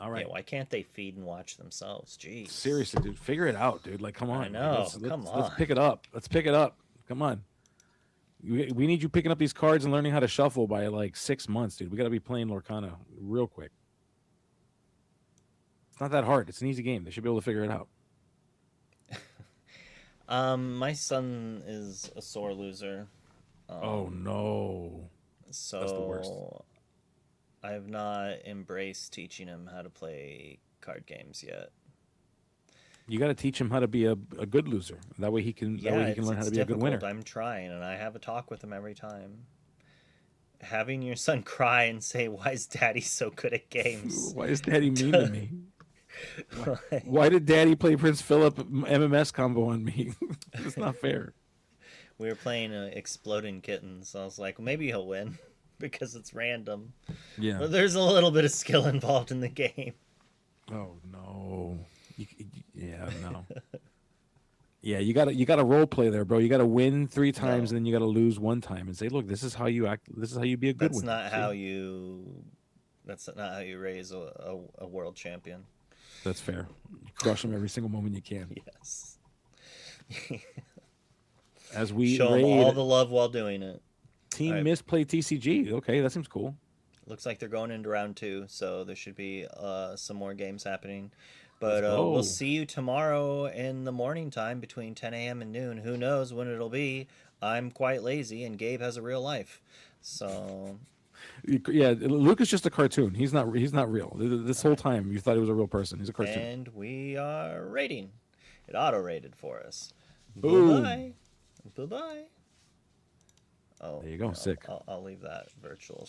Speaker 8: All right.
Speaker 1: Yeah, why can't they feed and watch themselves? Jeez.
Speaker 8: Seriously, dude, figure it out, dude. Like, come on.
Speaker 1: I know.
Speaker 8: Come on. Let's pick it up. Let's pick it up. Come on. We need you picking up these cards and learning how to shuffle by like 6 months, dude. We got to be playing Lorcana real quick. It's not that hard. It's an easy game. They should be able to figure it out.
Speaker 1: My son is a sore loser.
Speaker 8: Oh no.
Speaker 1: So
Speaker 8: that's the worst.
Speaker 1: I have not embraced teaching him how to play card games yet.
Speaker 8: You got to teach him how to be a good loser. That way he can learn how to be a good winner.
Speaker 1: I'm trying, and I have a talk with him every time. Having your son cry and say, "Why is Daddy so good at games?
Speaker 8: Why is Daddy mean to me? Why did Daddy play Prince Philip MMS combo on me? It's not fair."
Speaker 1: We were playing Exploding Kittens. So I was like, well, maybe he'll win because it's random.
Speaker 8: Yeah.
Speaker 1: But there's a little bit of skill involved in the game.
Speaker 8: Oh no. No. Yeah, you gotta role play there, bro. You gotta win 3 times and then you gotta lose 1 time and say, look, this is how you act. This is how you be a good one.
Speaker 1: That's not how you raise a world champion.
Speaker 8: That's fair. Crush them every single moment you can.
Speaker 1: Yes.
Speaker 8: As we
Speaker 1: Show them
Speaker 8: raid
Speaker 1: all the love while doing it.
Speaker 8: Team
Speaker 1: Alright.
Speaker 8: Mist play TCG. Okay, that seems cool.
Speaker 1: Looks like they're going into round 2, so there should be some more games happening. But
Speaker 8: Let's go.
Speaker 1: we'll see you tomorrow in the morning time between 10 a.m. and noon. Who knows when it'll be? I'm quite lazy, and Gabe has a real life. So
Speaker 8: Yeah, Luke is just a cartoon. He's not real. This whole time you thought he was a real person. He's a cartoon.
Speaker 1: and we are rating. It auto-rated for us.
Speaker 8: Boom.
Speaker 1: Bye-bye. Bye-bye. Oh,
Speaker 8: There you go.
Speaker 1: no,
Speaker 8: Sick.
Speaker 1: I'll leave that virtual